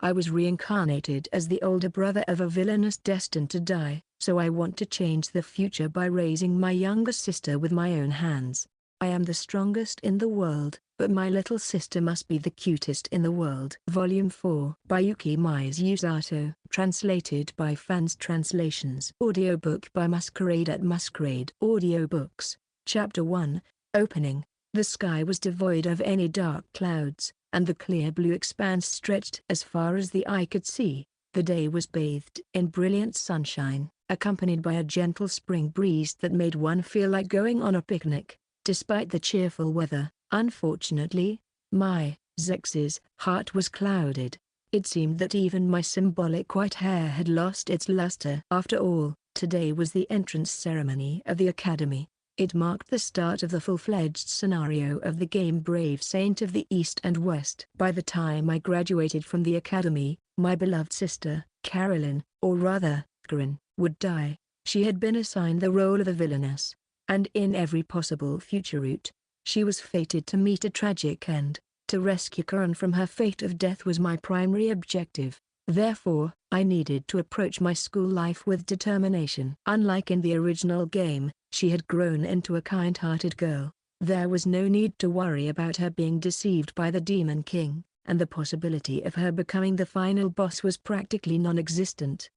I was reincarnated as the older brother of a villainess destined to die, so I want to change the future by raising my younger sister with my own hands. I am the strongest in the world, but my little sister must be the cutest in the world. Volume 4 by Yuki Mizusato. Translated by Fans Translations. Audiobook by Masquerade at Masquerade Audiobooks. Chapter 1. Opening. The sky was devoid of any dark clouds, and the clear blue expanse stretched as far as the eye could see. The day was bathed in brilliant sunshine, accompanied by a gentle spring breeze that made one feel like going on a picnic. Despite the cheerful weather, unfortunately, my, Zechs's, heart was clouded. It seemed that even my symbolic white hair had lost its luster. After all, today was the entrance ceremony of the academy. It marked the start of the full-fledged scenario of the game Brave Saint of the East and West. By the time I graduated from the academy, my beloved sister, Carolyn, or rather, Corinne, would die. She had been assigned the role of a villainess, and in every possible future route, she was fated to meet a tragic end. To rescue Corinne from her fate of death was my primary objective. Therefore, I needed to approach my school life with determination. Unlike in the original game, she had grown into a kind-hearted girl. There was no need to worry about her being deceived by the Demon King, and the possibility of her becoming the final boss was practically non-existent.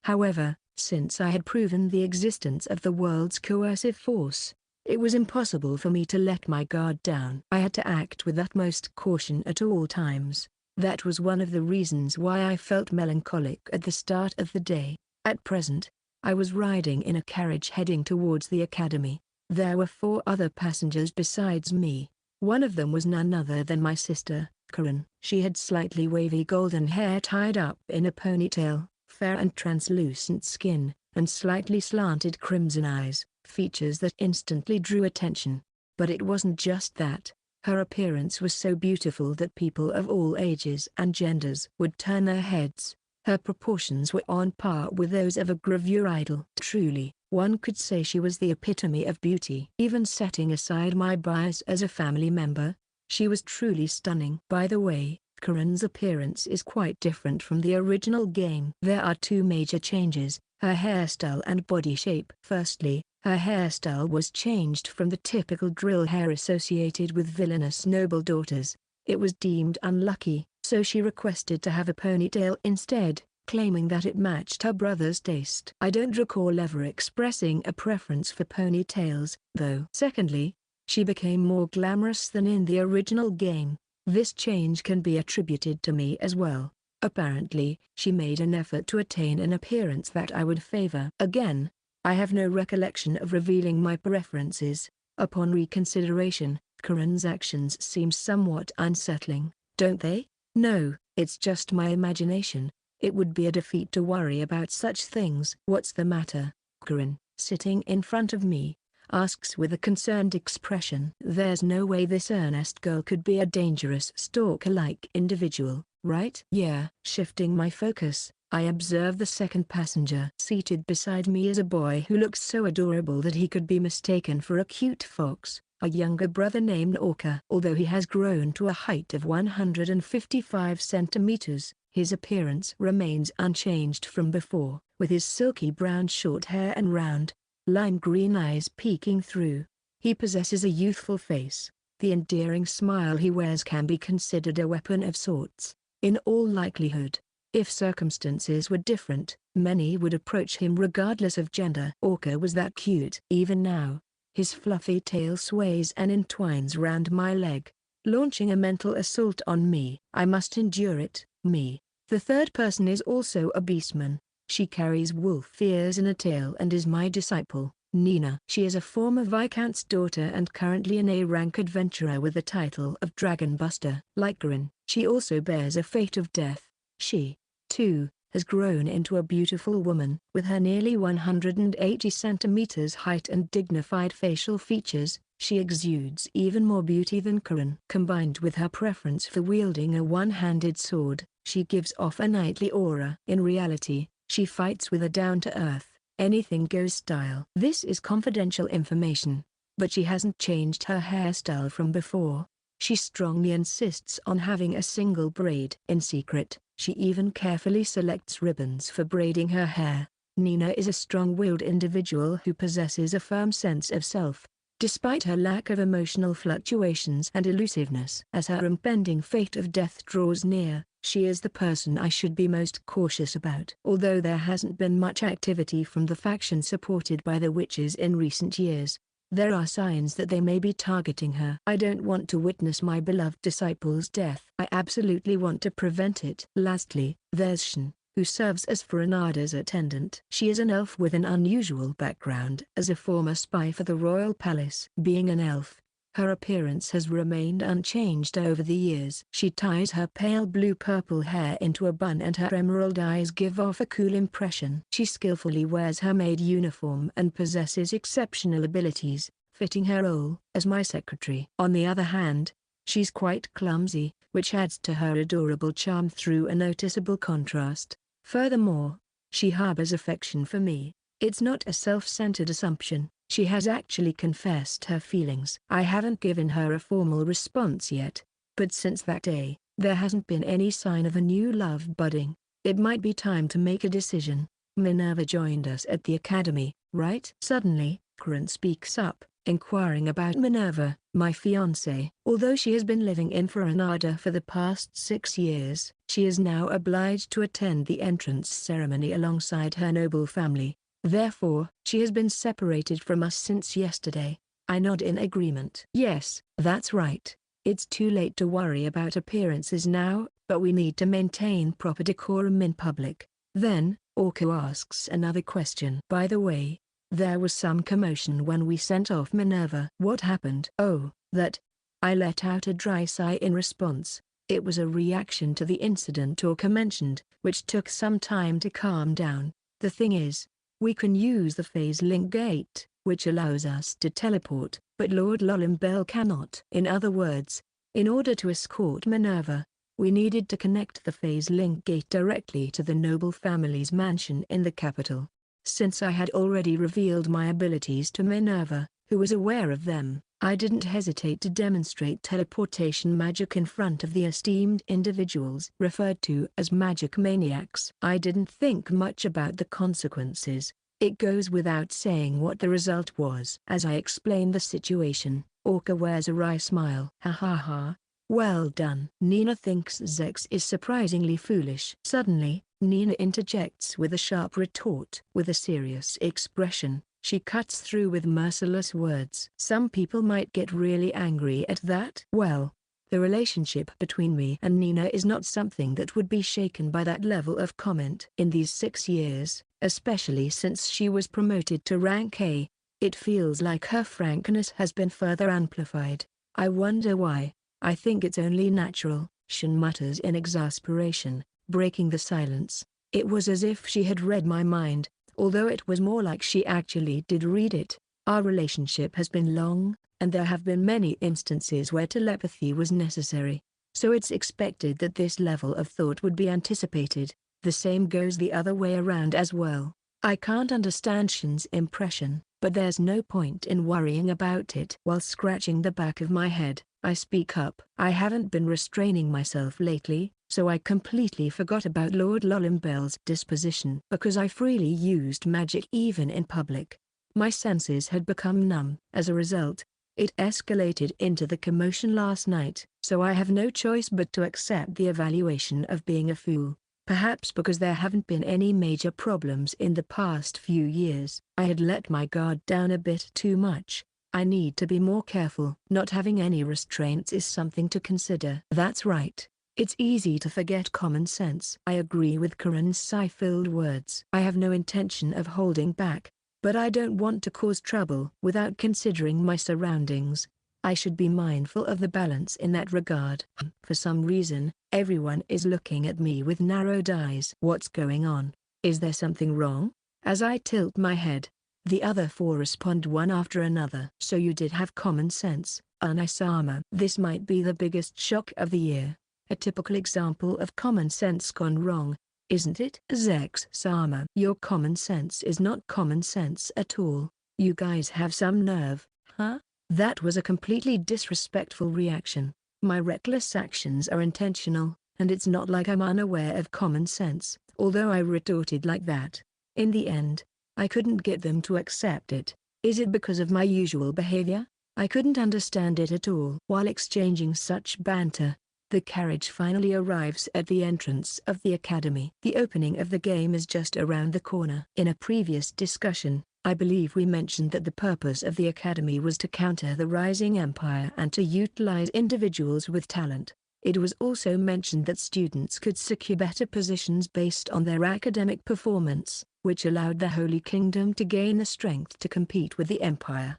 However, since I had proven the existence of the world's coercive force, it was impossible for me to let my guard down. I had to act with utmost caution at all times. That was one of the reasons why I felt melancholic at the start of the day. At present, I was riding in a carriage heading towards the academy. There were 4 other passengers besides me. One of them was none other than my sister, Corinne. She had slightly wavy golden hair tied up in a ponytail, fair and translucent skin, and slightly slanted crimson eyes, features that instantly drew attention. But it wasn't just that. Her appearance was so beautiful that people of all ages and genders would turn their heads. Her proportions were on par with those of a gravure idol. Truly, one could say she was the epitome of beauty. Even setting aside my bias as a family member, she was truly stunning. By the way, Corinne's appearance is quite different from the original game. There are 2 major changes: her hairstyle and body shape. Firstly, her hairstyle was changed from the typical drill hair associated with villainous noble daughters. It was deemed unlucky, so she requested to have a ponytail instead, claiming that it matched her brother's taste. I don't recall ever expressing a preference for ponytails, though. Secondly, she became more glamorous than in the original game. This change can be attributed to me as well. Apparently, she made an effort to attain an appearance that I would favor. Again, I have no recollection of revealing my preferences. Upon reconsideration, Corinne's actions seem somewhat unsettling, don't they? No, it's just my imagination. It would be a defeat to worry about such things. What's the matter? Corinne, sitting in front of me, asks with a concerned expression. There's no way this earnest girl could be a dangerous stalker-like individual, right? Yeah. Shifting my focus, I observe the second passenger. Seated beside me is a boy who looks so adorable that he could be mistaken for a cute fox, a younger brother named Orca. Although he has grown to a height of 155 centimeters, his appearance remains unchanged from before, with his silky brown short hair and round, lime green eyes peeking through. He possesses a youthful face. The endearing smile he wears can be considered a weapon of sorts. In all likelihood, if circumstances were different, many would approach him regardless of gender. Orca was that cute. Even now, his fluffy tail sways and entwines round my leg, launching a mental assault on me. I must endure it. Me. The third person is also a beastman. She carries wolf ears and a tail and is my disciple, Nina. She is a former Viscount's daughter and currently an A-rank adventurer with the title of Dragon Buster. Like Corinne, she also bears a fate of death. She, too, has grown into a beautiful woman. With her nearly 180 centimeters height and dignified facial features, she exudes even more beauty than Corinne. Combined with her preference for wielding a one-handed sword, she gives off a knightly aura. In reality, she fights with a down-to-earth, anything-goes style. This is confidential information, but she hasn't changed her hairstyle from before. She strongly insists on having a single braid. In secret, She even carefully selects ribbons for braiding her hair. Nina is a strong-willed individual who possesses a firm sense of self, despite her lack of emotional fluctuations and elusiveness. As her impending fate of death draws near, she is the person I should be most cautious about. Although there hasn't been much activity from the faction supported by the witches in recent years, there are signs that they may be targeting her. I don't want to witness my beloved disciple's death. I absolutely want to prevent it. Lastly, there's Shen, who serves as Foranada's attendant. She is an elf with an unusual background as a former spy for the royal palace. Being an elf, her appearance has remained unchanged over the years. She ties her pale blue-purple hair into a bun and her emerald eyes give off a cool impression. She skillfully wears her maid uniform and possesses exceptional abilities, fitting her role as my secretary. On the other hand, she's quite clumsy, which adds to her adorable charm through a noticeable contrast. Furthermore, she harbors affection for me. It's not a self-centered assumption. She has actually confessed her feelings. I haven't given her a formal response yet, but since that day, there hasn't been any sign of a new love budding. It might be time to make a decision. Minerva joined us at the academy, right? Suddenly, Corin speaks up, inquiring about Minerva, my fiancée. Although she has been living in Foranada for the past 6 years, she is now obliged to attend the entrance ceremony alongside her noble family. Therefore, she has been separated from us since yesterday. I nod in agreement. Yes, that's right. It's too late to worry about appearances now, but we need to maintain proper decorum in public. Then, Orko asks another question. By the way, there was some commotion when we sent off Minerva. What happened? Oh, that. I let out a dry sigh in response. It was a reaction to the incident Orko mentioned, which took some time to calm down. The thing is, we can use the phase link gate, which allows us to teleport, but Lord Lolimbel cannot. In other words, in order to escort Minerva, we needed to connect the phase link gate directly to the noble family's mansion in the capital. Since I had already revealed my abilities to Minerva, who was aware of them, I didn't hesitate to demonstrate teleportation magic in front of the esteemed individuals referred to as magic maniacs. I didn't think much about the consequences. It goes without saying what the result was. As I explain the situation, Orko wears a wry smile. Ha ha ha. Well done. Nina thinks Zechs is surprisingly foolish. Suddenly, Nina interjects with a sharp retort. With a serious expression, she cuts through with merciless words. Some people might get really angry at that. Well, the relationship between me and Nina is not something that would be shaken by that level of comment. In these 6 years, especially since she was promoted to rank A, it feels like her frankness has been further amplified. I wonder why. I think it's only natural, Shen mutters in exasperation, breaking the silence. It was as if she had read my mind, although it was more like she actually did read it. Our relationship has been long, and there have been many instances where telepathy was necessary. So it's expected that this level of thought would be anticipated. The same goes the other way around as well. I can't understand Shen's impression, but there's no point in worrying about it. While scratching the back of my head, I speak up. I haven't been restraining myself lately, so I completely forgot about Lord Lolimbel's disposition. Because I freely used magic even in public, my senses had become numb. As a result, it escalated into the commotion last night, so I have no choice but to accept the evaluation of being a fool. Perhaps because there haven't been any major problems in the past few years, I had let my guard down a bit too much. I need to be more careful. Not having any restraints is something to consider. That's right. It's easy to forget common sense. I agree with Corinne's sigh-filled words. I have no intention of holding back, but I don't want to cause trouble without considering my surroundings. I should be mindful of the balance in that regard. For some reason, everyone is looking at me with narrowed eyes. What's going on? Is there something wrong? As I tilt my head, the other 4 respond one after another. So you did have common sense, Anisama. This might be the biggest shock of the year. A typical example of common sense gone wrong, isn't it? Zechs-sama. Your common sense is not common sense at all. You guys have some nerve, huh? That was a completely disrespectful reaction. My reckless actions are intentional, and it's not like I'm unaware of common sense, although I retorted like that. In the end, I couldn't get them to accept it. Is it because of my usual behavior? I couldn't understand it at all. While exchanging such banter, the carriage finally arrives at the entrance of the academy. The opening of the game is just around the corner. In a previous discussion, I believe we mentioned that the purpose of the academy was to counter the rising empire and to utilize individuals with talent. It was also mentioned that students could secure better positions based on their academic performance, which allowed the Holy Kingdom to gain the strength to compete with the empire.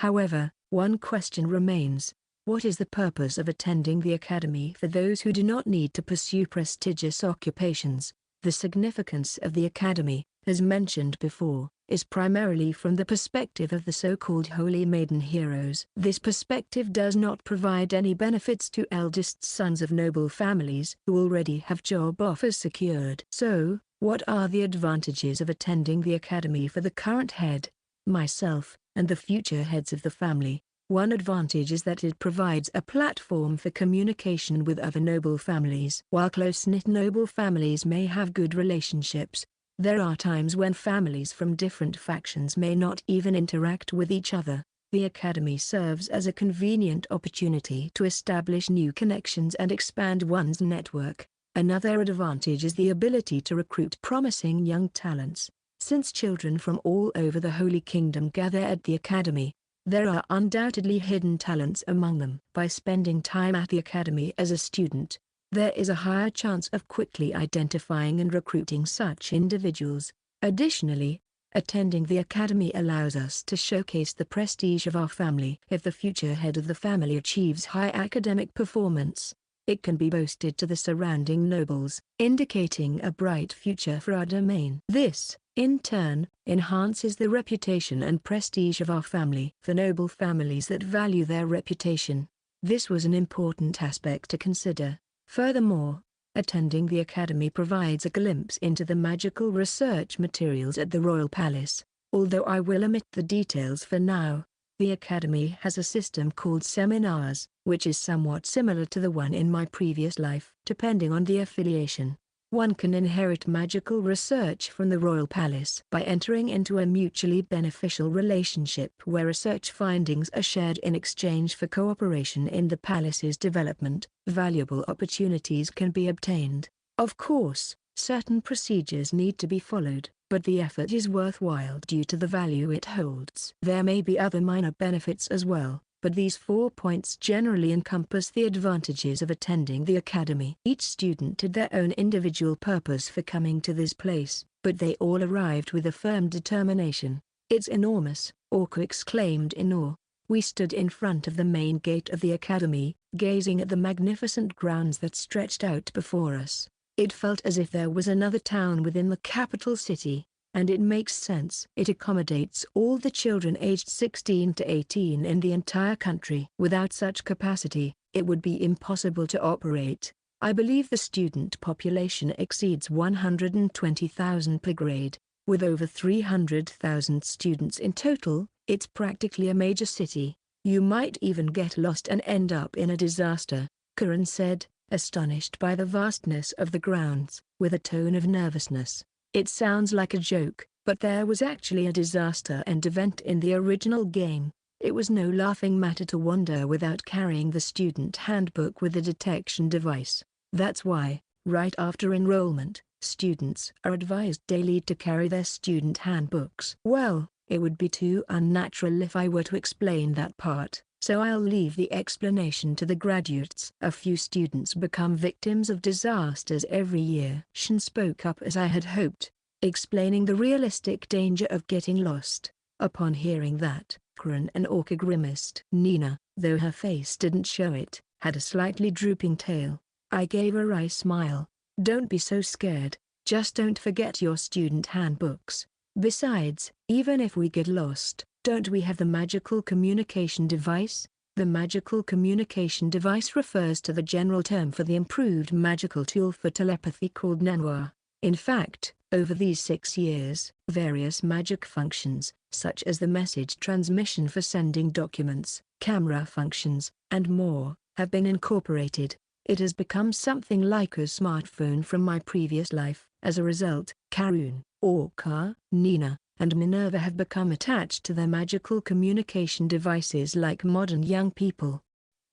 However, one question remains. What is the purpose of attending the academy for those who do not need to pursue prestigious occupations? The significance of the academy, as mentioned before, is primarily from the perspective of the so-called Holy Maiden heroes. This perspective does not provide any benefits to eldest sons of noble families who already have job offers secured. So, what are the advantages of attending the academy for the current head, myself, and the future heads of the family? One advantage is that it provides a platform for communication with other noble families. While close-knit noble families may have good relationships, there are times when families from different factions may not even interact with each other. The academy serves as a convenient opportunity to establish new connections and expand one's network. Another advantage is the ability to recruit promising young talents. Since children from all over the Holy Kingdom gather at the academy, there are undoubtedly hidden talents among them. By spending time at the academy as a student, there is a higher chance of quickly identifying and recruiting such individuals. Additionally, attending the academy allows us to showcase the prestige of our family. If the future head of the family achieves high academic performance, it can be boasted to the surrounding nobles, indicating a bright future for our domain. This, in turn, enhances the reputation and prestige of our family. For noble families that value their reputation, this was an important aspect to consider. Furthermore, attending the academy provides a glimpse into the magical research materials at the royal palace. Although I will omit the details for now, the academy has a system called seminars, which is somewhat similar to the one in my previous life. Depending on the affiliation, one can inherit magical research from the royal palace by entering into a mutually beneficial relationship where research findings are shared in exchange for cooperation in the palace's development. Valuable opportunities can be obtained. Of course, certain procedures need to be followed, but the effort is worthwhile due to the value it holds. There may be other minor benefits as well, but these 4 points generally encompass the advantages of attending the academy. Each student had their own individual purpose for coming to this place, but they all arrived with a firm determination. "It's enormous," Orca exclaimed in awe. We stood in front of the main gate of the academy, gazing at the magnificent grounds that stretched out before us. It felt as if there was another town within the capital city. And it makes sense. It accommodates all the children aged 16 to 18 in the entire country. Without such capacity, it would be impossible to operate. I believe the student population exceeds 120,000 per grade. With over 300,000 students in total, it's practically a major city. You might even get lost and end up in a disaster, Karan said, astonished by the vastness of the grounds, with a tone of nervousness. It sounds like a joke, but there was actually a disaster and event in the original game. It was no laughing matter to wander without carrying the student handbook with a detection device. That's why, right after enrollment, students are advised daily to carry their student handbooks. Well, it would be too unnatural if I were to explain that part, so I'll leave the explanation to the graduates. A few students become victims of disasters every year. Shin spoke up as I had hoped, explaining the realistic danger of getting lost. Upon hearing that, Karan and Orca grimaced. Nina, though her face didn't show it, had a slightly drooping tail. I gave a wry smile. Don't be so scared, just don't forget your student handbooks. Besides, even if we get lost, don't we have the magical communication device? The magical communication device refers to the general term for the improved magical tool for telepathy called Nanwa. In fact, over these 6 years, various magic functions, such as the message transmission for sending documents, camera functions, and more, have been incorporated. It has become something like a smartphone from my previous life. As a result, Karun, Orca, Nina, and Minerva have become attached to their magical communication devices like modern young people.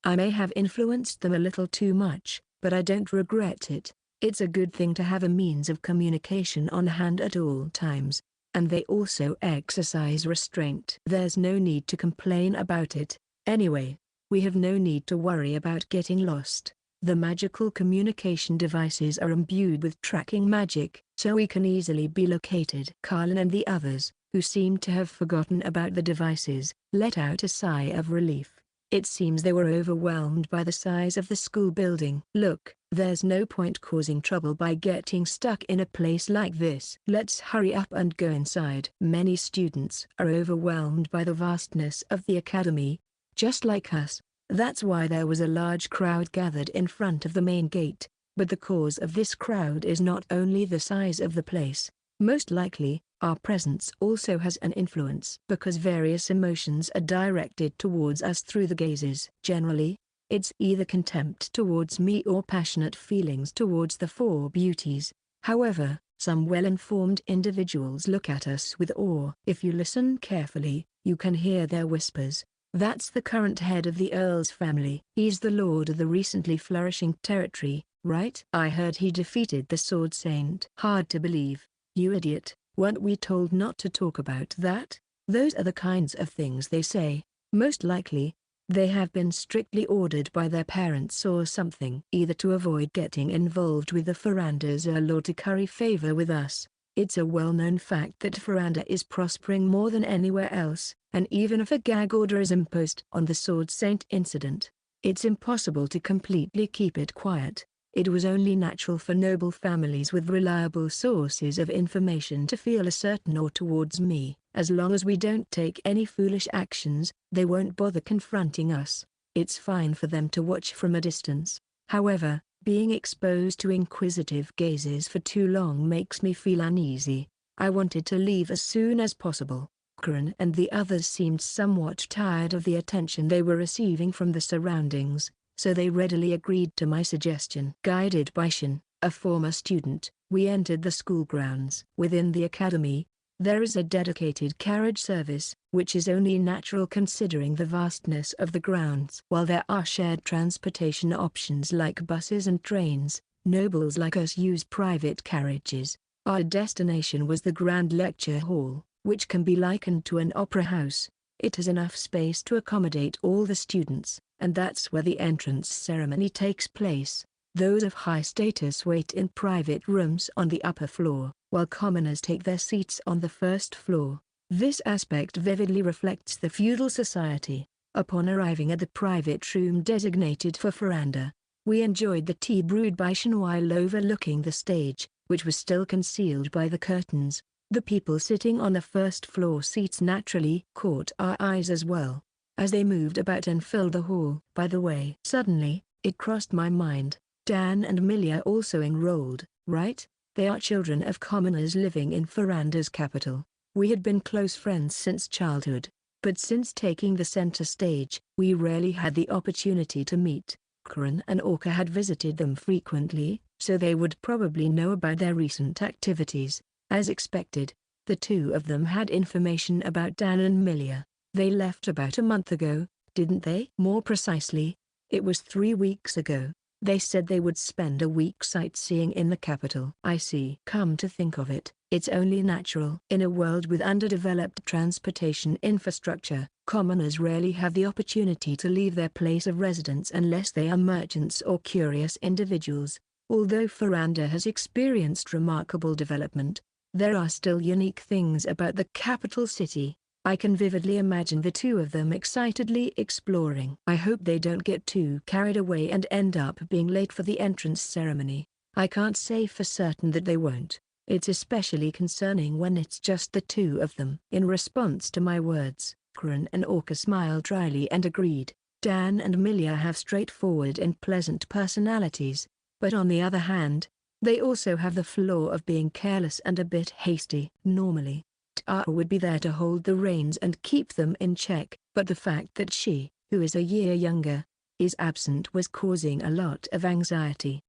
I may have influenced them a little too much, but I don't regret it. It's a good thing to have a means of communication on hand at all times, and they also exercise restraint. There's no need to complain about it. Anyway, we have no need to worry about getting lost. The magical communication devices are imbued with tracking magic, so we can easily be located. Carlin and the others, who seemed to have forgotten about the devices, let out a sigh of relief. It seems they were overwhelmed by the size of the school building. Look, there's no point causing trouble by getting stuck in a place like this. Let's hurry up and go inside. Many students are overwhelmed by the vastness of the academy, just like us. That's why there was a large crowd gathered in front of the main gate, but the cause of this crowd is not only the size of the place. Most likely, our presence also has an influence because various emotions are directed towards us through the gazes. Generally, it's either contempt towards me or passionate feelings towards the four beauties. However, some well-informed individuals look at us with awe. If you listen carefully, you can hear their whispers. That's the current head of the Earl's family. He's the lord of the recently flourishing territory, right? I heard he defeated the Sword Saint. Hard to believe, you idiot. Weren't we told not to talk about that? Those are the kinds of things they say. Most likely, they have been strictly ordered by their parents or something. Either to avoid getting involved with the Forandas or to curry favor with us. It's a well-known fact that Foranada is prospering more than anywhere else, and even if a gag order is imposed on the Sword Saint incident, it's impossible to completely keep it quiet. It was only natural for noble families with reliable sources of information to feel a certain awe towards me. As long as we don't take any foolish actions, they won't bother confronting us. It's fine for them to watch from a distance. However, being exposed to inquisitive gazes for too long makes me feel uneasy. I wanted to leave as soon as possible. Karan and the others seemed somewhat tired of the attention they were receiving from the surroundings, so they readily agreed to my suggestion. Guided by Shin, a former student, we entered the school grounds. Within the academy, there is a dedicated carriage service, which is only natural considering the vastness of the grounds. While there are shared transportation options like buses and trains, nobles like us use private carriages. Our destination was the Grand Lecture Hall, which can be likened to an opera house. It has enough space to accommodate all the students, and that's where the entrance ceremony takes place. Those of high status wait in private rooms on the upper floor, while commoners take their seats on the first floor. This aspect vividly reflects the feudal society. Upon arriving at the private room designated for Foranada, we enjoyed the tea brewed by Shin while overlooking the stage, which was still concealed by the curtains. The people sitting on the first floor seats naturally caught our eyes as well, as they moved about and filled the hall. By the way, suddenly, it crossed my mind, Dan and Milia also enrolled, right? They are children of commoners living in Foranada's capital. We had been close friends since childhood, but since taking the center stage, we rarely had the opportunity to meet. Karan and Orca had visited them frequently, so they would probably know about their recent activities. As expected, the two of them had information about Dan and Milia. They left about a month ago, didn't they? More precisely, it was 3 weeks ago. They said they would spend a week sightseeing in the capital. I see. Come to think of it, it's only natural. In a world with underdeveloped transportation infrastructure, commoners rarely have the opportunity to leave their place of residence unless they are merchants or curious individuals. Although Foranada has experienced remarkable development, there are still unique things about the capital city. I can vividly imagine the two of them excitedly exploring. I hope they don't get too carried away and end up being late for the entrance ceremony. I can't say for certain that they won't. It's especially concerning when it's just the two of them. In response to my words, Karan and Orca smiled dryly and agreed. Dan and Milia have straightforward and pleasant personalities, but on the other hand, they also have the flaw of being careless and a bit hasty. Normally, Tara would be there to hold the reins and keep them in check, but the fact that she, who is a year younger, is absent was causing a lot of anxiety.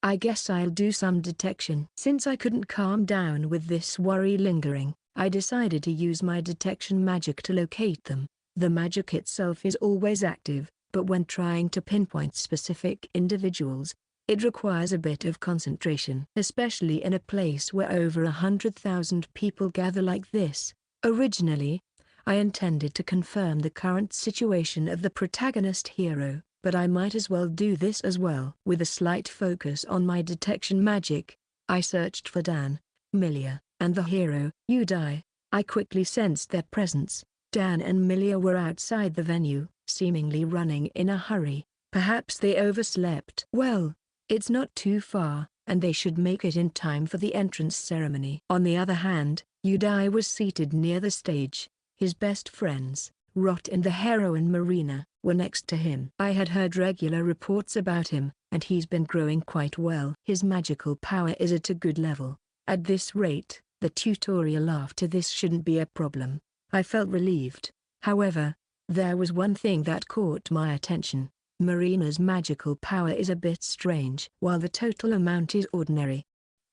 I guess I'll do some detection. Since I couldn't calm down with this worry lingering, I decided to use my detection magic to locate them. The magic itself is always active, but when trying to pinpoint specific individuals, it requires a bit of concentration. Especially in a place where over 100,000 people gather like this. Originally, I intended to confirm the current situation of the protagonist hero, but I might as well do this as well. With a slight focus on my detection magic, I searched for Dan, Milia, and the hero, Udai. I quickly sensed their presence. Dan and Milia were outside the venue, seemingly running in a hurry. Perhaps they overslept. Well, it's not too far, and they should make it in time for the entrance ceremony. On the other hand, Udai was seated near the stage. His best friends, Rot and the heroine Marina, were next to him. I had heard regular reports about him, and he's been growing quite well. His magical power is at a good level. At this rate, the tutorial after this shouldn't be a problem. I felt relieved. However, there was one thing that caught my attention. Marina's magical power is a bit strange. While the total amount is ordinary,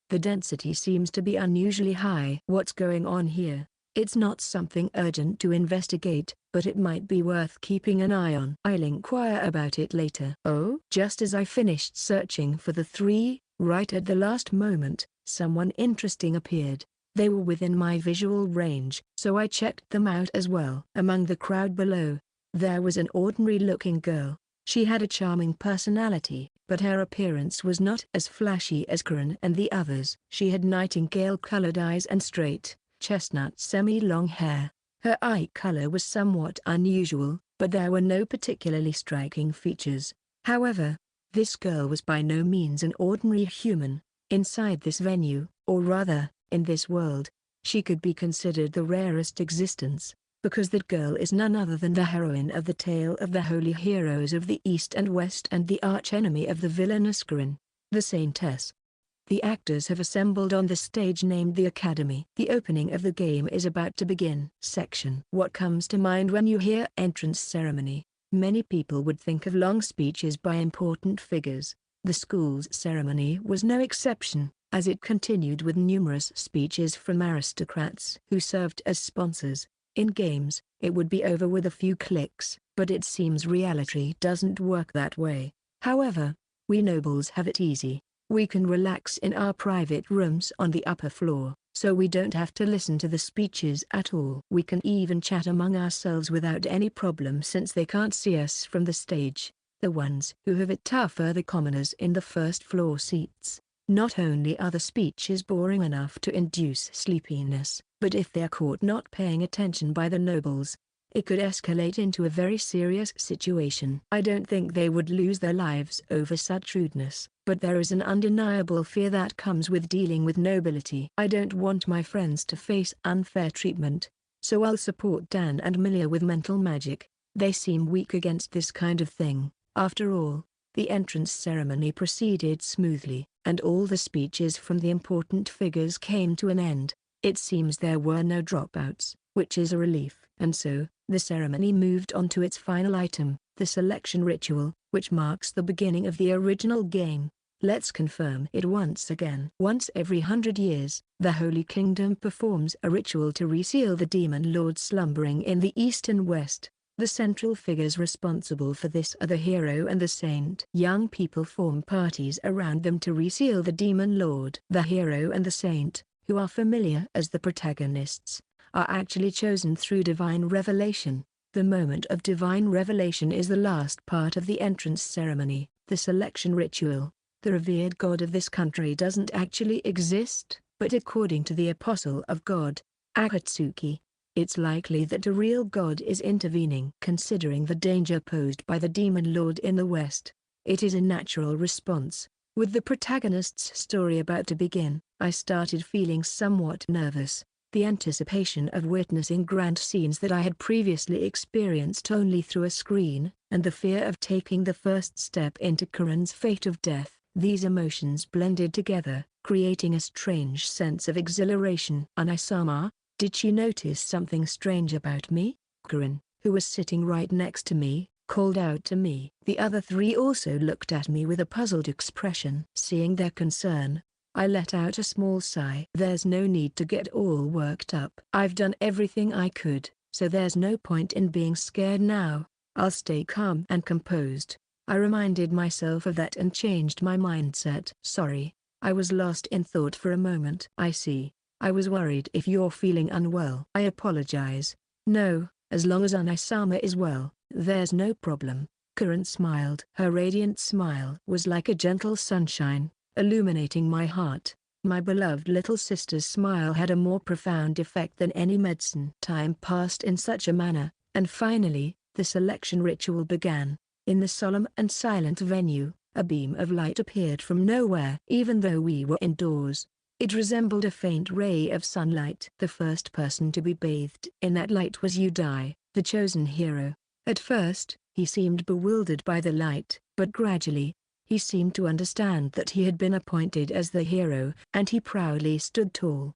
the density seems to be unusually high. What's going on here? It's not something urgent to investigate, but it might be worth keeping an eye on. I'll inquire about it later. Oh? Just as I finished searching for the three, right at the last moment, someone interesting appeared. They were within my visual range, so I checked them out as well. Among the crowd below, there was an ordinary-looking girl. She had a charming personality, but her appearance was not as flashy as Karen and the others. She had nightingale-colored eyes and straight, chestnut semi-long hair. Her eye color was somewhat unusual, but there were no particularly striking features. However, this girl was by no means an ordinary human. Inside this venue, or rather, in this world, she could be considered the rarest existence, because that girl is none other than the heroine of the tale of the holy heroes of the East and West and the archenemy of the villainous Destined, the Saintess. The actors have assembled on the stage named the Academy. The opening of the game is about to begin. Section. What comes to mind when you hear entrance ceremony? Many people would think of long speeches by important figures. The school's ceremony was no exception, as it continued with numerous speeches from aristocrats who served as sponsors. In games, it would be over with a few clicks, but it seems reality doesn't work that way. However, we nobles have it easy. We can relax in our private rooms on the upper floor, so we don't have to listen to the speeches at all. We can even chat among ourselves without any problem since they can't see us from the stage. The ones who have it tough are the commoners in the first floor seats. Not only are the speeches boring enough to induce sleepiness, but if they are caught not paying attention by the nobles, it could escalate into a very serious situation. I don't think they would lose their lives over such rudeness, but there is an undeniable fear that comes with dealing with nobility. I don't want my friends to face unfair treatment, so I'll support Dan and Milia with mental magic. They seem weak against this kind of thing. After all, the entrance ceremony proceeded smoothly, and all the speeches from the important figures came to an end. It seems there were no dropouts, which is a relief. And so, the ceremony moved on to its final item, the selection ritual, which marks the beginning of the original game. Let's confirm it once again. Once every 100 years, the Holy Kingdom performs a ritual to reseal the demon lord slumbering in the East and West. The central figures responsible for this are the hero and the saint. Young people form parties around them to reseal the demon lord. The hero and the saint, who are familiar as the protagonists, are actually chosen through divine revelation. The moment of divine revelation is the last part of the entrance ceremony, the selection ritual. The revered god of this country doesn't actually exist, but according to the apostle of God, Akatsuki, it's likely that a real god is intervening. Considering the danger posed by the demon lord in the West, it is a natural response. With the protagonist's story about to begin, I started feeling somewhat nervous. The anticipation of witnessing grand scenes that I had previously experienced only through a screen, and the fear of taking the first step into Karen's fate of death. These emotions blended together, creating a strange sense of exhilaration. Anai-sama, did she notice something strange about me? Karen, who was sitting right next to me, called out to me. The other three also looked at me with a puzzled expression. Seeing their concern, I let out a small sigh. There's no need to get all worked up. I've done everything I could, so there's no point in being scared now. I'll stay calm and composed. I reminded myself of that and changed my mindset. Sorry, I was lost in thought for a moment. I see. I was worried if you're feeling unwell. I apologize. No, as long as Anisama is well, there's no problem. Karen smiled. Her radiant smile was like a gentle sunshine, illuminating my heart. My beloved little sister's smile had a more profound effect than any medicine. Time passed in such a manner, and finally, the selection ritual began. In the solemn and silent venue, a beam of light appeared from nowhere. Even though we were indoors, it resembled a faint ray of sunlight. The first person to be bathed in that light was Udai, the chosen hero. At first, he seemed bewildered by the light, but gradually, he seemed to understand that he had been appointed as the hero, and he proudly stood tall.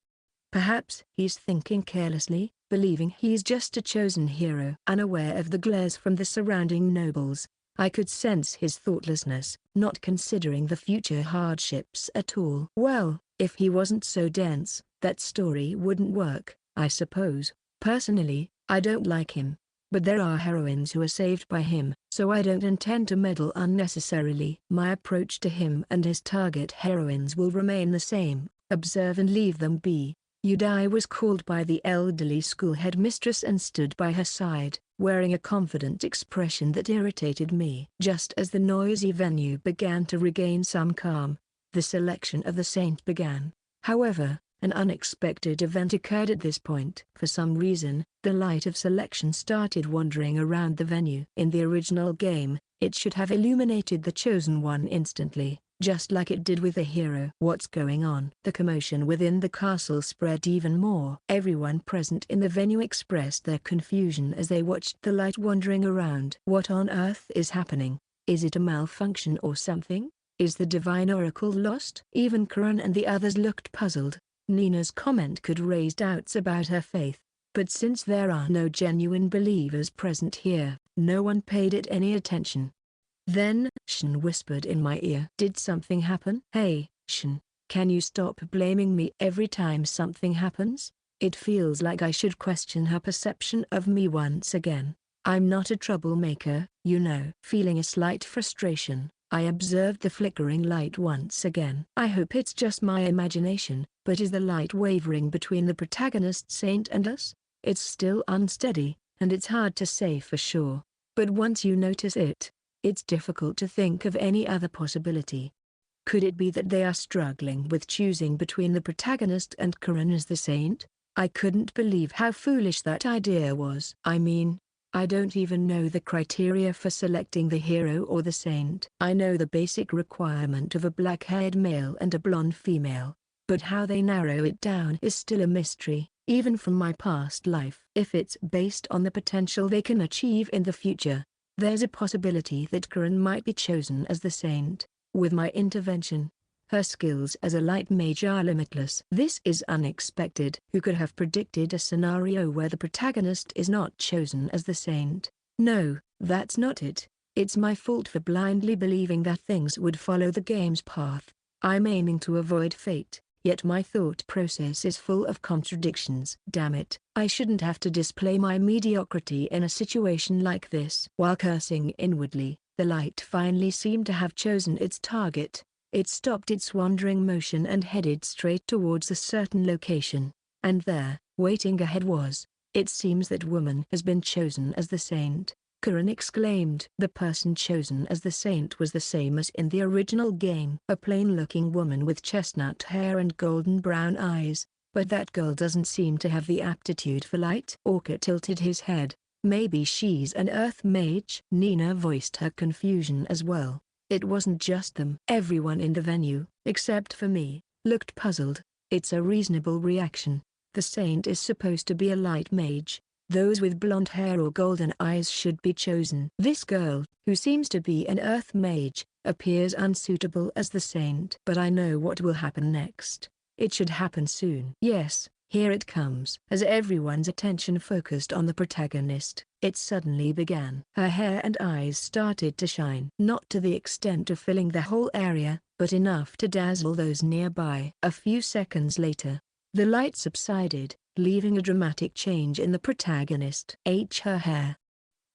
Perhaps he's thinking carelessly, believing he's just a chosen hero. Unaware of the glares from the surrounding nobles, I could sense his thoughtlessness, not considering the future hardships at all. Well, if he wasn't so dense, that story wouldn't work, I suppose. Personally, I don't like him. But there are heroines who are saved by him, so I don't intend to meddle unnecessarily. My approach to him and his target heroines will remain the same: observe and leave them be. Udai was called by the elderly school headmistress and stood by her side, wearing a confident expression that irritated me. Just as the noisy venue began to regain some calm, the selection of the saint began. However, an unexpected event occurred at this point. For some reason, the light of selection started wandering around the venue. In the original game, it should have illuminated the chosen one instantly, just like it did with the hero. What's going on? The commotion within the castle spread even more. Everyone present in the venue expressed their confusion as they watched the light wandering around. What on earth is happening? Is it a malfunction or something? Is the divine oracle lost? Even Karan and the others looked puzzled. Nina's comment could raise doubts about her faith, but since there are no genuine believers present here, no one paid it any attention. Then, Shen whispered in my ear. Did something happen? Hey, Shen, can you stop blaming me every time something happens? It feels like I should question her perception of me once again. I'm not a troublemaker, you know. Feeling a slight frustration, I observed the flickering light once again. I hope it's just my imagination, but is the light wavering between the protagonist saint and us? It's still unsteady, and it's hard to say for sure. But once you notice it, it's difficult to think of any other possibility. Could it be that they are struggling with choosing between the protagonist and Karan as the saint? I couldn't believe how foolish that idea was. I mean, I don't even know the criteria for selecting the hero or the saint. I know the basic requirement of a black-haired male and a blonde female, but how they narrow it down is still a mystery, even from my past life. If it's based on the potential they can achieve in the future, there's a possibility that Karan might be chosen as the saint. With my intervention, her skills as a light mage are limitless. This is unexpected. Who could have predicted a scenario where the protagonist is not chosen as the saint? No, that's not it. It's my fault for blindly believing that things would follow the game's path. I'm aiming to avoid fate, yet my thought process is full of contradictions. Damn it, I shouldn't have to display my mediocrity in a situation like this. While cursing inwardly, the light finally seemed to have chosen its target. It stopped its wandering motion and headed straight towards a certain location. And there, waiting ahead was, it seems that woman has been chosen as the saint. Karan exclaimed. The person chosen as the saint was the same as in the original game. A plain-looking woman with chestnut hair and golden brown eyes, but that girl doesn't seem to have the aptitude for light. Orca tilted his head. Maybe she's an earth mage? Nina voiced her confusion as well. It wasn't just them. Everyone in the venue, except for me, looked puzzled. It's a reasonable reaction. The saint is supposed to be a light mage. Those with blonde hair or golden eyes should be chosen. This girl, who seems to be an earth mage, appears unsuitable as the saint. But I know what will happen next. It should happen soon. Yes, Here it comes. As everyone's attention focused on the protagonist, it suddenly began. Her hair and eyes started to shine. Not to the extent of filling the whole area, but enough to dazzle those nearby. A few seconds later, the light subsided, leaving a dramatic change in the protagonist. Her hair.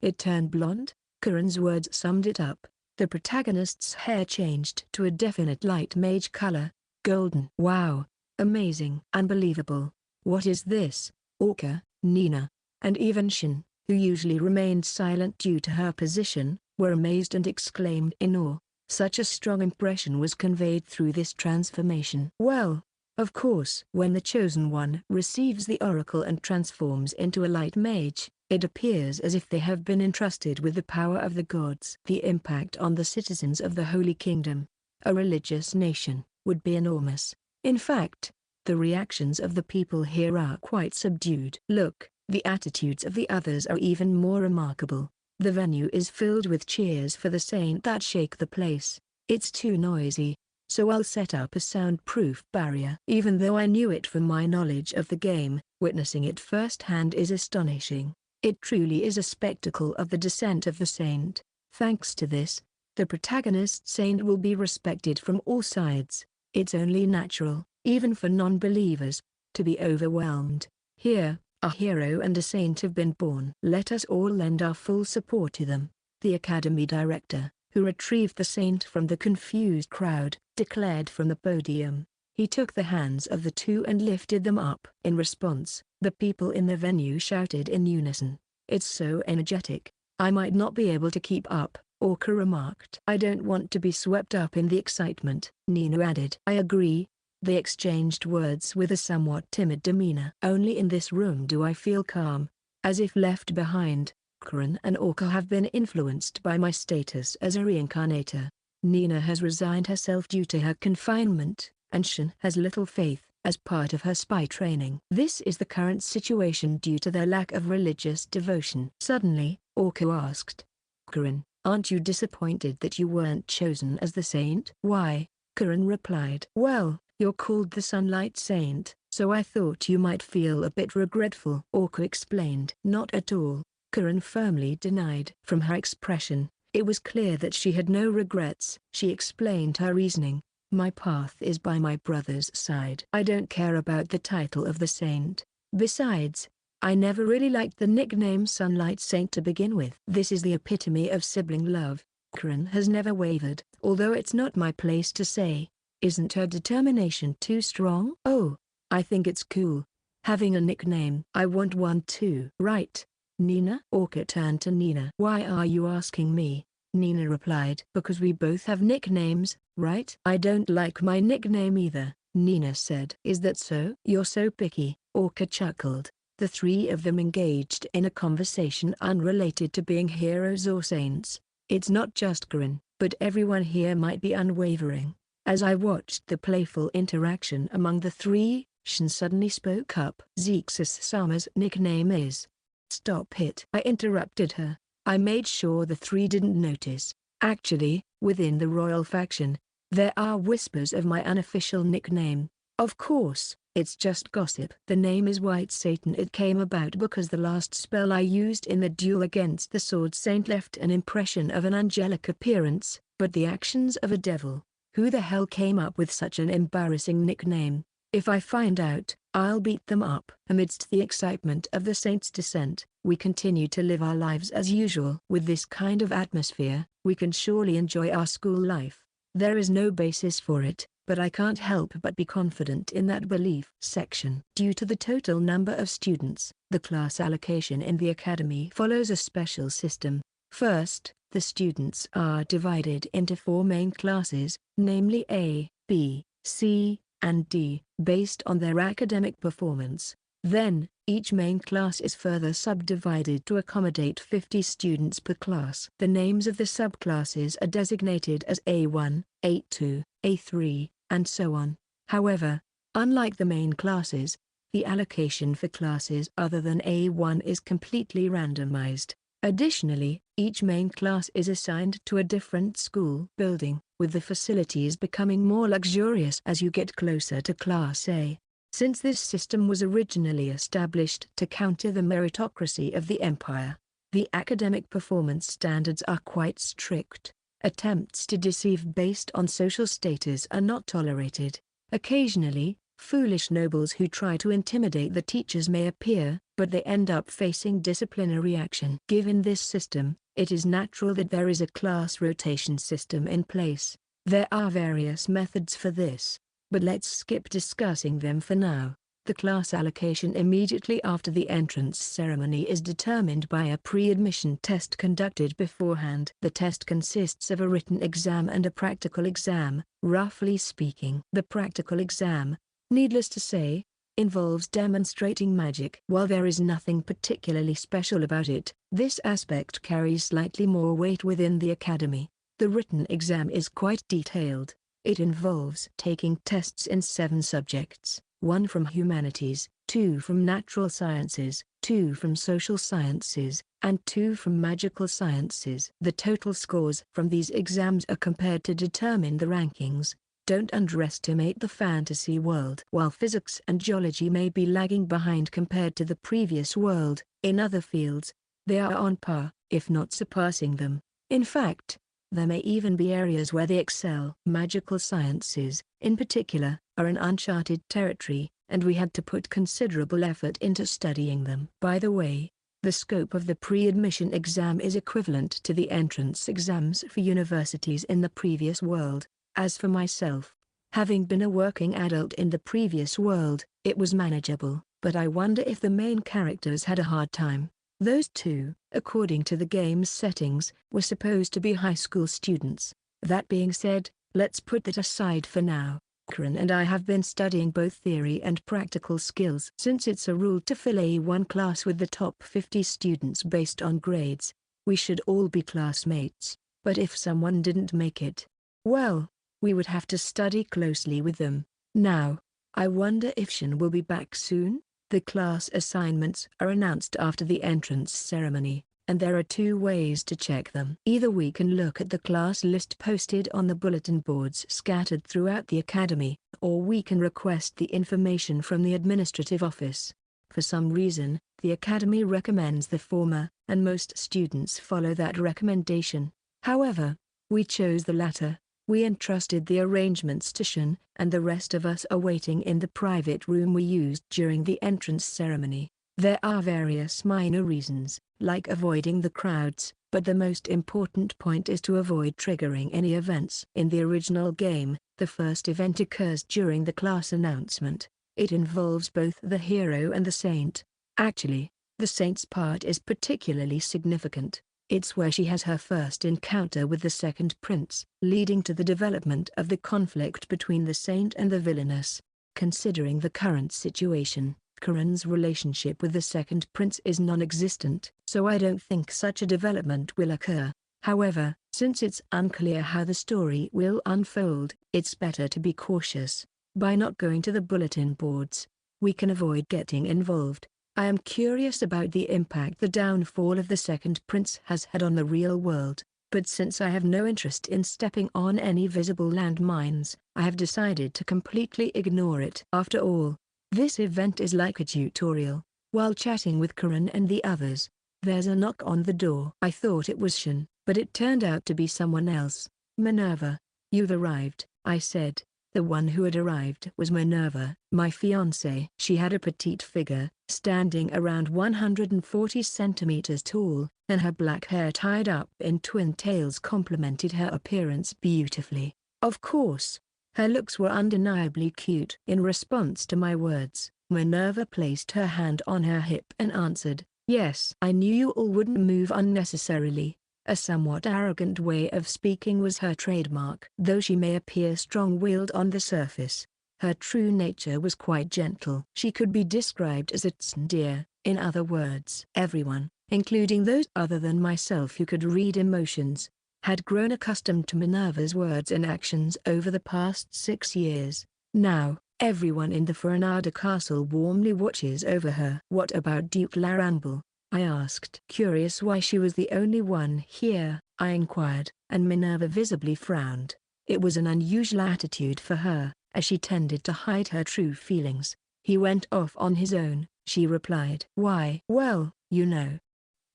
It turned blonde. Karen's words summed it up. The protagonist's hair changed to a definite light mage color, golden. Wow. Amazing. Unbelievable. What is this? Orca, Nina, and even Shin, who usually remained silent due to her position, were amazed and exclaimed in awe. Such a strong impression was conveyed through this transformation. Well, of course, when the Chosen One receives the Oracle and transforms into a light mage, it appears as if they have been entrusted with the power of the gods. The impact on the citizens of the Holy Kingdom, a religious nation, would be enormous. In fact, the reactions of the people here are quite subdued. Look, the attitudes of the others are even more remarkable. The venue is filled with cheers for the saint that shake the place. It's too noisy, so I'll set up a soundproof barrier. Even though I knew it from my knowledge of the game, witnessing it firsthand is astonishing. It truly is a spectacle of the descent of the saint. Thanks to this, the protagonist saint will be respected from all sides. It's only natural, even for non-believers, to be overwhelmed. Here, a hero and a saint have been born. Let us all lend our full support to them. The Academy director, who retrieved the saint from the confused crowd, declared from the podium. He took the hands of the two and lifted them up. In response, the people in the venue shouted in unison. It's so energetic, I might not be able to keep up, Orca remarked. I don't want to be swept up in the excitement, Nina added. I agree. They exchanged words with a somewhat timid demeanor. Only in this room do I feel calm, as if left behind. Karen and Orca have been influenced by my status as a reincarnator. Nina has resigned herself due to her confinement, and Shin has little faith, as part of her spy training. This is the current situation due to their lack of religious devotion. Suddenly, Orca asked, Karen, aren't you disappointed that you weren't chosen as the saint? Why? Karen replied. Well, you're called the Sunlight Saint, so I thought you might feel a bit regretful. Orca explained. Not at all, Karen firmly denied. From her expression, it was clear that she had no regrets. She explained her reasoning. My path is by my brother's side. I don't care about the title of the saint. Besides, I never really liked the nickname Sunlight Saint to begin with. This is the epitome of sibling love. Karen has never wavered. Although it's not my place to say, isn't her determination too strong? Oh, I think it's cool, having a nickname. I want one too. Right, Nina? Orca turned to Nina. Why are you asking me? Nina replied. Because we both have nicknames, right? I don't like my nickname either, Nina said. Is that so? You're so picky, Orca chuckled. The three of them engaged in a conversation unrelated to being heroes or saints. It's not just Karen, but everyone here might be unwavering. As I watched the playful interaction among the three, Shin suddenly spoke up. Zechs' nickname is. Stop it. I interrupted her. I made sure the three didn't notice. Actually, within the royal faction, there are whispers of my unofficial nickname. Of course, it's just gossip. The name is White Satan. It came about because the last spell I used in the duel against the Sword Saint left an impression of an angelic appearance, but the actions of a devil. Who the hell came up with such an embarrassing nickname? If I find out, I'll beat them up. Amidst the excitement of the saint's descent, we continue to live our lives as usual. With this kind of atmosphere, we can surely enjoy our school life. There is no basis for it, but I can't help but be confident in that belief. Section. Due to the total number of students, the class allocation in the academy follows a special system. First, the students are divided into 4 main classes, namely A, B, C, and D, based on their academic performance. Then, each main class is further subdivided to accommodate 50 students per class. The names of the subclasses are designated as A1, A2, A3, and so on. However, unlike the main classes, the allocation for classes other than A1 is completely randomized. Additionally, each main class is assigned to a different school building, with the facilities becoming more luxurious as you get closer to Class A. Since this system was originally established to counter the meritocracy of the empire, the academic performance standards are quite strict. Attempts to deceive based on social status are not tolerated. Occasionally, foolish nobles who try to intimidate the teachers may appear, but they end up facing disciplinary action. Given this system, it is natural that there is a class rotation system in place. There are various methods for this, but let's skip discussing them for now. The class allocation immediately after the entrance ceremony is determined by a pre-admission test conducted beforehand. The test consists of a written exam and a practical exam. Roughly speaking, the practical exam, needless to say, involves demonstrating magic. While there is nothing particularly special about it, this aspect carries slightly more weight within the academy. The written exam is quite detailed. It involves taking tests in 7 subjects, 1 from humanities, 2 from natural sciences, 2 from social sciences, and 2 from magical sciences. The total scores from these exams are compared to determine the rankings. Don't underestimate the fantasy world. While physics and geology may be lagging behind compared to the previous world, in other fields, they are on par, if not surpassing them. In fact, there may even be areas where they excel. Magical sciences, in particular, are an uncharted territory, and we had to put considerable effort into studying them. By the way, the scope of the pre-admission exam is equivalent to the entrance exams for universities in the previous world. As for myself, having been a working adult in the previous world, it was manageable, but I wonder if the main characters had a hard time. Those 2, according to the game's settings, were supposed to be high school students. That being said, let's put that aside for now. Karen and I have been studying both theory and practical skills. Since it's a rule to fill A1 class with the top 50 students based on grades, we should all be classmates. But if someone didn't make it, well, we would have to study closely with them. Now, I wonder if Shin will be back soon? The class assignments are announced after the entrance ceremony, and there are 2 ways to check them. Either we can look at the class list posted on the bulletin boards scattered throughout the academy, or we can request the information from the administrative office. For some reason, the academy recommends the former, and most students follow that recommendation. However, we chose the latter. We entrusted the arrangements to Shin, and the rest of us are waiting in the private room we used during the entrance ceremony. There are various minor reasons, like avoiding the crowds, but the most important point is to avoid triggering any events. In the original game, the first event occurs during the class announcement. It involves both the hero and the saint. Actually, the saint's part is particularly significant. It's where she has her first encounter with the second prince, leading to the development of the conflict between the saint and the villainess. Considering the current situation, Karen's relationship with the second prince is non-existent, so I don't think such a development will occur. However, since it's unclear how the story will unfold, it's better to be cautious. By not going to the bulletin boards, we can avoid getting involved. I am curious about the impact the downfall of the second prince has had on the real world, but since I have no interest in stepping on any visible landmines, I have decided to completely ignore it. After all, this event is like a tutorial. While chatting with Karen and the others, there's a knock on the door. I thought it was Shin, but it turned out to be someone else. Minerva, you've arrived, I said. The one who had arrived was Minerva, my fiancée. She had a petite figure, standing around 140 centimeters tall, and her black hair tied up in twin tails complemented her appearance beautifully. Of course, her looks were undeniably cute. In response to my words, Minerva placed her hand on her hip and answered, "Yes, I knew you all wouldn't move unnecessarily." A somewhat arrogant way of speaking was her trademark. Though she may appear strong-willed on the surface, her true nature was quite gentle. She could be described as a tsundere. In other words, everyone, including those other than myself who could read emotions, had grown accustomed to Minerva's words and actions over the past 6 years. Now, everyone in the Foranada castle warmly watches over her. "What about Duke Laramble?" I asked. Curious why she was the only one here, I inquired, and Minerva visibly frowned. It was an unusual attitude for her, as she tended to hide her true feelings. He went off on his own, she replied. Why? Well, you know.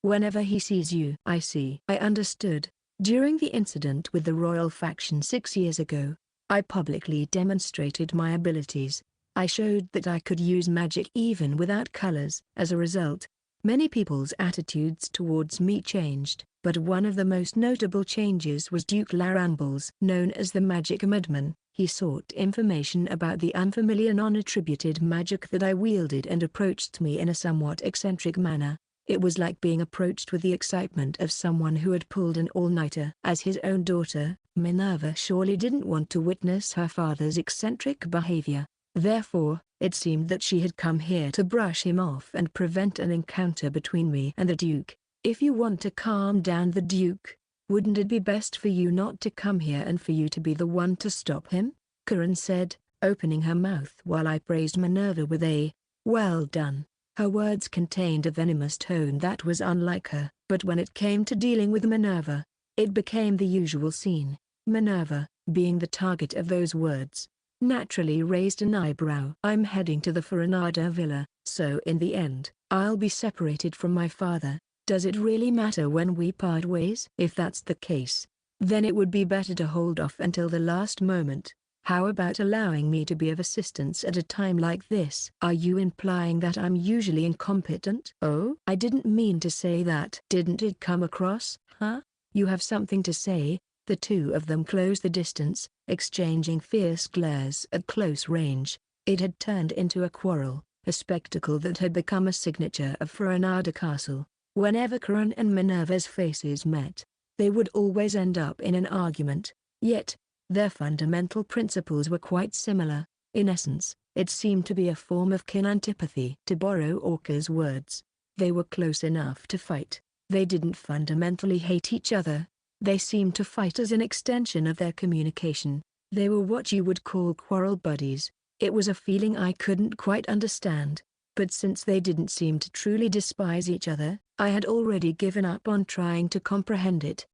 Whenever he sees you. I see. I understood. During the incident with the royal faction 6 years ago, I publicly demonstrated my abilities. I showed that I could use magic even without colors. As a result, many people's attitudes towards me changed, but one of the most notable changes was Duke Larambles. Known as the Magic Madman, he sought information about the unfamiliar non-attributed magic that I wielded and approached me in a somewhat eccentric manner. It was like being approached with the excitement of someone who had pulled an all-nighter. As his own daughter, Minerva surely didn't want to witness her father's eccentric behavior. Therefore, it seemed that she had come here to brush him off and prevent an encounter between me and the Duke. If you want to calm down the Duke, wouldn't it be best for you not to come here and for you to be the one to stop him? Karen said, opening her mouth while I praised Minerva with a, well done. Her words contained a venomous tone that was unlike her. But when it came to dealing with Minerva, it became the usual scene. Minerva, being the target of those words, naturally raised an eyebrow. I'm heading to the Foranada villa, so in the end, I'll be separated from my father. Does it really matter when we part ways? If that's the case, then it would be better to hold off until the last moment. How about allowing me to be of assistance at a time like this? Are you implying that I'm usually incompetent? Oh, I didn't mean to say that. Didn't it come across, huh? You have something to say? The two of them closed the distance, exchanging fierce glares at close range. It had turned into a quarrel, a spectacle that had become a signature of Foranada Castle. Whenever Karan and Minerva's faces met, they would always end up in an argument. Yet, their fundamental principles were quite similar. In essence, it seemed to be a form of kin antipathy. To borrow Orca's words, they were close enough to fight. They didn't fundamentally hate each other. They seemed to fight as an extension of their communication. They were what you would call quarrel buddies. It was a feeling I couldn't quite understand. But since they didn't seem to truly despise each other, I had already given up on trying to comprehend it.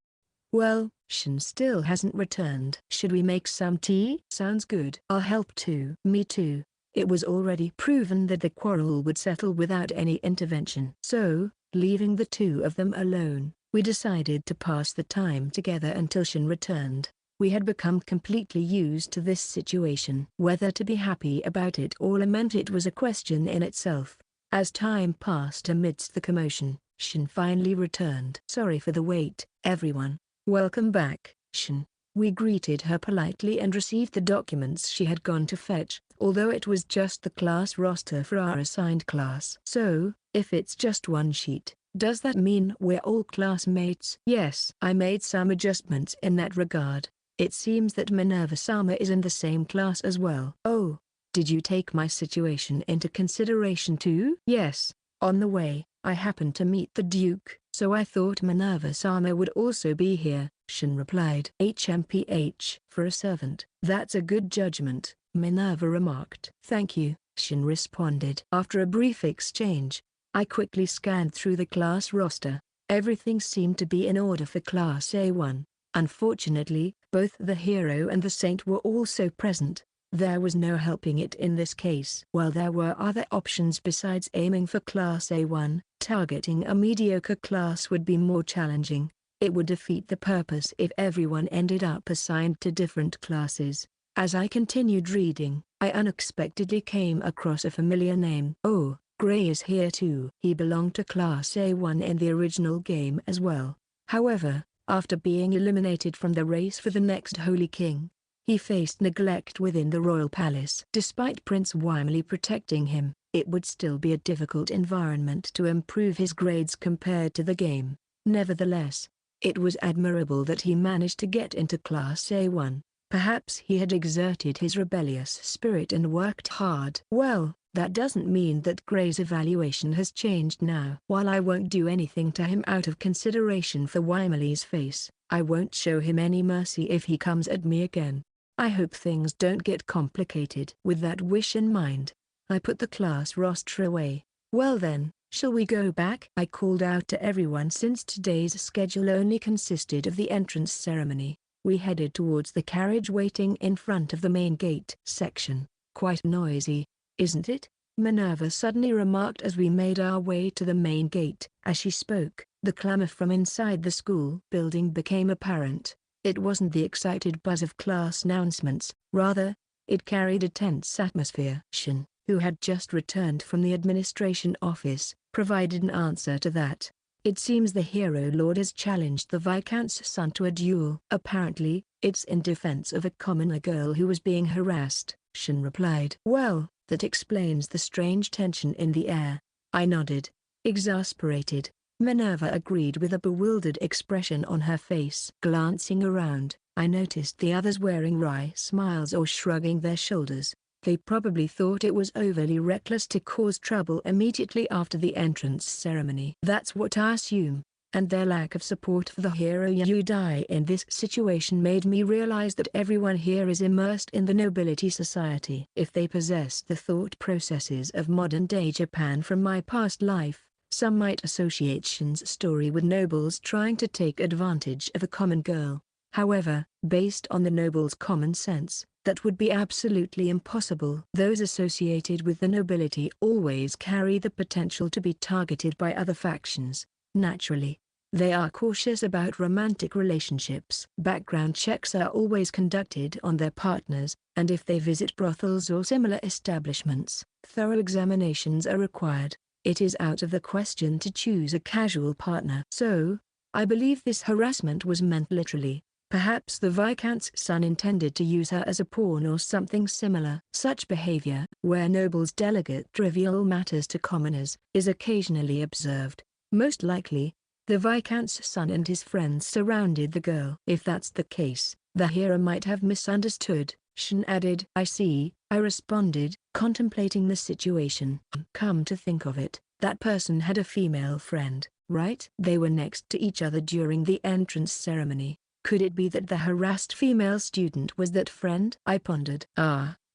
Well, Shin still hasn't returned. Should we make some tea? Sounds good. I'll help too. Me too. It was already proven that the quarrel would settle without any intervention. So, leaving the two of them alone, we decided to pass the time together until Shin returned. We had become completely used to this situation. Whether to be happy about it or lament it was a question in itself. As time passed amidst the commotion, Shin finally returned. Sorry for the wait, everyone. Welcome back, Shin. We greeted her politely and received the documents she had gone to fetch, although it was just the class roster for our assigned class. So, if it's just one sheet, does that mean we're all classmates? Yes. I made some adjustments in that regard. It seems that Minerva-sama is in the same class as well. Oh, did you take my situation into consideration too? Yes. On the way, I happened to meet the Duke, so I thought Minerva-sama would also be here, Shin replied. HMPH. For a servant. That's a good judgment, Minerva remarked. Thank you, Shin responded. After a brief exchange, I quickly scanned through the class roster. Everything seemed to be in order for Class A1. Unfortunately, both the hero and the saint were also present. There was no helping it in this case. While there were other options besides aiming for Class A1, targeting a mediocre class would be more challenging. It would defeat the purpose if everyone ended up assigned to different classes. As I continued reading, I unexpectedly came across a familiar name. Oh, Gray is here too. He belonged to Class A1 in the original game as well. However, after being eliminated from the race for the next Holy King, he faced neglect within the royal palace. Despite Prince Wymley protecting him, it would still be a difficult environment to improve his grades compared to the game. Nevertheless, it was admirable that he managed to get into Class A1. Perhaps he had exerted his rebellious spirit and worked hard. Well, that doesn't mean that Gray's evaluation has changed now. While I won't do anything to him out of consideration for Wymley's face, I won't show him any mercy if he comes at me again. I hope things don't get complicated. With that wish in mind, I put the class roster away. Well then, shall we go back? I called out to everyone since today's schedule only consisted of the entrance ceremony. We headed towards the carriage waiting in front of the main gate section. Quite noisy, isn't it? Minerva suddenly remarked as we made our way to the main gate. As she spoke, the clamor from inside the school building became apparent. It wasn't the excited buzz of class announcements, rather, it carried a tense atmosphere. Shin, who had just returned from the administration office, provided an answer to that. It seems the hero lord has challenged the Viscount's son to a duel. Apparently, it's in defense of a commoner girl who was being harassed, Shin replied. Well, that explains the strange tension in the air. I nodded. Exasperated. Minerva agreed with a bewildered expression on her face. Glancing around, I noticed the others wearing wry smiles or shrugging their shoulders. They probably thought it was overly reckless to cause trouble immediately after the entrance ceremony. That's what I assume, and their lack of support for the hero Yudai in this situation made me realize that everyone here is immersed in the nobility society. If they possess the thought processes of modern-day Japan from my past life, some might associate Shin's story with nobles trying to take advantage of a common girl. However, based on the noble's common sense, that would be absolutely impossible. Those associated with the nobility always carry the potential to be targeted by other factions. Naturally, they are cautious about romantic relationships. Background checks are always conducted on their partners, and if they visit brothels or similar establishments, thorough examinations are required. It is out of the question to choose a casual partner. So, I believe this harassment was meant literally. Perhaps the Viscount's son intended to use her as a pawn or something similar. Such behavior, where nobles delegate trivial matters to commoners, is occasionally observed. Most likely, the Viscount's son and his friends surrounded the girl. If that's the case, the hero might have misunderstood, Shin added. I see, I responded, contemplating the situation. Come to think of it, that person had a female friend, right? They were next to each other during the entrance ceremony. Could it be that the harassed female student was that friend? I pondered.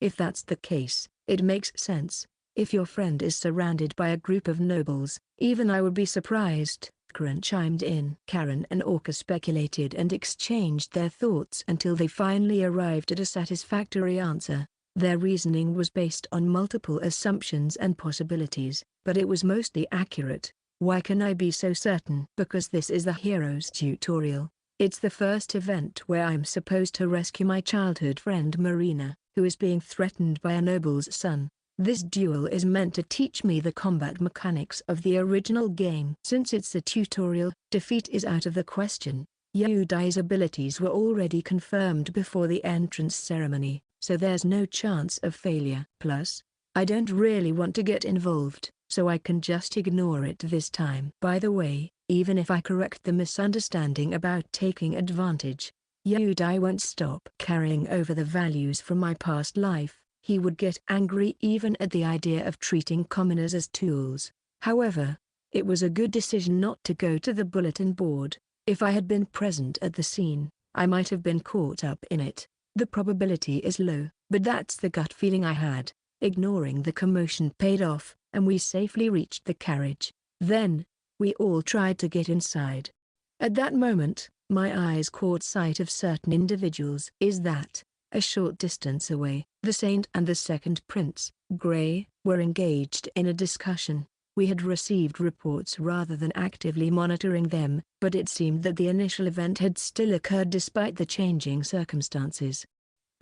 If that's the case, it makes sense. If your friend is surrounded by a group of nobles, even I would be surprised. Karen chimed in. Karen and Orca speculated and exchanged their thoughts until they finally arrived at a satisfactory answer. Their reasoning was based on multiple assumptions and possibilities, but it was mostly accurate. Why can I be so certain? Because this is the hero's tutorial. It's the first event where I'm supposed to rescue my childhood friend Marina, who is being threatened by a noble's son. This duel is meant to teach me the combat mechanics of the original game. Since it's a tutorial, defeat is out of the question. Yudai's abilities were already confirmed before the entrance ceremony, so there's no chance of failure. Plus, I don't really want to get involved, so I can just ignore it this time. By the way, even if I correct the misunderstanding about taking advantage, Yudai won't stop carrying over the values from my past life. He would get angry even at the idea of treating commoners as tools. However, it was a good decision not to go to the bulletin board. If I had been present at the scene, I might have been caught up in it. The probability is low, but that's the gut feeling I had. Ignoring the commotion paid off, and we safely reached the carriage. Then, we all tried to get inside. At that moment, my eyes caught sight of certain individuals. Is that, a short distance away, the Saint and the second Prince, Grey, were engaged in a discussion. We had received reports rather than actively monitoring them, but it seemed that the initial event had still occurred despite the changing circumstances.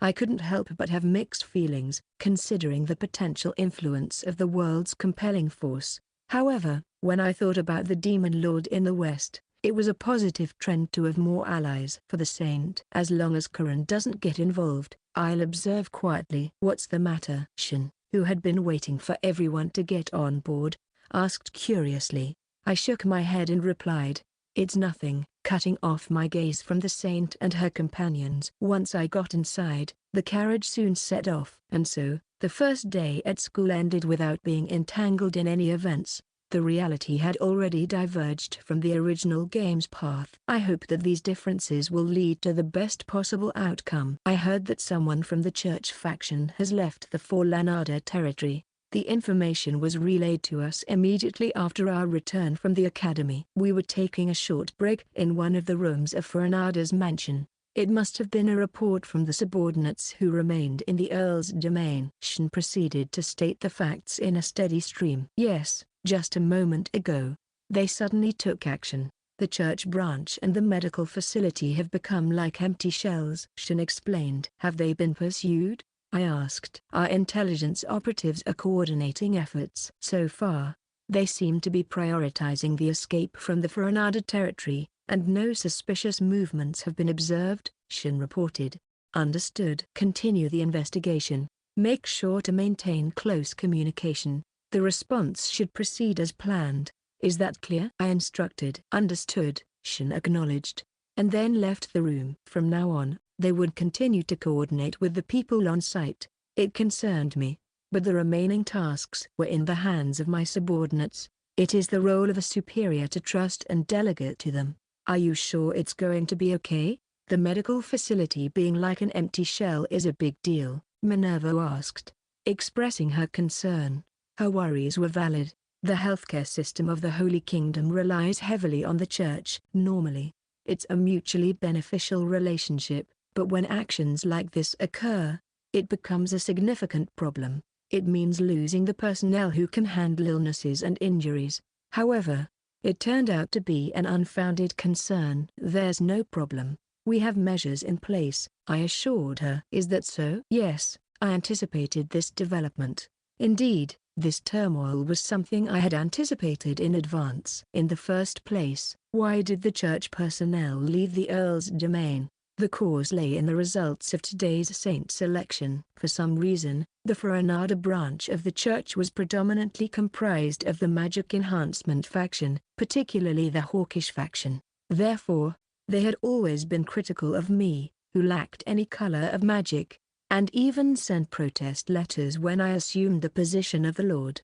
I couldn't help but have mixed feelings, considering the potential influence of the world's compelling force. However, when I thought about the Demon Lord in the West, it was a positive trend to have more allies for the Saint. As long as Karen doesn't get involved, I'll observe quietly. What's the matter? Shin, who had been waiting for everyone to get on board, asked curiously. I shook my head and replied, "It's nothing," cutting off my gaze from the Saint and her companions. Once I got inside, the carriage soon set off. And so, the first day at school ended without being entangled in any events. The reality had already diverged from the original game's path. I hope that these differences will lead to the best possible outcome. I heard that someone from the church faction has left the Foranada territory. The information was relayed to us immediately after our return from the academy. We were taking a short break in one of the rooms of Foranada's mansion. It must have been a report from the subordinates who remained in the Earl's domain. Shin proceeded to state the facts in a steady stream. Yes, just a moment ago, they suddenly took action. The church branch and the medical facility have become like empty shells. Shin explained. Have they been pursued? I asked. Our intelligence operatives are coordinating efforts. So far, they seem to be prioritizing the escape from the Foranada territory, and no suspicious movements have been observed, Shin reported. Understood. Continue the investigation. Make sure to maintain close communication. The response should proceed as planned. Is that clear? I instructed. Understood, Shin acknowledged, and then left the room. From now on, they would continue to coordinate with the people on site. It concerned me, but the remaining tasks were in the hands of my subordinates. It is the role of a superior to trust and delegate to them. Are you sure it's going to be okay? The medical facility being like an empty shell is a big deal, Minerva asked, expressing her concern. Her worries were valid. The healthcare system of the Holy Kingdom relies heavily on the Church. Normally, it's a mutually beneficial relationship, but when actions like this occur, it becomes a significant problem. It means losing the personnel who can handle illnesses and injuries. However, it turned out to be an unfounded concern. There's no problem. We have measures in place, I assured her. Is that so? Yes, I anticipated this development. Indeed, this turmoil was something I had anticipated in advance. In the first place, why did the church personnel leave the Earl's domain? The cause lay in the results of today's saint selection. For some reason, the Foranada branch of the church was predominantly comprised of the magic enhancement faction, particularly the hawkish faction. Therefore, they had always been critical of me, who lacked any color of magic, and even sent protest letters when I assumed the position of the Lord.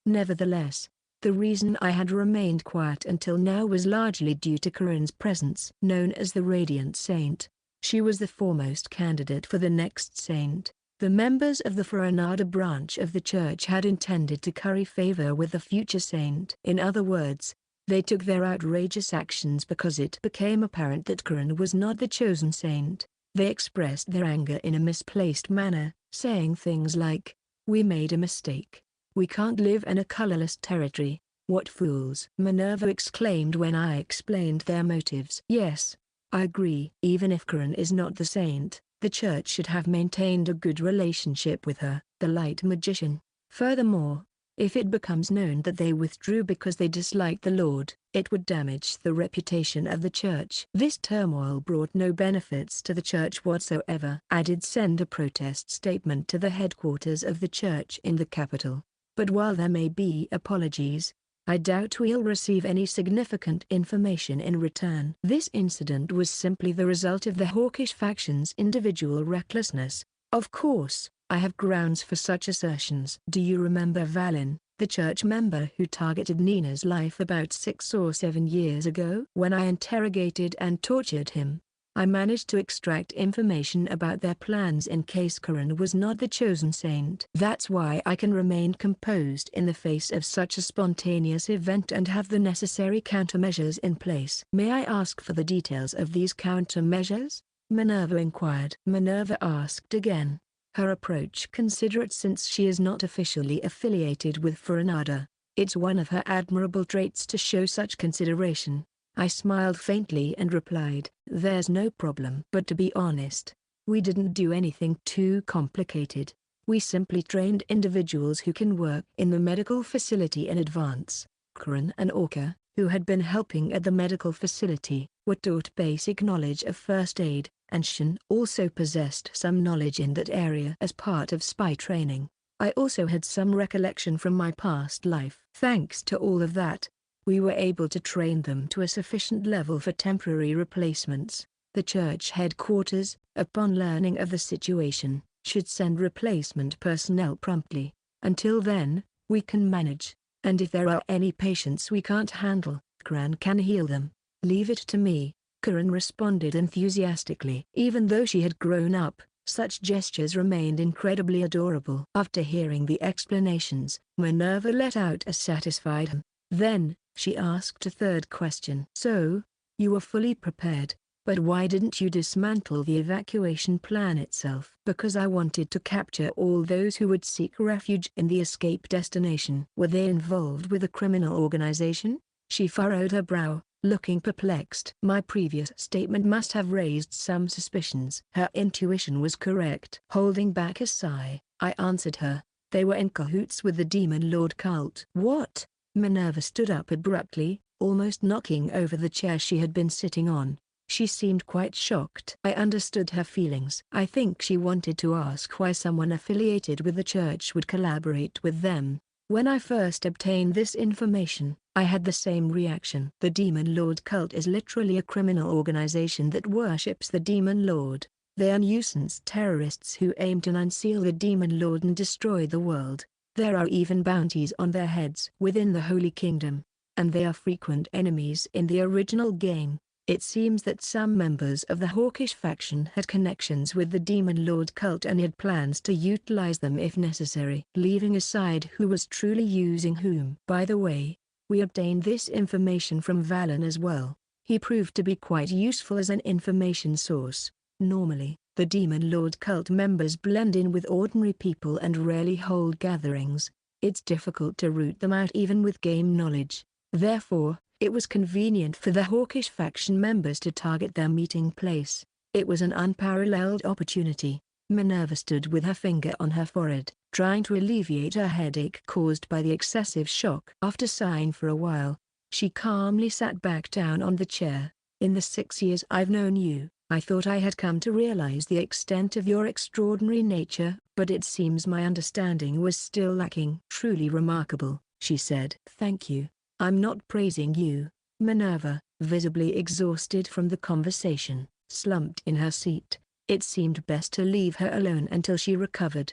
Nevertheless, the reason I had remained quiet until now was largely due to Corinne's presence. Known as the Radiant Saint, she was the foremost candidate for the next saint. The members of the Foranada branch of the church had intended to curry favor with the future saint. In other words, they took their outrageous actions because it became apparent that Corinne was not the chosen saint. They expressed their anger in a misplaced manner, saying things like, "We made a mistake. We can't live in a colorless territory. What fools!" Minerva exclaimed when I explained their motives. Yes, I agree. Even if Corinne is not the saint, the church should have maintained a good relationship with her, the light magician. Furthermore, if it becomes known that they withdrew because they disliked the Lord, it would damage the reputation of the church. This turmoil brought no benefits to the church whatsoever. I did send a protest statement to the headquarters of the church in the capital, but while there may be apologies, I doubt we'll receive any significant information in return. This incident was simply the result of the hawkish faction's individual recklessness. Of course, I have grounds for such assertions. Do you remember Valin, the church member who targeted Nina's life about 6 or 7 years ago? When I interrogated and tortured him, I managed to extract information about their plans in case Corinne was not the chosen saint. That's why I can remain composed in the face of such a spontaneous event and have the necessary countermeasures in place. May I ask for the details of these countermeasures? Minerva inquired. Minerva asked again, her approach considerate since she is not officially affiliated with Foranada. It's one of her admirable traits to show such consideration. I smiled faintly and replied, "There's no problem." But to be honest, we didn't do anything too complicated. We simply trained individuals who can work in the medical facility in advance. Corinne and Orca, who had been helping at the medical facility, were taught basic knowledge of first aid, and Shin also possessed some knowledge in that area as part of spy training. I also had some recollection from my past life. Thanks to all of that, we were able to train them to a sufficient level for temporary replacements. The church headquarters, upon learning of the situation, should send replacement personnel promptly. Until then, we can manage, and if there are any patients we can't handle, Corinne can heal them. Leave it to me, Corinne responded enthusiastically. Even though she had grown up, such gestures remained incredibly adorable. After hearing the explanations, Minerva let out a satisfied hum. Then, she asked a third question. "So, you were fully prepared. But why didn't you dismantle the evacuation plan itself? Because I wanted to capture all those who would seek refuge in the escape destination. Were they involved with a criminal organization? She furrowed her brow, looking perplexed. My previous statement must have raised some suspicions. Her intuition was correct. Holding back a sigh, I answered her. They were in cahoots with the Demon Lord cult. What? Minerva stood up abruptly, almost knocking over the chair she had been sitting on. She seemed quite shocked. I understood her feelings. I think she wanted to ask why someone affiliated with the church would collaborate with them. When I first obtained this information, I had the same reaction. The Demon Lord cult is literally a criminal organization that worships the Demon Lord. They are nuisance terrorists who aim to unseal the Demon Lord and destroy the world. There are even bounties on their heads within the Holy Kingdom, and they are frequent enemies in the original game. It seems that some members of the hawkish faction had connections with the Demon Lord cult and had plans to utilize them if necessary. Leaving aside who was truly using whom. By the way, we obtained this information from Valen as well. He proved to be quite useful as an information source. Normally, the Demon Lord cult members blend in with ordinary people and rarely hold gatherings. It's difficult to root them out even with game knowledge. Therefore, it was convenient for the hawkish faction members to target their meeting place. It was an unparalleled opportunity. Minerva stood with her finger on her forehead, trying to alleviate her headache caused by the excessive shock. After sighing for a while, she calmly sat back down on the chair. In the 6 years I've known you, I thought I had come to realize the extent of your extraordinary nature, but it seems my understanding was still lacking. Truly remarkable, she said. Thank you. I'm not praising you. Minerva, visibly exhausted from the conversation, slumped in her seat. It seemed best to leave her alone until she recovered.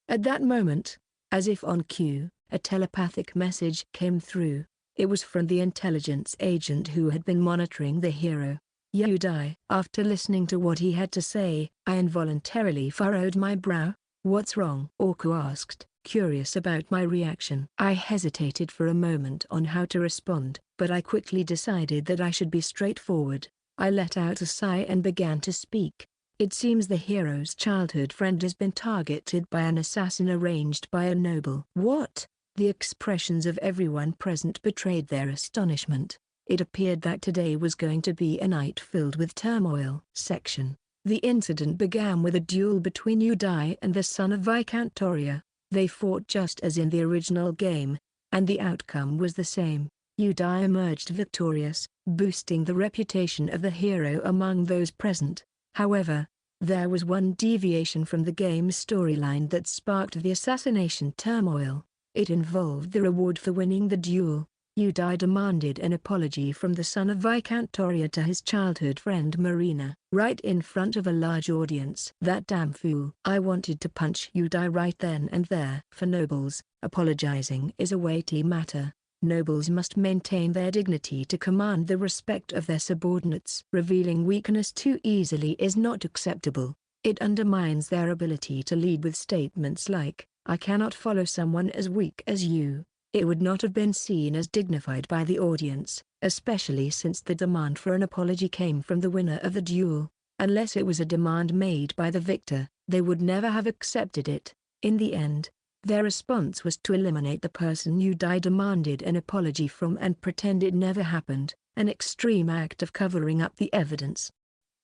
At that moment, as if on cue, a telepathic message came through. It was from the intelligence agent who had been monitoring the hero. You die. After listening to what he had to say, I involuntarily furrowed my brow. What's wrong? Orku asked, curious about my reaction. I hesitated for a moment on how to respond, but I quickly decided that I should be straightforward. I let out a sigh and began to speak. It seems the hero's childhood friend has been targeted by an assassin arranged by a noble. What? The expressions of everyone present betrayed their astonishment. It appeared that today was going to be a night filled with turmoil. Section. The incident began with a duel between Udai and the son of Viscount Toria. They fought just as in the original game, and the outcome was the same. Udai emerged victorious, boosting the reputation of the hero among those present. However, there was one deviation from the game's storyline that sparked the assassination turmoil. It involved the reward for winning the duel. Udai demanded an apology from the son of Viscount Toria to his childhood friend Marina, right in front of a large audience. That damn fool. I wanted to punch Udai right then and there. For nobles, apologizing is a weighty matter. Nobles must maintain their dignity to command the respect of their subordinates. Revealing weakness too easily is not acceptable. It undermines their ability to lead with statements like, I cannot follow someone as weak as you. It would not have been seen as dignified by the audience, especially since the demand for an apology came from the winner of the duel. Unless it was a demand made by the victor, they would never have accepted it. In the end, their response was to eliminate the person Udai demanded an apology from and pretend it never happened, an extreme act of covering up the evidence.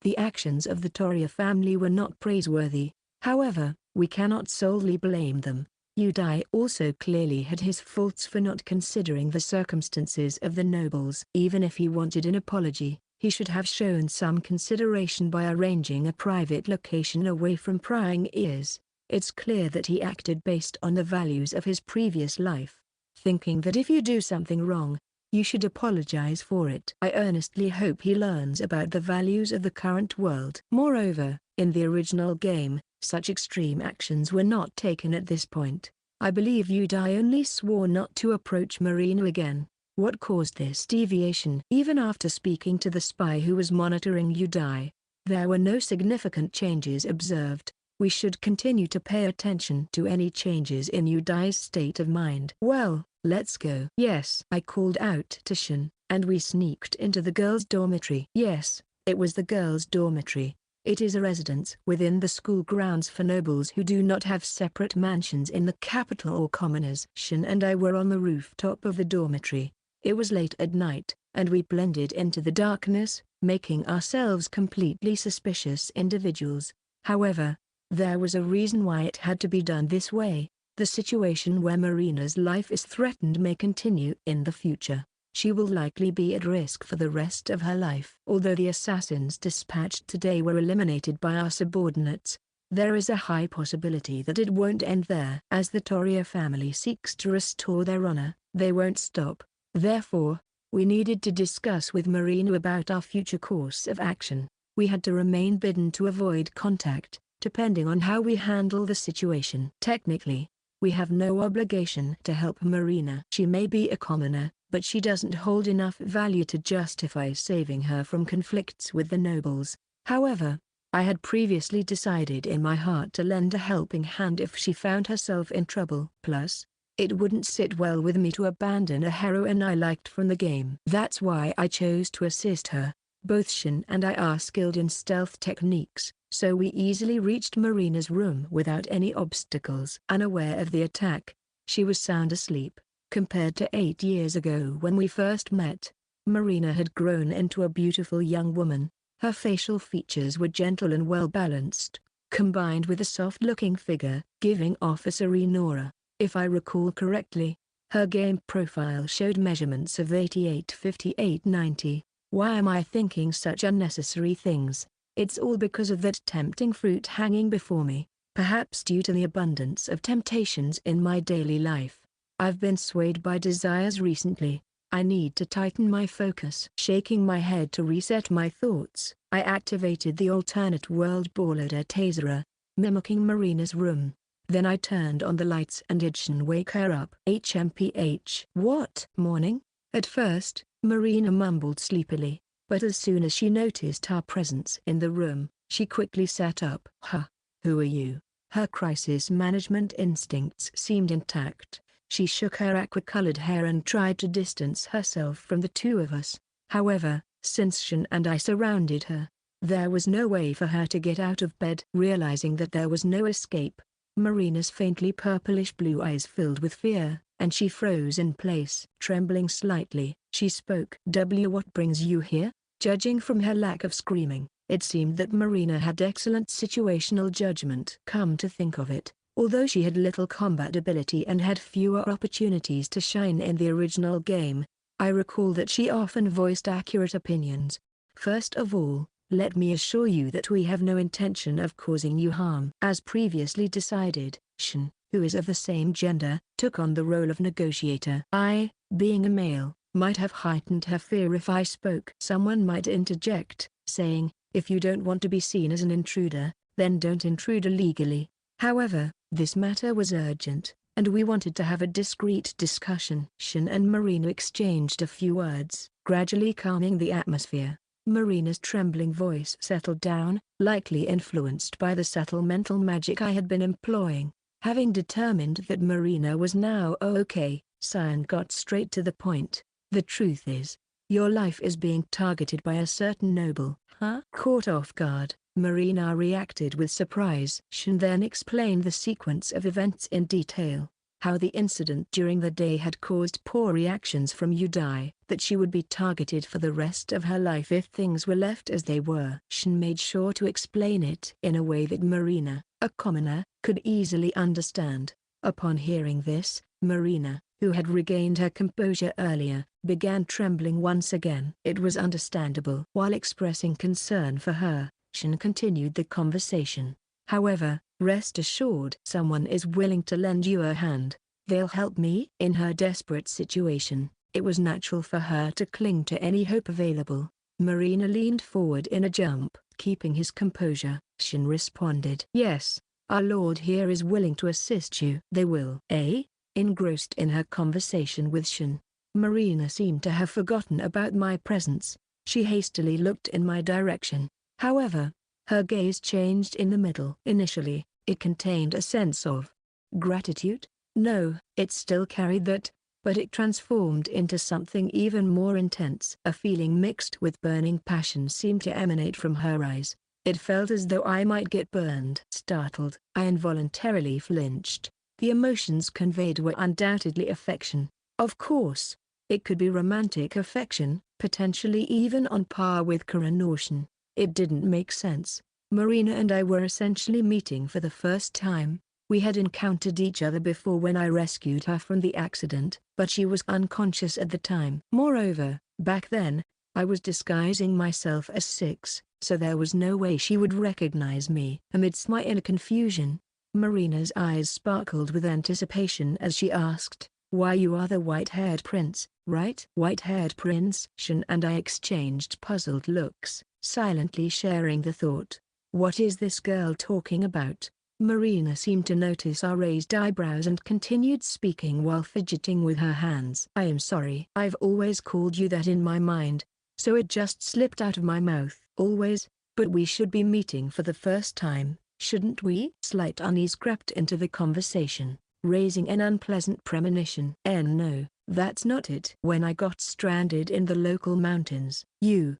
The actions of the Toria family were not praiseworthy. However, we cannot solely blame them. Udai also clearly had his faults for not considering the circumstances of the nobles. Even if he wanted an apology, he should have shown some consideration by arranging a private location away from prying ears. It's clear that he acted based on the values of his previous life, thinking that if you do something wrong, you should apologize for it. I earnestly hope he learns about the values of the current world. Moreover, in the original game, such extreme actions were not taken at this point. I believe Udai only swore not to approach Marina again. What caused this deviation? Even after speaking to the spy who was monitoring Udai, there were no significant changes observed. We should continue to pay attention to any changes in Udai's state of mind. Well, let's go. Yes, I called out to Shin, and we sneaked into the girls' dormitory. Yes, It was the girls' dormitory. It is a residence within the school grounds for nobles who do not have separate mansions in the capital or commoners. Shin and I were on the rooftop of the dormitory. It was late at night, and we blended into the darkness, making ourselves completely suspicious individuals. However, there was a reason why it had to be done this way. The situation where Marina's life is threatened may continue in the future. She will likely be at risk for the rest of her life. Although the assassins dispatched today were eliminated by our subordinates, there is a high possibility that it won't end there. As the Toria family seeks to restore their honor, they won't stop. Therefore, we needed to discuss with Marina about our future course of action. We had to remain bidden to avoid contact, depending on how we handle the situation. Technically, we have no obligation to help Marina. She may be a commoner, but she doesn't hold enough value to justify saving her from conflicts with the nobles. However, I had previously decided in my heart to lend a helping hand if she found herself in trouble. Plus, it wouldn't sit well with me to abandon a heroine I liked from the game. That's why I chose to assist her. Both Shin and I are skilled in stealth techniques, so we easily reached Marina's room without any obstacles. Unaware of the attack, she was sound asleep. Compared to 8 years ago when we first met, Marina had grown into a beautiful young woman. Her facial features were gentle and well-balanced, combined with a soft-looking figure, giving off a serene aura. If I recall correctly, her game profile showed measurements of 88, 58, 90. Why am I thinking such unnecessary things? It's all because of that tempting fruit hanging before me. Perhaps due to the abundance of temptations in my daily life, I've been swayed by desires recently. I need to tighten my focus. Shaking my head to reset my thoughts, I activated the alternate world boiler taser, mimicking Marina's room. Then I turned on the lights and did Shin wake her up. HMPH. What? Morning? At first, Marina mumbled sleepily, but as soon as she noticed our presence in the room, she quickly sat up. Huh? Who are you? Her crisis management instincts seemed intact. She shook her aqua-colored hair and tried to distance herself from the two of us. However, since Shin and I surrounded her, there was no way for her to get out of bed. Realizing that there was no escape, Marina's faintly purplish blue eyes filled with fear, and she froze in place. Trembling slightly, she spoke. What brings you here? Judging from her lack of screaming, it seemed that Marina had excellent situational judgment. Come to think of it, although she had little combat ability and had fewer opportunities to shine in the original game, I recall that she often voiced accurate opinions. First of all, let me assure you that we have no intention of causing you harm. As previously decided, Shin, who is of the same gender, took on the role of negotiator. I, being a male, might have heightened her fear if I spoke. Someone might interject, saying, if you don't want to be seen as an intruder, then don't intrude illegally. However, this matter was urgent, and we wanted to have a discreet discussion. Shin and Marina exchanged a few words, gradually calming the atmosphere. Marina's trembling voice settled down, likely influenced by the subtle mental magic I had been employing. Having determined that Marina was now okay, Cyan got straight to the point. The truth is, your life is being targeted by a certain noble. Huh? Caught off guard, Marina reacted with surprise. Shin then explained the sequence of events in detail. How the incident during the day had caused poor reactions from Udai, that she would be targeted for the rest of her life if things were left as they were. Shin made sure to explain it in a way that Marina, a commoner, could easily understand. Upon hearing this, Marina, who had regained her composure earlier, began trembling once again. It was understandable. While expressing concern for her, Shin continued the conversation. However, rest assured, someone is willing to lend you a hand. They'll help me. In her desperate situation, it was natural for her to cling to any hope available. Marina leaned forward in a jump. Keeping his composure, Shin responded. Yes, our lord here is willing to assist you. They will. Eh? Engrossed in her conversation with Shin, Marina seemed to have forgotten about my presence. She hastily looked in my direction. However, her gaze changed in the middle. Initially, it contained a sense of gratitude. No, it still carried that but it transformed into something even more intense. A feeling mixed with burning passion seemed to emanate from her eyes. It felt as though I might get burned. Startled, I involuntarily flinched. The emotions conveyed were undoubtedly affection. Of course, it could be romantic affection, potentially even on par with coronation. It didn't make sense. Marina and I were essentially meeting for the first time. We had encountered each other before when I rescued her from the accident, but she was unconscious at the time. Moreover, back then, I was disguising myself as Zechs, so there was no way she would recognize me. Amidst my inner confusion, Marina's eyes sparkled with anticipation as she asked, "Why, you are the white-haired prince, right?" White-haired prince? Shin and I exchanged puzzled looks, silently sharing the thought. What is this girl talking about? Marina seemed to notice our raised eyebrows and continued speaking while fidgeting with her hands. "I am sorry. I've always called you that in my mind, so it just slipped out of my mouth." "Always? But we should be meeting for the first time, shouldn't we?" Slight unease crept into the conversation, raising an unpleasant premonition. No, that's not it. When I got stranded in the local mountains, you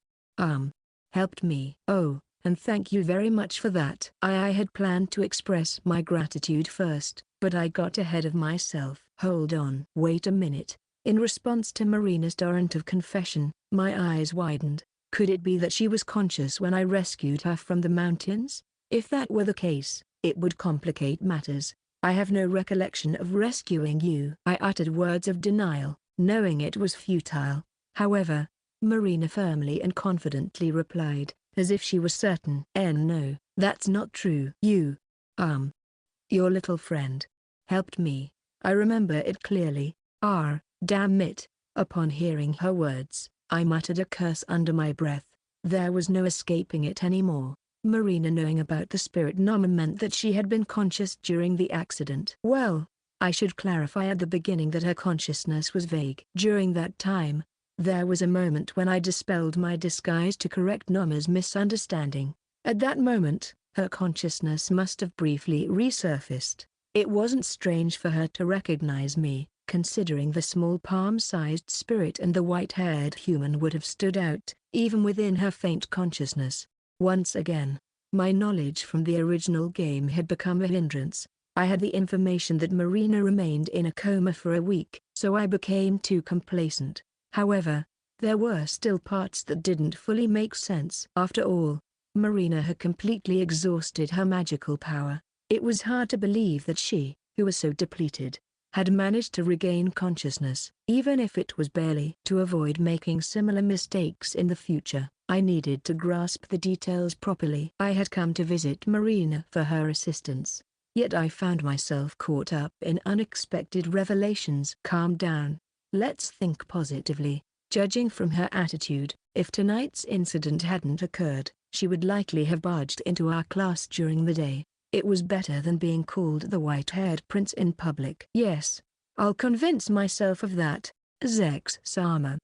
helped me." "Oh, and thank you very much for that." I had planned to express my gratitude first, but I got ahead of myself. "Hold on. Wait a minute." In response to Marina's torrent of confession, my eyes widened. Could it be that she was conscious when I rescued her from the mountains? If that were the case, it would complicate matters. "I have no recollection of rescuing you." I uttered words of denial, knowing it was futile. However, Marina firmly and confidently replied, as if she was certain. No, that's not true." "You, your little friend, helped me. I remember it clearly." Damn it." Upon hearing her words, I muttered a curse under my breath. There was no escaping it anymore. Marina knowing about the spirit Noma meant that she had been conscious during the accident. Well, I should clarify at the beginning that her consciousness was vague. During that time, there was a moment when I dispelled my disguise to correct Noma's misunderstanding. At that moment, her consciousness must have briefly resurfaced. It wasn't strange for her to recognize me, considering the small palm-sized spirit and the white-haired human would have stood out, even within her faint consciousness. Once again, my knowledge from the original game had become a hindrance. I had the information that Marina remained in a coma for a week, so I became too complacent. However, there were still parts that didn't fully make sense. After all, Marina had completely exhausted her magical power. It was hard to believe that she, who was so depleted, had managed to regain consciousness, even if it was barely. To avoid making similar mistakes in the future, I needed to grasp the details properly. I had come to visit Marina for her assistance, yet I found myself caught up in unexpected revelations. "Calm down. Let's think positively." Judging from her attitude, if tonight's incident hadn't occurred, she would likely have barged into our class during the day. It was better than being called the white-haired prince in public. "Yes, I'll convince myself of that, Zechs-sama.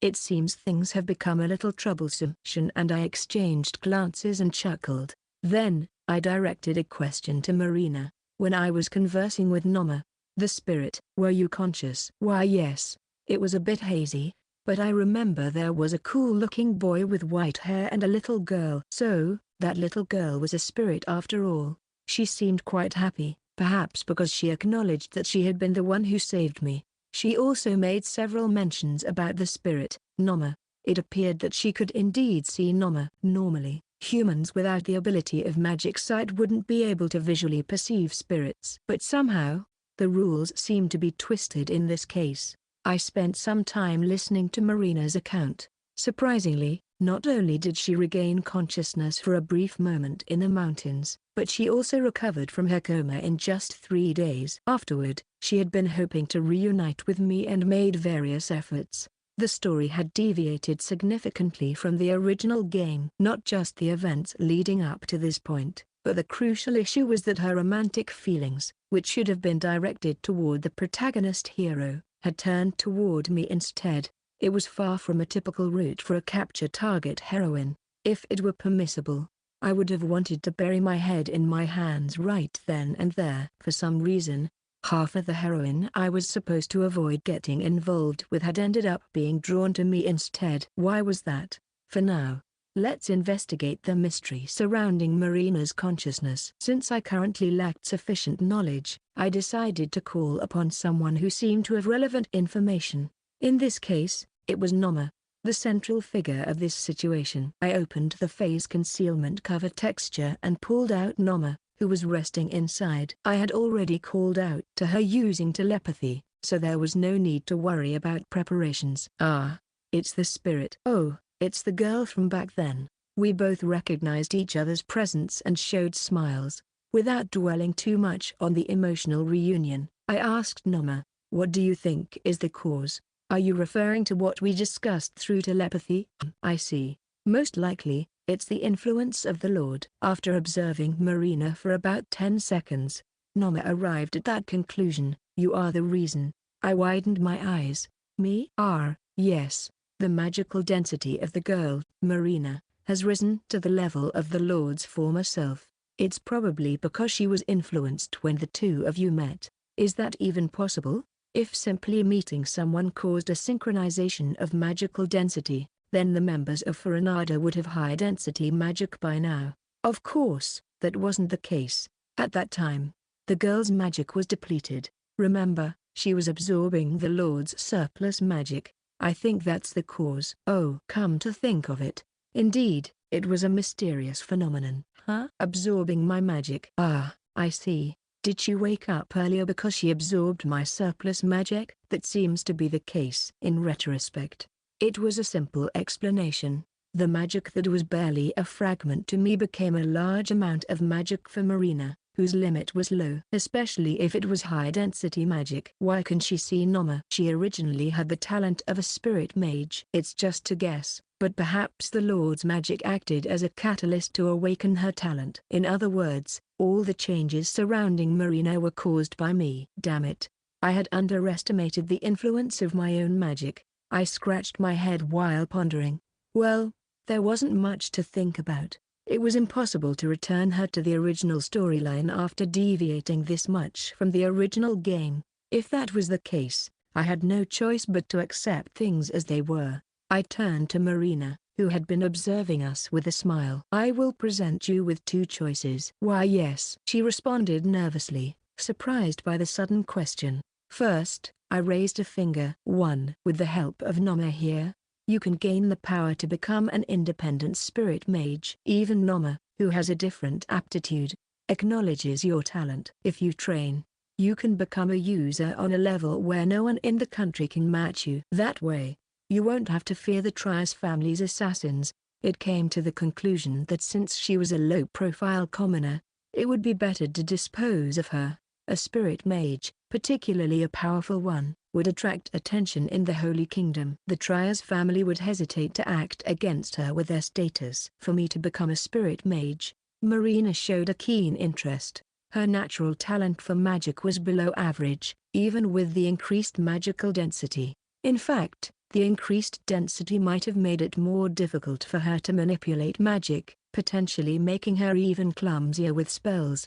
It seems things have become a little troublesome." Shin and I exchanged glances and chuckled. Then, I directed a question to Marina. "When I was conversing with Noma, the spirit, were you conscious?" "Why, yes. It was a bit hazy, but I remember there was a cool-looking boy with white hair and a little girl." "So, that little girl was a spirit after all." She seemed quite happy, perhaps because she acknowledged that she had been the one who saved me. She also made several mentions about the spirit, Noma. It appeared that she could indeed see Noma. Normally, humans without the ability of magic sight wouldn't be able to visually perceive spirits. But somehow, the rules seemed to be twisted in this case. I spent some time listening to Marina's account. Surprisingly, not only did she regain consciousness for a brief moment in the mountains, but she also recovered from her coma in just 3 days. Afterward, she had been hoping to reunite with me and made various efforts. The story had deviated significantly from the original game. Not just the events leading up to this point, but the crucial issue was that her romantic feelings, which should have been directed toward the protagonist hero, had turned toward me instead. It was far from a typical route for a capture target heroine. If it were permissible, I would have wanted to bury my head in my hands right then and there. For some reason, Half of the heroine I was supposed to avoid getting involved with had ended up being drawn to me instead. Why was that? For now, let's investigate the mystery surrounding Marina's consciousness. Since I currently lacked sufficient knowledge, I decided to call upon someone who seemed to have relevant information. In this case, it was Noma, the central figure of this situation. I opened the phase concealment cover texture and pulled out Noma, who was resting inside. I had already called out to her using telepathy, so there was no need to worry about preparations. Ah, it's the spirit. Oh, it's the girl from back then. We both recognized each other's presence and showed smiles. Without dwelling too much on the emotional reunion, I asked Noma, "What do you think is the cause? Are you referring to what we discussed through telepathy?" "I see. Most likely, it's the influence of the Lord." After observing Marina for about 10 seconds, Noma arrived at that conclusion. "You are the reason." I widened my eyes. "Me? Yes. The magical density of the girl, Marina, has risen to the level of the Lord's former self. It's probably because she was influenced when the two of you met. Is that even possible? If simply meeting someone caused a synchronization of magical density, then the members of Foranada would have high-density magic by now. Of course, that wasn't the case. At that time, the girl's magic was depleted. Remember, she was absorbing the Lord's surplus magic. I think that's the cause. Oh, come to think of it. Indeed, it was a mysterious phenomenon. Huh? Absorbing my magic. Ah, I see. Did she wake up earlier because she absorbed my surplus magic? That seems to be the case. In retrospect, it was a simple explanation. The magic that was barely a fragment to me became a large amount of magic for Marina, whose limit was low. Especially if it was high-density magic. Why can she see Noma? She originally had the talent of a spirit mage. It's just a guess, but perhaps the Lord's magic acted as a catalyst to awaken her talent. In other words, all the changes surrounding Marina were caused by me. Damn it. I had underestimated the influence of my own magic. I scratched my head while pondering. Well, there wasn't much to think about. It was impossible to return her to the original storyline after deviating this much from the original game. If that was the case, I had no choice but to accept things as they were. I turned to Marina, who had been observing us with a smile. "I will present you with two choices." "Why yes," she responded nervously, surprised by the sudden question. First, I raised a finger. "1. With the help of Noma here, you can gain the power to become an independent spirit mage." Even Noma, who has a different aptitude, acknowledges your talent. "If you train, you can become a user on a level where no one in the country can match you. That way, you won't have to fear the Trias family's assassins." It came to the conclusion that since she was a low-profile commoner, it would be better to dispose of her. A spirit mage, particularly a powerful one, would attract attention in the Holy Kingdom. The Trias family would hesitate to act against her with their status. For me to become a spirit mage, Marina showed a keen interest. Her natural talent for magic was below average, even with the increased magical density. In fact, the increased density might have made it more difficult for her to manipulate magic, potentially making her even clumsier with spells.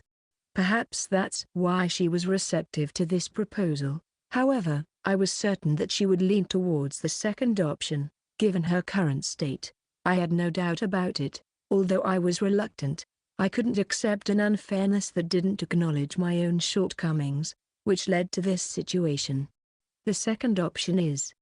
Perhaps that's why she was receptive to this proposal. However, I was certain that she would lean towards the second option, given her current state. I had no doubt about it. Although I was reluctant, I couldn't accept an unfairness that didn't acknowledge my own shortcomings, which led to this situation. The second option is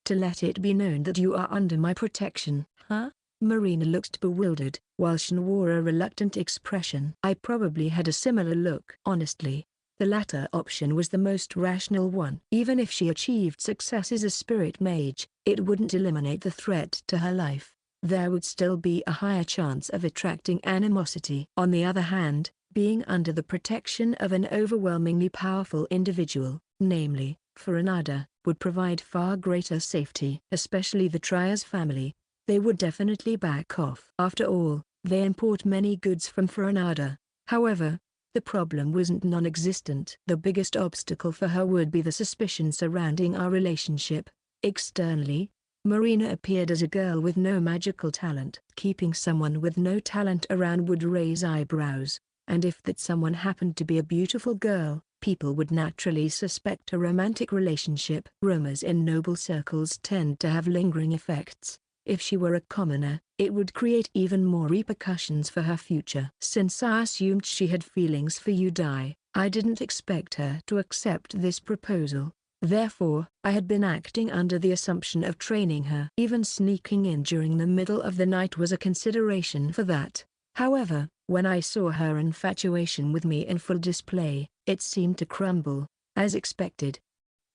to let it be known that you are under my protection. Huh? Marina looked bewildered, while Shen wore a reluctant expression. I probably had a similar look. Honestly, the latter option was the most rational one. Even if she achieved success as a spirit mage, it wouldn't eliminate the threat to her life. There would still be a higher chance of attracting animosity. On the other hand, being under the protection of an overwhelmingly powerful individual, namely, Foranada, would provide far greater safety. Especially the Trias family. They would definitely back off. After all, they import many goods from Foranada. However, the problem wasn't non-existent. The biggest obstacle for her would be the suspicion surrounding our relationship. Externally, Marina appeared as a girl with no magical talent. Keeping someone with no talent around would raise eyebrows, and if that someone happened to be a beautiful girl, people would naturally suspect a romantic relationship. Rumors in noble circles tend to have lingering effects. If she were a commoner, it would create even more repercussions for her future. Since I assumed she had feelings for you, I didn't expect her to accept this proposal. Therefore, I had been acting under the assumption of training her. Even sneaking in during the middle of the night was a consideration for that. However, when I saw her infatuation with me in full display, it seemed to crumble, as expected.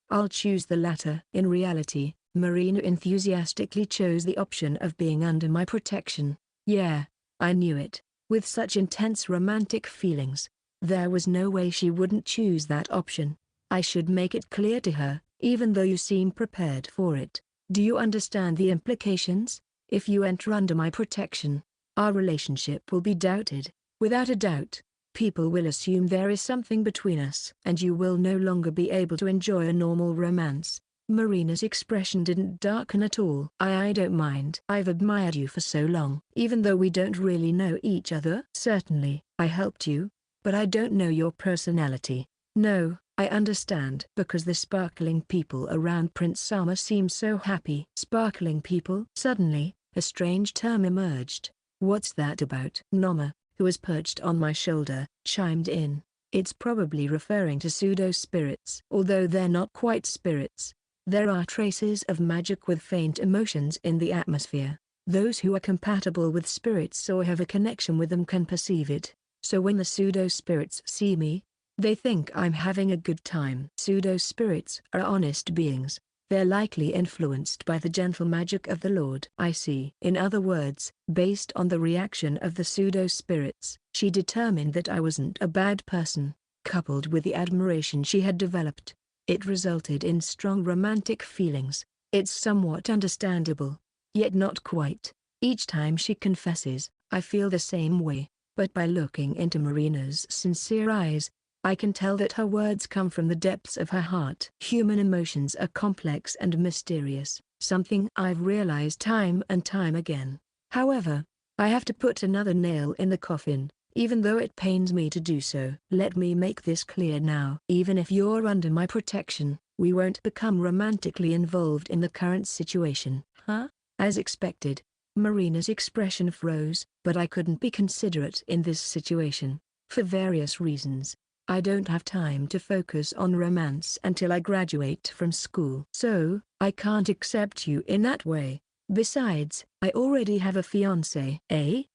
I'll choose the latter. In reality, Marina enthusiastically chose the option of being under my protection. Yeah, I knew it. With such intense romantic feelings, there was no way she wouldn't choose that option. I should make it clear to her, even though you seem prepared for it. Do you understand the implications? If you enter under my protection, our relationship will be doubted. Without a doubt, people will assume there is something between us, and you will no longer be able to enjoy a normal romance. Marina's expression didn't darken at all. I don't mind. I've admired you for so long. Even though we don't really know each other. Certainly, I helped you, but I don't know your personality. No, I understand. Because the sparkling people around Prince Sama seem so happy. Sparkling people? Suddenly, a strange term emerged. What's that about? Noma, who was perched on my shoulder, chimed in. It's probably referring to pseudo-spirits. Although they're not quite spirits, there are traces of magic with faint emotions in the atmosphere. Those who are compatible with spirits or have a connection with them can perceive it. So when the pseudo-spirits see me, they think I'm having a good time. Pseudo-spirits are honest beings. They're likely influenced by the gentle magic of the Lord. I see. In other words, based on the reaction of the pseudo-spirits, she determined that I wasn't a bad person. Coupled with the admiration she had developed, it resulted in strong romantic feelings. It's somewhat understandable, yet not quite. Each time she confesses, I feel the same way, but by looking into Marina's sincere eyes, I can tell that her words come from the depths of her heart. Human emotions are complex and mysterious, something I've realized time and time again. However, I have to put another nail in the coffin, even though it pains me to do so. Let me make this clear now. Even if you're under my protection, we won't become romantically involved in the current situation. Huh? As expected, Marina's expression froze, but I couldn't be considerate in this situation. For various reasons, I don't have time to focus on romance until I graduate from school. So, I can't accept you in that way. Besides, I already have a fiancé.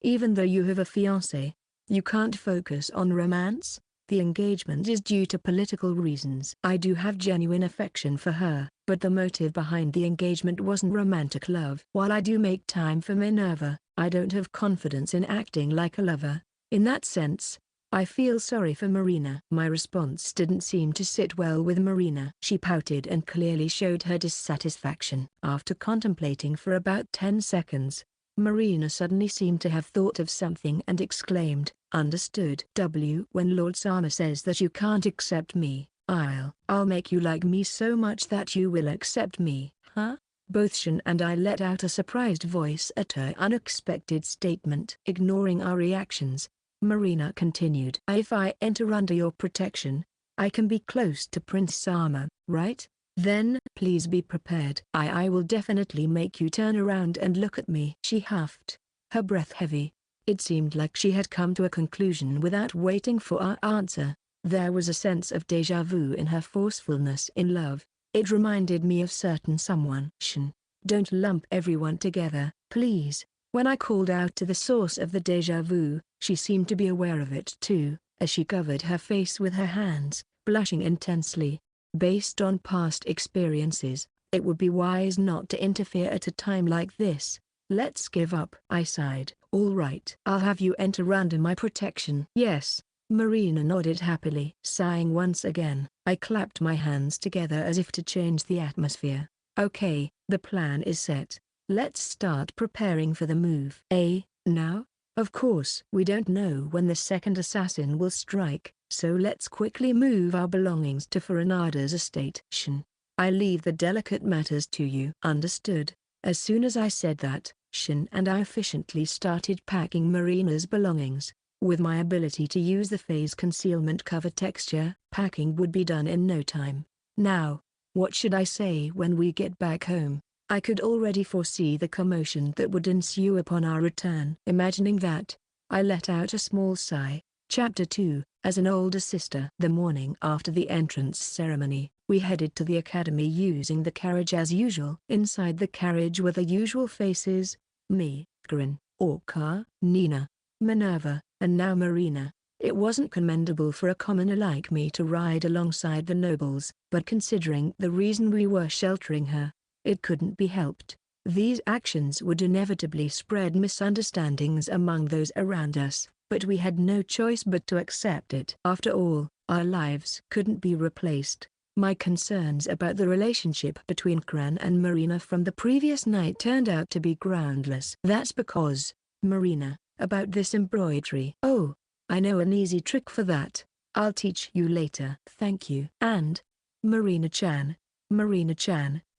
Even though you have a fiancé, you can't focus on romance? The engagement is due to political reasons. I do have genuine affection for her, but the motive behind the engagement wasn't romantic love. While I do make time for Minerva, I don't have confidence in acting like a lover. In that sense, I feel sorry for Marina. My response didn't seem to sit well with Marina. She pouted and clearly showed her dissatisfaction. After contemplating for about 10 seconds, Marina suddenly seemed to have thought of something and exclaimed, "Understood. When Lord Sama says that you can't accept me, I'll make you like me so much that you will accept me." Huh? Both Shin and I let out a surprised voice at her unexpected statement. Ignoring our reactions, Marina continued. If I enter under your protection, I can be close to Prince Sama, right? Then, please be prepared. I will definitely make you turn around and look at me. She huffed, her breath heavy. It seemed like she had come to a conclusion without waiting for our answer. There was a sense of déjà vu in her forcefulness in love. It reminded me of certain someone. Shin, don't lump everyone together, please. When I called out to the source of the déjà vu, she seemed to be aware of it too, as she covered her face with her hands, blushing intensely. Based on past experiences, it would be wise not to interfere at a time like this. Let's give up. I sighed. All right. I'll have you enter under my protection. Yes. Marina nodded happily. Sighing once again, I clapped my hands together as if to change the atmosphere. Okay, the plan is set. Let's start preparing for the move. Now? Of course. We don't know when the second assassin will strike, so let's quickly move our belongings to Foranada's estate. Shin, I leave the delicate matters to you. Understood. As soon as I said that, Shin and I efficiently started packing Marina's belongings. With my ability to use the phase concealment cover texture, packing would be done in no time. Now, what should I say when we get back home? I could already foresee the commotion that would ensue upon our return. Imagining that, I let out a small sigh. Chapter 2, As an older sister. The morning after the entrance ceremony, we headed to the academy using the carriage as usual. Inside the carriage were the usual faces: me, Grin, Orca, Nina, Minerva, and now Marina. It wasn't commendable for a commoner like me to ride alongside the nobles, but considering the reason we were sheltering her, it couldn't be helped. These actions would inevitably spread misunderstandings among those around us, but we had no choice but to accept it. After all, our lives couldn't be replaced. My concerns about the relationship between Kran and Marina from the previous night turned out to be groundless. That's because, Marina, about this embroidery. Oh, I know an easy trick for that. I'll teach you later. Thank you. And, Marina-chan,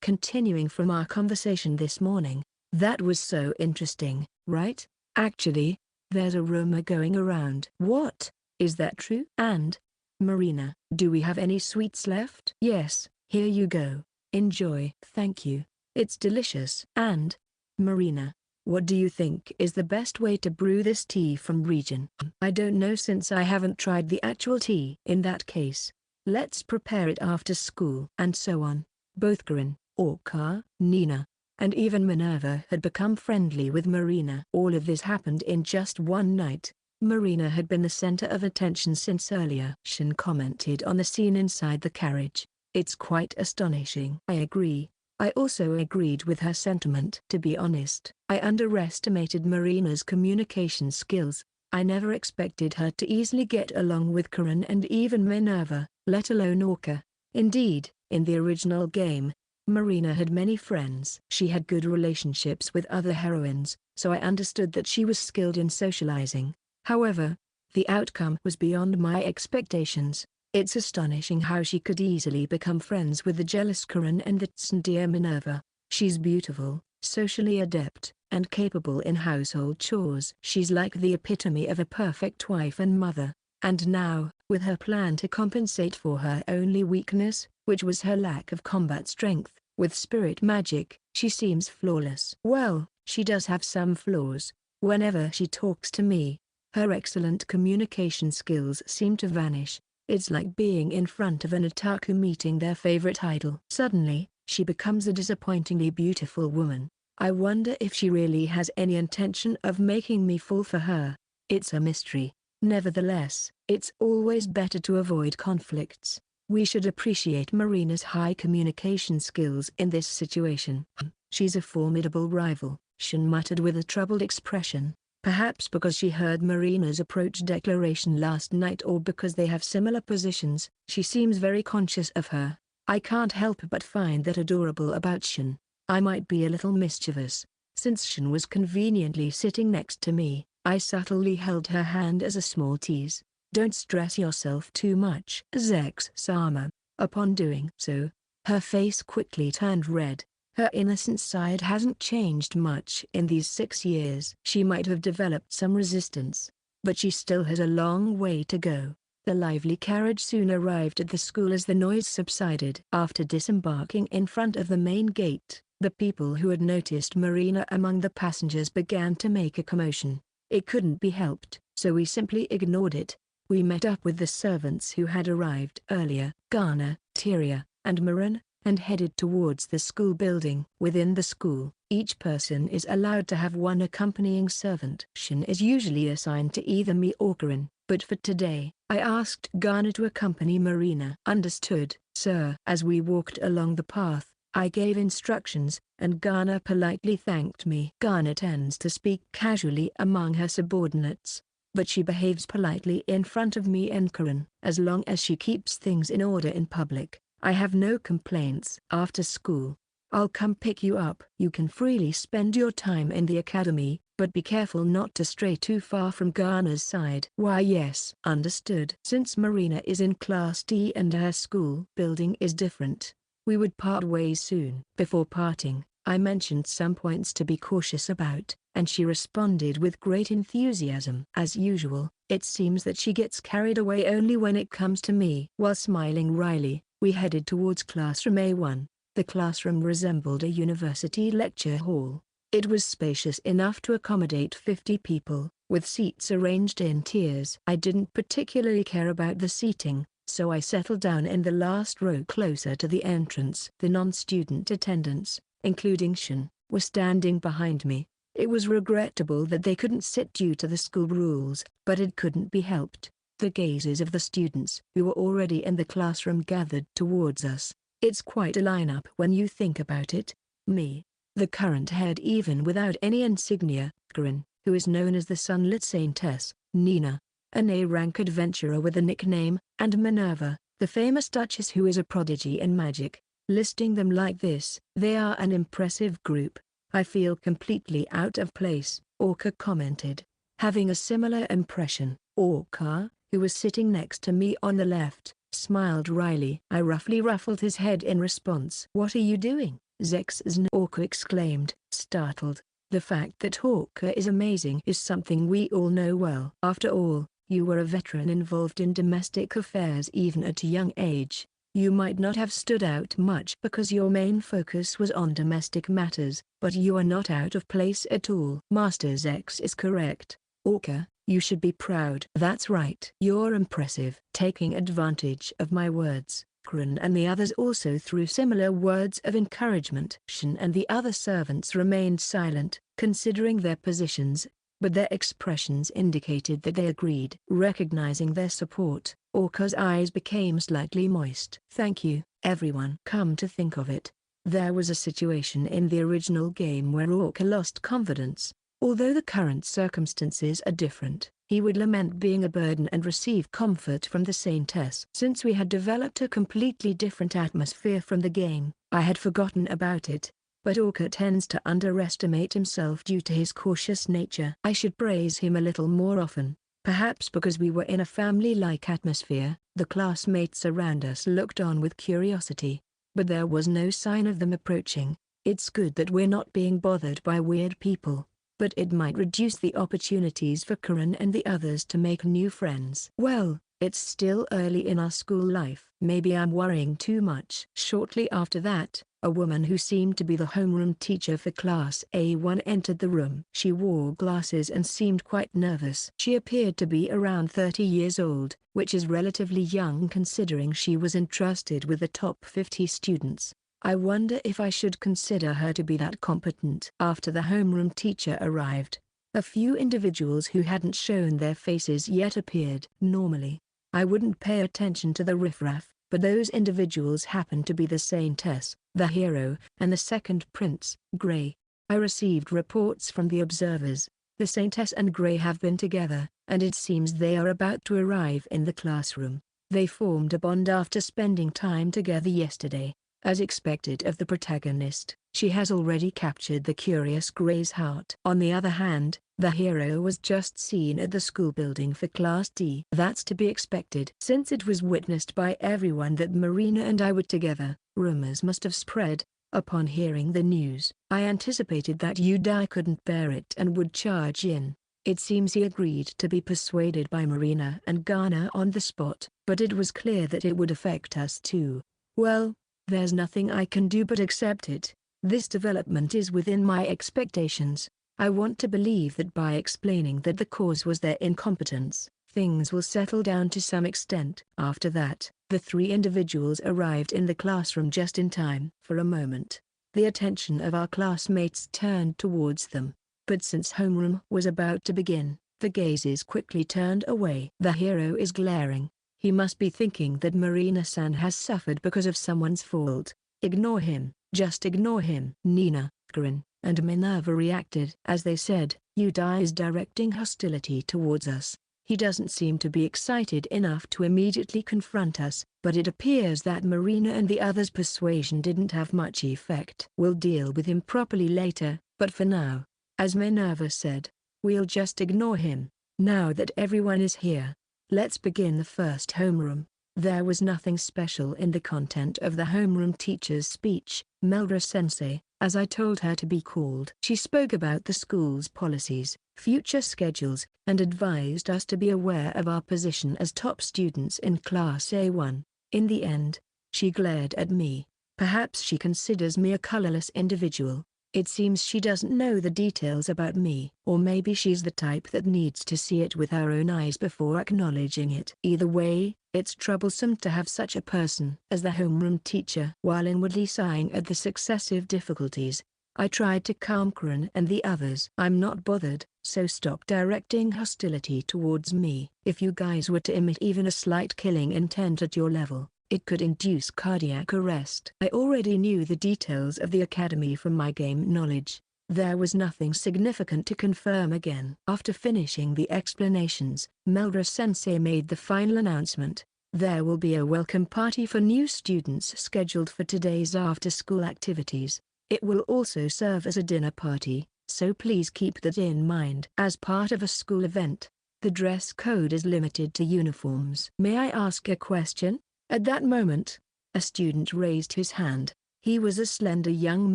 continuing from our conversation this morning, that was so interesting, right? Actually, there's a rumor going around. What? Is that true? And, Marina, do we have any sweets left? Yes, here you go. Enjoy. Thank you. It's delicious. And, Marina, what do you think is the best way to brew this tea from region? I don't know, since I haven't tried the actual tea. In that case, let's prepare it after school. And so on. Both Grin, Orca, Nina, and even Minerva had become friendly with Marina. All of this happened in just one night. Marina had been the center of attention since earlier. Shin commented on the scene inside the carriage. It's quite astonishing. I agree. I also agreed with her sentiment. To be honest, I underestimated Marina's communication skills. I never expected her to easily get along with Karan and even Minerva, let alone Orca. Indeed, in the original game, Marina had many friends. She had good relationships with other heroines, so I understood that she was skilled in socializing. However, the outcome was beyond my expectations. It's astonishing how she could easily become friends with the jealous Karan and the tsundere Minerva. She's beautiful, socially adept, and capable in household chores. She's like the epitome of a perfect wife and mother. And now, with her plan to compensate for her only weakness, which was her lack of combat strength, with spirit magic, she seems flawless. Well, she does have some flaws. Whenever she talks to me, her excellent communication skills seem to vanish. It's like being in front of an otaku meeting their favorite idol. Suddenly, she becomes a disappointingly beautiful woman. I wonder if she really has any intention of making me fall for her. It's a mystery. Nevertheless, it's always better to avoid conflicts. We should appreciate Marina's high communication skills in this situation. She's a formidable rival, Shin muttered with a troubled expression. Perhaps because she heard Marina's approach declaration last night, or because they have similar positions. She seems very conscious of her. I can't help but find that adorable about Shin. I might be a little mischievous. Since Shin was conveniently sitting next to me, I subtly held her hand as a small tease. Don't stress yourself too much, Zechs-sama. Upon doing so, her face quickly turned red. Her innocent side hasn't changed much in these 6 years. She might have developed some resistance, but she still has a long way to go. The lively carriage soon arrived at the school as the noise subsided. After disembarking in front of the main gate, the people who had noticed Marina among the passengers began to make a commotion. It couldn't be helped, so we simply ignored it. We met up with the servants who had arrived earlier, Garner, Tyria, and Marin, and headed towards the school building. Within the school, each person is allowed to have one accompanying servant. Shin is usually assigned to either me or Karin, but for today, I asked Garner to accompany Marina. Understood, sir. As we walked along the path, I gave instructions, and Garner politely thanked me. Garner tends to speak casually among her subordinates, but she behaves politely in front of me and Karin. As long as she keeps things in order in public, I have no complaints. After school, I'll come pick you up. You can freely spend your time in the academy, but be careful not to stray too far from Garner's side. Why, yes. Understood. Since Marina is in Class D and her school building is different, we would part ways soon. Before parting, I mentioned some points to be cautious about. and she responded with great enthusiasm. As usual, it seems that she gets carried away only when it comes to me. While smiling wryly, we headed towards classroom A1. The classroom resembled a university lecture hall. It was spacious enough to accommodate 50 people, with seats arranged in tiers. I didn't particularly care about the seating, so I settled down in the last row closer to the entrance. The non-student attendants, including Shin, were standing behind me. It was regrettable that they couldn't sit due to the school rules, but it couldn't be helped. The gazes of the students who were already in the classroom gathered towards us. It's quite a lineup when you think about it. Me, the current head even without any insignia, Grin, who is known as the Sunlit Saintess, Nina, an A-rank adventurer with a nickname, and Minerva, the famous duchess who is a prodigy in magic. Listing them like this, they are an impressive group. I feel completely out of place, Orca commented. Having a similar impression, Orca, who was sitting next to me on the left, smiled wryly. I roughly ruffled his head in response. "What are you doing, Zechs?" Orca exclaimed, startled. The fact that Orca is amazing is something we all know well. After all, you were a veteran involved in domestic affairs even at a young age. You might not have stood out much because your main focus was on domestic matters, but you are not out of place at all. Master Zechs is correct. Orca, you should be proud. That's right. You're impressive. Taking advantage of my words, Grin and the others also threw similar words of encouragement. Shin and the other servants remained silent, considering their positions, but their expressions indicated that they agreed. Recognizing their support, Orca's eyes became slightly moist. "Thank you, everyone." Come to think of it, there was a situation in the original game where Orca lost confidence. Although the current circumstances are different, he would lament being a burden and receive comfort from the Saintess. Since we had developed a completely different atmosphere from the game, I had forgotten about it. But Orca tends to underestimate himself due to his cautious nature. I should praise him a little more often. Perhaps because we were in a family-like atmosphere, the classmates around us looked on with curiosity. But there was no sign of them approaching. It's good that we're not being bothered by weird people, but it might reduce the opportunities for Karan and the others to make new friends. Well, it's still early in our school life. Maybe I'm worrying too much. Shortly after that, a woman who seemed to be the homeroom teacher for Class A1 entered the room. She wore glasses and seemed quite nervous. She appeared to be around 30 years old, which is relatively young considering she was entrusted with the top 50 students. I wonder if I should consider her to be that competent. After the homeroom teacher arrived, a few individuals who hadn't shown their faces yet appeared. Normally, I wouldn't pay attention to the riffraff, but those individuals happened to be the Saintess, the hero, and the second prince, Gray. I received reports from the observers. The Saintess and Gray have been together, and it seems they are about to arrive in the classroom. They formed a bond after spending time together yesterday. As expected of the protagonist, she has already captured the curious Gray's heart. On the other hand, the hero was just seen at the school building for Class D. That's to be expected. Since it was witnessed by everyone that Marina and I were together, rumors must have spread. Upon hearing the news, I anticipated that Udai couldn't bear it and would charge in. It seems he agreed to be persuaded by Marina and Ghana on the spot, but it was clear that it would affect us too. Well, there's nothing I can do but accept it. This development is within my expectations. I want to believe that by explaining that the cause was their incompetence, things will settle down to some extent. After that, the three individuals arrived in the classroom just in time. For a moment, the attention of our classmates turned towards them. But since homeroom was about to begin, the gazes quickly turned away. The hero is glaring. He must be thinking that Marina-san has suffered because of someone's fault. Ignore him, just ignore him. Nina, Grin, and Minerva reacted. As they said, Udai is directing hostility towards us. He doesn't seem to be excited enough to immediately confront us, but it appears that Marina and the others' persuasion didn't have much effect. We'll deal with him properly later, but for now, as Minerva said, we'll just ignore him. Now that everyone is here, let's begin the first homeroom. There was nothing special in the content of the homeroom teacher's speech. Meldra-sensei, as I told her to be called. She spoke about the school's policies, future schedules, and advised us to be aware of our position as top students in Class A1. In the end, she glared at me. Perhaps she considers me a colorless individual. It seems she doesn't know the details about me. Or maybe she's the type that needs to see it with her own eyes before acknowledging it. Either way, it's troublesome to have such a person as the homeroom teacher. While inwardly sighing at the successive difficulties, I tried to calm Karan and the others. I'm not bothered, so stop directing hostility towards me. If you guys were to emit even a slight killing intent at your level, it could induce cardiac arrest. I already knew the details of the academy from my game knowledge. There was nothing significant to confirm again. After finishing the explanations, Melra-sensei made the final announcement. There will be a welcome party for new students scheduled for today's after-school activities. It will also serve as a dinner party, so please keep that in mind. As part of a school event, the dress code is limited to uniforms. May I ask a question? At that moment, a student raised his hand. He was a slender young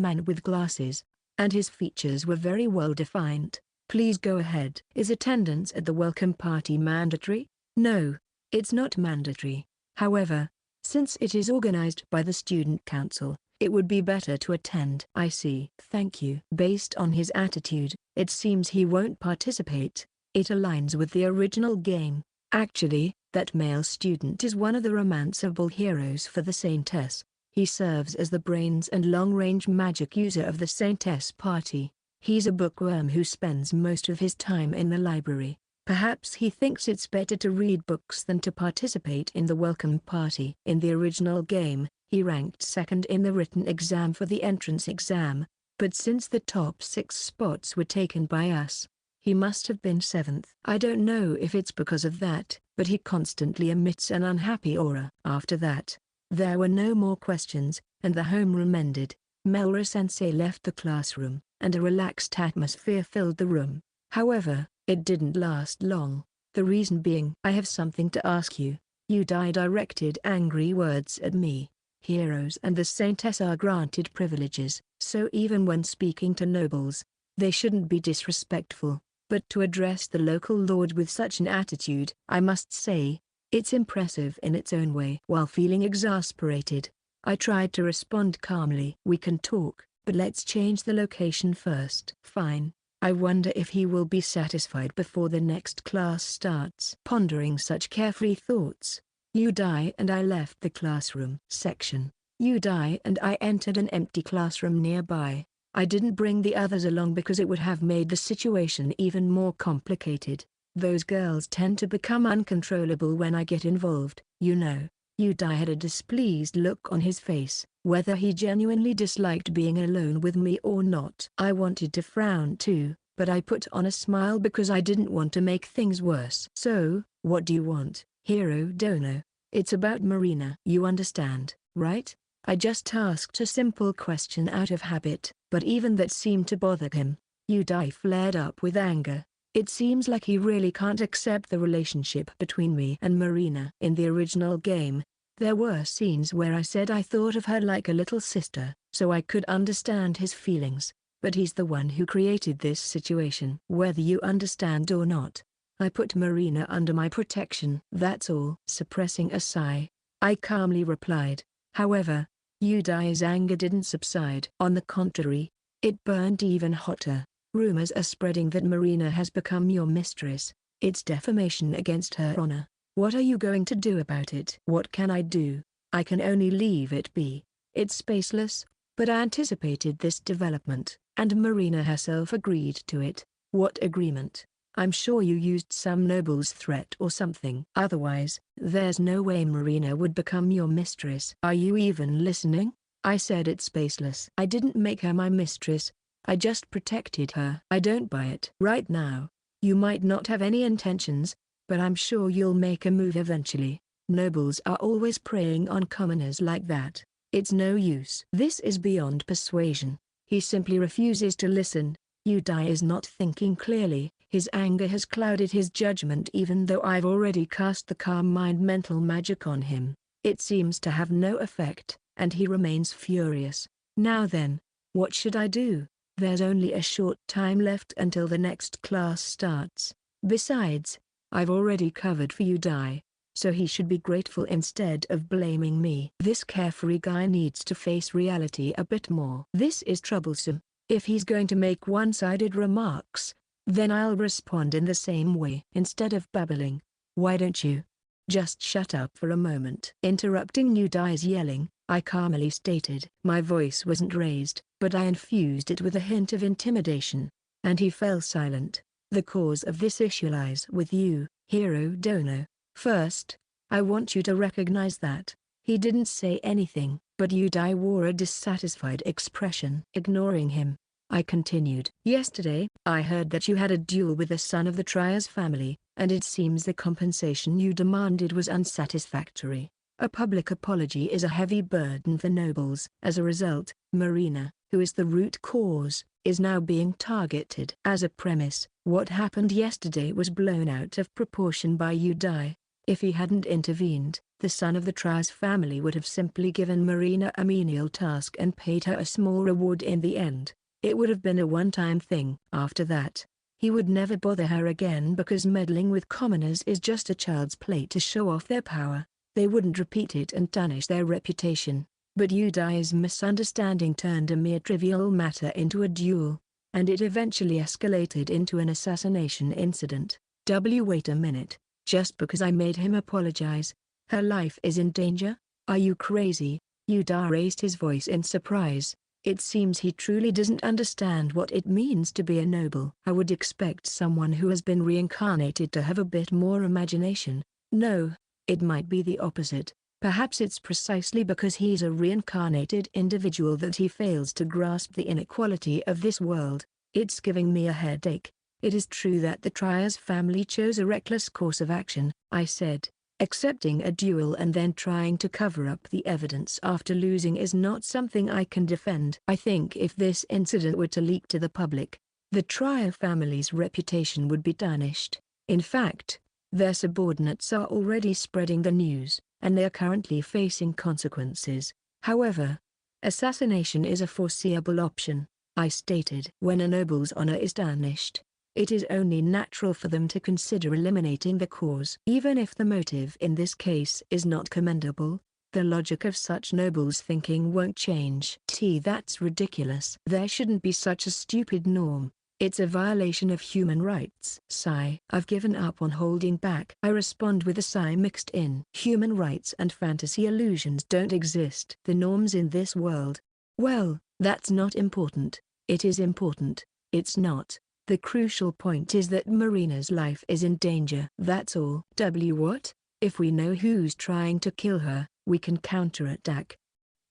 man with glasses, and his features were very well defined. Please go ahead. Is attendance at the welcome party mandatory? No, it's not mandatory. However, since it is organized by the student council, it would be better to attend. I see. Thank you. Based on his attitude, it seems he won't participate. It aligns with the original game. Actually, that male student is one of the romanceable heroes for the Saintess. He serves as the brains and long-range magic user of the Saintess party. He's a bookworm who spends most of his time in the library. Perhaps he thinks it's better to read books than to participate in the welcome party. In the original game, he ranked second in the written exam for the entrance exam, but since the top 6 spots were taken by us, he must have been 7th. I don't know if it's because of that, but he constantly emits an unhappy aura. After that, there were no more questions, and the homeroom ended. Melra-sensei left the classroom, and a relaxed atmosphere filled the room. However, it didn't last long. The reason being, I have something to ask you. Yudai directed angry words at me. Heroes and the Saintess are granted privileges, so even when speaking to nobles, they shouldn't be disrespectful. But to address the local lord with such an attitude, I must say, it's impressive in its own way. While feeling exasperated, I tried to respond calmly. We can talk, but let's change the location first. Fine. I wonder if he will be satisfied before the next class starts. Pondering such carefree thoughts, Yudai and I left the classroom section. Yudai and I entered an empty classroom nearby. I didn't bring the others along because it would have made the situation even more complicated. Those girls tend to become uncontrollable when I get involved, you know. Yudai had a displeased look on his face, whether he genuinely disliked being alone with me or not. I wanted to frown too, but I put on a smile because I didn't want to make things worse. So, what do you want, Hero Dono? It's about Marina. You understand, right? I just asked a simple question out of habit, but even that seemed to bother him. Yudai flared up with anger. It seems like he really can't accept the relationship between me and Marina. In the original game, there were scenes where I said I thought of her like a little sister, so I could understand his feelings, but he's the one who created this situation. Whether you understand or not, I put Marina under my protection. That's all. Suppressing a sigh, I calmly replied. However, Yudai's anger didn't subside. On the contrary, it burned even hotter. Rumors are spreading that Marina has become your mistress. It's defamation against her honor. What are you going to do about it? What can I do? I can only leave it be. It's spaceless, but I anticipated this development, and Marina herself agreed to it. What agreement? I'm sure you used some noble's threat or something. Otherwise, there's no way Marina would become your mistress. Are you even listening? I said it's spaceless. I didn't make her my mistress. I just protected her. I don't buy it. Right now, you might not have any intentions, but I'm sure you'll make a move eventually. Nobles are always preying on commoners like that. It's no use. This is beyond persuasion. He simply refuses to listen. Yudai is not thinking clearly. His anger has clouded his judgment even though I've already cast the calm mind mental magic on him. It seems to have no effect, and he remains furious. Now then, What should I do? There's only a short time left until the next class starts. Besides, I've already covered for Yudai, so he should be grateful instead of blaming me. This carefree guy needs to face reality a bit more. This is troublesome. If he's going to make one-sided remarks, then I'll respond in the same way. Instead of babbling, why don't you just shut up for a moment? Interrupting Yudai's yelling, I calmly stated. My voice wasn't raised, but I infused it with a hint of intimidation, and he fell silent. The cause of this issue lies with you, Hero Dono. First, I want you to recognize that. He didn't say anything, but Yudai wore a dissatisfied expression. Ignoring him, I continued. Yesterday, I heard that you had a duel with a son of the Trias family, and it seems the compensation you demanded was unsatisfactory. A public apology is a heavy burden for nobles. As a result, Marina, who is the root cause, is now being targeted. As a premise, what happened yesterday was blown out of proportion by Yudai. If he hadn't intervened, the son of the Trias family would have simply given Marina a menial task and paid her a small reward in the end. It would have been a one-time thing. After that, he would never bother her again because meddling with commoners is just a child's play to show off their power. They wouldn't repeat it and tarnish their reputation. But Yudai's misunderstanding turned a mere trivial matter into a duel, and it eventually escalated into an assassination incident. Wait a minute, just because I made him apologize, her life is in danger? Are you crazy? Yudai raised his voice in surprise. It seems he truly doesn't understand what it means to be a noble. I would expect someone who has been reincarnated to have a bit more imagination. No, it might be the opposite. Perhaps it's precisely because he's a reincarnated individual that he fails to grasp the inequality of this world. It's giving me a headache. It is true that the Trias family chose a reckless course of action, I said. Accepting a duel and then trying to cover up the evidence after losing is not something I can defend. I think if this incident were to leak to the public, the Trias family's reputation would be tarnished. In fact, their subordinates are already spreading the news, and they are currently facing consequences. However, assassination is a foreseeable option, I stated. When a noble's honor is tarnished, it is only natural for them to consider eliminating the cause. Even if the motive in this case is not commendable, the logic of such nobles' thinking won't change. That's ridiculous. There shouldn't be such a stupid norm. It's a violation of human rights. Sigh. I've given up on holding back. I respond with a sigh mixed in. Human rights and fantasy illusions don't exist. The norms in this world. Well, that's not important. It is important. It's not. The crucial point is that Marina's life is in danger. That's all. What? If we know who's trying to kill her, we can counterattack.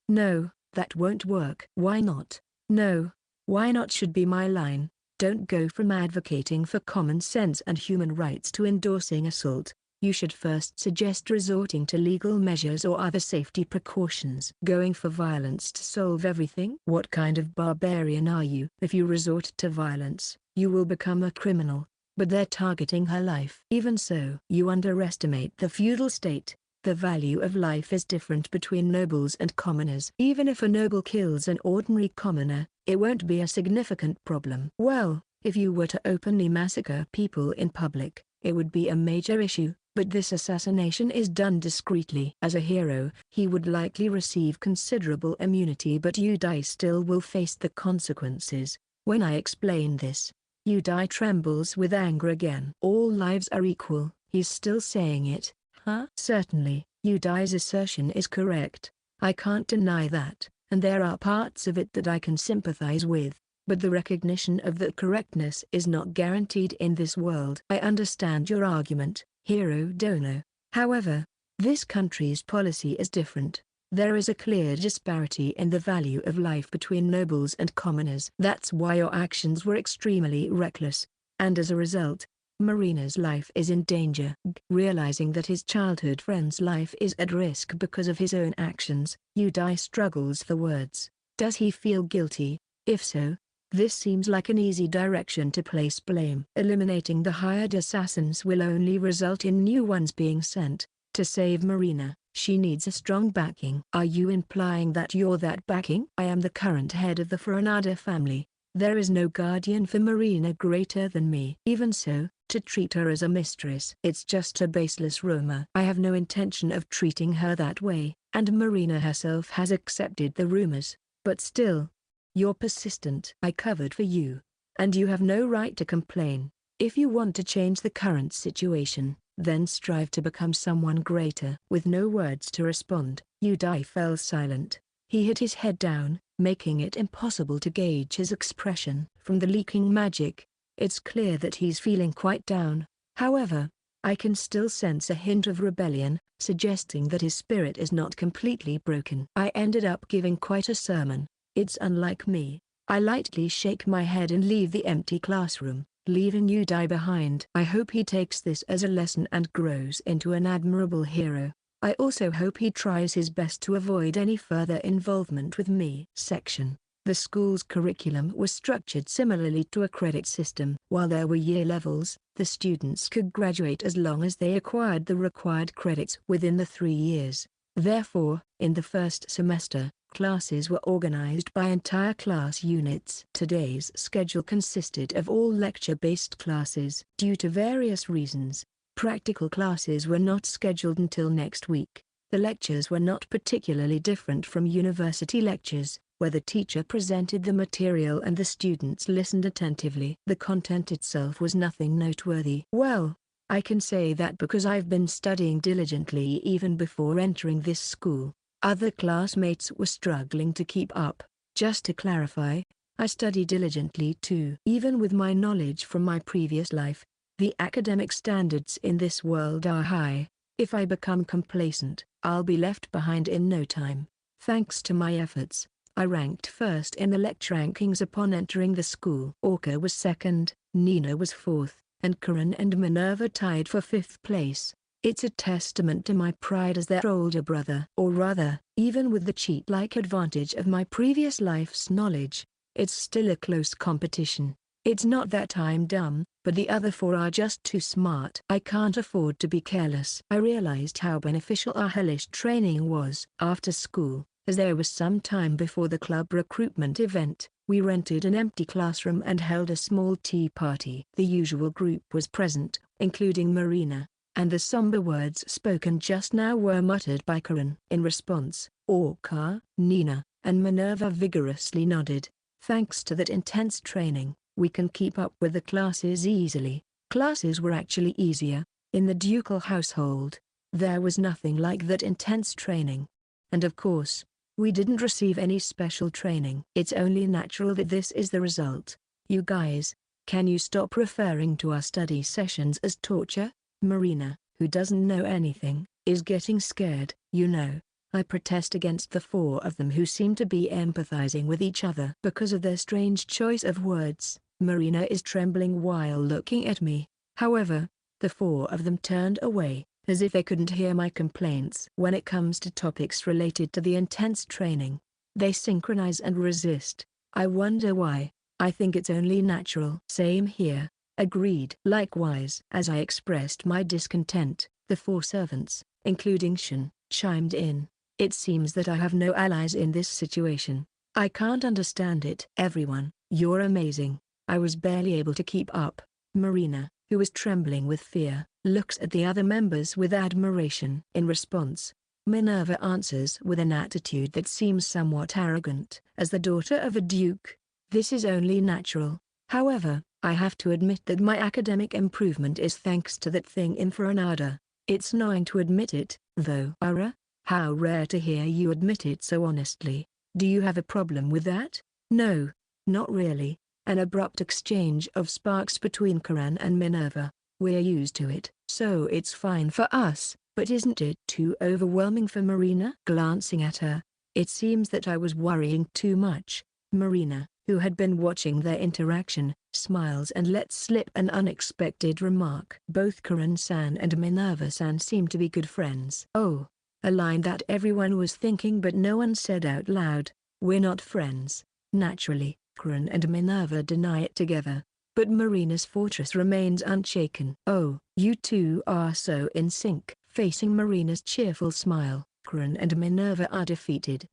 No, that won't work. Why not? No, why not should be my line. Don't go from advocating for common sense and human rights to endorsing assault. You should first suggest resorting to legal measures or other safety precautions. Going for violence to solve everything? What kind of barbarian are you? If you resort to violence, you will become a criminal. But they're targeting her life. Even so, you underestimate the feudal state. The value of life is different between nobles and commoners. Even if a noble kills an ordinary commoner, it won't be a significant problem. Well, if you were to openly massacre people in public, it would be a major issue. But this assassination is done discreetly. As a hero, he would likely receive considerable immunity, but Yudai still will face the consequences. When I explain this, Yudai trembles with anger again. All lives are equal. He's still saying it. Huh? Certainly, Yudai's assertion is correct. I can't deny that, and there are parts of it that I can sympathize with. But the recognition of that correctness is not guaranteed in this world. I understand your argument, Hero Dono. However, this country's policy is different. There is a clear disparity in the value of life between nobles and commoners. That's why your actions were extremely reckless, and as a result, Marina's life is in danger. Realizing that his childhood friend's life is at risk because of his own actions, Yudai struggles for words. Does he feel guilty? If so, this seems like an easy direction to place blame. Eliminating the hired assassins will only result in new ones being sent. To save Marina, she needs a strong backing. Are you implying that you're that backing? I am the current head of the Foranada family. There is no guardian for Marina greater than me. Even so, to treat her as a mistress, it's just a baseless rumor. I have no intention of treating her that way, and Marina herself has accepted the rumors. But still, you're persistent. I covered for you, and you have no right to complain. If you want to change the current situation, then strive to become someone greater. With no words to respond, Yudai fell silent. He hit his head down, making it impossible to gauge his expression. From the leaking magic, it's clear that he's feeling quite down. However, I can still sense a hint of rebellion, suggesting that his spirit is not completely broken. I ended up giving quite a sermon. It's unlike me. I lightly shake my head and leave the empty classroom, leaving Yudai behind. I hope he takes this as a lesson and grows into an admirable hero. I also hope he tries his best to avoid any further involvement with me. Section. The school's curriculum was structured similarly to a credit system. While there were year levels, the students could graduate as long as they acquired the required credits within the 3 years. Therefore, in the first semester, classes were organized by entire class units. Today's schedule consisted of all lecture-based classes. Due to various reasons, practical classes were not scheduled until next week. The lectures were not particularly different from university lectures, where the teacher presented the material and the students listened attentively. The content itself was nothing noteworthy. Well, I can say that because I've been studying diligently even before entering this school. Other classmates were struggling to keep up. Just to clarify, I study diligently too. Even with my knowledge from my previous life, the academic standards in this world are high. If I become complacent, I'll be left behind in no time. Thanks to my efforts, I ranked first in the lecture rankings upon entering the school. Orca was second, Nina was fourth, and Karan and Minerva tied for 5th place. It's a testament to my pride as their older brother. Or rather, even with the cheat-like advantage of my previous life's knowledge, it's still a close competition. It's not that I'm dumb, but the other 4 are just too smart. I can't afford to be careless. I realized how beneficial our hellish training was. After school, as there was some time before the club recruitment event, we rented an empty classroom and held a small tea party. The usual group was present, including Marina, and the somber words spoken just now were muttered by Karan. In response, Orca, Nina, and Minerva vigorously nodded. Thanks to that intense training, we can keep up with the classes easily. Classes were actually easier. In the ducal household, there was nothing like that intense training. And of course, we didn't receive any special training. It's only natural that this is the result. You guys, can you stop referring to our study sessions as torture? Marina, who doesn't know anything, is getting scared. You know, I protest against the 4 of them who seem to be empathizing with each other. Because of their strange choice of words, Marina is trembling while looking at me. However, the 4 of them turned away, as if they couldn't hear my complaints. When it comes to topics related to the intense training, they synchronize and resist. I wonder why. I think it's only natural. Same here. Agreed. Likewise. As I expressed my discontent, the 4 servants, including Shan, chimed in. It seems that I have no allies in this situation. I can't understand it. Everyone, you're amazing. I was barely able to keep up. Marina, who was trembling with fear, looks at the other members with admiration. In response, Minerva answers with an attitude that seems somewhat arrogant. As the daughter of a duke, this is only natural. However, I have to admit that my academic improvement is thanks to that thing in Foranada. It's annoying to admit it, though. Ara, how rare to hear you admit it so honestly. Do you have a problem with that? No, not really. An abrupt exchange of sparks between Karan and Minerva. We're used to it. So it's fine for us, but isn't it too overwhelming for Marina? Glancing at her, it seems that I was worrying too much. Marina, who had been watching their interaction, smiles and lets slip an unexpected remark. Both Karan-san and Minerva-san seem to be good friends. Oh, a line that everyone was thinking but no one said out loud. We're not friends. Naturally, Karan and Minerva deny it together, but Marina's fortress remains unshaken. Oh, you two are so in sync. Facing Marina's cheerful smile, Karen and Minerva are defeated.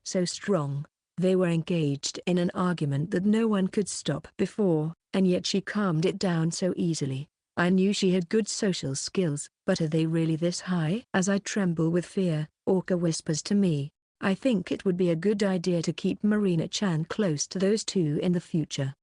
So strong. They were engaged in an argument that no one could stop before, and yet she calmed it down so easily. I knew she had good social skills, but are they really this high? As I tremble with fear, Orca whispers to me, I think it would be a good idea to keep Marina-chan close to those two in the future.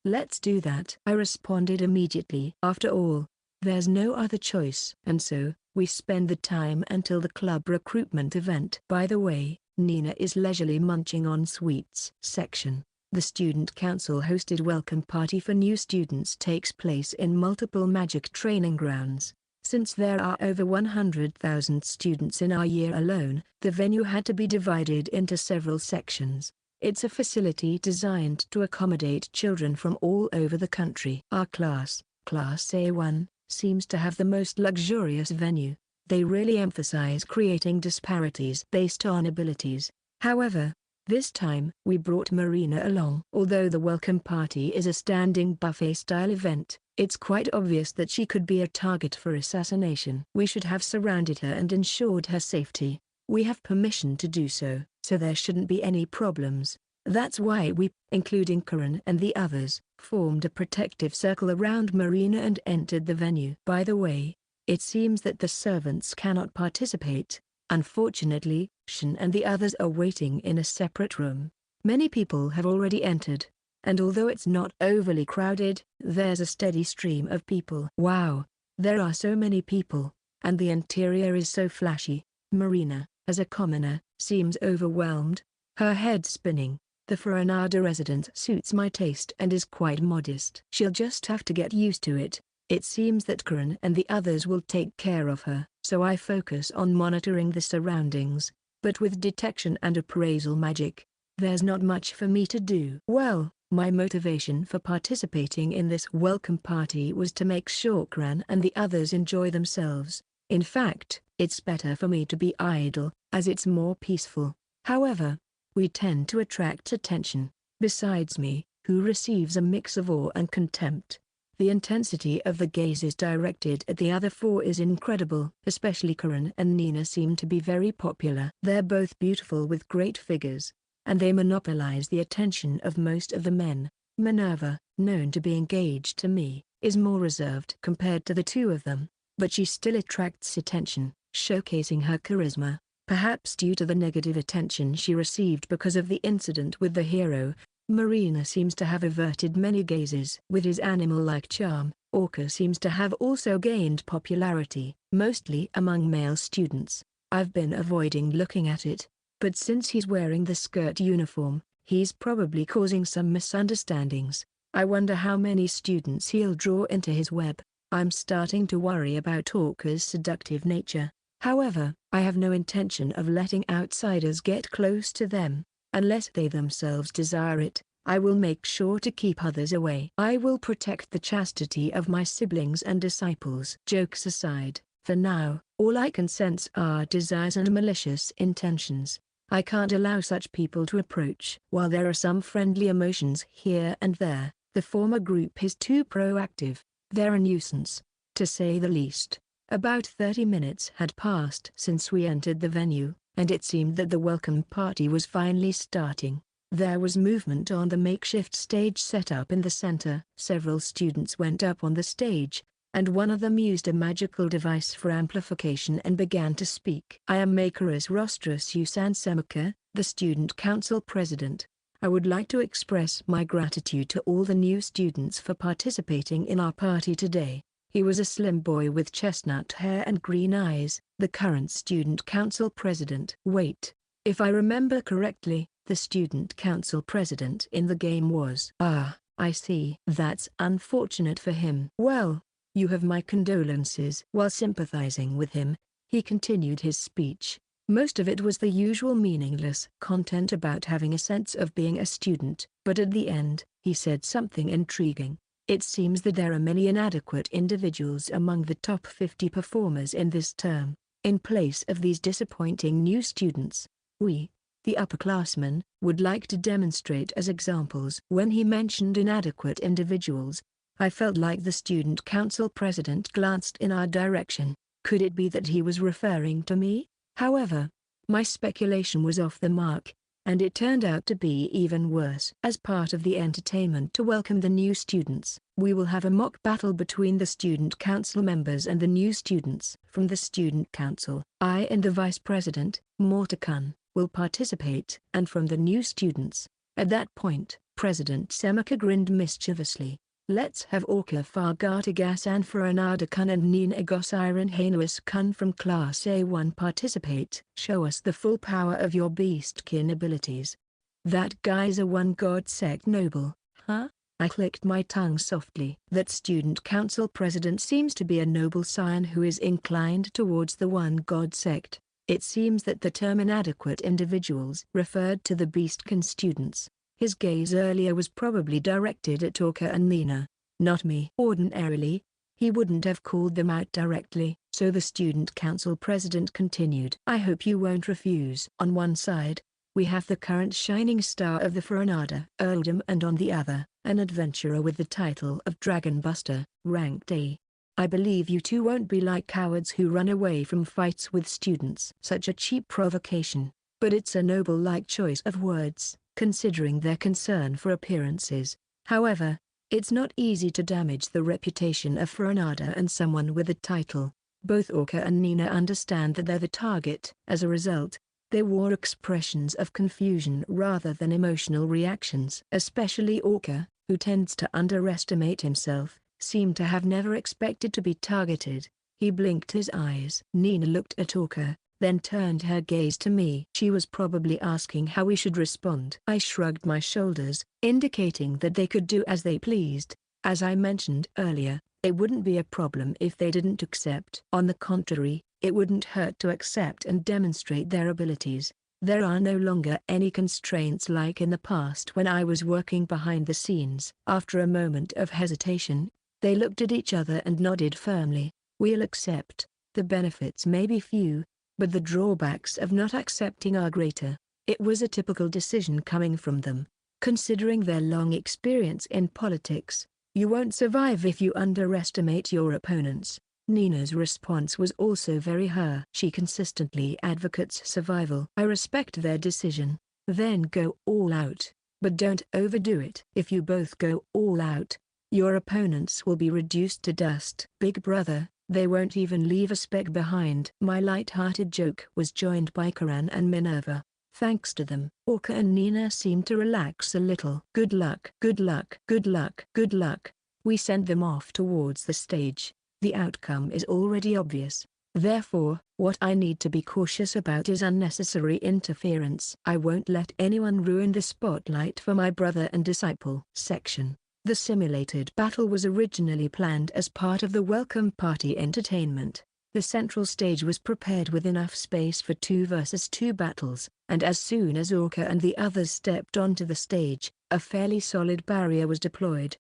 Let's do that, I responded immediately. After all, there's no other choice. And so, we spend the time until the club recruitment event. By the way, Nina is leisurely munching on sweets. Section. The Student Council-hosted welcome party for new students takes place in multiple magic training grounds. Since there are over 100,000 students in our year alone, the venue had to be divided into several sections. It's a facility designed to accommodate children from all over the country. Our class, Class A1, seems to have the most luxurious venue. They really emphasize creating disparities based on abilities. However, this time we brought Marina along. Although the welcome party is a standing buffet-style event, it's quite obvious that she could be a target for assassination. We should have surrounded her and ensured her safety. We have permission to do so, so there shouldn't be any problems. That's why we, including Karen and the others, formed a protective circle around Marina and entered the venue. By the way, it seems that the servants cannot participate. Unfortunately, Shin and the others are waiting in a separate room. Many people have already entered, and although it's not overly crowded, there's a steady stream of people. Wow, there are so many people, and the interior is so flashy. Marina, as a commoner, seems overwhelmed, her head spinning. The Foranada residence suits my taste and is quite modest. She'll just have to get used to it. It seems that Karen and the others will take care of her, so I focus on monitoring the surroundings. But with detection and appraisal magic, there's not much for me to do. Well, my motivation for participating in this welcome party was to make sure Karen and the others enjoy themselves. In fact, it's better for me to be idle, as it's more peaceful. However, we tend to attract attention. Besides me, who receives a mix of awe and contempt. The intensity of the gazes directed at the other four is incredible. Especially Karen and Nina seem to be very popular. They're both beautiful with great figures, and they monopolize the attention of most of the men. Minerva, known to be engaged to me, is more reserved compared to the two of them, but she still attracts attention, showcasing her charisma. Perhaps due to the negative attention she received because of the incident with the hero, Marina seems to have averted many gazes. With his animal-like charm, Orca seems to have also gained popularity, mostly among male students. I've been avoiding looking at it, but since he's wearing the skirt uniform, he's probably causing some misunderstandings. I wonder how many students he'll draw into his web. I'm starting to worry about Orca's seductive nature. However, I have no intention of letting outsiders get close to them. Unless they themselves desire it, I will make sure to keep others away. I will protect the chastity of my siblings and disciples. Jokes aside, for now, all I can sense are desires and malicious intentions. I can't allow such people to approach. While there are some friendly emotions here and there, the former group is too proactive. They're a nuisance, to say the least. About 30 minutes had passed since we entered the venue, and it seemed that the welcome party was finally starting. There was movement on the makeshift stage set up in the center. Several students went up on the stage, and one of them used a magical device for amplification and began to speak. I am Makerus Rostros Usan Semaka, the Student Council President. I would like to express my gratitude to all the new students for participating in our party today. He was a slim boy with chestnut hair and green eyes, the current Student Council President. Wait, if I remember correctly, the Student Council President in the game was… Ah, I see. That's unfortunate for him. Well, you have my condolences. While sympathizing with him, he continued his speech. Most of it was the usual meaningless content about having a sense of being a student, but at the end, he said something intriguing. It seems that there are many inadequate individuals among the top 50 performers in this term. In place of these disappointing new students, we, the upperclassmen, would like to demonstrate as examples. When he mentioned inadequate individuals, I felt like the Student Council President glanced in our direction. Could it be that he was referring to me? However, my speculation was off the mark, and it turned out to be even worse. As part of the entertainment to welcome the new students, we will have a mock battle between the student council members and the new students. From the student council, I and the vice president, Mortakun, will participate. And from the new students. At that point, President Semika grinned mischievously. Let's have Orca Fargatigas and Foranada-kun and Nina Gosiren Hanuas-kun from Class A1 participate. Show us the full power of your beastkin abilities. That guy's a one-god sect noble, huh? I clicked my tongue softly. That student council president seems to be a noble scion who is inclined towards the one-god sect. It seems that the term inadequate individuals referred to the beastkin students. His gaze earlier was probably directed at Orca and Nina, not me. Ordinarily, he wouldn't have called them out directly, so the student council president continued. I hope you won't refuse. On one side, we have the current shining star of the Foranada earldom, and on the other, an adventurer with the title of Dragon Buster, ranked A. I believe you two won't be like cowards who run away from fights with students. Such a cheap provocation, but it's a noble-like choice of words, considering their concern for appearances. However, it's not easy to damage the reputation of Foranada and someone with a title. Both Orca and Nina understand that they're the target. As a result, they wore expressions of confusion rather than emotional reactions. Especially Orca, who tends to underestimate himself, seemed to have never expected to be targeted. He blinked his eyes. Nina looked at Orca, then turned her gaze to me. She was probably asking how we should respond. I shrugged my shoulders, indicating that they could do as they pleased. As I mentioned earlier, it wouldn't be a problem if they didn't accept. On the contrary, it wouldn't hurt to accept and demonstrate their abilities. There are no longer any constraints like in the past when I was working behind the scenes. After a moment of hesitation, they looked at each other and nodded firmly. We'll accept. The benefits may be few, but the drawbacks of not accepting are greater. It was a typical decision coming from them, considering their long experience in politics. You won't survive if you underestimate your opponents. Nina's response was also very her. She consistently advocates survival. I respect their decision. Then go all out, but don't overdo it. If you both go all out, your opponents will be reduced to dust. Big brother, they won't even leave a speck behind. My light-hearted joke was joined by Karan and Minerva. Thanks to them, Orca and Nina seemed to relax a little. Good luck. Good luck. Good luck. Good luck. We sent them off towards the stage. The outcome is already obvious. Therefore, what I need to be cautious about is unnecessary interference. I won't let anyone ruin the spotlight for my brother and disciple. Section. The simulated battle was originally planned as part of the welcome party entertainment. The central stage was prepared with enough space for 2 versus 2 battles, and as soon as Orca and the others stepped onto the stage, a fairly solid barrier was deployed.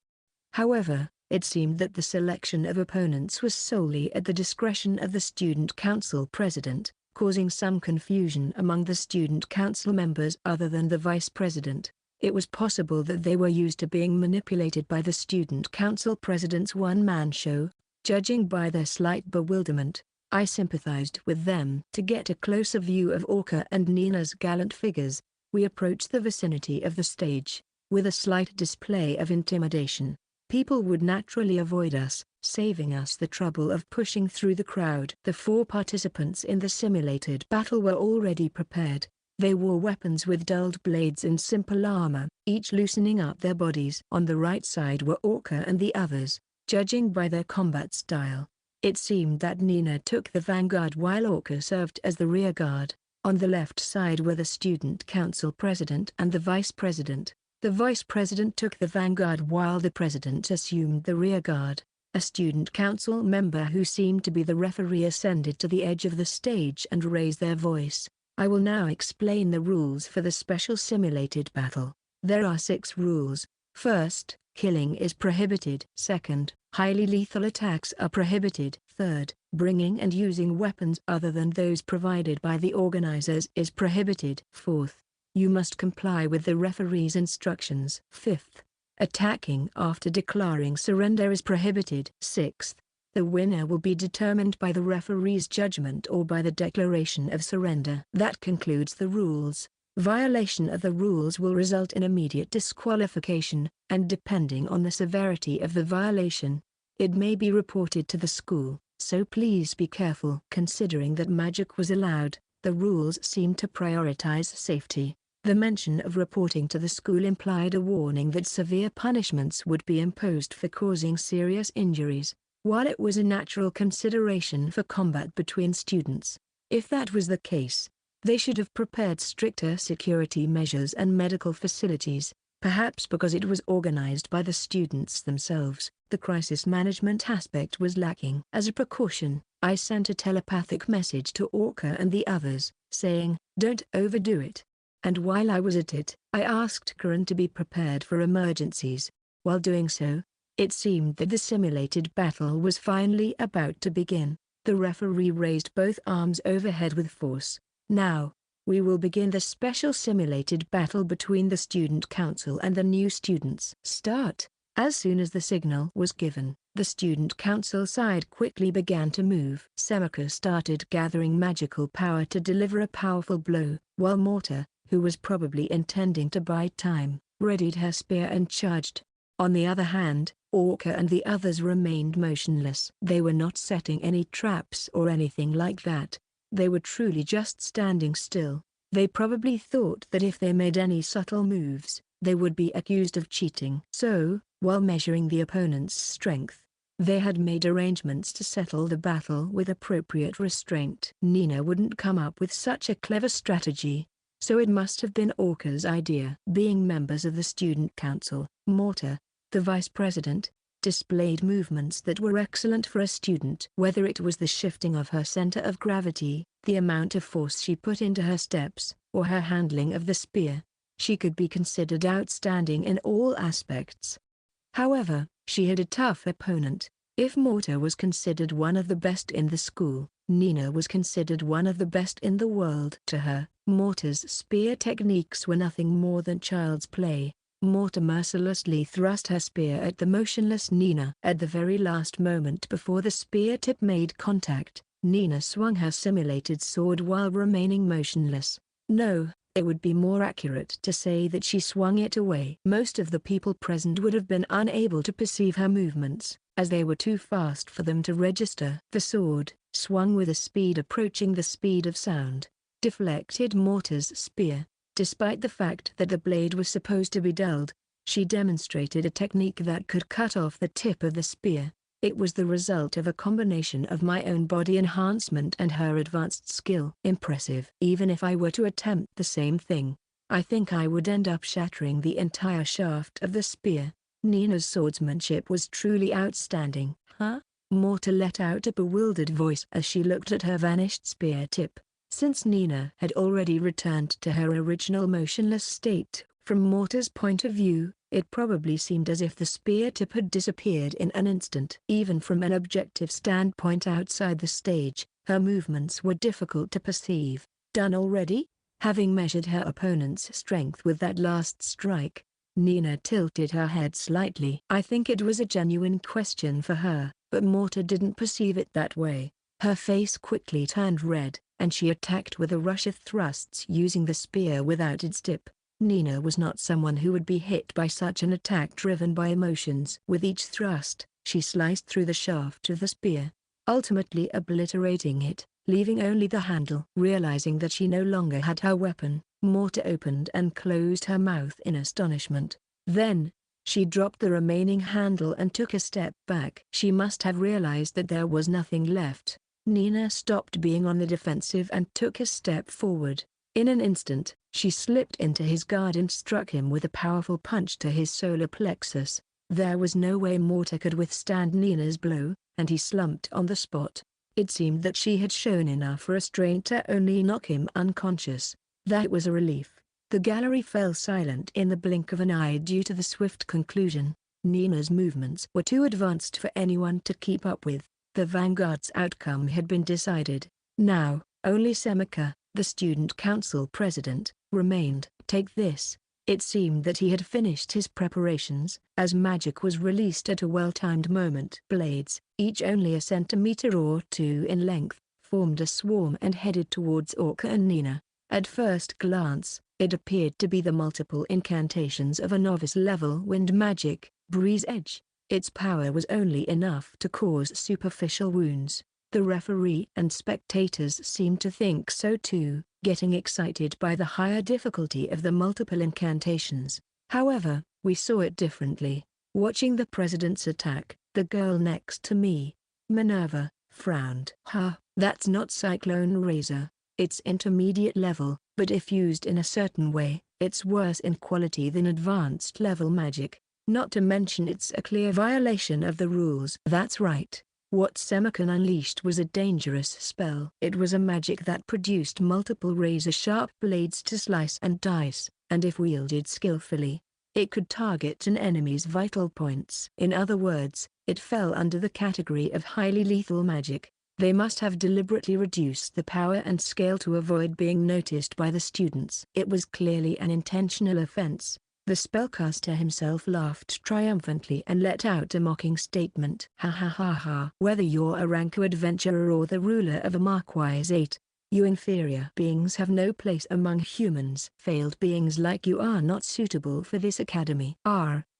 However, it seemed that the selection of opponents was solely at the discretion of the student council president, causing some confusion among the student council members other than the vice president. It was possible that they were used to being manipulated by the student council president's one-man show. Judging by their slight bewilderment, I sympathized with them. To get a closer view of Orca and Nina's gallant figures, we approached the vicinity of the stage. With a slight display of intimidation, people would naturally avoid us, saving us the trouble of pushing through the crowd. The 4 participants in the simulated battle were already prepared. They wore weapons with dulled blades and simple armor, each loosening up their bodies. On the right side were Orca and the others. Judging by their combat style, it seemed that Nina took the vanguard while Orca served as the rear guard. On the left side were the student council president and the vice president. The vice president took the vanguard while the president assumed the rear guard. A student council member who seemed to be the referee ascended to the edge of the stage and raised their voice. I will now explain the rules for the special simulated battle. There are 6 rules. First, killing is prohibited. Second, highly lethal attacks are prohibited. Third, bringing and using weapons other than those provided by the organizers is prohibited. Fourth, you must comply with the referee's instructions. Fifth, attacking after declaring surrender is prohibited. Sixth, The winner will be determined by the referee's judgment or by the declaration of surrender. That concludes the rules. Violation of the rules will result in immediate disqualification, and depending on the severity of the violation, it may be reported to the school, so please be careful. Considering that magic was allowed, the rules seemed to prioritize safety. The mention of reporting to the school implied a warning that severe punishments would be imposed for causing serious injuries. While it was a natural consideration for combat between students, if that was the case, they should have prepared stricter security measures and medical facilities. Perhaps because it was organized by the students themselves, the crisis management aspect was lacking. As a precaution, I sent a telepathic message to Orca and the others, saying, "Don't overdo it." And while I was at it, I asked Karen to be prepared for emergencies. While doing so, it seemed that the simulated battle was finally about to begin. The referee raised both arms overhead with force. "Now, we will begin the special simulated battle between the student council and the new students." Start. As soon as the signal was given, the student council side quickly began to move. Semika started gathering magical power to deliver a powerful blow, while Morta, who was probably intending to buy time, readied her spear and charged. On the other hand, Orca and the others remained motionless. They were not setting any traps or anything like that. They were truly just standing still. They probably thought that if they made any subtle moves, they would be accused of cheating. So, while measuring the opponent's strength, they had made arrangements to settle the battle with appropriate restraint. Nina wouldn't come up with such a clever strategy, so it must have been Orca's idea. Being members of the student council, Morta, the vice president, displayed movements that were excellent for a student. Whether it was the shifting of her center of gravity, the amount of force she put into her steps, or her handling of the spear, she could be considered outstanding in all aspects. However, she had a tough opponent. If Morta was considered one of the best in the school, Nina was considered one of the best in the world. To her, Morta's spear techniques were nothing more than child's play. Morta mercilessly thrust her spear at the motionless Nina. At the very last moment before the spear tip made contact, Nina swung her simulated sword while remaining motionless. No, it would be more accurate to say that she swung it away. Most of the people present would have been unable to perceive her movements, as they were too fast for them to register. The sword, swung with a speed approaching the speed of sound, deflected Morta's spear. Despite the fact that the blade was supposed to be dulled, she demonstrated a technique that could cut off the tip of the spear. It was the result of a combination of my own body enhancement and her advanced skill. Impressive. Even if I were to attempt the same thing, I think I would end up shattering the entire shaft of the spear. Nina's swordsmanship was truly outstanding. Huh? Morta let out a bewildered voice as she looked at her vanished spear tip. Since Nina had already returned to her original motionless state, from Morta's point of view, it probably seemed as if the spear tip had disappeared in an instant. Even from an objective standpoint outside the stage, her movements were difficult to perceive. Done already? Having measured her opponent's strength with that last strike, Nina tilted her head slightly. I think it was a genuine question for her, but Morta didn't perceive it that way. Her face quickly turned red, and she attacked with a rush of thrusts using the spear without its tip. Nina was not someone who would be hit by such an attack driven by emotions. With each thrust, she sliced through the shaft of the spear, ultimately obliterating it, leaving only the handle. Realizing that she no longer had her weapon, Morta opened and closed her mouth in astonishment. Then, she dropped the remaining handle and took a step back. She must have realized that there was nothing left. Nina stopped being on the defensive and took a step forward. In an instant, she slipped into his guard and struck him with a powerful punch to his solar plexus. There was no way Morta could withstand Nina's blow, and he slumped on the spot. It seemed that she had shown enough restraint to only knock him unconscious. That was a relief. The gallery fell silent in the blink of an eye due to the swift conclusion. Nina's movements were too advanced for anyone to keep up with. The vanguard's outcome had been decided. Now, only Semika, the student council president, remained. Take this. It seemed that he had finished his preparations, as magic was released at a well-timed moment. Blades, each only a centimeter or two in length, formed a swarm and headed towards Orca and Nina. At first glance, it appeared to be the multiple incantations of a novice-level wind magic, Breeze Edge. Its power was only enough to cause superficial wounds. The referee and spectators seemed to think so too, getting excited by the higher difficulty of the multiple incantations. However, we saw it differently. Watching the president's attack, the girl next to me, Minerva, frowned. That's not Cyclone Razor. It's intermediate level, but if used in a certain way, it's worse in quality than advanced level magic. Not to mention it's a clear violation of the rules. That's right. What Semikan unleashed was a dangerous spell. It was a magic that produced multiple razor-sharp blades to slice and dice, and if wielded skillfully, it could target an enemy's vital points. In other words, it fell under the category of highly lethal magic. They must have deliberately reduced the power and scale to avoid being noticed by the students. It was clearly an intentional offense. The spellcaster himself laughed triumphantly and let out a mocking statement. Ha ha ha ha. Whether you're a ranker adventurer or the ruler of a Marquise 8, you inferior beings have no place among humans. Failed beings like you are not suitable for this academy.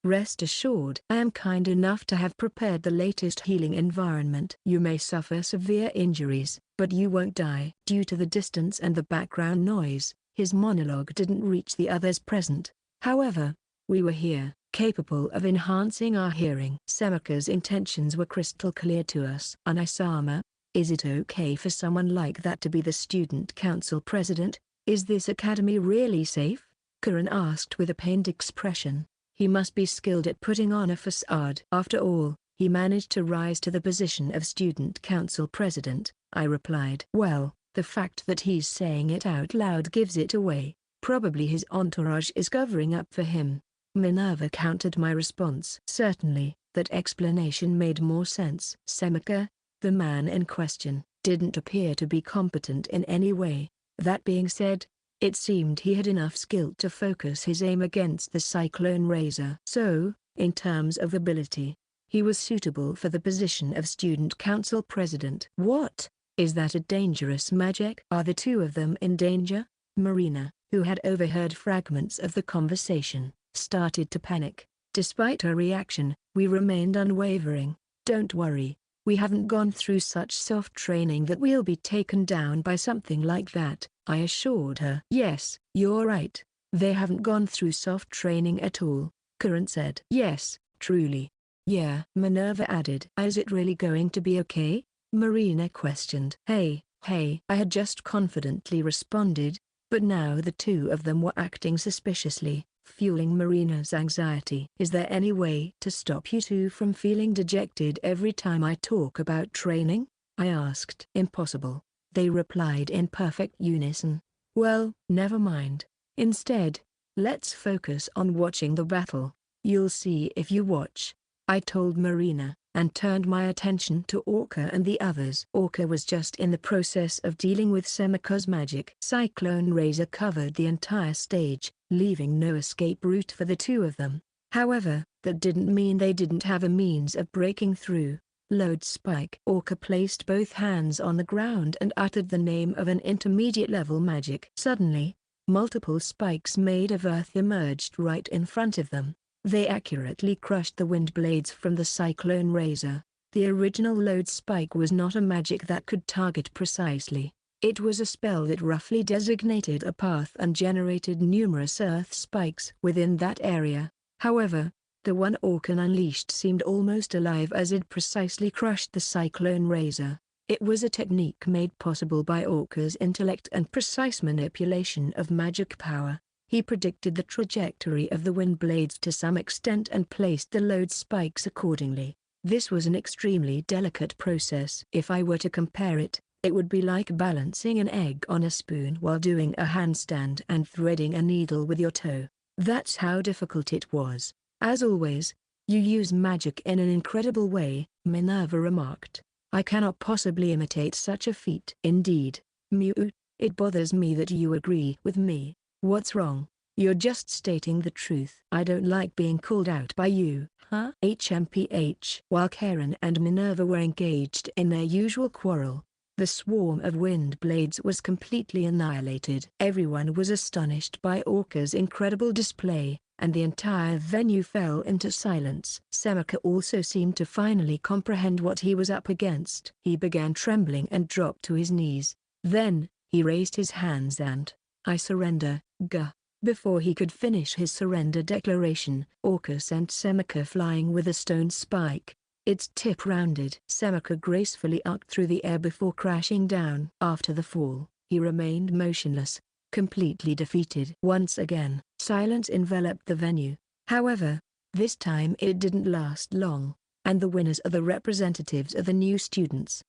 Rest assured, I am kind enough to have prepared the latest healing environment. You may suffer severe injuries, but you won't die. Due to the distance and the background noise, his monologue didn't reach the others present. However, we were here, capable of enhancing our hearing. Semika's intentions were crystal clear to us. Anisama, is it okay for someone like that to be the student council president? Is this academy really safe? Karan asked with a pained expression. He must be skilled at putting on a facade. After all, he managed to rise to the position of student council president, I replied. Well, the fact that he's saying it out loud gives it away. Probably his entourage is covering up for him. Minerva countered my response. Certainly, that explanation made more sense. Semika, the man in question, didn't appear to be competent in any way. That being said, it seemed he had enough skill to focus his aim against the Cyclone Razor. So, in terms of ability, he was suitable for the position of student council president. What? Is that a dangerous magic? Are the two of them in danger? Marina, who had overheard fragments of the conversation, started to panic. Despite her reaction, we remained unwavering. Don't worry, we haven't gone through such soft training that we'll be taken down by something like that, I assured her. Yes, you're right. They haven't gone through soft training at all, Karan said. Yes, truly. Yeah, Minerva added. Is it really going to be okay? Marina questioned. Hey, I had just confidently responded, but now the two of them were acting suspiciously, fueling Marina's anxiety. Is there any way to stop you two from feeling dejected every time I talk about training? I asked. Impossible, they replied in perfect unison. Well, never mind. Instead, let's focus on watching the battle. You'll see if you watch, I told Marina, and turned my attention to Orca and the others. Orca was just in the process of dealing with Semika's magic. Cyclone Razor covered the entire stage, leaving no escape route for the two of them. However, that didn't mean they didn't have a means of breaking through. Load Spike. Orca placed both hands on the ground and uttered the name of an intermediate-level magic. Suddenly, multiple spikes made of earth emerged right in front of them. They accurately crushed the wind blades from the Cyclone Razor. The original Load Spike was not a magic that could target precisely. It was a spell that roughly designated a path and generated numerous earth spikes within that area. However, the one Orcan unleashed seemed almost alive as it precisely crushed the Cyclone Razor. It was a technique made possible by Orca's intellect and precise manipulation of magic power. He predicted the trajectory of the wind blades to some extent and placed the load spikes accordingly. This was an extremely delicate process. If I were to compare it, it would be like balancing an egg on a spoon while doing a handstand and threading a needle with your toe. That's how difficult it was. As always, you use magic in an incredible way, Minerva remarked. I cannot possibly imitate such a feat. Indeed, Mew, it bothers me that you agree with me. What's wrong? You're just stating the truth. I don't like being called out by you, huh? HMPH. While Karen and Minerva were engaged in their usual quarrel, the swarm of wind blades was completely annihilated. Everyone was astonished by Orca's incredible display, and the entire venue fell into silence. Semika also seemed to finally comprehend what he was up against. He began trembling and dropped to his knees. Then, he raised his hands and, "I surrender, Gah." Before he could finish his surrender declaration, Orca sent Semika flying with a stone spike. Its tip rounded. Semika gracefully arced through the air before crashing down. After the fall, he remained motionless, completely defeated. Once again, silence enveloped the venue. However, this time it didn't last long, and the winners are the representatives of the new students.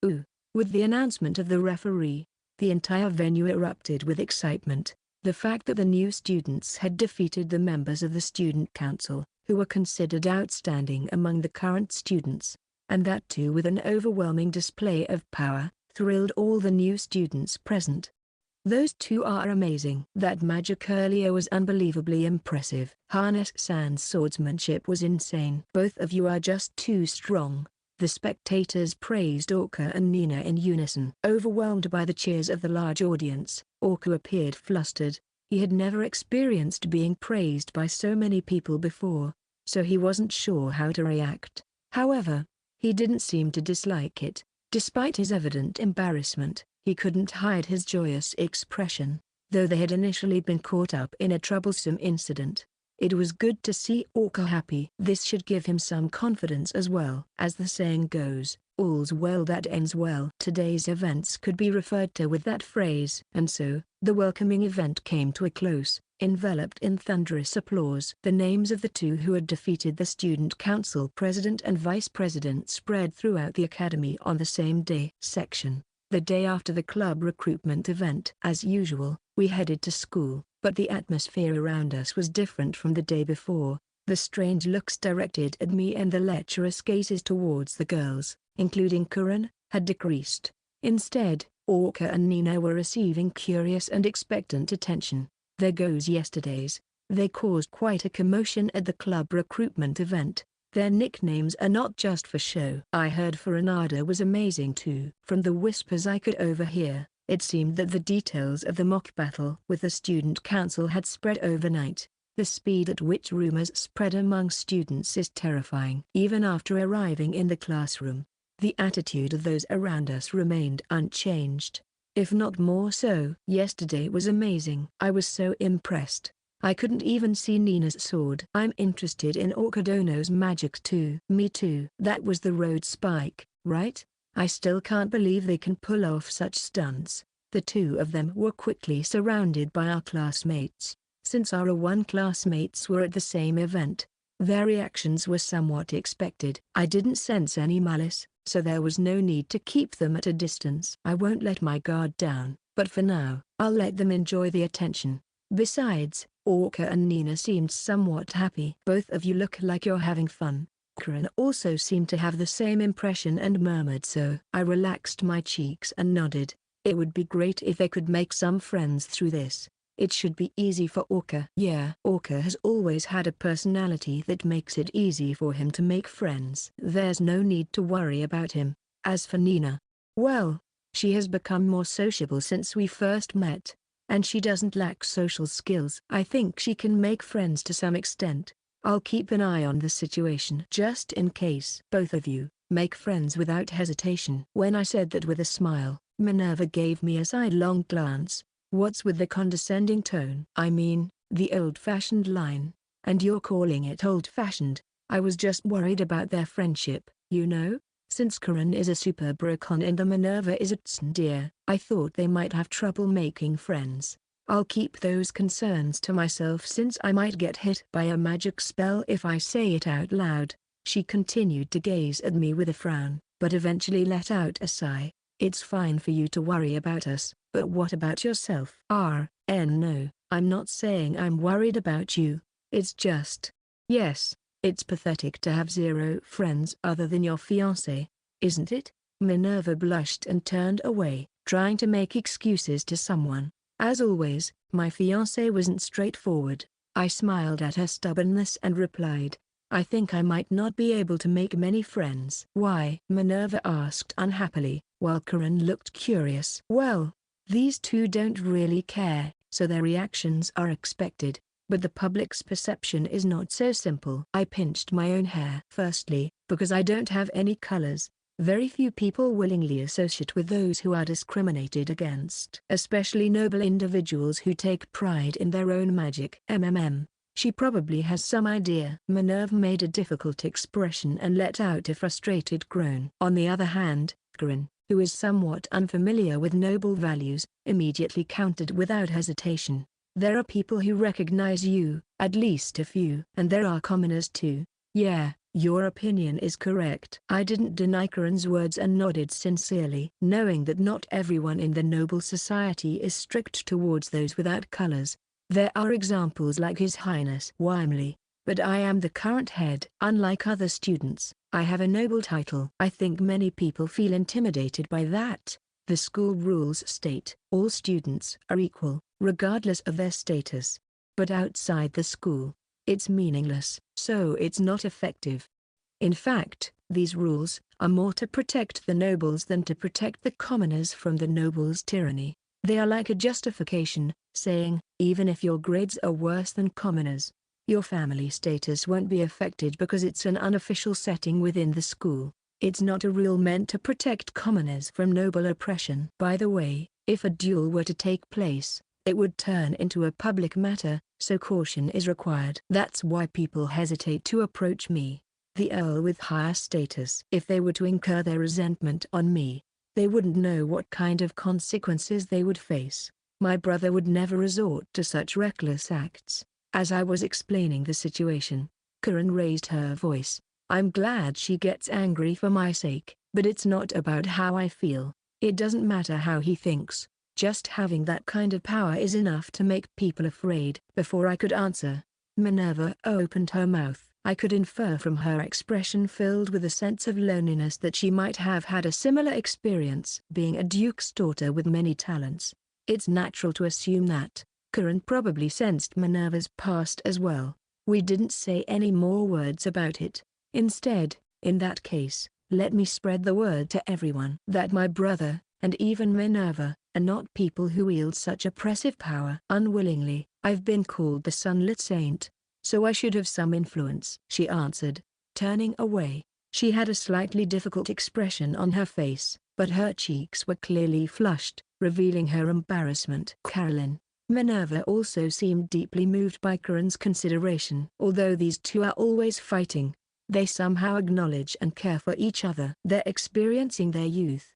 With the announcement of the referee, the entire venue erupted with excitement. The fact that the new students had defeated the members of the student council, who were considered outstanding among the current students, and that too with an overwhelming display of power, thrilled all the new students present. Those two are amazing. That magic earlier was unbelievably impressive. Harness-San's swordsmanship was insane. Both of you are just too strong. The spectators praised Orca and Nina in unison. Overwhelmed by the cheers of the large audience, Orca appeared flustered. He had never experienced being praised by so many people before, so he wasn't sure how to react. However, he didn't seem to dislike it. Despite his evident embarrassment, he couldn't hide his joyous expression, though they had initially been caught up in a troublesome incident. It was good to see Orca happy. This should give him some confidence as well. As the saying goes, all's well that ends well. Today's events could be referred to with that phrase. And so, the welcoming event came to a close, enveloped in thunderous applause. The names of the two who had defeated the student council president and vice president spread throughout the academy on the same day. Section: the day after the club recruitment event. As usual, we headed to school. But the atmosphere around us was different from the day before. The strange looks directed at me and the lecherous gazes towards the girls, including Karen, had decreased. Instead, Orca and Nina were receiving curious and expectant attention. There goes yesterday's. They caused quite a commotion at the club recruitment event. Their nicknames are not just for show. I heard Foranada was amazing too. From the whispers I could overhear, it seemed that the details of the mock battle with the student council had spread overnight. The speed at which rumors spread among students is terrifying. Even after arriving in the classroom, the attitude of those around us remained unchanged, if not more so. Yesterday was amazing. I was so impressed. I couldn't even see Nina's sword. I'm interested in Orcadono's magic too. Me too. That was the road spike, right? I still can't believe they can pull off such stunts. The two of them were quickly surrounded by our classmates. Since our one classmates were at the same event, their reactions were somewhat expected. I didn't sense any malice, so there was no need to keep them at a distance. I won't let my guard down, but for now, I'll let them enjoy the attention. Besides, Orca and Nina seemed somewhat happy. Both of you look like you're having fun. Karen also seemed to have the same impression and murmured so. I relaxed my cheeks and nodded. It would be great if they could make some friends through this. It should be easy for Orca. Yeah, Orca has always had a personality that makes it easy for him to make friends. There's no need to worry about him. As for Nina, well, she has become more sociable since we first met, and she doesn't lack social skills. I think she can make friends to some extent. I'll keep an eye on the situation. Just in case. Both of you, make friends without hesitation. When I said that with a smile, Minerva gave me a sidelong glance. What's with the condescending tone? I mean, the old-fashioned line. And you're calling it old-fashioned. I was just worried about their friendship, you know? Since Karen is a super brocon and the Minerva is a tsundere, I thought they might have trouble making friends. I'll keep those concerns to myself since I might get hit by a magic spell if I say it out loud. She continued to gaze at me with a frown, but eventually let out a sigh. It's fine for you to worry about us, but what about yourself? No, I'm not saying I'm worried about you. It's just, yes, it's pathetic to have zero friends other than your fiancé, isn't it? Minerva blushed and turned away, trying to make excuses to someone. As always, my fiancé wasn't straightforward. I smiled at her stubbornness and replied, I think I might not be able to make many friends. Why? Minerva asked unhappily, while Corinne looked curious. Well, these two don't really care, so their reactions are expected. But the public's perception is not so simple. I pinched my own hair. Firstly, because I don't have any colors, very few people willingly associate with those who are discriminated against. Especially noble individuals who take pride in their own magic. She probably has some idea. Minerva made a difficult expression and let out a frustrated groan. On the other hand, Corinne, who is somewhat unfamiliar with noble values, immediately countered without hesitation. There are people who recognize you, at least a few. And there are commoners too. Yeah, your opinion is correct. I didn't deny Corinne's words and nodded sincerely. Knowing that not everyone in the noble society is strict towards those without colors. There are examples like His Highness Wymley, but I am the current head. Unlike other students, I have a noble title. I think many people feel intimidated by that. The school rules state all students are equal, regardless of their status. But outside the school, it's meaningless, so it's not effective. In fact, these rules are more to protect the nobles than to protect the commoners from the nobles' tyranny. They are like a justification, saying, even if your grades are worse than commoners, your family status won't be affected because it's an unofficial setting within the school. It's not a rule meant to protect commoners from noble oppression. By the way, if a duel were to take place, it would turn into a public matter, so caution is required. That's why people hesitate to approach me, the Earl with higher status. If they were to incur their resentment on me, they wouldn't know what kind of consequences they would face. My brother would never resort to such reckless acts. As I was explaining the situation, Corinne raised her voice. I'm glad she gets angry for my sake, but it's not about how I feel. It doesn't matter how he thinks. Just having that kind of power is enough to make people afraid. Before I could answer, Minerva opened her mouth. I could infer from her expression filled with a sense of loneliness that she might have had a similar experience. Being a duke's daughter with many talents, it's natural to assume that. Corinne probably sensed Minerva's past as well. We didn't say any more words about it. Instead, in that case, let me spread the word to everyone that my brother, and even Minerva, are not people who wield such oppressive power. Unwillingly, I've been called the sunlit saint, so I should have some influence, she answered, turning away. She had a slightly difficult expression on her face, but her cheeks were clearly flushed, revealing her embarrassment. Caroline, Minerva also seemed deeply moved by Corinne's consideration. Although these two are always fighting, they somehow acknowledge and care for each other. They're experiencing their youth.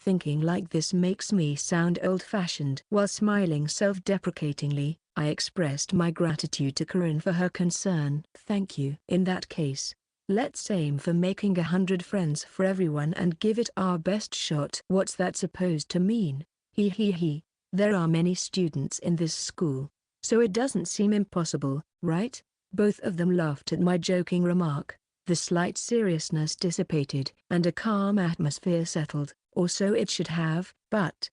Thinking like this makes me sound old-fashioned. While smiling self-deprecatingly, I expressed my gratitude to Corinne for her concern. Thank you. In that case, let's aim for making 100 friends for everyone and give it our best shot. What's that supposed to mean? He. There are many students in this school, so it doesn't seem impossible, right? Both of them laughed at my joking remark. The slight seriousness dissipated, and a calm atmosphere settled, or so it should have. But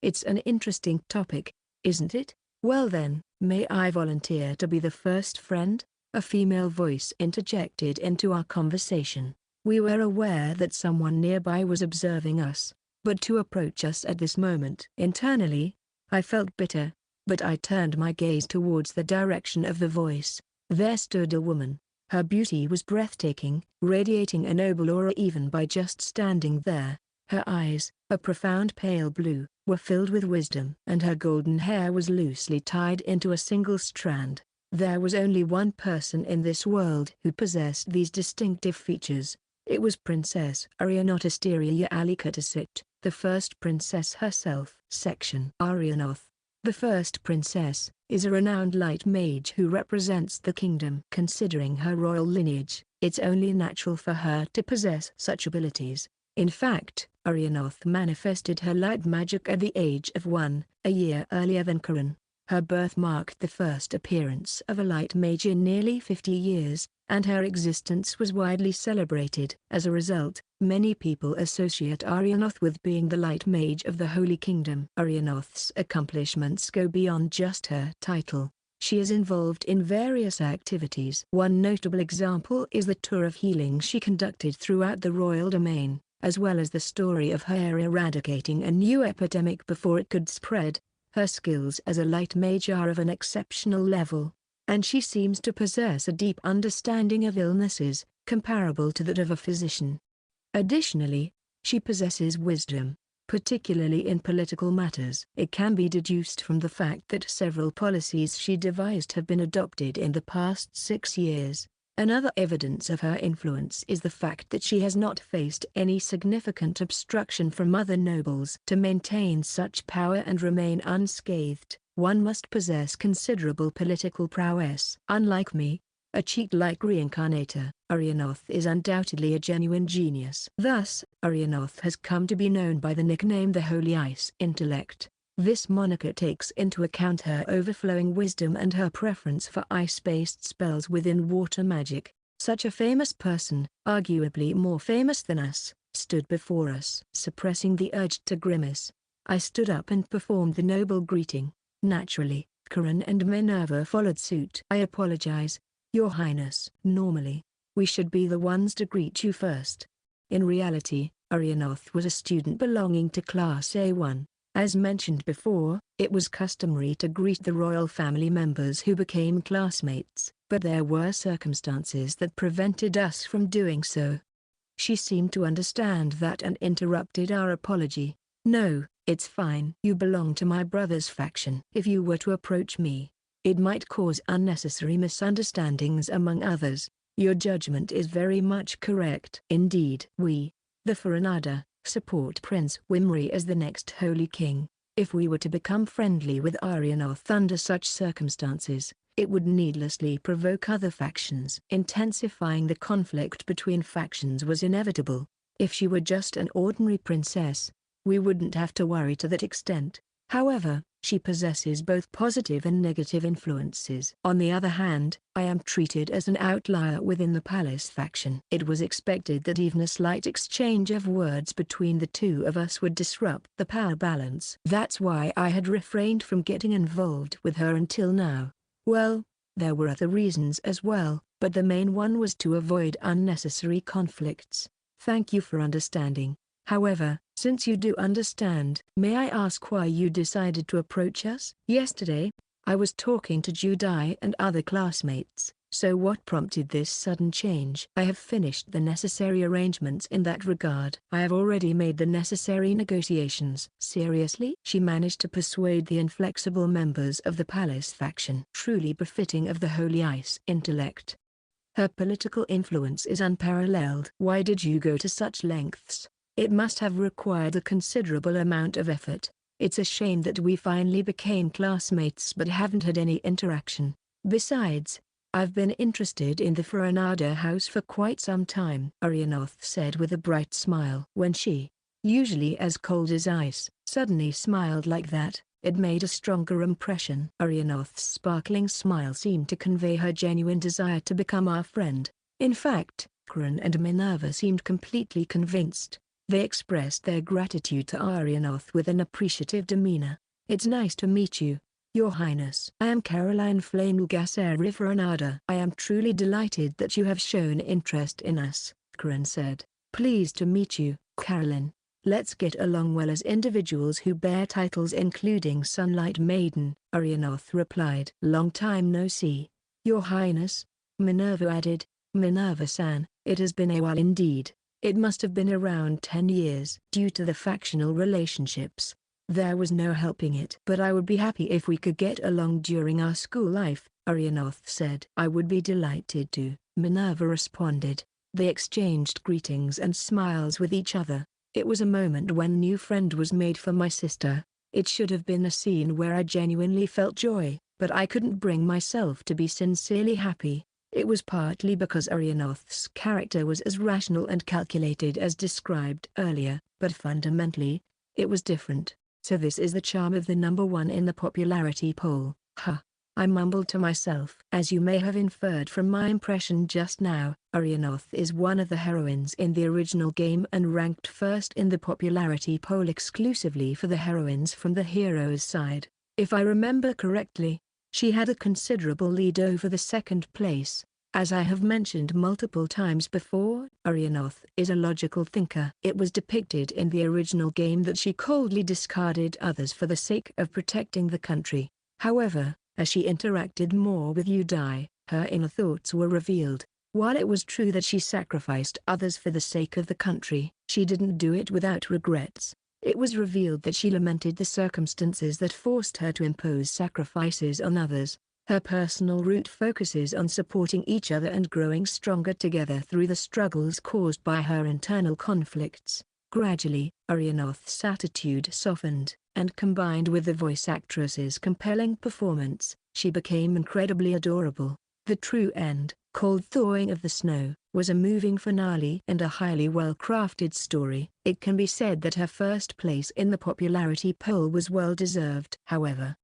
it's an interesting topic, isn't it? Well then, may I volunteer to be the first friend? A female voice interjected into our conversation. We were aware that someone nearby was observing us, but to approach us at this moment. Internally, I felt bitter, but I turned my gaze towards the direction of the voice. There stood a woman. Her beauty was breathtaking, radiating a noble aura even by just standing there. Her eyes, a profound pale blue, were filled with wisdom, and her golden hair was loosely tied into a single strand. There was only one person in this world who possessed these distinctive features. It was Princess Arianotasteria Alicatasit, the first princess herself. Section Arianoth, the first princess, is a renowned light mage who represents the kingdom. Considering her royal lineage, it's only natural for her to possess such abilities. In fact, Arianoth manifested her light magic at the age of 1, a year earlier than Corinne. Her birth marked the first appearance of a light mage in nearly 50 years, and her existence was widely celebrated. As a result, many people associate Arianoth with being the light mage of the Holy Kingdom. Arianoth's accomplishments go beyond just her title. She is involved in various activities. One notable example is the tour of healing she conducted throughout the royal domain, as well as the story of her eradicating a new epidemic before it could spread. Her skills as a light mage are of an exceptional level, and she seems to possess a deep understanding of illnesses, comparable to that of a physician. Additionally, she possesses wisdom, particularly in political matters. It can be deduced from the fact that several policies she devised have been adopted in the past 6 years. Another evidence of her influence is the fact that she has not faced any significant obstruction from other nobles. To maintain such power and remain unscathed, one must possess considerable political prowess. Unlike me, a cheat-like reincarnator, Arianoth is undoubtedly a genuine genius. Thus, Arianoth has come to be known by the nickname the Holy Ice Intellect. This moniker takes into account her overflowing wisdom and her preference for ice-based spells within water magic. Such a famous person, arguably more famous than us, stood before us. Suppressing the urge to grimace, I stood up and performed the noble greeting. Naturally, Karan and Minerva followed suit. I apologize, Your Highness. Normally, we should be the ones to greet you first. In reality, Arianoth was a student belonging to Class A1. As mentioned before, it was customary to greet the royal family members who became classmates, but there were circumstances that prevented us from doing so. She seemed to understand that and interrupted our apology. No, it's fine. You belong to my brother's faction. If you were to approach me, it might cause unnecessary misunderstandings among others. Your judgment is very much correct. Indeed, we, the Foranada, support Prince Wimri as the next Holy King. If we were to become friendly with Arianoth under such circumstances, it would needlessly provoke other factions. Intensifying the conflict between factions was inevitable. If she were just an ordinary princess, we wouldn't have to worry to that extent. However, she possesses both positive and negative influences. On the other hand, I am treated as an outlier within the palace faction. It was expected that even a slight exchange of words between the two of us would disrupt the power balance. That's why I had refrained from getting involved with her until now. Well, there were other reasons as well, but the main one was to avoid unnecessary conflicts. Thank you for understanding. However, since you do understand, may I ask why you decided to approach us? Yesterday, I was talking to Judai and other classmates, so what prompted this sudden change? I have finished the necessary arrangements in that regard. I have already made the necessary negotiations. Seriously? She managed to persuade the inflexible members of the palace faction. Truly befitting of the Holy Ice Intellect. Her political influence is unparalleled. Why did you go to such lengths? It must have required a considerable amount of effort. It's a shame that we finally became classmates but haven't had any interaction. Besides, I've been interested in the Foranada house for quite some time, Arianoth said with a bright smile. When she, usually as cold as ice, suddenly smiled like that, it made a stronger impression. Arianoth's sparkling smile seemed to convey her genuine desire to become our friend. In fact, Karan and Minerva seemed completely convinced. They expressed their gratitude to Arianoth with an appreciative demeanor. It's nice to meet you, Your Highness. I am Caroline Flamelgasser Foranada. I am truly delighted that you have shown interest in us, Karan said. Pleased to meet you, Caroline. Let's get along well as individuals who bear titles including Sunlight Maiden, Arianoth replied. Long time no see, Your Highness, Minerva added. Minerva-san, it has been a while indeed. It must have been around 10 years. Due to the factional relationships, there was no helping it. But I would be happy if we could get along during our school life, Arianoth said. I would be delighted to, Minerva responded. They exchanged greetings and smiles with each other. It was a moment when new friend was made for my sister. It should have been a scene where I genuinely felt joy, but I couldn't bring myself to be sincerely happy. It was partly because Arianoth's character was as rational and calculated as described earlier, but fundamentally, it was different. So this is the charm of the #1 in the popularity poll. I mumbled to myself. As you may have inferred from my impression just now, Arianoth is one of the heroines in the original game and ranked first in the popularity poll exclusively for the heroines from the hero's side. If I remember correctly, She had a considerable lead over the second place. As I have mentioned multiple times before, Arianoth is a logical thinker. It was depicted in the original game that she coldly discarded others for the sake of protecting the country. However, as she interacted more with Udai, her inner thoughts were revealed. While it was true that she sacrificed others for the sake of the country, she didn't do it without regrets. It was revealed that she lamented the circumstances that forced her to impose sacrifices on others. Her personal route focuses on supporting each other and growing stronger together through the struggles caused by her internal conflicts. Gradually, Arianoth's attitude softened, and combined with the voice actress's compelling performance, she became incredibly adorable. The true end, called Thawing of the Snow, was a moving finale and a highly well-crafted story. It can be said that her first place in the popularity poll was well-deserved. However,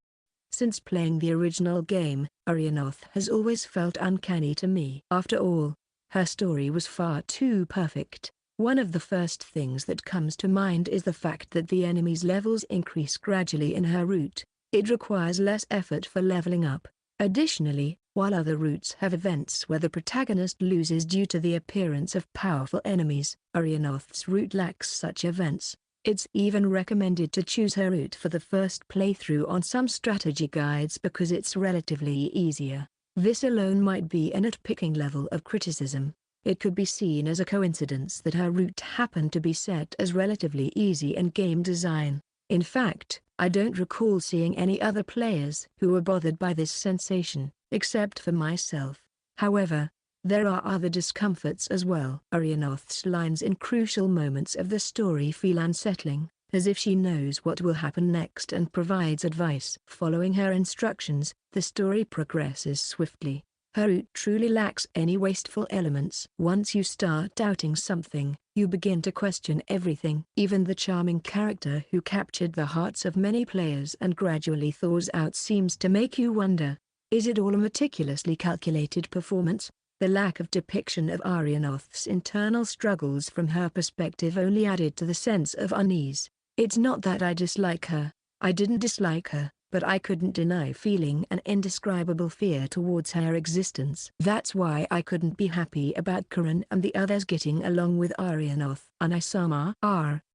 since playing the original game, Arianoth has always felt uncanny to me. After all, her story was far too perfect. One of the first things that comes to mind is the fact that the enemy's levels increase gradually in her route. It requires less effort for leveling up. Additionally, while other routes have events where the protagonist loses due to the appearance of powerful enemies, Arianoth's route lacks such events. It's even recommended to choose her route for the first playthrough on some strategy guides because it's relatively easier. This alone might be a nitpicking level of criticism. It could be seen as a coincidence that her route happened to be set as relatively easy in game design. In fact, I don't recall seeing any other players who were bothered by this sensation, except for myself. However, there are other discomforts as well. Arianoth's lines in crucial moments of the story feel unsettling, as if she knows what will happen next and provides advice. Following her instructions, the story progresses swiftly. Her route truly lacks any wasteful elements. Once you start doubting something, you begin to question everything. Even the charming character who captured the hearts of many players and gradually thaws out seems to make you wonder, is it all a meticulously calculated performance? The lack of depiction of Arianoth's internal struggles from her perspective only added to the sense of unease. It's not that I dislike her. I didn't dislike her, but I couldn't deny feeling an indescribable fear towards her existence. That's why I couldn't be happy about Karan and the others getting along with Arianoth. Anisama.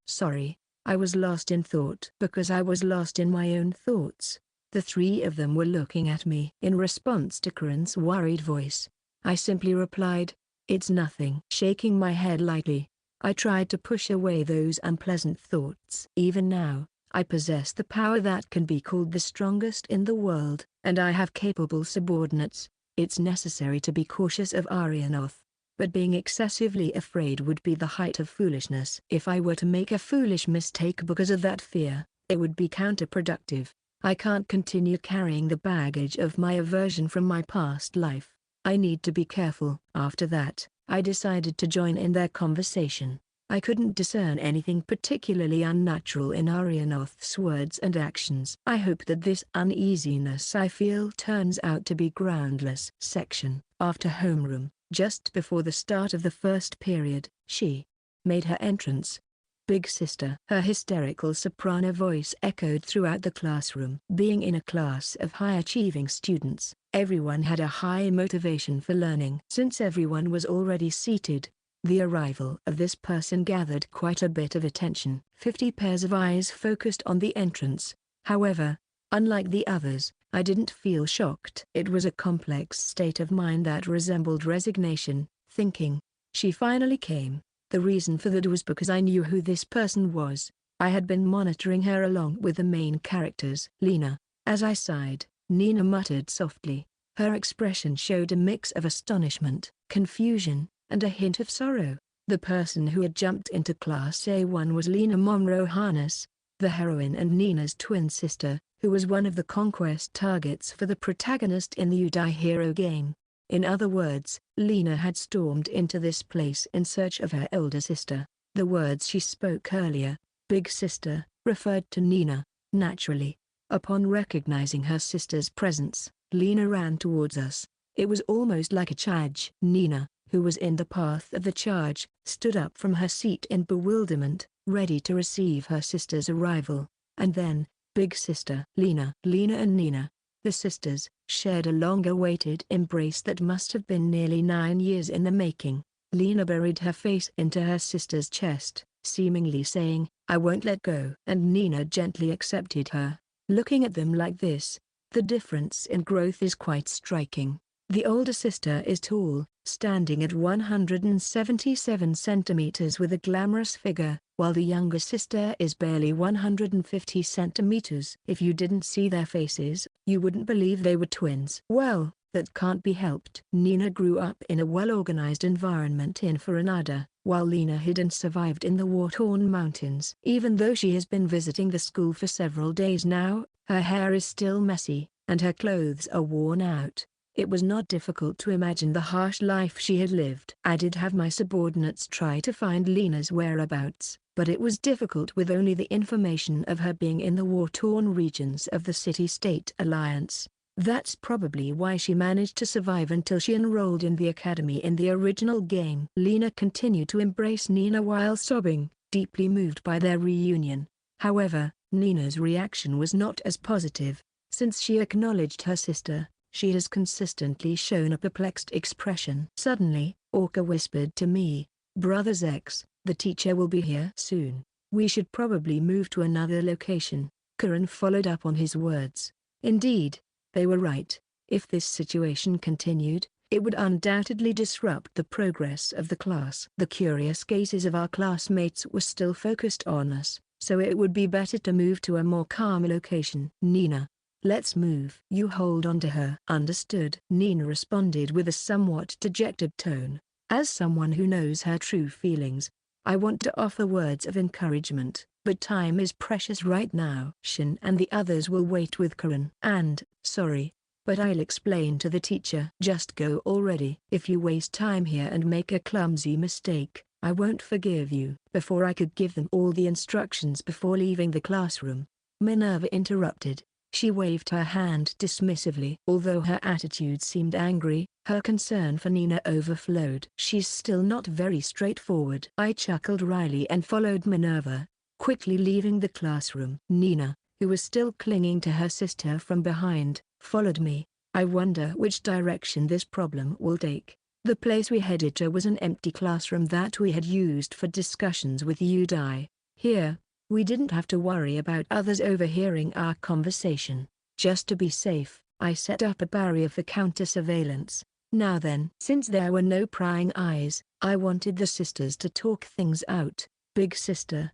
Sorry. I was lost in thought. Because I was lost in my own thoughts. The three of them were looking at me. In response to Karan's worried voice, I simply replied, "It's nothing." Shaking my head lightly, I tried to push away those unpleasant thoughts. Even now, I possess the power that can be called the strongest in the world, and I have capable subordinates. It's necessary to be cautious of Arianoth, but being excessively afraid would be the height of foolishness. If I were to make a foolish mistake because of that fear, it would be counterproductive. I can't continue carrying the baggage of my aversion from my past life. I need to be careful. After that, I decided to join in their conversation. I couldn't discern anything particularly unnatural in Arianoth's words and actions. I hope that this uneasiness I feel turns out to be groundless. Section. After homeroom, just before the start of the first period, she made her entrance. Big sister. Her hysterical soprano voice echoed throughout the classroom. Being in a class of high-achieving students, everyone had a high motivation for learning. Since everyone was already seated, the arrival of this person gathered quite a bit of attention. 50 pairs of eyes focused on the entrance. However, unlike the others, I didn't feel shocked. It was a complex state of mind that resembled resignation, thinking, she finally came. The reason for that was because I knew who this person was. I had been monitoring her along with the main characters. Lena. As I sighed, Nina muttered softly. Her expression showed a mix of astonishment, confusion, and a hint of sorrow. The person who had jumped into Class A1 was Lena Monroe Harness, the heroine and Nina's twin sister, who was one of the conquest targets for the protagonist in the Udai Hero game. In other words, Lena had stormed into this place in search of her elder sister. The words she spoke earlier, "big sister," referred to Nina. Naturally, upon recognizing her sister's presence, Lena ran towards us. It was almost like a charge. Nina, who was in the path of the charge, stood up from her seat in bewilderment, ready to receive her sister's arrival. And then, big sister. Lena and Nina. The sisters shared a long-awaited embrace that must have been nearly 9 years in the making. Lena buried her face into her sister's chest, seemingly saying, "I won't let go." And Nina gently accepted her. Looking at them like this, the difference in growth is quite striking. The older sister is tall, standing at 177 centimeters with a glamorous figure, while the younger sister is barely 150 centimeters. If you didn't see their faces, you wouldn't believe they were twins. Well, that can't be helped. Nina grew up in a well-organized environment in Foranada, while Lena hid and survived in the war-torn mountains. Even though she has been visiting the school for several days now, her hair is still messy, and her clothes are worn out. It was not difficult to imagine the harsh life she had lived. I did have my subordinates try to find Lena's whereabouts, but it was difficult with only the information of her being in the war-torn regions of the City-State Alliance. That's probably why she managed to survive until she enrolled in the academy in the original game. Lena continued to embrace Nina while sobbing, deeply moved by their reunion. However, Nina's reaction was not as positive. Since she acknowledged her sister, she has consistently shown a perplexed expression. Suddenly, Orca whispered to me, "Brother Zechs, the teacher will be here soon. We should probably move to another location." Karan followed up on his words. Indeed, they were right. If this situation continued, it would undoubtedly disrupt the progress of the class. The curious cases of our classmates were still focused on us, so it would be better to move to a more calm location. Nina, let's move. You hold on to her. Understood. Nina responded with a somewhat dejected tone. As someone who knows her true feelings, I want to offer words of encouragement, but time is precious right now. Shin and the others will wait with Karan. And, sorry, but I'll explain to the teacher. Just go already. If you waste time here and make a clumsy mistake, I won't forgive you. Before I could give them all the instructions before leaving the classroom, Minerva interrupted. She waved her hand dismissively. Although her attitude seemed angry, her concern for Nina overflowed. She's still not very straightforward. I chuckled wryly and followed Minerva, quickly leaving the classroom. Nina, who was still clinging to her sister from behind, followed me. I wonder which direction this problem will take. The place we headed to was an empty classroom that we had used for discussions with Udai. Here, we didn't have to worry about others overhearing our conversation. Just to be safe, I set up a barrier for counter-surveillance. Now then, since there were no prying eyes, I wanted the sisters to talk things out. Big sister,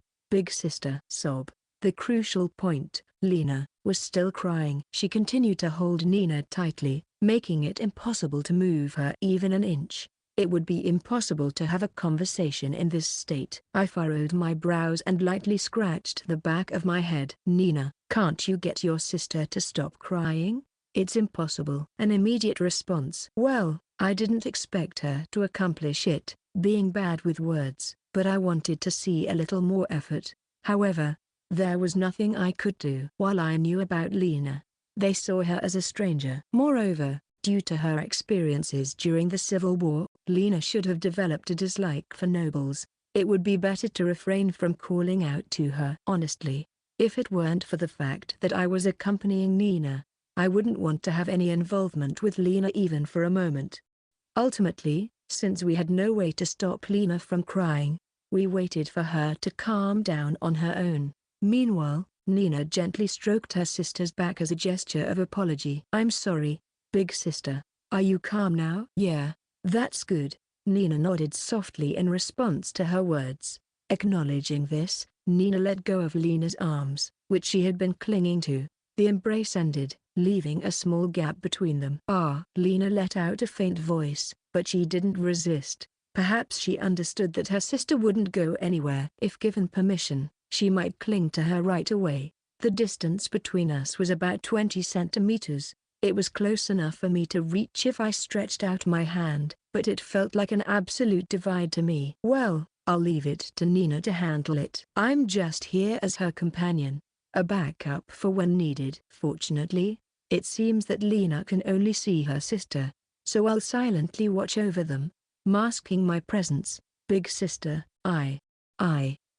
sob. The crucial point, Lena, was still crying. She continued to hold Nina tightly, making it impossible to move her even an inch. It would be impossible to have a conversation in this state. I furrowed my brows and lightly scratched the back of my head. Nina, can't you get your sister to stop crying? It's impossible. An immediate response. Well, I didn't expect her to accomplish it, being bad with words, but I wanted to see a little more effort. However, there was nothing I could do. While I knew about Lena, they saw her as a stranger. Moreover, due to her experiences during the Civil War, Lena should have developed a dislike for nobles. It would be better to refrain from calling out to her. Honestly, if it weren't for the fact that I was accompanying Nina, I wouldn't want to have any involvement with Lena even for a moment. Ultimately, since we had no way to stop Lena from crying, we waited for her to calm down on her own. Meanwhile, Nina gently stroked her sister's back as a gesture of apology. I'm sorry, big sister. Are you calm now? Yeah, that's good. Nina nodded softly in response to her words. Acknowledging this, Nina let go of Lena's arms, which she had been clinging to. The embrace ended, leaving a small gap between them. Lena let out a faint voice, but she didn't resist. Perhaps she understood that her sister wouldn't go anywhere. If given permission, she might cling to her right away. The distance between us was about 20 centimeters. It was close enough for me to reach if I stretched out my hand, but it felt like an absolute divide to me. Well, I'll leave it to Nina to handle it. I'm just here as her companion, a backup for when needed. Fortunately, it seems that Lena can only see her sister, so I'll silently watch over them, masking my presence. Big sister,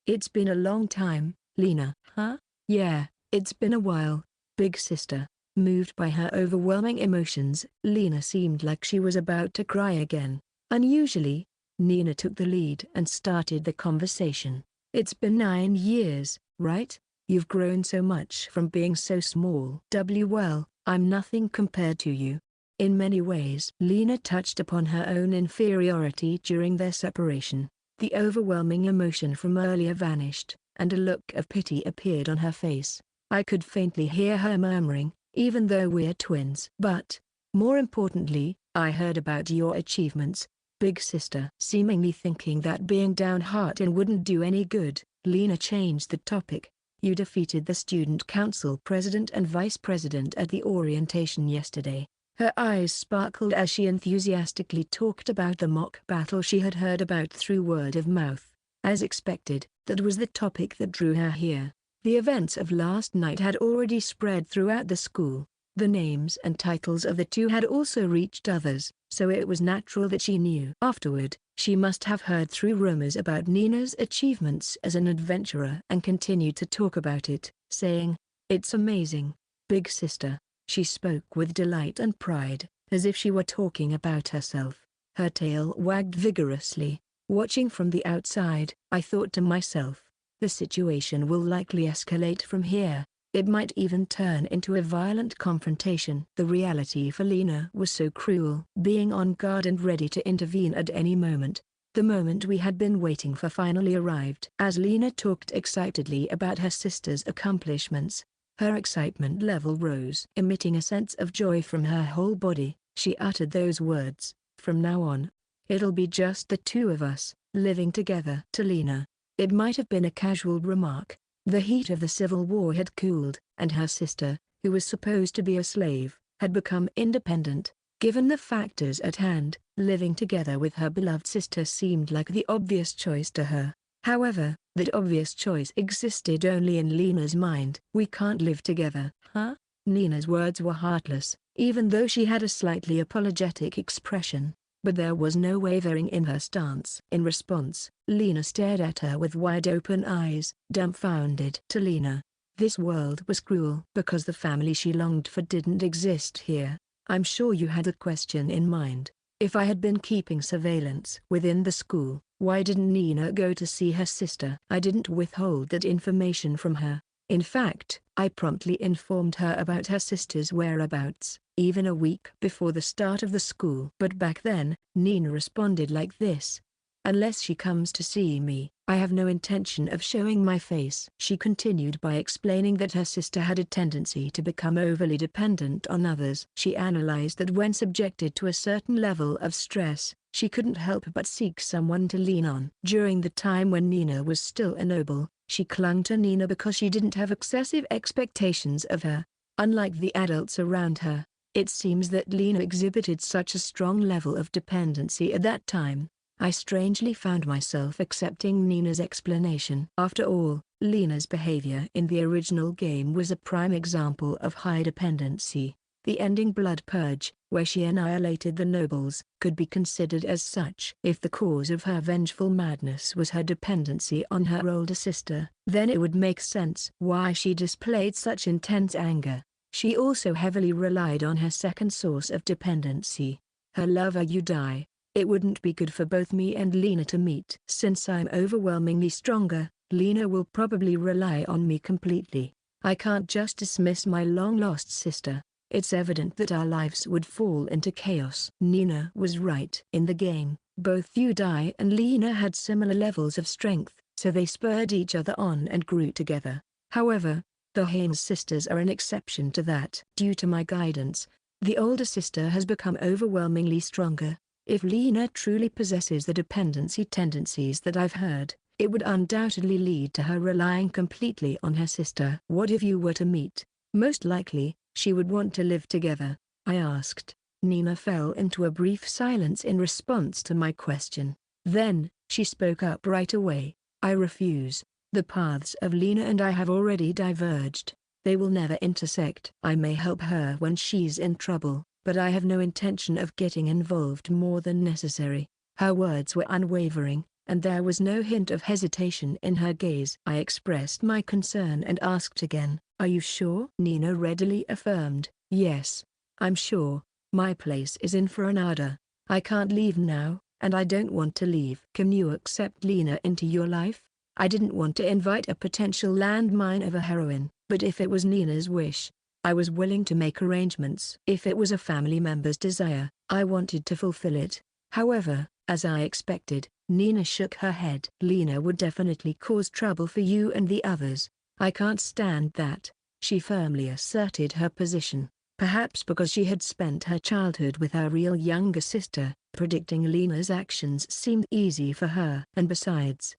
it's been a long time, Lena. Huh? Yeah, it's been a while, big sister. Moved by her overwhelming emotions, Lena seemed like she was about to cry again. Unusually, Nina took the lead and started the conversation. It's been 9 years, right? You've grown so much from being so small. Well, I'm nothing compared to you. In many ways. Lena touched upon her own inferiority during their separation. The overwhelming emotion from earlier vanished, and a look of pity appeared on her face. I could faintly hear her murmuring, even though we're twins. But, more importantly, I heard about your achievements, big sister. Seemingly thinking that being downhearted wouldn't do any good, Lena changed the topic. You defeated the student council president and vice president at the orientation yesterday. Her eyes sparkled as she enthusiastically talked about the mock battle she had heard about through word of mouth. As expected, that was the topic that drew her here. The events of last night had already spread throughout the school. The names and titles of the two had also reached others, so it was natural that she knew. Afterward, she must have heard through rumors about Nina's achievements as an adventurer and continued to talk about it, saying, "It's amazing, big sister." She spoke with delight and pride, as if she were talking about herself. Her tail wagged vigorously. Watching from the outside, I thought to myself, the situation will likely escalate from here. It might even turn into a violent confrontation. The reality for Lena was so cruel. Being on guard and ready to intervene at any moment. The moment we had been waiting for finally arrived. As Lena talked excitedly about her sister's accomplishments, her excitement level rose. Emitting a sense of joy from her whole body, she uttered those words, "From now on, it'll be just the two of us, living together." To Lena, it might have been a casual remark. The heat of the civil war had cooled, and her sister, who was supposed to be a slave, had become independent. Given the factors at hand, living together with her beloved sister seemed like the obvious choice to her. However, that obvious choice existed only in Lena's mind. "We can't live together, huh?" Nina's words were heartless, even though she had a slightly apologetic expression. But there was no wavering in her stance. In response, Lena stared at her with wide-open eyes, dumbfounded. To Lena, this world was cruel because the family she longed for didn't exist here. I'm sure you had a question in mind. If I had been keeping surveillance within the school, why didn't Nina go to see her sister? I didn't withhold that information from her. In fact, I promptly informed her about her sister's whereabouts, even a week before the start of the school. But back then, Nina responded like this. "Unless she comes to see me, I have no intention of showing my face." She continued by explaining that her sister had a tendency to become overly dependent on others. She analyzed that when subjected to a certain level of stress, she couldn't help but seek someone to lean on. During the time when Nina was still a noble, she clung to Nina because she didn't have excessive expectations of her. Unlike the adults around her, it seems that Lena exhibited such a strong level of dependency at that time. I strangely found myself accepting Nina's explanation. After all, Lena's behavior in the original game was a prime example of high dependency. The ending blood purge, where she annihilated the nobles, could be considered as such. If the cause of her vengeful madness was her dependency on her older sister, then it would make sense why she displayed such intense anger. She also heavily relied on her second source of dependency, her lover. "You die. It wouldn't be good for both me and Lena to meet. Since I'm overwhelmingly stronger, Lena will probably rely on me completely. I can't just dismiss my long-lost sister. It's evident that our lives would fall into chaos." Nina was right. In the game, both Udai and Lena had similar levels of strength, so they spurred each other on and grew together. However, the Haynes sisters are an exception to that. Due to my guidance, the older sister has become overwhelmingly stronger. If Lena truly possesses the dependency tendencies that I've heard, it would undoubtedly lead to her relying completely on her sister. "What if you were to meet? Most likely, she would want to live together," I asked. Nina fell into a brief silence in response to my question. Then, she spoke up right away. "I refuse. The paths of Lena and I have already diverged. They will never intersect. I may help her when she's in trouble, but I have no intention of getting involved more than necessary." Her words were unwavering, and there was no hint of hesitation in her gaze. I expressed my concern and asked again, "Are you sure?" Nina readily affirmed, Yes, I'm sure. My place is in Foranada. I can't leave now, and I don't want to leave. Can you accept Lena into your life? I didn't want to invite a potential landmine of a heroine, but if it was Nina's wish, I was willing to make arrangements. If it was a family member's desire, I wanted to fulfill it. However, as I expected, Nina shook her head. Lena would definitely cause trouble for you and the others. I can't stand that. She firmly asserted her position. Perhaps because she had spent her childhood with her real younger sister, predicting Lena's actions seemed easy for her. And besides,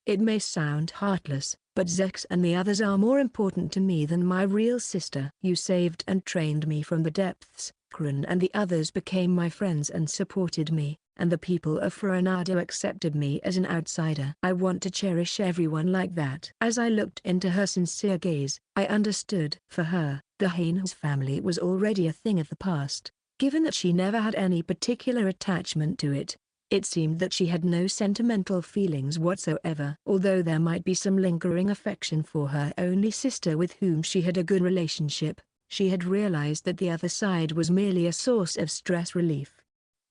it may sound heartless, but Zechs and the others are more important to me than my real sister. You saved and trained me from the depths. Kron and the others became my friends and supported me, and the people of Foranada accepted me as an outsider. I want to cherish everyone like that. As I looked into her sincere gaze, I understood. For her, the Haynes family was already a thing of the past. Given that she never had any particular attachment to it, it seemed that she had no sentimental feelings whatsoever. Although there might be some lingering affection for her only sister with whom she had a good relationship, she had realized that the other side was merely a source of stress relief.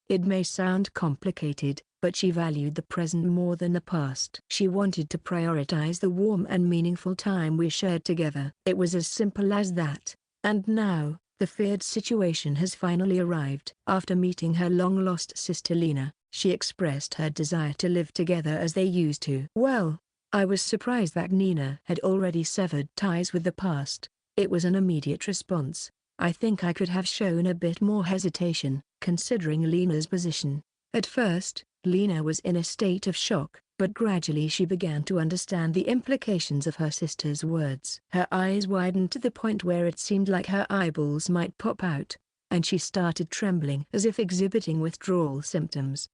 It may sound complicated, but she valued the present more than the past. She wanted to prioritize the warm and meaningful time we shared together. It was as simple as that. And now, the feared situation has finally arrived. After meeting her long-lost sister Lena, she expressed her desire to live together as they used to. Well, I was surprised that Nina had already severed ties with the past. It was an immediate response. I think I could have shown a bit more hesitation, considering Lena's position. At first, Lena was in a state of shock, but gradually she began to understand the implications of her sister's words. Her eyes widened to the point where it seemed like her eyeballs might pop out, and she started trembling as if exhibiting withdrawal symptoms.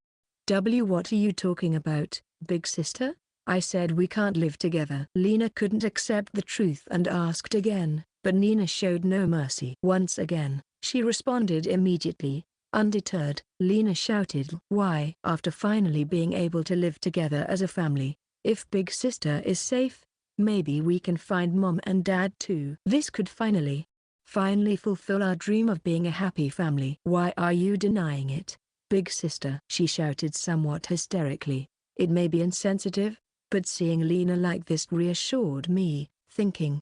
What are you talking about, big sister? I said we can't live together. Lena couldn't accept the truth and asked again, but Nina showed no mercy. Once again, she responded immediately. Undeterred, Lena shouted, "Why?" After finally being able to live together as a family, if big sister is safe, maybe we can find mom and dad too. This could finally fulfill our dream of being a happy family. Why are you denying it, big sister? She shouted somewhat hysterically. It may be insensitive, but seeing Lena like this reassured me, thinking,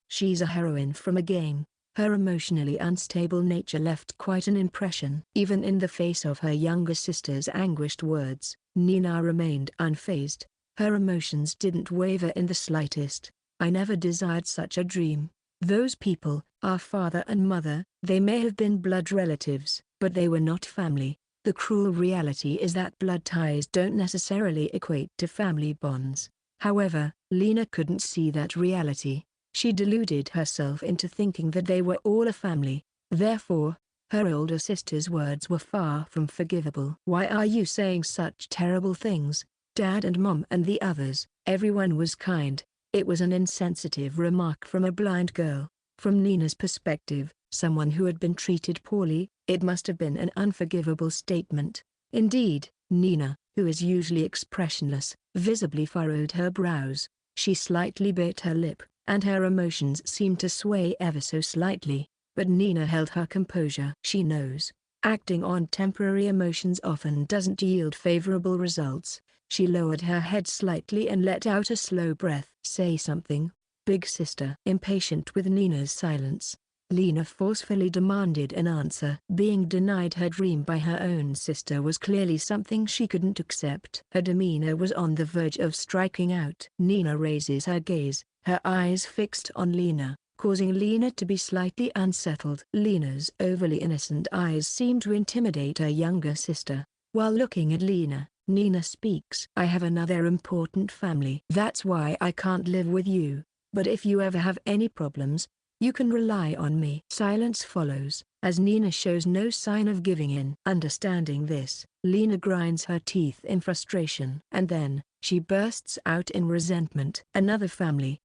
she's a heroine from a game. Her emotionally unstable nature left quite an impression. Even in the face of her younger sister's anguished words, Nina remained unfazed. Her emotions didn't waver in the slightest. I never desired such a dream. Those people, our father and mother, they may have been blood relatives, but they were not family. The cruel reality is that blood ties don't necessarily equate to family bonds. However, Lena couldn't see that reality. She deluded herself into thinking that they were all a family. Therefore, her older sister's words were far from forgivable. Why are you saying such terrible things, Dad and Mom and the others? Everyone was kind. It was an insensitive remark from a blind girl. From Nina's perspective, someone who had been treated poorly, it must have been an unforgivable statement. Indeed, Nina, who is usually expressionless, visibly furrowed her brows. She slightly bit her lip, and her emotions seemed to sway ever so slightly, but Nina held her composure. She knows, acting on temporary emotions often doesn't yield favorable results. She lowered her head slightly and let out a slow breath. Say something, big sister. Impatient with Nina's silence, Lena forcefully demanded an answer. Being denied her dream by her own sister was clearly something she couldn't accept. Her demeanor was on the verge of striking out. Nina raises her gaze, her eyes fixed on Lena, causing Lena to be slightly unsettled. Lena's overly innocent eyes seem to intimidate her younger sister. While looking at Lena, Nina speaks. I have another important family. That's why I can't live with you, but if you ever have any problems, you can rely on me. Silence follows, as Nina shows no sign of giving in. Understanding this, Lena grinds her teeth in frustration. And then, she bursts out in resentment. Another family?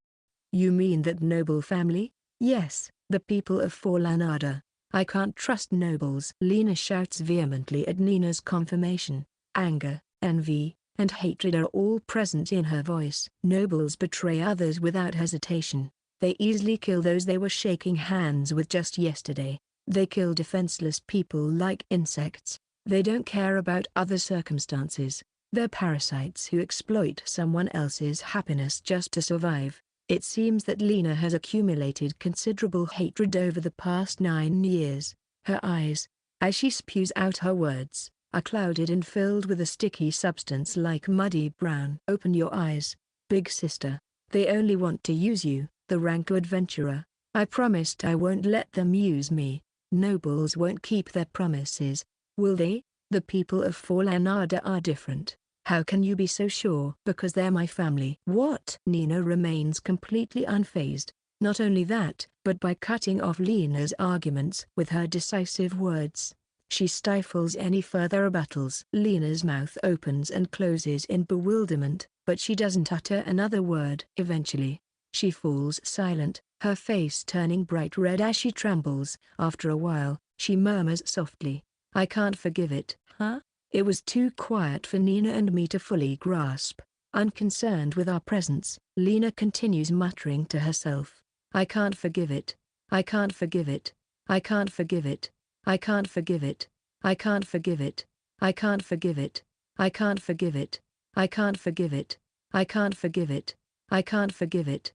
You mean that noble family? Yes, the people of Foranada. I can't trust nobles. Lena shouts vehemently at Nina's confirmation. Anger, envy, and hatred are all present in her voice. Nobles betray others without hesitation. They easily kill those they were shaking hands with just yesterday. They kill defenseless people like insects. They don't care about other circumstances. They're parasites who exploit someone else's happiness just to survive. It seems that Lena has accumulated considerable hatred over the past 9 years. Her eyes, as she spews out her words, are clouded and filled with a sticky substance like muddy brown. Open your eyes, big sister. They only want to use you, the rank adventurer. I promised I won't let them use me. Nobles won't keep their promises, will they? The people of Foranada are different. How can you be so sure? Because they're my family. What? Nina remains completely unfazed. Not only that, but by cutting off Lena's arguments with her decisive words, she stifles any further rebuttals. Lena's mouth opens and closes in bewilderment, but she doesn't utter another word. Eventually, she falls silent, her face turning bright red as she trembles. After a while, she murmurs softly, "I can't forgive it." Huh? It was too quiet for Nina and me to fully grasp. Unconcerned with our presence, Lena continues muttering to herself, "I can't forgive it. I can't forgive it. I can't forgive it. I can't forgive it. I can't forgive it. I can't forgive it. I can't forgive it. I can't forgive it. I can't forgive it. I can't forgive it."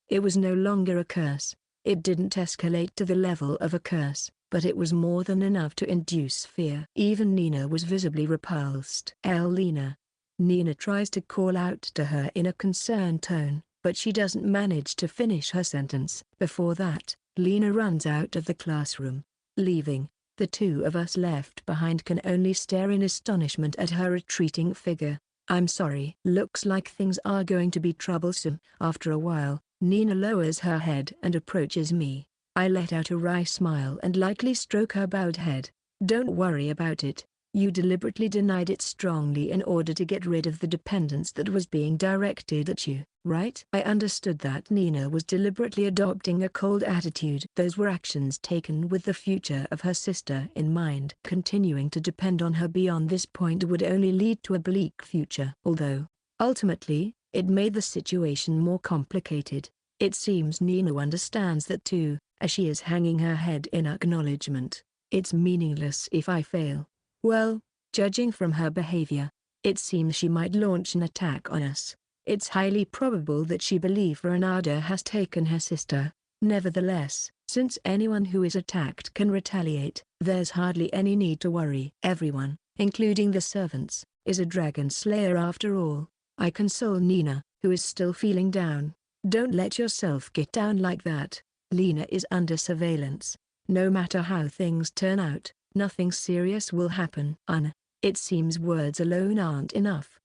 It was no longer a curse. It didn't escalate to the level of a curse, but it was more than enough to induce fear. Even Nina was visibly repulsed. Lena. Nina tries to call out to her in a concerned tone, but she doesn't manage to finish her sentence. Before that, Lena runs out of the classroom. Leaving, the two of us left behind can only stare in astonishment at her retreating figure. "I'm sorry." Looks like things are going to be troublesome. After a while, Nina lowers her head and approaches me. I let out a wry smile and lightly stroke her bowed head. "Don't worry about it. You deliberately denied it strongly in order to get rid of the dependence that was being directed at you, right?" I understood that Nina was deliberately adopting a cold attitude. Those were actions taken with the future of her sister in mind. Continuing to depend on her beyond this point would only lead to a bleak future. Although, ultimately, it made the situation more complicated. It seems Nina understands that too, as she is hanging her head in acknowledgement. It's meaningless if I fail. Well, judging from her behavior, it seems she might launch an attack on us. It's highly probable that she believes Foranada has taken her sister. Nevertheless, since anyone who is attacked can retaliate, there's hardly any need to worry. Everyone, including the servants, is a dragon slayer after all. I console Nina, who is still feeling down. "Don't let yourself get down like that. Lena is under surveillance. No matter how things turn out, nothing serious will happen." It seems words alone aren't enough.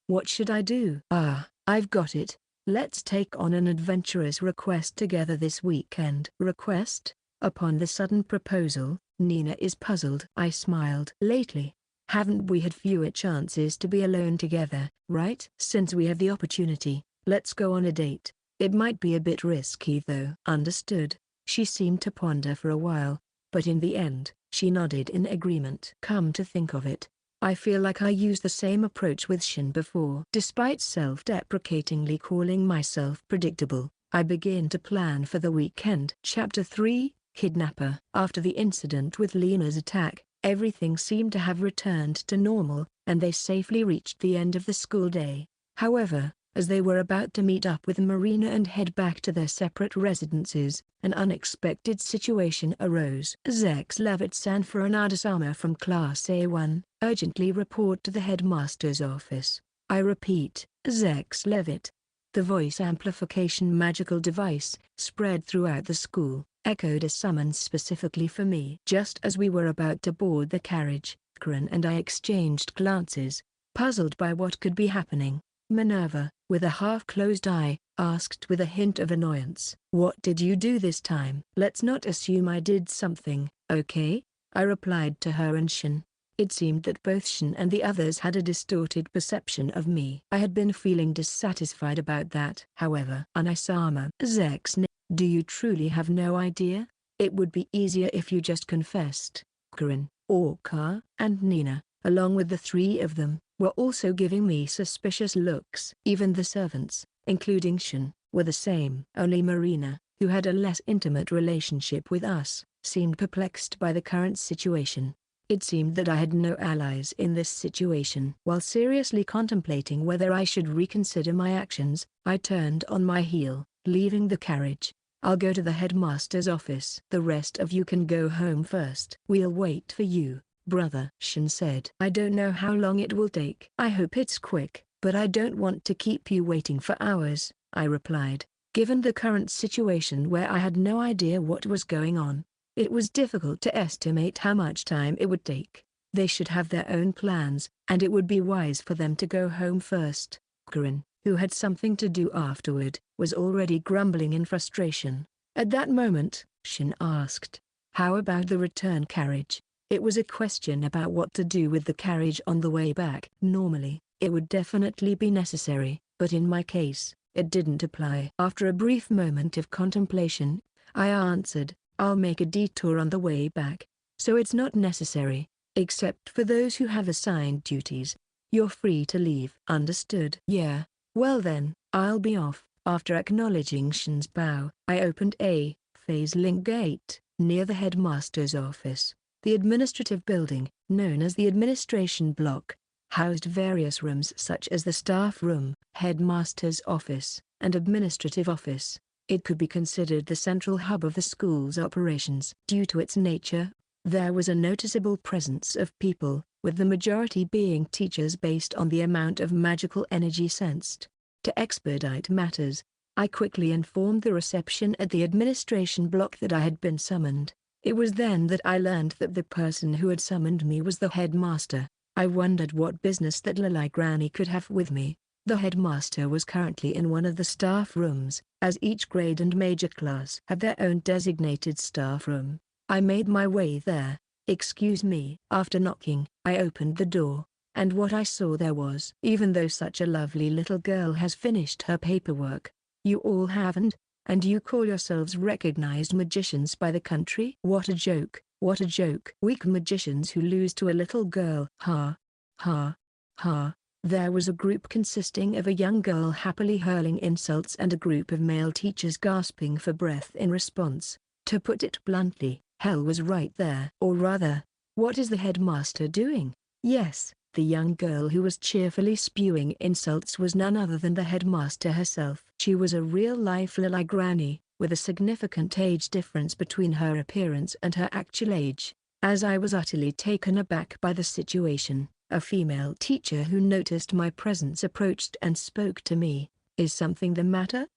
What should I do? I've got it. Let's take on an adventurous request together this weekend. Request? Upon the sudden proposal, Nina is puzzled. I smiled. Lately, haven't we had fewer chances to be alone together, right? Since we have the opportunity, let's go on a date. It might be a bit risky though. Understood. She seemed to ponder for a while, but in the end, she nodded in agreement. Come to think of it, I feel like I used the same approach with Shin before. Despite self-deprecatingly calling myself predictable, I begin to plan for the weekend. Chapter 3, Kidnapper. After the incident with Lena's attack, everything seemed to have returned to normal, and they safely reached the end of the school day. However, as they were about to meet up with Marina and head back to their separate residences, an unexpected situation arose. Zechs, Levit and Foranada from Class A1, urgently report to the Headmaster's office. I repeat, Zechs Levit. The voice amplification magical device, spread throughout the school, echoed a summons specifically for me. Just as we were about to board the carriage, Karen and I exchanged glances, puzzled by what could be happening. Minerva, with a half-closed eye, asked with a hint of annoyance, "What did you do this time?" "Let's not assume I did something, okay?" I replied to her and Shin. It seemed that both Shin and the others had a distorted perception of me. I had been feeling dissatisfied about that. However, Anisama, Zechs, do you truly have no idea? It would be easier if you just confessed. Karen, Orca, and Nina, along with the three of them, were also giving me suspicious looks. Even the servants, including Shin, were the same. Only Marina, who had a less intimate relationship with us, seemed perplexed by the current situation. It seemed that I had no allies in this situation. While seriously contemplating whether I should reconsider my actions, I turned on my heel, leaving the carriage. "I'll go to the headmaster's office. The rest of you can go home first." "We'll wait for you, brother," Shin said. "I don't know how long it will take." "I hope it's quick, but I don't want to keep you waiting for hours," I replied. Given the current situation where I had no idea what was going on, it was difficult to estimate how much time it would take. They should have their own plans, and it would be wise for them to go home first. Karin, who had something to do afterward, was already grumbling in frustration. At that moment, Shin asked, "How about the return carriage?" It was a question about what to do with the carriage on the way back. Normally, it would definitely be necessary, but in my case, it didn't apply. After a brief moment of contemplation, I answered, "I'll make a detour on the way back, so it's not necessary, except for those who have assigned duties. You're free to leave." "Understood." "Yeah, well then, I'll be off." After acknowledging Shin's bow, I opened a phase link gate near the headmaster's office. The administrative building, known as the administration block, housed various rooms such as the staff room, headmaster's office, and administrative office. It could be considered the central hub of the school's operations. Due to its nature, there was a noticeable presence of people, with the majority being teachers based on the amount of magical energy sensed. To expedite matters, I quickly informed the reception at the administration block that I had been summoned. It was then that I learned that the person who had summoned me was the headmaster. I wondered what business that Lily Granny could have with me. The headmaster was currently in one of the staff rooms, as each grade and major class had their own designated staff room. I made my way there. "Excuse me." After knocking, I opened the door, and what I saw there was, "Even though such a lovely little girl has finished her paperwork, you all haven't, and you call yourselves recognized magicians by the country? What a joke, what a joke. Weak magicians who lose to a little girl." Ha, ha, ha. There was a group consisting of a young girl happily hurling insults and a group of male teachers gasping for breath in response. To put it bluntly, hell was right there. Or rather, what is the headmaster doing? Yes, the young girl who was cheerfully spewing insults was none other than the headmaster herself. She was a real-life Lily Granny, with a significant age difference between her appearance and her actual age. As I was utterly taken aback by the situation, a female teacher who noticed my presence approached and spoke to me. "Is something the matter?"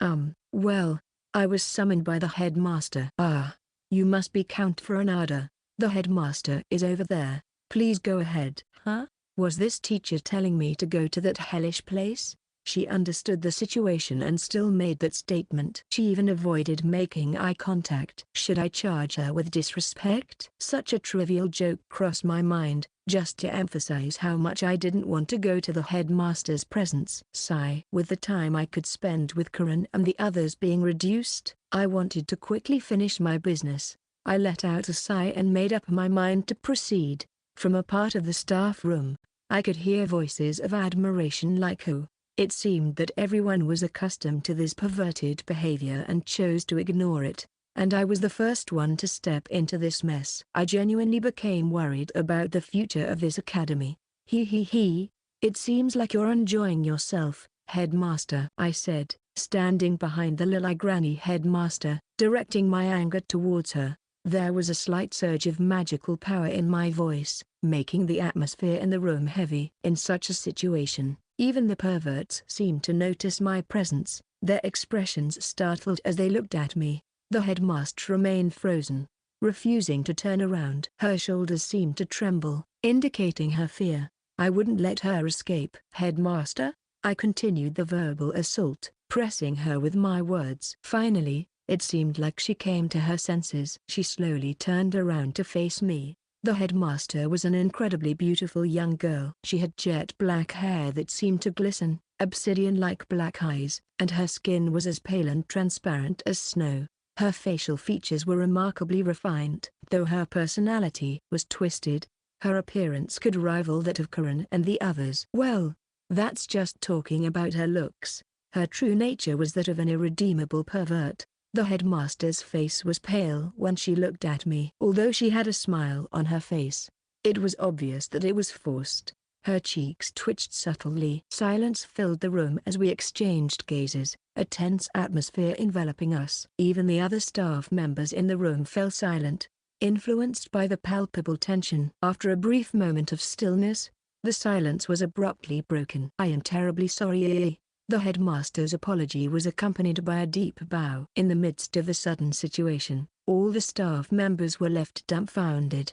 Well, I was summoned by the headmaster." "Ah, you must be Count Foranada. The headmaster is over there. Please go ahead." "Huh? Was this teacher telling me to go to that hellish place?" She understood the situation and still made that statement. She even avoided making eye contact. Should I charge her with disrespect? Such a trivial joke crossed my mind, just to emphasize how much I didn't want to go to the headmaster's presence. Sigh. With the time I could spend with Karin and the others being reduced, I wanted to quickly finish my business. I let out a sigh and made up my mind to proceed. From a part of the staff room, I could hear voices of admiration like who. It seemed that everyone was accustomed to this perverted behavior and chose to ignore it, and I was the first one to step into this mess. I genuinely became worried about the future of this academy. He. It seems like you're enjoying yourself, headmaster," I said, standing behind the Lily Granny headmaster, directing my anger towards her. There was a slight surge of magical power in my voice, making the atmosphere in the room heavy. In such a situation, even the perverts seemed to notice my presence. Their expressions startled as they looked at me. The headmaster remained frozen, refusing to turn around. Her shoulders seemed to tremble, indicating her fear. I wouldn't let her escape. "Headmaster?" I continued the verbal assault, pressing her with my words. Finally, it seemed like she came to her senses. She slowly turned around to face me. The headmaster was an incredibly beautiful young girl. She had jet black hair that seemed to glisten, obsidian-like black eyes, and her skin was as pale and transparent as snow. Her facial features were remarkably refined. Though her personality was twisted, her appearance could rival that of Karin and the others. Well, that's just talking about her looks. Her true nature was that of an irredeemable pervert. The headmaster's face was pale when she looked at me. Although she had a smile on her face, it was obvious that it was forced. Her cheeks twitched subtly. Silence filled the room as we exchanged gazes, a tense atmosphere enveloping us. Even the other staff members in the room fell silent, influenced by the palpable tension. After a brief moment of stillness, the silence was abruptly broken. "I am terribly sorry." The headmaster's apology was accompanied by a deep bow. In the midst of the sudden situation, all the staff members were left dumbfounded.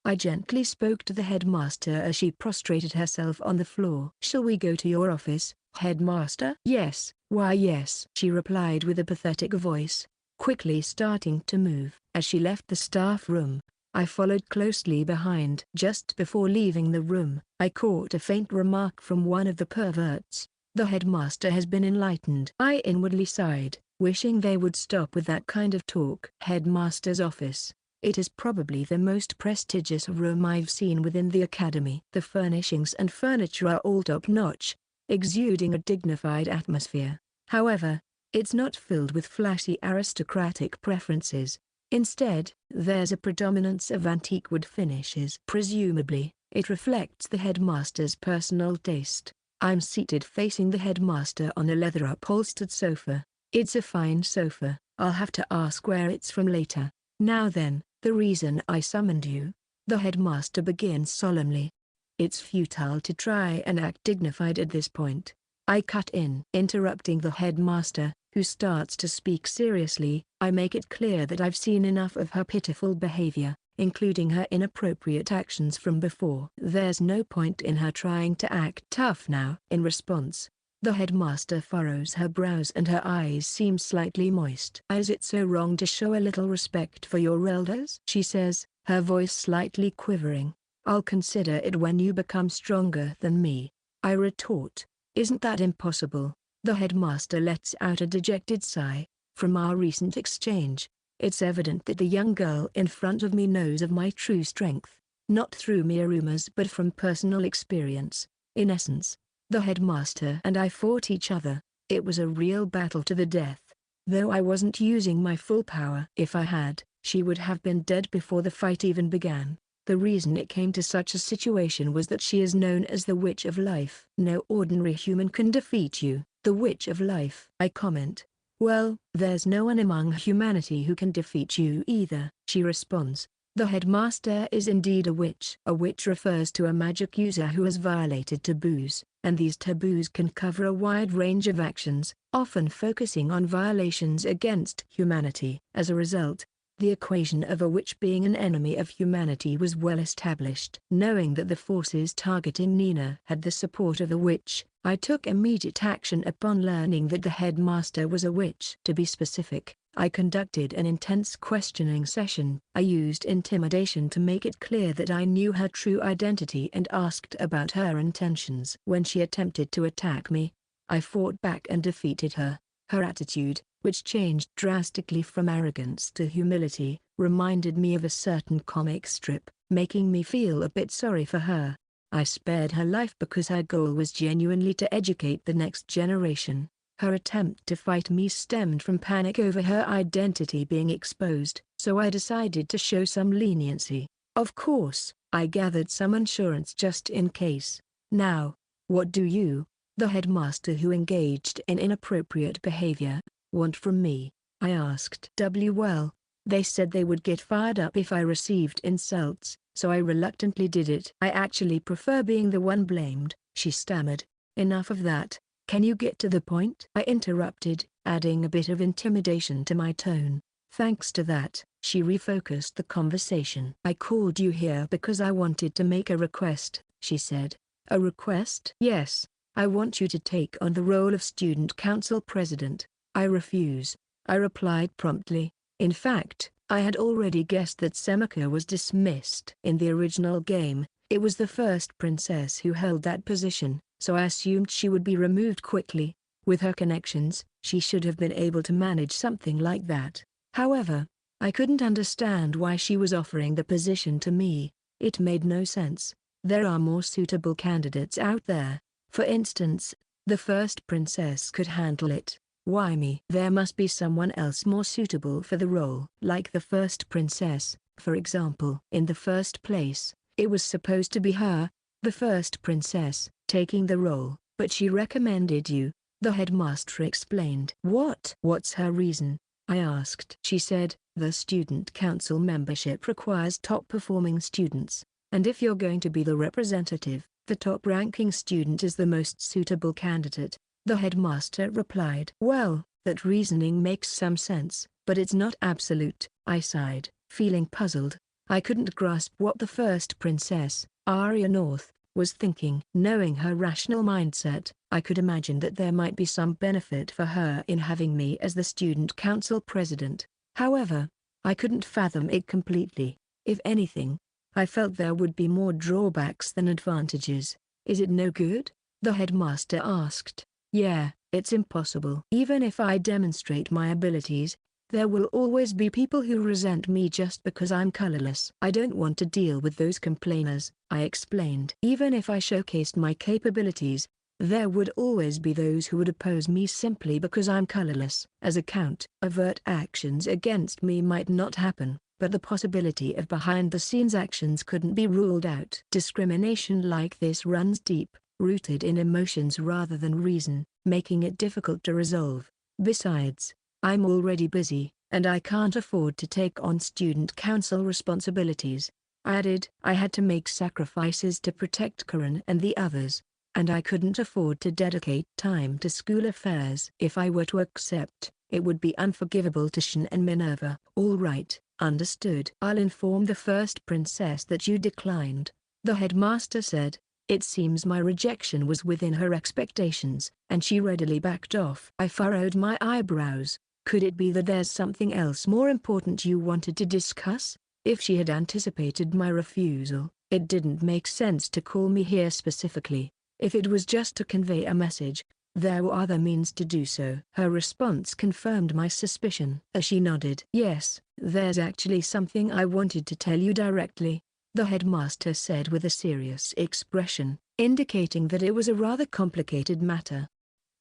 I gently spoke to the headmaster as she prostrated herself on the floor. "Shall we go to your office, headmaster?" "Yes." "Why yes," she replied with a pathetic voice, quickly starting to move. As she left the staff room, I followed closely behind. Just before leaving the room, I caught a faint remark from one of the perverts. "The headmaster has been enlightened." I inwardly sighed, wishing they would stop with that kind of talk. Headmaster's office. It is probably the most prestigious room I've seen within the academy. The furnishings and furniture are all top-notch, exuding a dignified atmosphere. However, it's not filled with flashy aristocratic preferences. Instead, there's a predominance of antique wood finishes. Presumably, it reflects the headmaster's personal taste. I'm seated facing the headmaster on a leather-upholstered sofa. It's a fine sofa. I'll have to ask where it's from later. "Now then, the reason I summoned you," the headmaster begins solemnly. It's futile to try and act dignified at this point. I cut in. Interrupting the headmaster, who starts to speak seriously, I make it clear that I've seen enough of her pitiful behavior, including her inappropriate actions from before. There's no point in her trying to act tough now. In response, the headmaster furrows her brows and her eyes seem slightly moist. "Is it so wrong to show a little respect for your elders?" she says, her voice slightly quivering. "I'll consider it when you become stronger than me," I retort. "Isn't that impossible?" The headmaster lets out a dejected sigh. "From our recent exchange, it's evident that the young girl in front of me knows of my true strength, not through mere rumors but from personal experience. In essence, the headmaster and I fought each other. It was a real battle to the death, though I wasn't using my full power. If I had, she would have been dead before the fight even began. The reason it came to such a situation was that she is known as the Witch of Life. No ordinary human can defeat you, the Witch of Life," I comment. "Well, there's no one among humanity who can defeat you either," she responds. "The headmaster is indeed a witch." A witch refers to a magic user who has violated taboos, and these taboos can cover a wide range of actions, often focusing on violations against humanity. As a result, the equation of a witch being an enemy of humanity was well established. Knowing that the forces targeting Nina had the support of a witch, I took immediate action upon learning that the headmaster was a witch. To be specific, I conducted an intense questioning session. I used intimidation to make it clear that I knew her true identity and asked about her intentions. When she attempted to attack me, I fought back and defeated her. Her attitude, which changed drastically from arrogance to humility, reminded me of a certain comic strip, making me feel a bit sorry for her. I spared her life because her goal was genuinely to educate the next generation. Her attempt to fight me stemmed from panic over her identity being exposed, so I decided to show some leniency. Of course, I gathered some insurance just in case. "Now, what do you, the headmaster who engaged in inappropriate behavior, want from me?" I asked. "Well, they said they would get fired up if I received insults, so I reluctantly did it." "I actually prefer being the one blamed," she stammered. "Enough of that, can you get to the point?" I interrupted, adding a bit of intimidation to my tone. Thanks to that, she refocused the conversation. "I called you here because I wanted to make a request," she said. "A request?" "Yes, I want you to take on the role of student council president." "I refuse," I replied promptly. In fact, I had already guessed that Semika was dismissed. In the original game, it was the first princess who held that position, so I assumed she would be removed quickly. With her connections, she should have been able to manage something like that. However, I couldn't understand why she was offering the position to me. It made no sense. There are more suitable candidates out there. For instance, the first princess could handle it. Why me? There must be someone else more suitable for the role. Like the first princess, for example. In the first place, it was supposed to be her, the first princess, taking the role, but she recommended you, the headmaster explained. What's her reason? I asked. She said, the student council membership requires top-performing students, and if you're going to be the representative, the top-ranking student is the most suitable candidate, the headmaster replied. Well, that reasoning makes some sense, but it's not absolute, I sighed, feeling puzzled. I couldn't grasp what the first princess, Arya North, was thinking. Knowing her rational mindset, I could imagine that there might be some benefit for her in having me as the student council president. However, I couldn't fathom it completely. If anything, I felt there would be more drawbacks than advantages. Is it no good? The headmaster asked. Yeah, it's impossible. Even if I demonstrate my abilities, there will always be people who resent me just because I'm colorless. I don't want to deal with those complainers, I explained. Even if I showcased my capabilities, there would always be those who would oppose me simply because I'm colorless. As a count, overt actions against me might not happen, but the possibility of behind-the-scenes actions couldn't be ruled out. Discrimination like this runs deep, rooted in emotions rather than reason, making it difficult to resolve. Besides, I'm already busy, and I can't afford to take on student council responsibilities. I added, I had to make sacrifices to protect Karan and the others, and I couldn't afford to dedicate time to school affairs. If I were to accept, it would be unforgivable to Shen and Minerva. All right, understood. I'll inform the first princess that you declined, the headmaster said. It seems my rejection was within her expectations, and she readily backed off. I furrowed my eyebrows. Could it be that there's something else more important you wanted to discuss? If she had anticipated my refusal, it didn't make sense to call me here specifically. If it was just to convey a message, there were other means to do so. Her response confirmed my suspicion. As she nodded. Yes, there's actually something I wanted to tell you directly, the headmaster said with a serious expression, indicating that it was a rather complicated matter.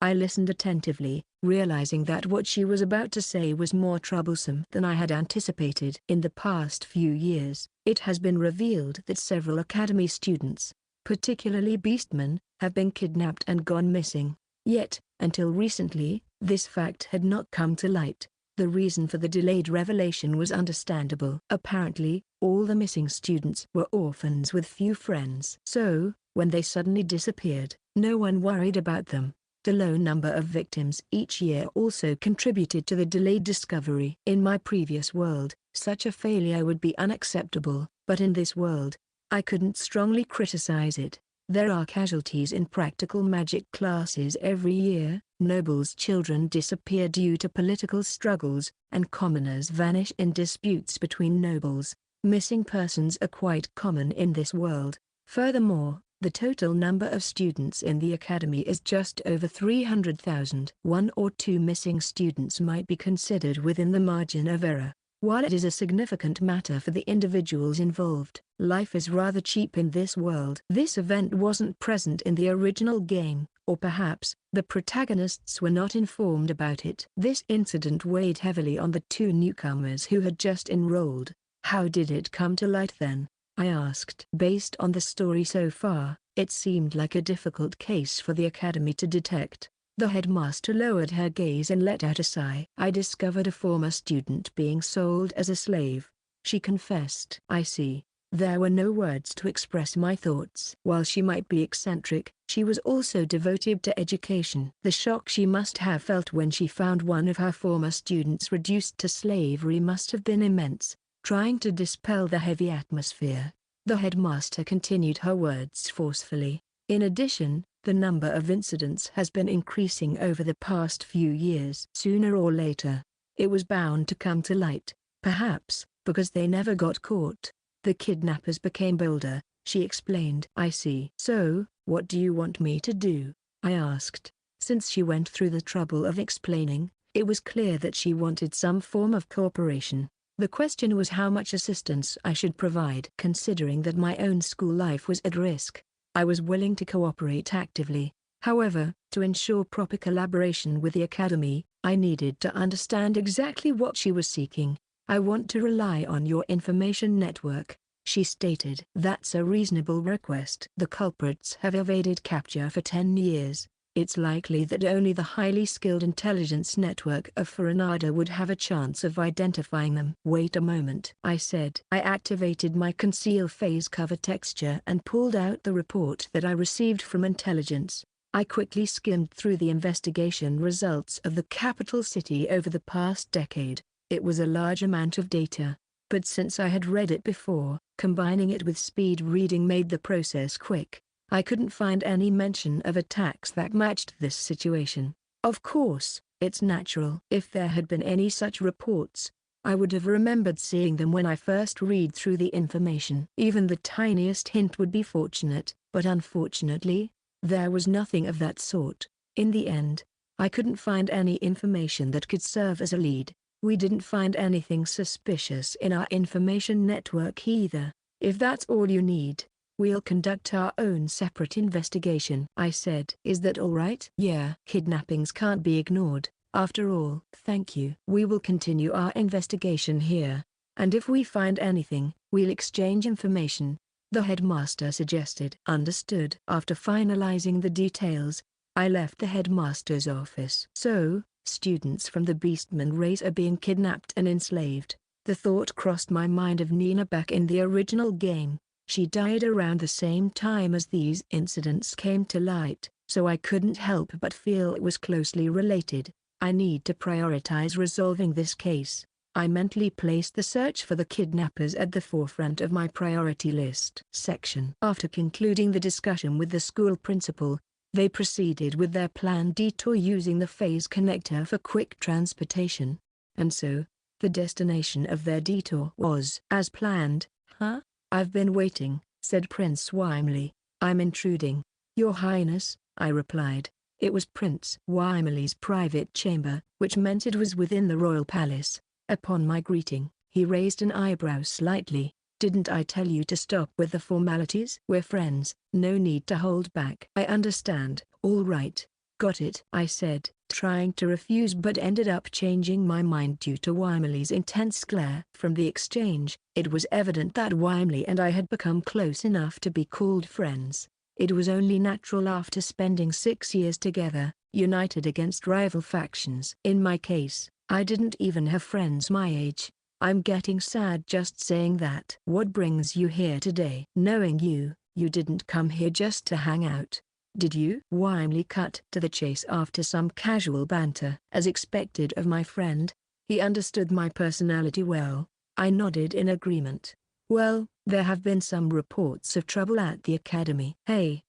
I listened attentively, realizing that what she was about to say was more troublesome than I had anticipated. In the past few years, it has been revealed that several academy students, particularly beastmen, have been kidnapped and gone missing. Yet, until recently, this fact had not come to light. The reason for the delayed revelation was understandable. Apparently, all the missing students were orphans with few friends. So, when they suddenly disappeared, no one worried about them. The low number of victims each year also contributed to the delayed discovery. In my previous world, such a failure would be unacceptable, but in this world, I couldn't strongly criticize it. There are casualties in practical magic classes every year, nobles' children disappear due to political struggles, and commoners vanish in disputes between nobles. Missing persons are quite common in this world. Furthermore, the total number of students in the academy is just over 300,000. One or two missing students might be considered within the margin of error. While it is a significant matter for the individuals involved, life is rather cheap in this world. This event wasn't present in the original game, or perhaps, the protagonists were not informed about it. This incident weighed heavily on the two newcomers who had just enrolled. How did it come to light then? I asked. Based on the story so far, it seemed like a difficult case for the academy to detect. The headmaster lowered her gaze and let out a sigh. I discovered a former student being sold as a slave, she confessed. I see. There were no words to express my thoughts. While she might be eccentric, she was also devoted to education. The shock she must have felt when she found one of her former students reduced to slavery must have been immense. Trying to dispel the heavy atmosphere, the headmaster continued her words forcefully. In addition, the number of incidents has been increasing over the past few years. Sooner or later, it was bound to come to light, perhaps, because they never got caught. The kidnappers became bolder, she explained. I see. So, what do you want me to do? I asked. Since she went through the trouble of explaining, it was clear that she wanted some form of cooperation. The question was how much assistance I should provide. Considering that my own school life was at risk, I was willing to cooperate actively. However, to ensure proper collaboration with the academy, I needed to understand exactly what she was seeking. "I want to rely on your information network," she stated. "That's a reasonable request. The culprits have evaded capture for 10 years. It's likely that only the highly skilled intelligence network of Foranada would have a chance of identifying them." "Wait a moment," I said. I activated my conceal phase cover texture and pulled out the report that I received from intelligence. I quickly skimmed through the investigation results of the capital city over the past decade. It was a large amount of data, but since I had read it before, combining it with speed reading made the process quick. I couldn't find any mention of attacks that matched this situation. Of course, it's natural. If there had been any such reports, I would have remembered seeing them when I first read through the information. Even the tiniest hint would be fortunate, but unfortunately, there was nothing of that sort. In the end, I couldn't find any information that could serve as a lead. We didn't find anything suspicious in our information network either. "If that's all you need, we'll conduct our own separate investigation," I said. "Is that all right?" "Yeah. Kidnappings can't be ignored, after all." "Thank you. We will continue our investigation here, and if we find anything, we'll exchange information," the headmaster suggested. "Understood." After finalizing the details, I left the headmaster's office. "So, students from the Beastman race are being kidnapped and enslaved." The thought crossed my mind of Nina back in the original game. She died around the same time as these incidents came to light, so I couldn't help but feel it was closely related. I need to prioritize resolving this case. I mentally placed the search for the kidnappers at the forefront of my priority list. Section. After concluding the discussion with the school principal, they proceeded with their planned detour using the phase connector for quick transportation. And so, the destination of their detour was as planned. "Huh? I've been waiting," said Prince Wymley. "I'm intruding, Your Highness," I replied. It was Prince Wymley's private chamber, which meant it was within the royal palace. Upon my greeting, he raised an eyebrow slightly. "Didn't I tell you to stop with the formalities? We're friends, no need to hold back." "I understand." "All right, got it," I said, trying to refuse but ended up changing my mind due to Wymley's intense glare. From the exchange, it was evident that Wymley and I had become close enough to be called friends. It was only natural after spending 6 years together, united against rival factions. In my case, I didn't even have friends my age. I'm getting sad just saying that. "What brings you here today?" "Knowing you didn't come here just to hang out, did you?" Wymley cut to the chase after some casual banter. As expected of my friend, he understood my personality well. I nodded in agreement. "Well, there have been some reports of trouble at the academy." Hey,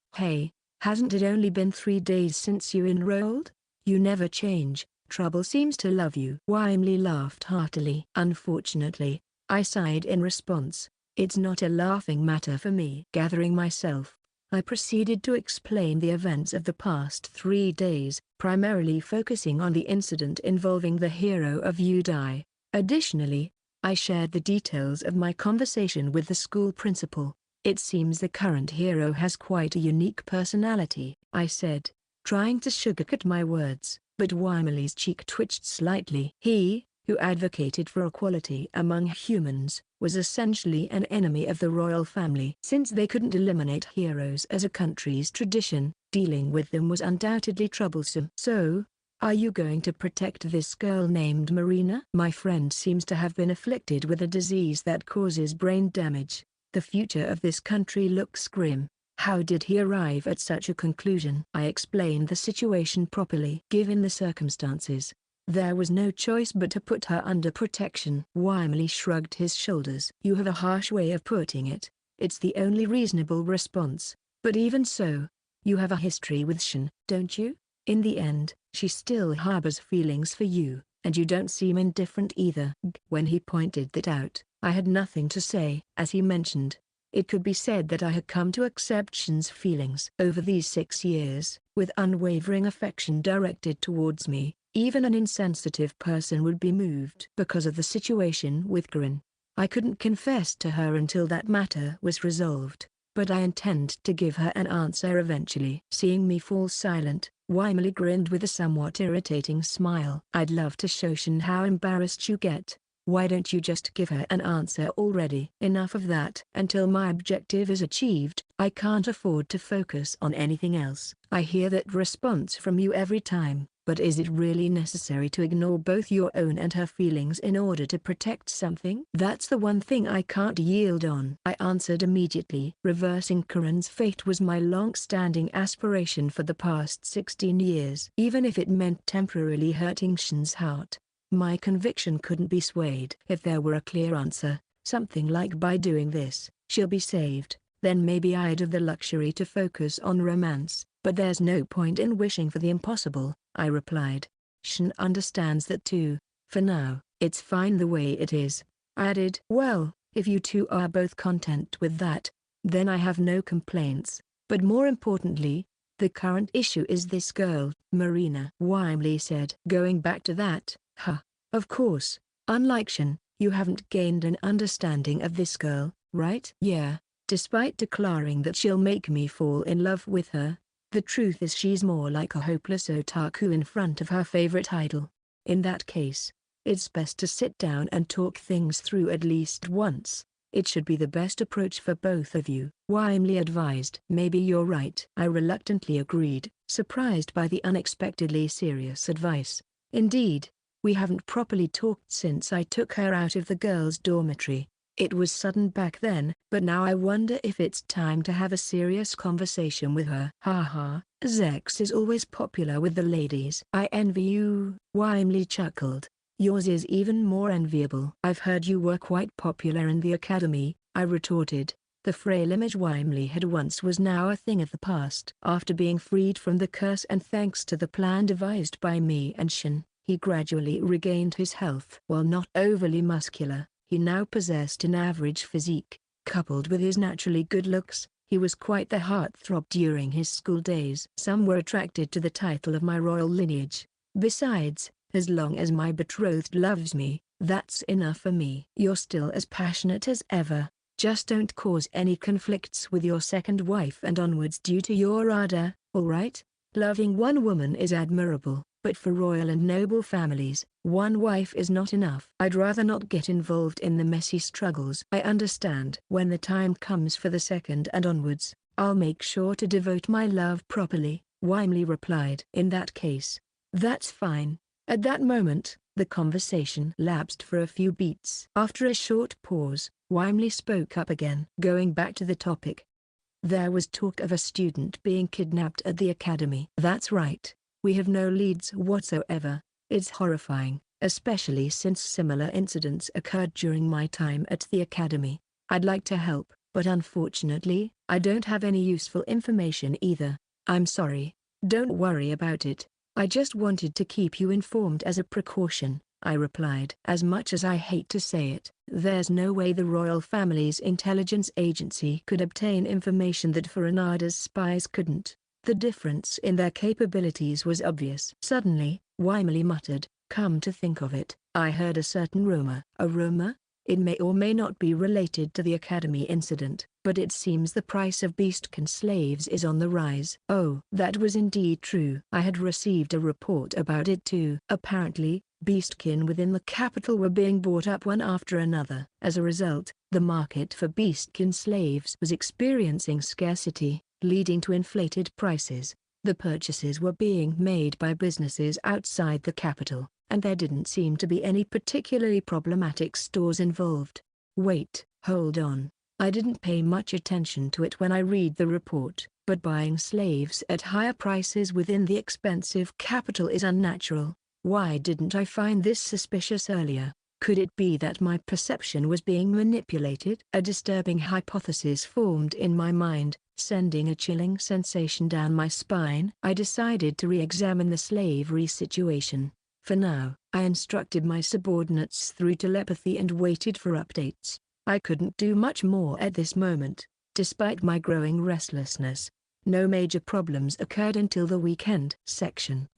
hasn't it only been 3 days since you enrolled? You never change. Trouble seems to love you." Wymley laughed heartily. "Unfortunately," I sighed in response, "it's not a laughing matter for me." Gathering myself, I proceeded to explain the events of the past 3 days, primarily focusing on the incident involving the hero of Udai. Additionally, I shared the details of my conversation with the school principal. "It seems the current hero has quite a unique personality," I said, trying to sugarcoat my words, but Wymley's cheek twitched slightly. He, who advocated for equality among humans, was essentially an enemy of the royal family. Since they couldn't eliminate heroes as a country's tradition, dealing with them was undoubtedly troublesome. "So, are you going to protect this girl named Marina?" "My friend seems to have been afflicted with a disease that causes brain damage. The future of this country looks grim." How did he arrive at such a conclusion? I explained the situation properly. Given the circumstances, there was no choice but to put her under protection. Wymley shrugged his shoulders. "You have a harsh way of putting it. It's the only reasonable response. But even so, you have a history with Shen, don't you? In the end, she still harbors feelings for you, and you don't seem indifferent either." When he pointed that out, I had nothing to say. As he mentioned, it could be said that I had come to accept Shen's feelings over these 6 years, with unwavering affection directed towards me, Even an insensitive person would be moved because of the situation with Corinne. I couldn't confess to her until that matter was resolved, but I intend to give her an answer eventually. Seeing me fall silent, Wimley grinned with a somewhat irritating smile. I'd love to show Shin how embarrassed you get. Why don't you just give her an answer already? Enough of that. Until my objective is achieved, I can't afford to focus on anything else. I hear that response from you every time, but is it really necessary to ignore both your own and her feelings in order to protect something? That's the one thing I can't yield on, I answered immediately. Reversing Corinne's fate was my long-standing aspiration for the past 16 years. Even if it meant temporarily hurting Shin's heart, my conviction couldn't be swayed. If there were a clear answer, something like by doing this, she'll be saved, then maybe I'd have the luxury to focus on romance, but there's no point in wishing for the impossible, I replied. Shin understands that too. For now, it's fine the way it is. I added, well, if you two are both content with that, then I have no complaints, but more importantly, the current issue is this girl, Marina. Wimley said. Going back to that, of course, unlike Shin, you haven't gained an understanding of this girl, right? Yeah, despite declaring that she'll make me fall in love with her, the truth is she's more like a hopeless otaku in front of her favorite idol. In that case, it's best to sit down and talk things through at least once. It should be the best approach for both of you, Wimley advised. Maybe you're right. I reluctantly agreed, surprised by the unexpectedly serious advice. Indeed, we haven't properly talked since I took her out of the girls' dormitory. It was sudden back then, but now I wonder if it's time to have a serious conversation with her. Haha, Zechs is always popular with the ladies. I envy you, Wimley chuckled. Yours is even more enviable. I've heard you were quite popular in the academy, I retorted. The frail image Wimley had once was now a thing of the past. After being freed from the curse and thanks to the plan devised by me and Shin, he gradually regained his health. While not overly muscular, he now possessed an average physique. Coupled with his naturally good looks, he was quite the heartthrob during his school days. Some were attracted to the title of my royal lineage. Besides, as long as my betrothed loves me, that's enough for me. You're still as passionate as ever. Just don't cause any conflicts with your second wife and onwards due to your ardor, alright? Loving one woman is admirable, but for royal and noble families, one wife is not enough. I'd rather not get involved in the messy struggles. I understand. When the time comes for the second and onwards, I'll make sure to devote my love properly, Wimley replied. In that case, that's fine. At that moment, the conversation lapsed for a few beats. After a short pause, Wimley spoke up again. Going back to the topic. There was talk of a student being kidnapped at the academy. That's right. We have no leads whatsoever. It's horrifying, especially since similar incidents occurred during my time at the academy. I'd like to help, but unfortunately, I don't have any useful information either. I'm sorry. Don't worry about it. I just wanted to keep you informed as a precaution, I replied. As much as I hate to say it, there's no way the royal family's intelligence agency could obtain information that Foranada's spies couldn't. The difference in their capabilities was obvious. Suddenly, Wimley muttered, come to think of it, I heard a certain rumor. A rumor? It may or may not be related to the academy incident, but it seems the price of beastkin slaves is on the rise. Oh, that was indeed true. I had received a report about it too. Apparently, beastkin within the capital were being bought up one after another. As a result, the market for beastkin slaves was experiencing scarcity, leading to inflated prices. The purchases were being made by businesses outside the capital, and there didn't seem to be any particularly problematic stores involved. Wait, hold on. I didn't pay much attention to it when I read the report, but buying slaves at higher prices within the expensive capital is unnatural. Why didn't I find this suspicious earlier? Could it be that my perception was being manipulated? A disturbing hypothesis formed in my mind, sending a chilling sensation down my spine. I decided to re-examine the slavery situation. For now, I instructed my subordinates through telepathy and waited for updates. I couldn't do much more at this moment, despite my growing restlessness. No major problems occurred until the weekend.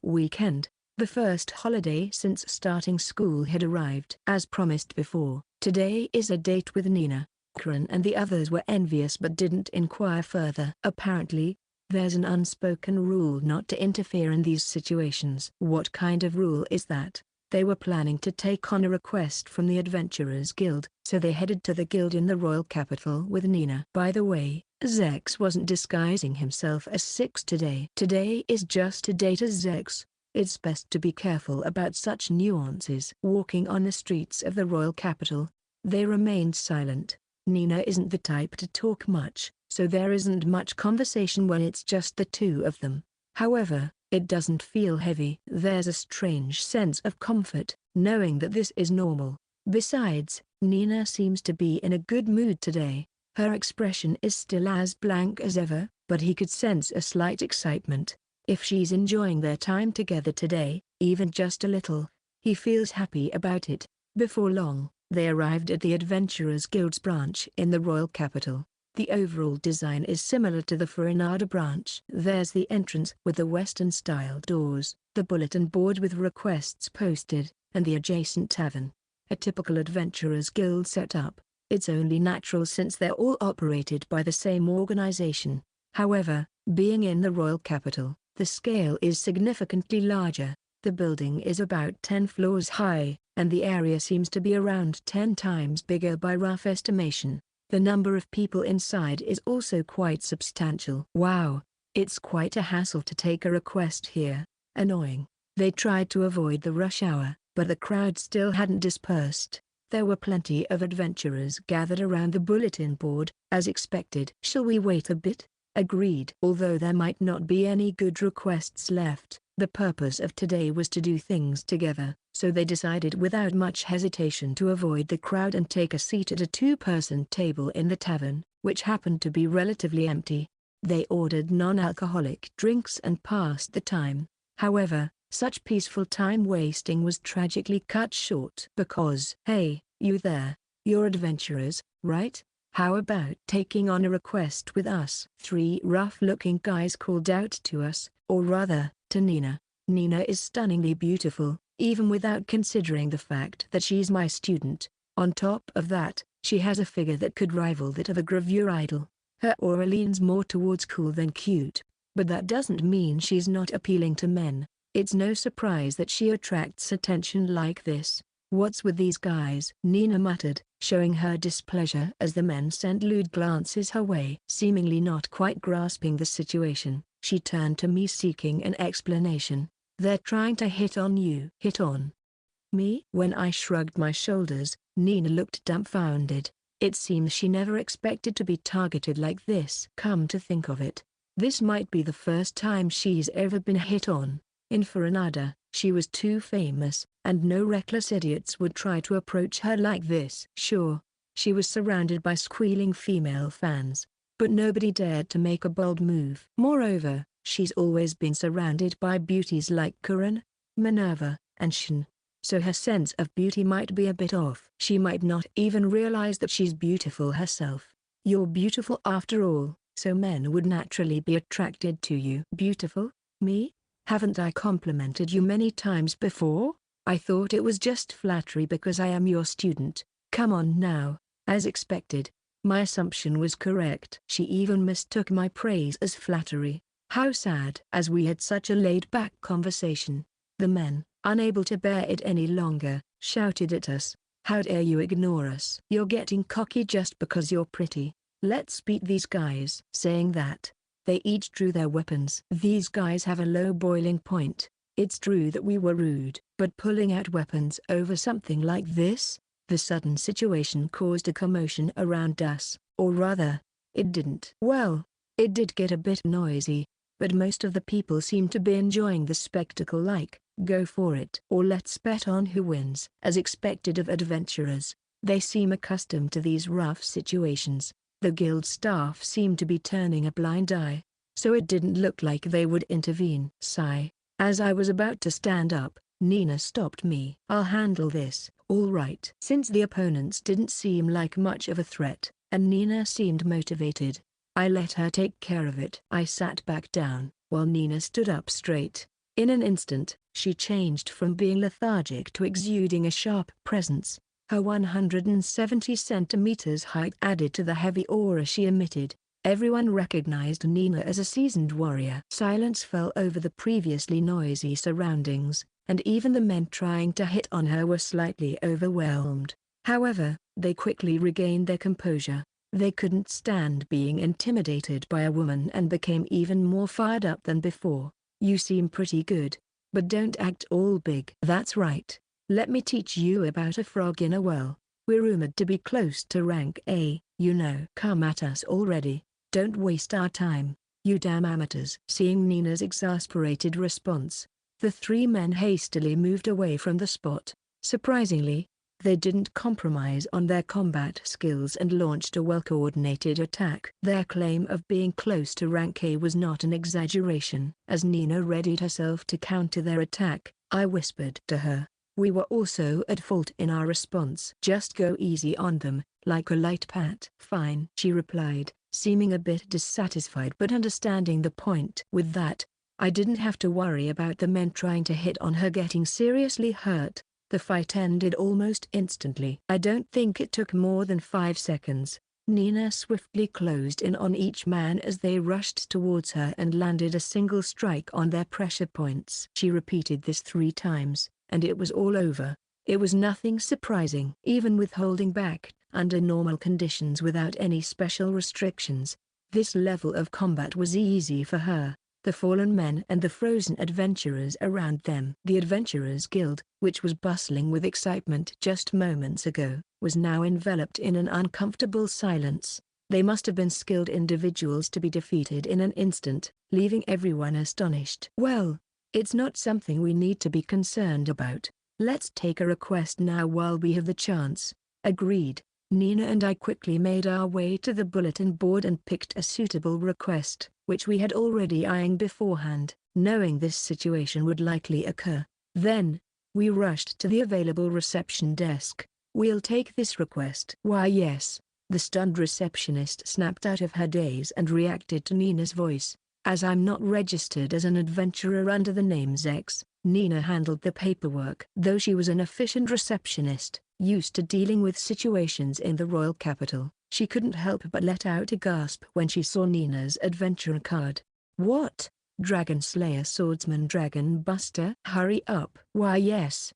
Weekend. The first holiday since starting school had arrived. As promised before, today is a date with Nina. Karen and the others were envious but didn't inquire further. Apparently, there's an unspoken rule not to interfere in these situations. What kind of rule is that? They were planning to take on a request from the Adventurers Guild, so they headed to the guild in the royal capital with Nina. By the way, Zechs wasn't disguising himself as Zechs today. Today is just a date as Zechs. It's best to be careful about such nuances. Walking on the streets of the royal capital, they remained silent. Nina isn't the type to talk much, so there isn't much conversation when it's just the two of them. However, it doesn't feel heavy. There's a strange sense of comfort, knowing that this is normal. Besides, Nina seems to be in a good mood today. Her expression is still as blank as ever, but he could sense a slight excitement. If she's enjoying their time together today, even just a little, he feels happy about it. Before long, they arrived at the Adventurers Guild's branch in the royal capital. The overall design is similar to the Foranada branch. There's the entrance with the Western-style doors, the bulletin board with requests posted, and the adjacent tavern. A typical Adventurers Guild setup. It's only natural since they're all operated by the same organization. However, being in the royal capital, the scale is significantly larger. The building is about 10 floors high, and the area seems to be around 10 times bigger by rough estimation. The number of people inside is also quite substantial. Wow, it's quite a hassle to take a request here. Annoying. They tried to avoid the rush hour, but the crowd still hadn't dispersed. There were plenty of adventurers gathered around the bulletin board, as expected. Shall we wait a bit? Agreed. Although there might not be any good requests left, the purpose of today was to do things together, so they decided without much hesitation to avoid the crowd and take a seat at a two-person table in the tavern, which happened to be relatively empty. They ordered non-alcoholic drinks and passed the time. However, such peaceful time wasting was tragically cut short. Because, hey, you there, you're adventurers, right? How about taking on a request with us? Three rough-looking guys called out to us, or rather, to Nina. Nina is stunningly beautiful, even without considering the fact that she's my student. On top of that, she has a figure that could rival that of a gravure idol. Her aura leans more towards cool than cute. But that doesn't mean she's not appealing to men. It's no surprise that she attracts attention like this. What's with these guys? Nina muttered, showing her displeasure as the men sent lewd glances her way. Seemingly not quite grasping the situation, she turned to me seeking an explanation. They're trying to hit on you. Hit on me? When I shrugged my shoulders, Nina looked dumbfounded. It seems she never expected to be targeted like this. Come to think of it, this might be the first time she's ever been hit on. In Foranada, she was too famous, and no reckless idiots would try to approach her like this. Sure, she was surrounded by squealing female fans, but nobody dared to make a bold move. Moreover, she's always been surrounded by beauties like Karen, Minerva, and Shin. So her sense of beauty might be a bit off. She might not even realize that she's beautiful herself. You're beautiful after all, so men would naturally be attracted to you. Beautiful? Me? Haven't I complimented you many times before? I thought it was just flattery because I am your student. Come on now. As expected, my assumption was correct. She even mistook my praise as flattery. How sad. As we had such a laid-back conversation, the men, unable to bear it any longer, shouted at us. How dare you ignore us? You're getting cocky just because you're pretty. Let's beat these guys. Saying that, they each drew their weapons. These guys have a low boiling point. It's true that we were rude, but pulling out weapons over something like this? The sudden situation caused a commotion around us, or rather, it didn't. Well, it did get a bit noisy, but most of the people seemed to be enjoying the spectacle like, go for it. Or let's bet on who wins. As expected of adventurers, they seem accustomed to these rough situations. The guild staff seemed to be turning a blind eye, so it didn't look like they would intervene. Sigh. As I was about to stand up, Nina stopped me. I'll handle this, all right. Since the opponents didn't seem like much of a threat, and Nina seemed motivated, I let her take care of it. I sat back down, while Nina stood up straight. In an instant, she changed from being lethargic to exuding a sharp presence. Her 170 centimeters height added to the heavy aura she emitted. Everyone recognized Nina as a seasoned warrior. Silence fell over the previously noisy surroundings, and even the men trying to hit on her were slightly overwhelmed. However, they quickly regained their composure. They couldn't stand being intimidated by a woman and became even more fired up than before. "You seem pretty good, but don't act all big." "That's right. Let me teach you about a frog in a well. We're rumored to be close to rank A, you know." "Come at us already. Don't waste our time, you damn amateurs." Seeing Nina's exasperated response, the three men hastily moved away from the spot. Surprisingly, they didn't compromise on their combat skills and launched a well-coordinated attack. Their claim of being close to rank A was not an exaggeration. As Nina readied herself to counter their attack, I whispered to her, "We were also at fault in our response. Just go easy on them, like a light pat." "Fine," she replied, seeming a bit dissatisfied but understanding the point. With that, I didn't have to worry about the men trying to hit on her getting seriously hurt. The fight ended almost instantly. I don't think it took more than 5 seconds. Nina swiftly closed in on each man as they rushed towards her and landed a single strike on their pressure points. She repeated this 3 times, and it was all over. It was nothing surprising. Even with holding back, under normal conditions without any special restrictions, this level of combat was easy for her, the fallen men and the frozen adventurers around them. The Adventurers Guild, which was bustling with excitement just moments ago, was now enveloped in an uncomfortable silence. They must have been skilled individuals to be defeated in an instant, leaving everyone astonished. "Well, it's not something we need to be concerned about. Let's take a request now while we have the chance." Agreed. Nina and I quickly made our way to the bulletin board and picked a suitable request, which we had already eyeing beforehand, knowing this situation would likely occur. Then, we rushed to the available reception desk. "We'll take this request." "Why yes." The stunned receptionist snapped out of her daze and reacted to Nina's voice. "As I'm not registered as an adventurer under the name Zechs," Nina handled the paperwork. Though she was an efficient receptionist, used to dealing with situations in the royal capital, she couldn't help but let out a gasp when she saw Nina's adventurer card. "What? Dragon Slayer Swordsman Dragon Buster? Hurry up." "Why yes."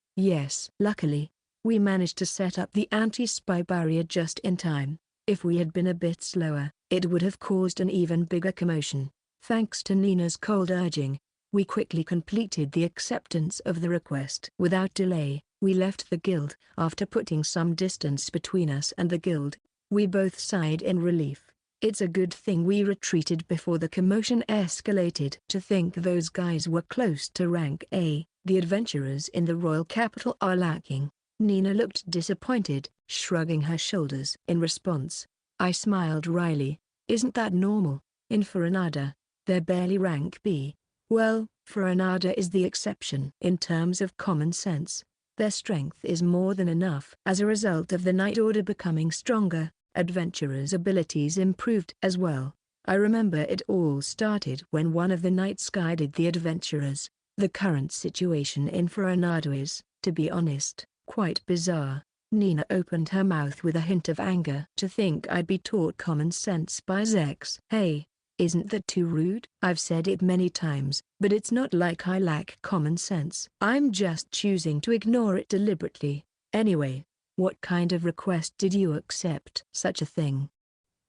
Luckily, we managed to set up the anti-spy barrier just in time. If we had been a bit slower, it would have caused an even bigger commotion. Thanks to Nina's cold urging, we quickly completed the acceptance of the request. Without delay, we left the guild. After putting some distance between us and the guild, we both sighed in relief. It's a good thing we retreated before the commotion escalated. To think those guys were close to rank A. The adventurers in the royal capital are lacking. Nina looked disappointed, shrugging her shoulders. In response, I smiled wryly. Isn't that normal? In Foranada, they're barely rank B. Well, Foranada is the exception. In terms of common sense, their strength is more than enough. As a result of the Night Order becoming stronger, adventurers' abilities improved as well. I remember it all started when one of the knights guided the adventurers. The current situation in Foranada is, to be honest, quite bizarre. Nina opened her mouth with a hint of anger. To think I'd be taught common sense by Zechs. Hey, isn't that too rude? I've said it many times, but it's not like I lack common sense. I'm just choosing to ignore it deliberately. Anyway, what kind of request did you accept? Such a thing.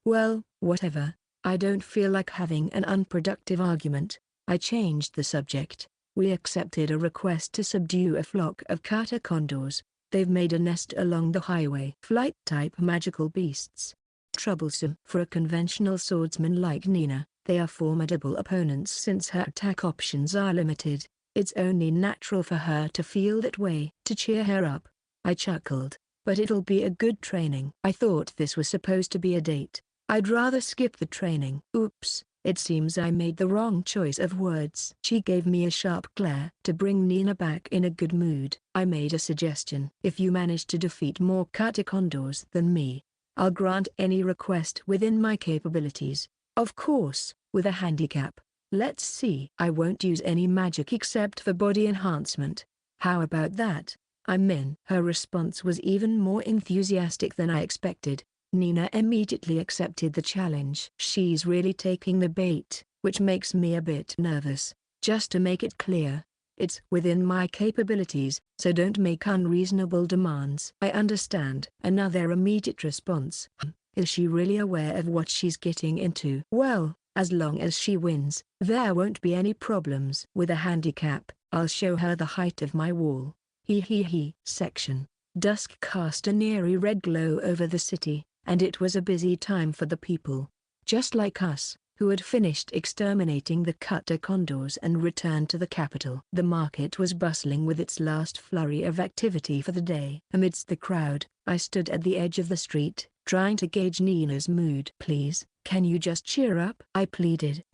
Well, whatever. I don't feel like having an unproductive argument. I changed the subject. We accepted a request to subdue a flock of kata condors. They've made a nest along the highway. Flight-type magical beasts. Troublesome. For a conventional swordsman like Nina, they are formidable opponents since her attack options are limited. It's only natural for her to feel that way. To cheer her up, I chuckled. But it'll be a good training. I thought this was supposed to be a date. I'd rather skip the training. Oops, it seems I made the wrong choice of words. She gave me a sharp glare. To bring Nina back in a good mood, I made a suggestion. If you manage to defeat more kata condors than me, I'll grant any request within my capabilities. Of course, with a handicap. Let's see. I won't use any magic except for body enhancement. How about that? I'm in. Her response was even more enthusiastic than I expected. Nina immediately accepted the challenge. She's really taking the bait, which makes me a bit nervous. Just to make it clear, it's within my capabilities, so don't make unreasonable demands. I understand. Another immediate response. Is she really aware of what she's getting into? Well, as long as she wins, there won't be any problems. With a handicap, I'll show her the height of my wall. He. Section. Dusk cast an eerie red glow over the city, and it was a busy time for the people. Just like us, who had finished exterminating the cutter condors and returned to the capital. The market was bustling with its last flurry of activity for the day. Amidst the crowd, I stood at the edge of the street, trying to gauge Nina's mood. Please, can you just cheer up? I pleaded.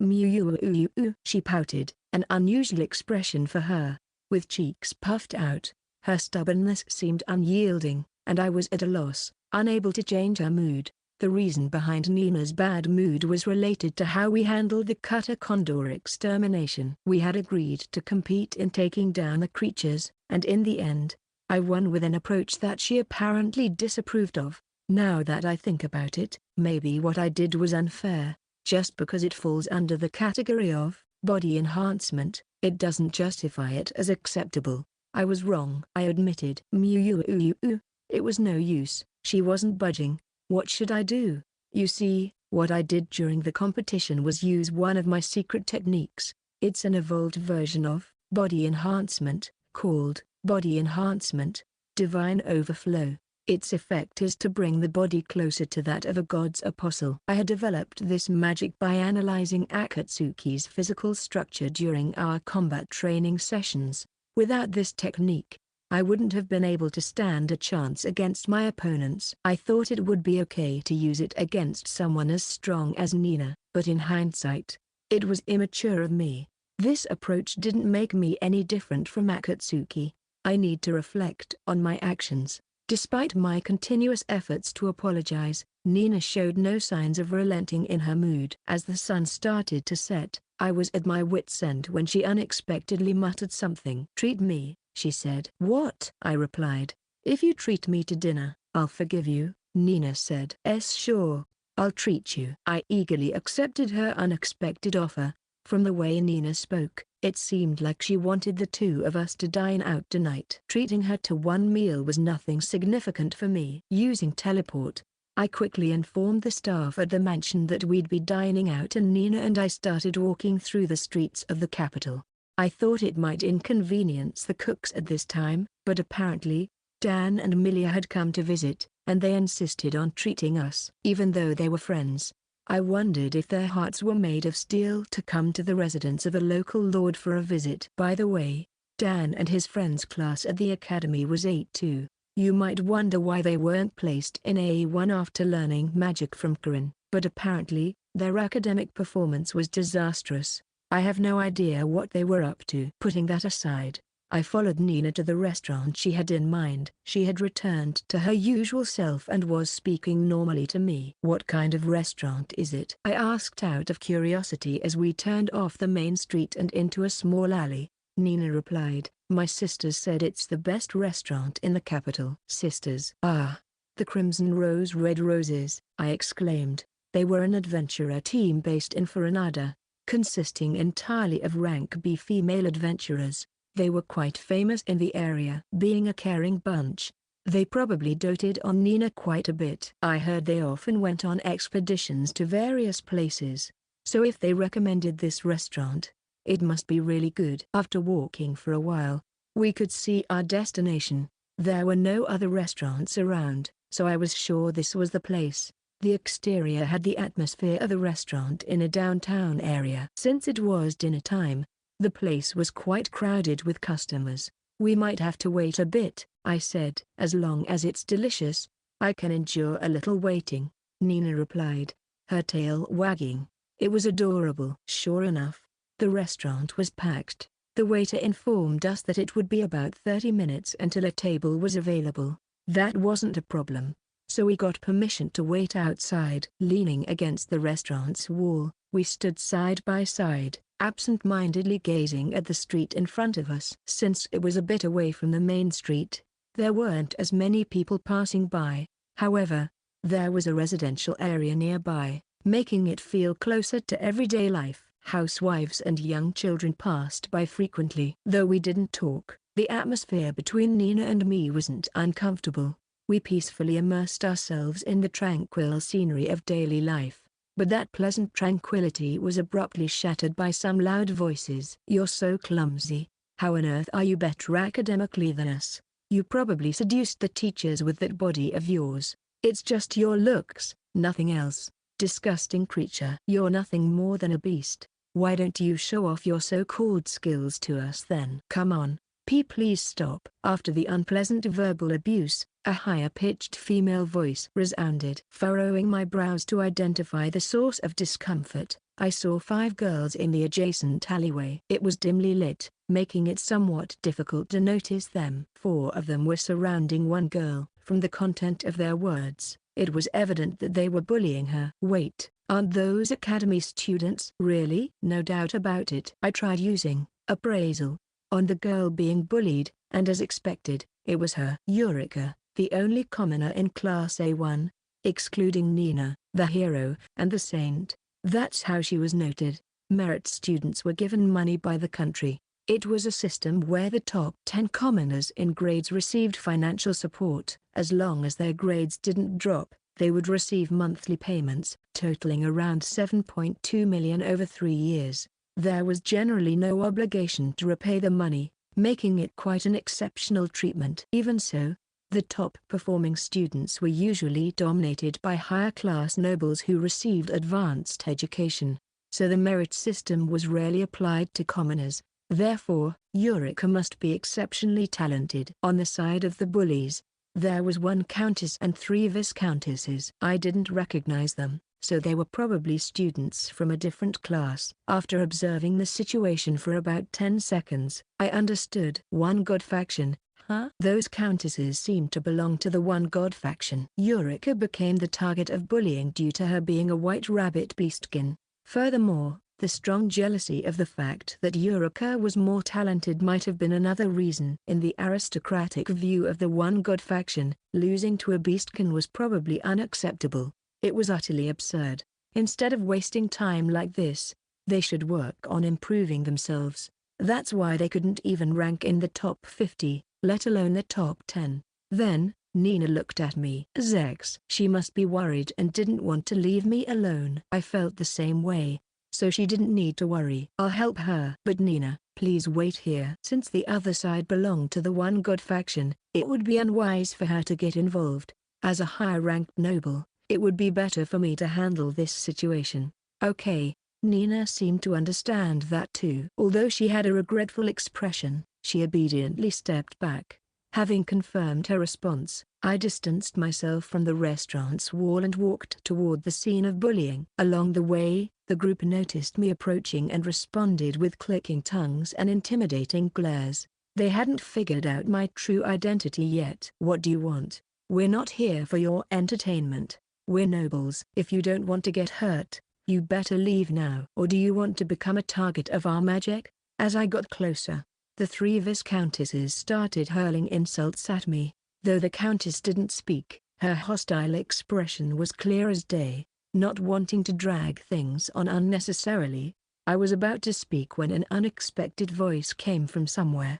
She pouted, an unusual expression for her. With cheeks puffed out, her stubbornness seemed unyielding, and I was at a loss, unable to change her mood. The reason behind Nina's bad mood was related to how we handled the cutter condor extermination. We had agreed to compete in taking down the creatures, and in the end, I won with an approach that she apparently disapproved of. Now that I think about it, maybe what I did was unfair. Just because it falls under the category of body enhancement, it doesn't justify it as acceptable. I was wrong, I admitted. It was no use. She wasn't budging. What should I do? You see, what I did during the competition was use one of my secret techniques. It's an evolved version of body enhancement, called body enhancement, divine overflow. Its effect is to bring the body closer to that of a god's apostle. I had developed this magic by analyzing Akatsuki's physical structure during our combat training sessions. Without this technique, I wouldn't have been able to stand a chance against my opponents. I thought it would be okay to use it against someone as strong as Nina, but in hindsight, it was immature of me. This approach didn't make me any different from Akatsuki. I need to reflect on my actions. Despite my continuous efforts to apologize, Nina showed no signs of relenting in her mood. As the sun started to set, I was at my wit's end when she unexpectedly muttered something. "Treat me," she said. "What?" I replied. "If you treat me to dinner, I'll forgive you," Nina said. "Sure, I'll treat you." I eagerly accepted her unexpected offer. From the way Nina spoke, it seemed like she wanted the two of us to dine out tonight. Treating her to one meal was nothing significant for me. Using teleport, I quickly informed the staff at the mansion that we'd be dining out, and Nina and I started walking through the streets of the capital. I thought it might inconvenience the cooks at this time, but apparently, Dan and Milia had come to visit, and they insisted on treating us. Even though they were friends, I wondered if their hearts were made of steel to come to the residence of a local lord for a visit. By the way, Dan and his friend's class at the academy was 8-2. You might wonder why they weren't placed in A1 after learning magic from Corinne, but apparently, their academic performance was disastrous. I have no idea what they were up to. Putting that aside, I followed Nina to the restaurant she had in mind. She had returned to her usual self and was speaking normally to me. "What kind of restaurant is it?" I asked out of curiosity as we turned off the main street and into a small alley. Nina replied, "My sisters said it's the best restaurant in the capital." Sisters? Ah, the Crimson Rose Red Roses, I exclaimed. They were an adventurer team based in Foranada, consisting entirely of rank B female adventurers. They were quite famous in the area. Being a caring bunch, they probably doted on Nina quite a bit. I heard they often went on expeditions to various places, so if they recommended this restaurant, it must be really good. After walking for a while, we could see our destination. There were no other restaurants around, so I was sure this was the place. The exterior had the atmosphere of a restaurant in a downtown area. Since it was dinner time, the place was quite crowded with customers. "We might have to wait a bit," I said. "As long as it's delicious, I can endure a little waiting," Nina replied, her tail wagging. It was adorable. Sure enough, the restaurant was packed. The waiter informed us that it would be about 30 minutes until a table was available. That wasn't a problem, so we got permission to wait outside. Leaning against the restaurant's wall, we stood side by side, absent-mindedly gazing at the street in front of us. Since it was a bit away from the main street, there weren't as many people passing by. However, there was a residential area nearby, making it feel closer to everyday life. Housewives and young children passed by frequently. Though we didn't talk, the atmosphere between Nina and me wasn't uncomfortable. We peacefully immersed ourselves in the tranquil scenery of daily life. But that pleasant tranquility was abruptly shattered by some loud voices. "You're so clumsy. How on earth are you better academically than us? You probably seduced the teachers with that body of yours. It's just your looks, nothing else. Disgusting creature. You're nothing more than a beast. Why don't you show off your so-called skills to us then? Come on, please stop." After the unpleasant verbal abuse, a higher-pitched female voice resounded. Furrowing my brows to identify the source of discomfort, I saw 5 girls in the adjacent alleyway. It was dimly lit, making it somewhat difficult to notice them. 4 of them were surrounding one girl. From the content of their words, it was evident that they were bullying her. Wait, aren't those academy students? Really? No doubt about it. I tried using appraisal on the girl being bullied, and as expected, it was her. Eureka, the only commoner in Class A1, excluding Nina, the hero, and the saint. That's how she was noted. Merit students were given money by the country. It was a system where the top 10 commoners in grades received financial support. As long as their grades didn't drop, they would receive monthly payments, totaling around 7.2 million over 3 years. There was generally no obligation to repay the money, making it quite an exceptional treatment. Even so, the top-performing students were usually dominated by higher-class nobles who received advanced education, so the merit system was rarely applied to commoners. Therefore, Eureka must be exceptionally talented. On the side of the bullies, there was 1 countess and 3 viscountesses. I didn't recognize them, so they were probably students from a different class. After observing the situation for about 10 seconds, I understood. One god faction, huh? Those countesses seemed to belong to the One God faction. Eureka became the target of bullying due to her being a white rabbit beastkin. Furthermore, the strong jealousy of the fact that Eureka was more talented might have been another reason. In the aristocratic view of the One God faction, losing to a beastkin was probably unacceptable. It was utterly absurd. Instead of wasting time like this, they should work on improving themselves. That's why they couldn't even rank in the top 50, let alone the top 10. Then, Nina looked at me. Zechs. She must be worried and didn't want to leave me alone. I felt the same way, so she didn't need to worry. I'll help her. But Nina, please wait here. Since the other side belonged to the One God faction, it would be unwise for her to get involved. As a higher-ranked noble, it would be better for me to handle this situation. Okay. Nina seemed to understand that too. Although she had a regretful expression, she obediently stepped back. Having confirmed her response, I distanced myself from the restaurant's wall and walked toward the scene of bullying. Along the way, the group noticed me approaching and responded with clicking tongues and intimidating glares. They hadn't figured out my true identity yet. What do you want? We're not here for your entertainment. We're nobles. If you don't want to get hurt, you better leave now. Or do you want to become a target of our magic? As I got closer, the 3 viscountesses started hurling insults at me. Though the countess didn't speak, her hostile expression was clear as day. Not wanting to drag things on unnecessarily, I was about to speak when an unexpected voice came from somewhere.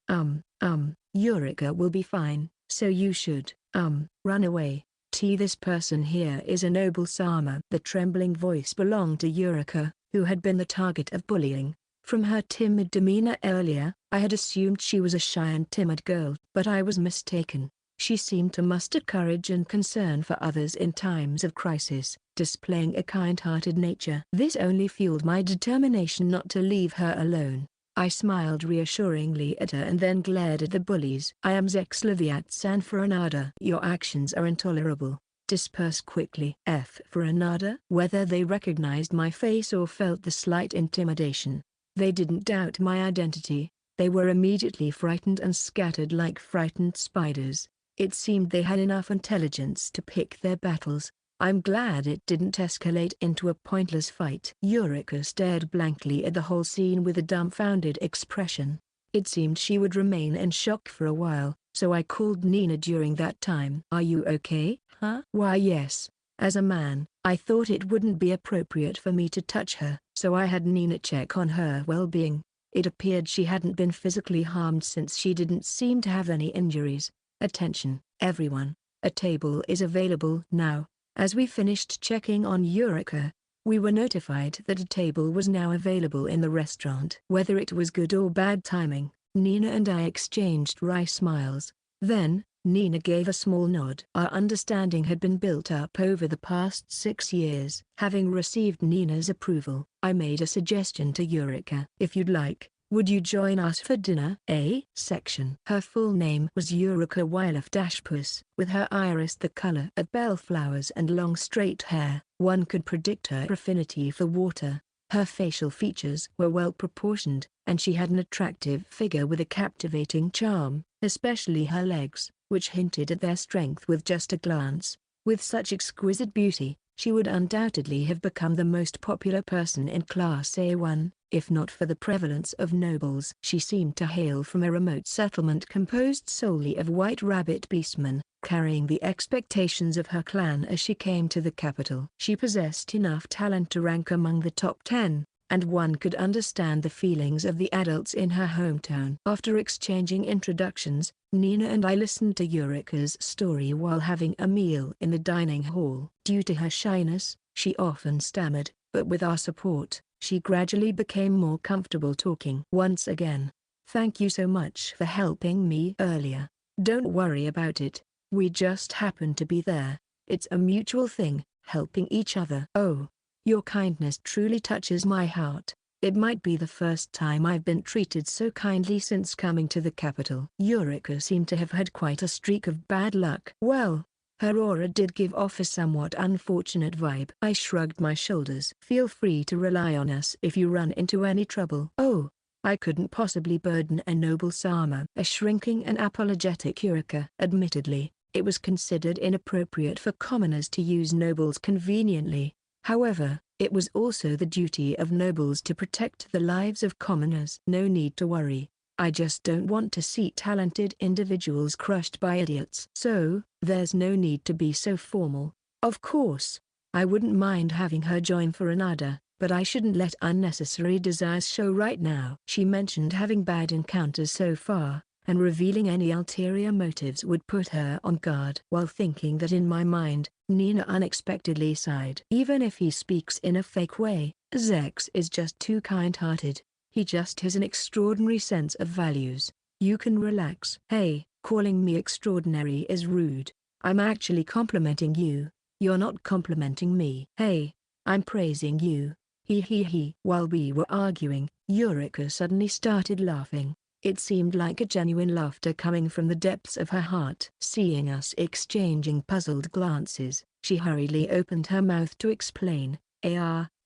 Eureka will be fine, so you should, run away. This person here is a noble Sama. The trembling voice belonged to Eureka, who had been the target of bullying. From her timid demeanor earlier, I had assumed she was a shy and timid girl, but I was mistaken. She seemed to muster courage and concern for others in times of crisis, displaying a kind-hearted nature. This only fueled my determination not to leave her alone. I smiled reassuringly at her and then glared at the bullies. I am Zechs Levit and Foranada. Your actions are intolerable. Disperse quickly. Foranada. Whether they recognized my face or felt the slight intimidation, they didn't doubt my identity. They were immediately frightened and scattered like frightened spiders. It seemed they had enough intelligence to pick their battles. I'm glad it didn't escalate into a pointless fight. Eureka stared blankly at the whole scene with a dumbfounded expression. It seemed she would remain in shock for a while, so I called Nina during that time. Are you okay, huh? Why yes. As a man, I thought it wouldn't be appropriate for me to touch her, so I had Nina check on her well-being. It appeared she hadn't been physically harmed since she didn't seem to have any injuries. Attention, everyone. A table is available now. As we finished checking on Eureka, we were notified that a table was now available in the restaurant. Whether it was good or bad timing, Nina and I exchanged wry smiles. Then, Nina gave a small nod. Our understanding had been built up over the past 6 years. Having received Nina's approval, I made a suggestion to Eureka. If you'd like, would you join us for dinner? A section. Her full name was Eureka Wylef-Puss. With her iris the color of bellflowers and long straight hair, one could predict her affinity for water. Her facial features were well proportioned, and she had an attractive figure with a captivating charm, especially her legs, which hinted at their strength with just a glance. With such exquisite beauty, she would undoubtedly have become the most popular person in Class A1, if not for the prevalence of nobles. She seemed to hail from a remote settlement composed solely of white rabbit beastmen, carrying the expectations of her clan as she came to the capital. She possessed enough talent to rank among the top 10, and one could understand the feelings of the adults in her hometown. After exchanging introductions, Nina and I listened to Eureka's story while having a meal in the dining hall. Due to her shyness, she often stammered, but with our support, she gradually became more comfortable talking. Once again, thank you so much for helping me earlier. Don't worry about it, we just happened to be there. It's a mutual thing, helping each other. Oh, your kindness truly touches my heart. It might be the first time I've been treated so kindly since coming to the capital. Eureka seemed to have had quite a streak of bad luck. Well, her aura did give off a somewhat unfortunate vibe. I shrugged my shoulders. Feel free to rely on us if you run into any trouble. Oh, I couldn't possibly burden a noble Sama. A shrinking and apologetic Eureka. Admittedly, it was considered inappropriate for commoners to use nobles conveniently. However, it was also the duty of nobles to protect the lives of commoners. No need to worry. I just don't want to see talented individuals crushed by idiots. So, there's no need to be so formal. Of course, I wouldn't mind having her join Foranada, but I shouldn't let unnecessary desires show right now. She mentioned having bad encounters so far, and revealing any ulterior motives would put her on guard. While thinking that in my mind, Nina unexpectedly sighed. Even if he speaks in a fake way, Zechs is just too kind-hearted. He just has an extraordinary sense of values. You can relax. Hey, calling me extraordinary is rude. I'm actually complimenting you. You're not complimenting me. Hey, I'm praising you. He. While we were arguing, Eureka suddenly started laughing. It seemed like a genuine laughter coming from the depths of her heart. Seeing us exchanging puzzled glances, she hurriedly opened her mouth to explain.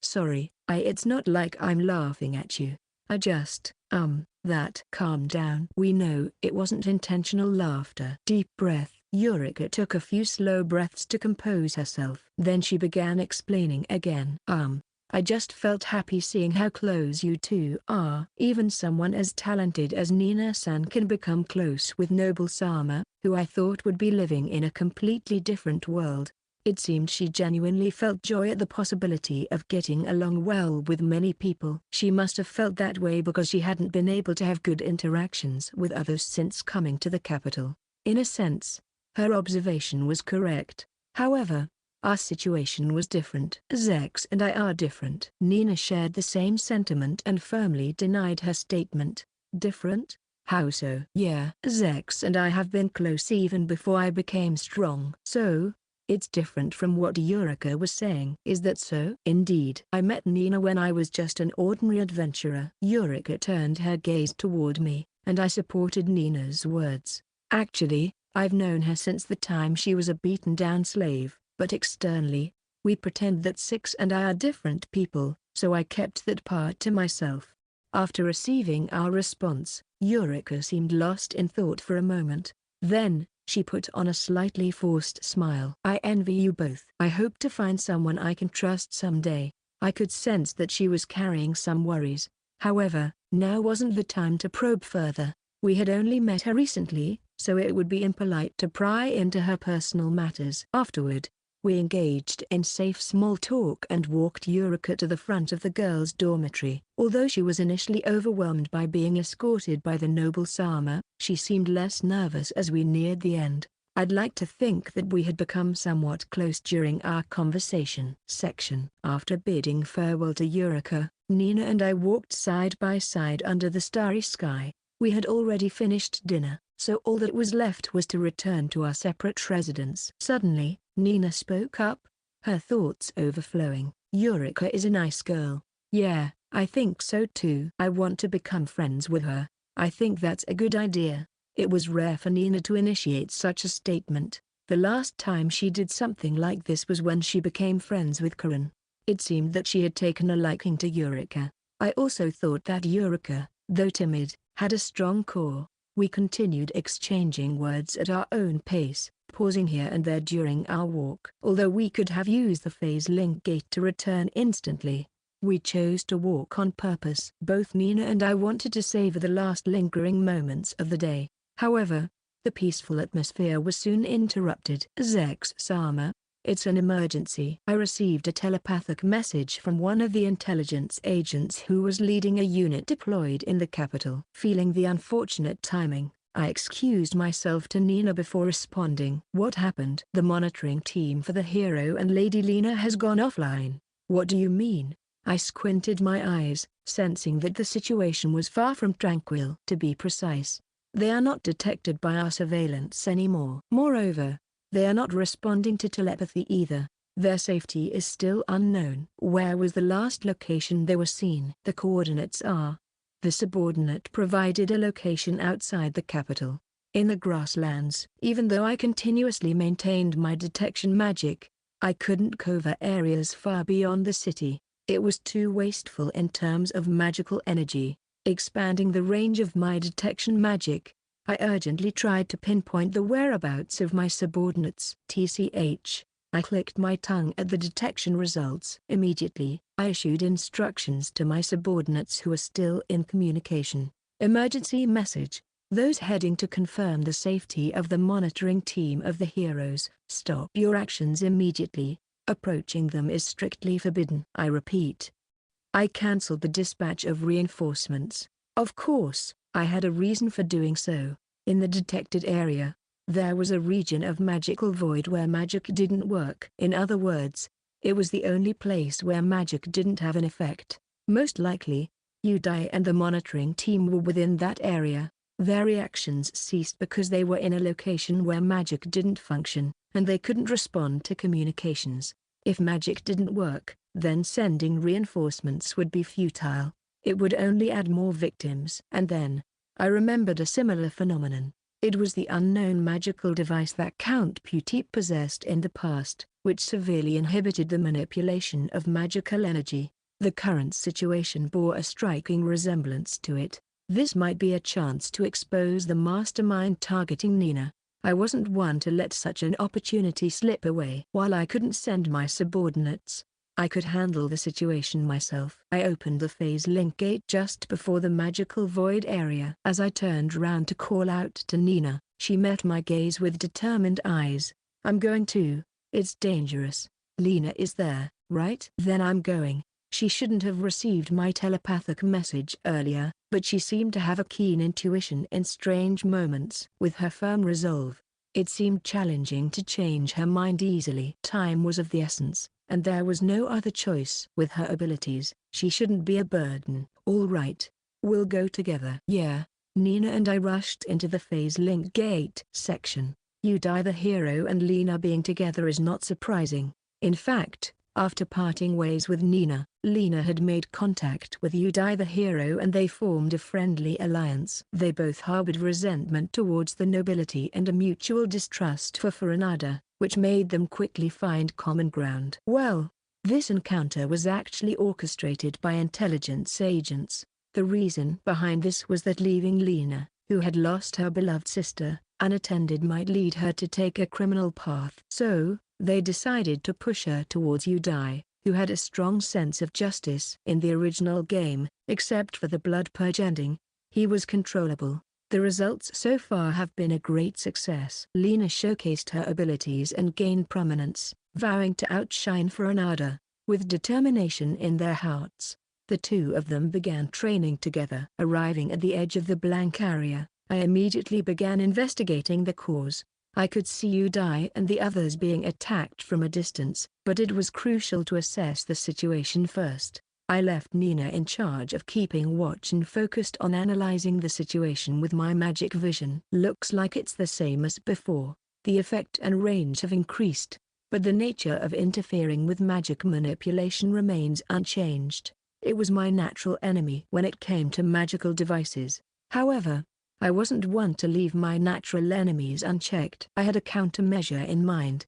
Sorry, it's not like I'm laughing at you. I just, calm down. We know it wasn't intentional laughter. Deep breath. Eureka took a few slow breaths to compose herself. Then she began explaining again. I just felt happy seeing how close you two are. Even someone as talented as Nina-san can become close with noble Sama, who I thought would be living in a completely different world. It seemed she genuinely felt joy at the possibility of getting along well with many people. She must have felt that way because she hadn't been able to have good interactions with others since coming to the capital. In a sense, her observation was correct. However, our situation was different. Zechs and I are different. Nina shared the same sentiment and firmly denied her statement. Different? How so? Yeah. Zechs and I have been close even before I became strong. So, it's different from what Eureka was saying. Is that so? Indeed. I met Nina when I was just an ordinary adventurer. Eureka turned her gaze toward me, and I supported Nina's words. Actually, I've known her since the time she was a beaten-down slave, but externally, we pretend that Zechs and I are different people, so I kept that part to myself. After receiving our response, Eureka seemed lost in thought for a moment. Then, She put on a slightly forced smile. I envy you both. I hope to find someone I can trust someday. I could sense that she was carrying some worries. However, now wasn't the time to probe further. We had only met her recently, so it would be impolite to pry into her personal matters. Afterward, we engaged in safe small talk and walked Eureka to the front of the girls' dormitory. Although she was initially overwhelmed by being escorted by the noble Sama, she seemed less nervous as we neared the end. I'd like to think that we had become somewhat close during our conversation section. After bidding farewell to Eureka, Nina and I walked side by side under the starry sky. We had already finished dinner, so all that was left was to return to our separate residence. Suddenly, Nina spoke up, her thoughts overflowing. Eureka is a nice girl. Yeah, I think so too. I want to become friends with her. I think that's a good idea. It was rare for Nina to initiate such a statement. The last time she did something like this was when she became friends with Karin. It seemed that she had taken a liking to Eureka. I also thought that Eureka, though timid, had a strong core. We continued exchanging words at our own pace, pausing here and there during our walk. Although we could have used the phase link gate to return instantly, we chose to walk on purpose. Both Nina and I wanted to savor the last lingering moments of the day. However, the peaceful atmosphere was soon interrupted. Zechs Sama, it's an emergency. I received a telepathic message from one of the intelligence agents who was leading a unit deployed in the capital. Feeling the unfortunate timing, I excused myself to Nina before responding. What happened? The monitoring team for the hero and Lady Lena has gone offline. What do you mean? I squinted my eyes, sensing that the situation was far from tranquil. To be precise, they are not detected by our surveillance anymore. Moreover, they are not responding to telepathy either. Their safety is still unknown. Where was the last location they were seen? The coordinates are. The subordinate provided a location outside the capital, in the grasslands. Even though I continuously maintained my detection magic, I couldn't cover areas far beyond the city. It was too wasteful in terms of magical energy. Expanding the range of my detection magic, I urgently tried to pinpoint the whereabouts of my subordinates. TCH. I clicked my tongue at the detection results. Immediately, I issued instructions to my subordinates who are still in communication. Emergency message. Those heading to confirm the safety of the monitoring team of the heroes, stop your actions immediately. Approaching them is strictly forbidden. I repeat. I cancelled the dispatch of reinforcements. Of course, I had a reason for doing so. In the detected area, there was a region of magical void where magic didn't work. In other words, it was the only place where magic didn't have an effect. Most likely, Udai and the monitoring team were within that area. Their reactions ceased because they were in a location where magic didn't function, and they couldn't respond to communications. If magic didn't work, then sending reinforcements would be futile. It would only add more victims. And then, I remembered a similar phenomenon. It was the unknown magical device that Count Putit possessed in the past, which severely inhibited the manipulation of magical energy. The current situation bore a striking resemblance to it. This might be a chance to expose the mastermind targeting Nina. I wasn't one to let such an opportunity slip away. While I couldn't send my subordinates, I could handle the situation myself. I opened the phase link gate just before the magical void area. As I turned round to call out to Nina, she met my gaze with determined eyes. I'm going to. It's dangerous. Lena is there, right? Then I'm going. She shouldn't have received my telepathic message earlier, but she seemed to have a keen intuition in strange moments. With her firm resolve, it seemed challenging to change her mind easily. Time was of the essence, and there was no other choice. With her abilities, she shouldn't be a burden. All right. We'll go together. Yeah. Nina and I rushed into the phase link gate section. Udai the hero and Lena being together is not surprising. In fact, after parting ways with Nina, Lena had made contact with Udai the hero and they formed a friendly alliance. They both harbored resentment towards the nobility and a mutual distrust for Foranada, which made them quickly find common ground. Well, this encounter was actually orchestrated by intelligence agents. The reason behind this was that leaving Lena, who had lost her beloved sister, Unattended might lead her to take a criminal path. So, they decided to push her towards Udai, who had a strong sense of justice. In the original game, except for the blood purge ending, he was controllable. The results so far have been a great success. Lena showcased her abilities and gained prominence, vowing to outshine Foranada. With determination in their hearts, the two of them began training together. Arriving at the edge of the blank area, I immediately began investigating the cause. I could see Udai and the others being attacked from a distance, but it was crucial to assess the situation first. I left Nina in charge of keeping watch and focused on analyzing the situation with my magic vision. Looks like it's the same as before. The effect and range have increased, but the nature of interfering with magic manipulation remains unchanged. It was my natural enemy when it came to magical devices. However, I wasn't one to leave my natural enemies unchecked. I had a countermeasure in mind.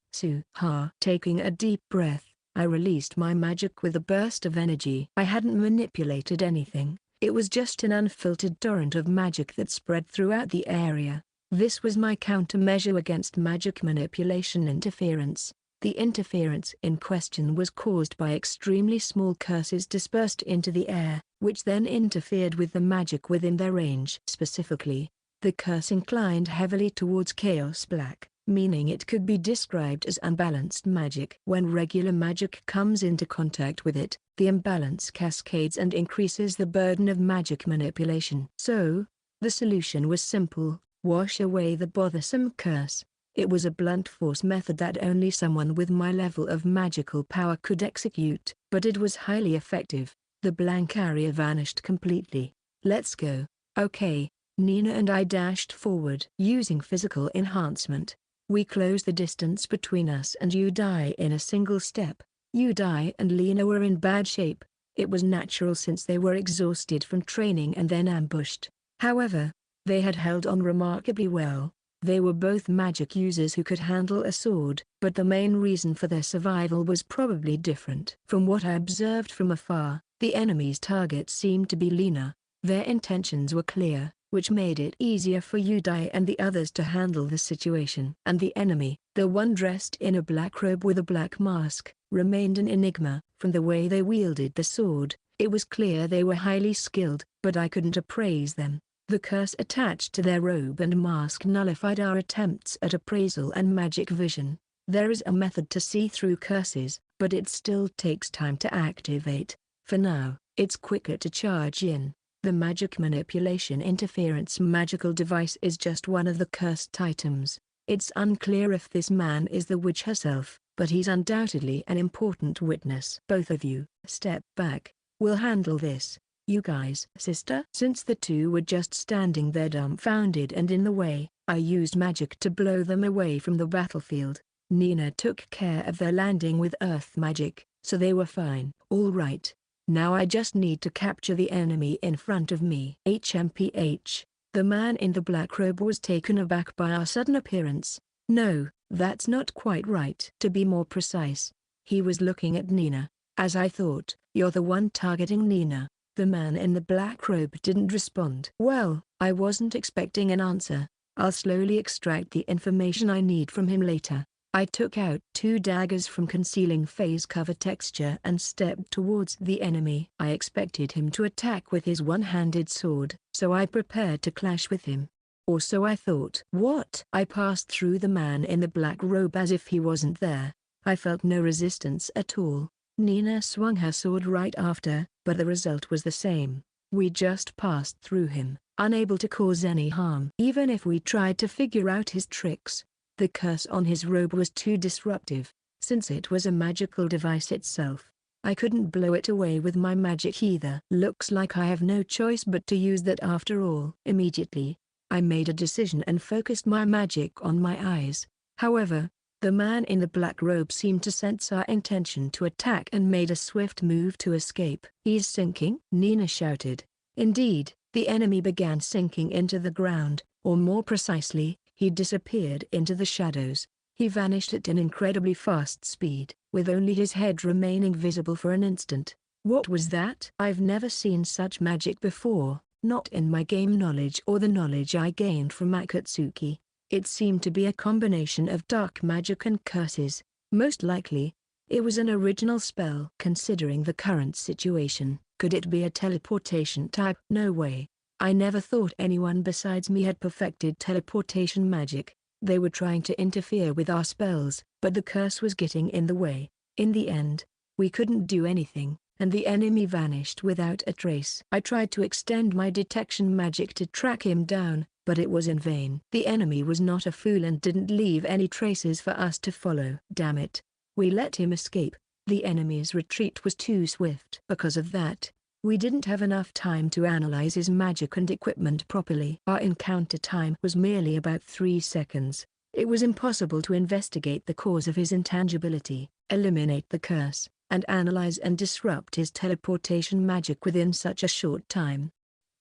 Taking a deep breath, I released my magic with a burst of energy. I hadn't manipulated anything, it was just an unfiltered torrent of magic that spread throughout the area. This was my countermeasure against magic manipulation interference. The interference in question was caused by extremely small curses dispersed into the air, which then interfered with the magic within their range. Specifically, the curse inclined heavily towards Chaos Black, meaning it could be described as unbalanced magic. When regular magic comes into contact with it, the imbalance cascades and increases the burden of magic manipulation. So, the solution was simple: wash away the bothersome curse. It was a blunt force method that only someone with my level of magical power could execute, but it was highly effective. The blank area vanished completely. Let's go. Okay. Nina and I dashed forward. Using physical enhancement, we closed the distance between us and Udai in a single step. Udai and Lena were in bad shape. It was natural since they were exhausted from training and then ambushed. However, they had held on remarkably well. They were both magic users who could handle a sword, but the main reason for their survival was probably different. From what I observed from afar, the enemy's target seemed to be Lena. Their intentions were clear, which made it easier for Udai and the others to handle the situation. And the enemy, the one dressed in a black robe with a black mask, remained an enigma. From the way they wielded the sword, it was clear they were highly skilled, but I couldn't appraise them. The curse attached to their robe and mask nullified our attempts at appraisal and magic vision. There is a method to see through curses, but it still takes time to activate. For now, it's quicker to charge in. The magic manipulation interference magical device is just one of the cursed items. It's unclear if this man is the witch herself, but he's undoubtedly an important witness. Both of you, step back. We'll handle this. You guys, sister? Since the two were just standing there dumbfounded and in the way, I used magic to blow them away from the battlefield. Nina took care of their landing with earth magic, so they were fine. All right. Now I just need to capture the enemy in front of me. HMPH. The man in the black robe was taken aback by our sudden appearance. No, that's not quite right. To be more precise, he was looking at Nina. As I thought, you're the one targeting Nina. The man in the black robe didn't respond. Well, I wasn't expecting an answer. I'll slowly extract the information I need from him later. I took out 2 daggers from concealing face cover texture and stepped towards the enemy. I expected him to attack with his one-handed sword, so I prepared to clash with him. Or so I thought. What? I passed through the man in the black robe as if he wasn't there. I felt no resistance at all. Nina swung her sword right after, but the result was the same. We just passed through him, unable to cause any harm. Even if we tried to figure out his tricks, the curse on his robe was too disruptive. Since it was a magical device itself, I couldn't blow it away with my magic either. Looks like I have no choice but to use that after all. Immediately, I made a decision and focused my magic on my eyes. However, the man in the black robe seemed to sense our intention to attack and made a swift move to escape. He's sinking? Nina shouted. Indeed, the enemy began sinking into the ground, or more precisely, he disappeared into the shadows. He vanished at an incredibly fast speed, with only his head remaining visible for an instant. What was that? I've never seen such magic before, not in my game knowledge or the knowledge I gained from Akatsuki. It seemed to be a combination of dark magic and curses. Most likely, it was an original spell. Considering the current situation, could it be a teleportation type? No way. I never thought anyone besides me had perfected teleportation magic. They were trying to interfere with our spells, but the curse was getting in the way. In the end, we couldn't do anything, and the enemy vanished without a trace. I tried to extend my detection magic to track him down, but it was in vain. The enemy was not a fool and didn't leave any traces for us to follow. Damn it. We let him escape. The enemy's retreat was too swift. Because of that, we didn't have enough time to analyze his magic and equipment properly. Our encounter time was merely about 3 seconds. It was impossible to investigate the cause of his intangibility, eliminate the curse, and analyze and disrupt his teleportation magic within such a short time.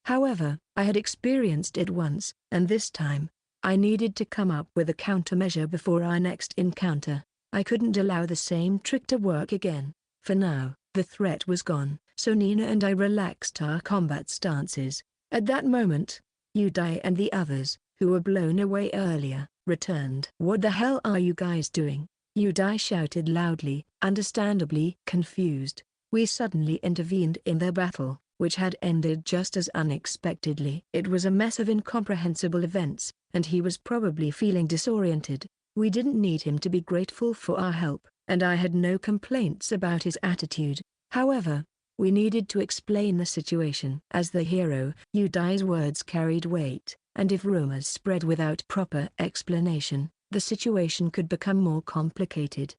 However, I had experienced it once, and this time, I needed to come up with a countermeasure before our next encounter. I couldn't allow the same trick to work again. For now, the threat was gone, so Nina and I relaxed our combat stances. At that moment, Yudai and the others, who were blown away earlier, returned. "What the hell are you guys doing?" Yudai shouted loudly, understandably confused. We suddenly intervened in their battle, which had ended just as unexpectedly. It was a mess of incomprehensible events, and he was probably feeling disoriented. We didn't need him to be grateful for our help, and I had no complaints about his attitude. However, we needed to explain the situation. As the hero, Yudai's words carried weight, and if rumors spread without proper explanation, the situation could become more complicated.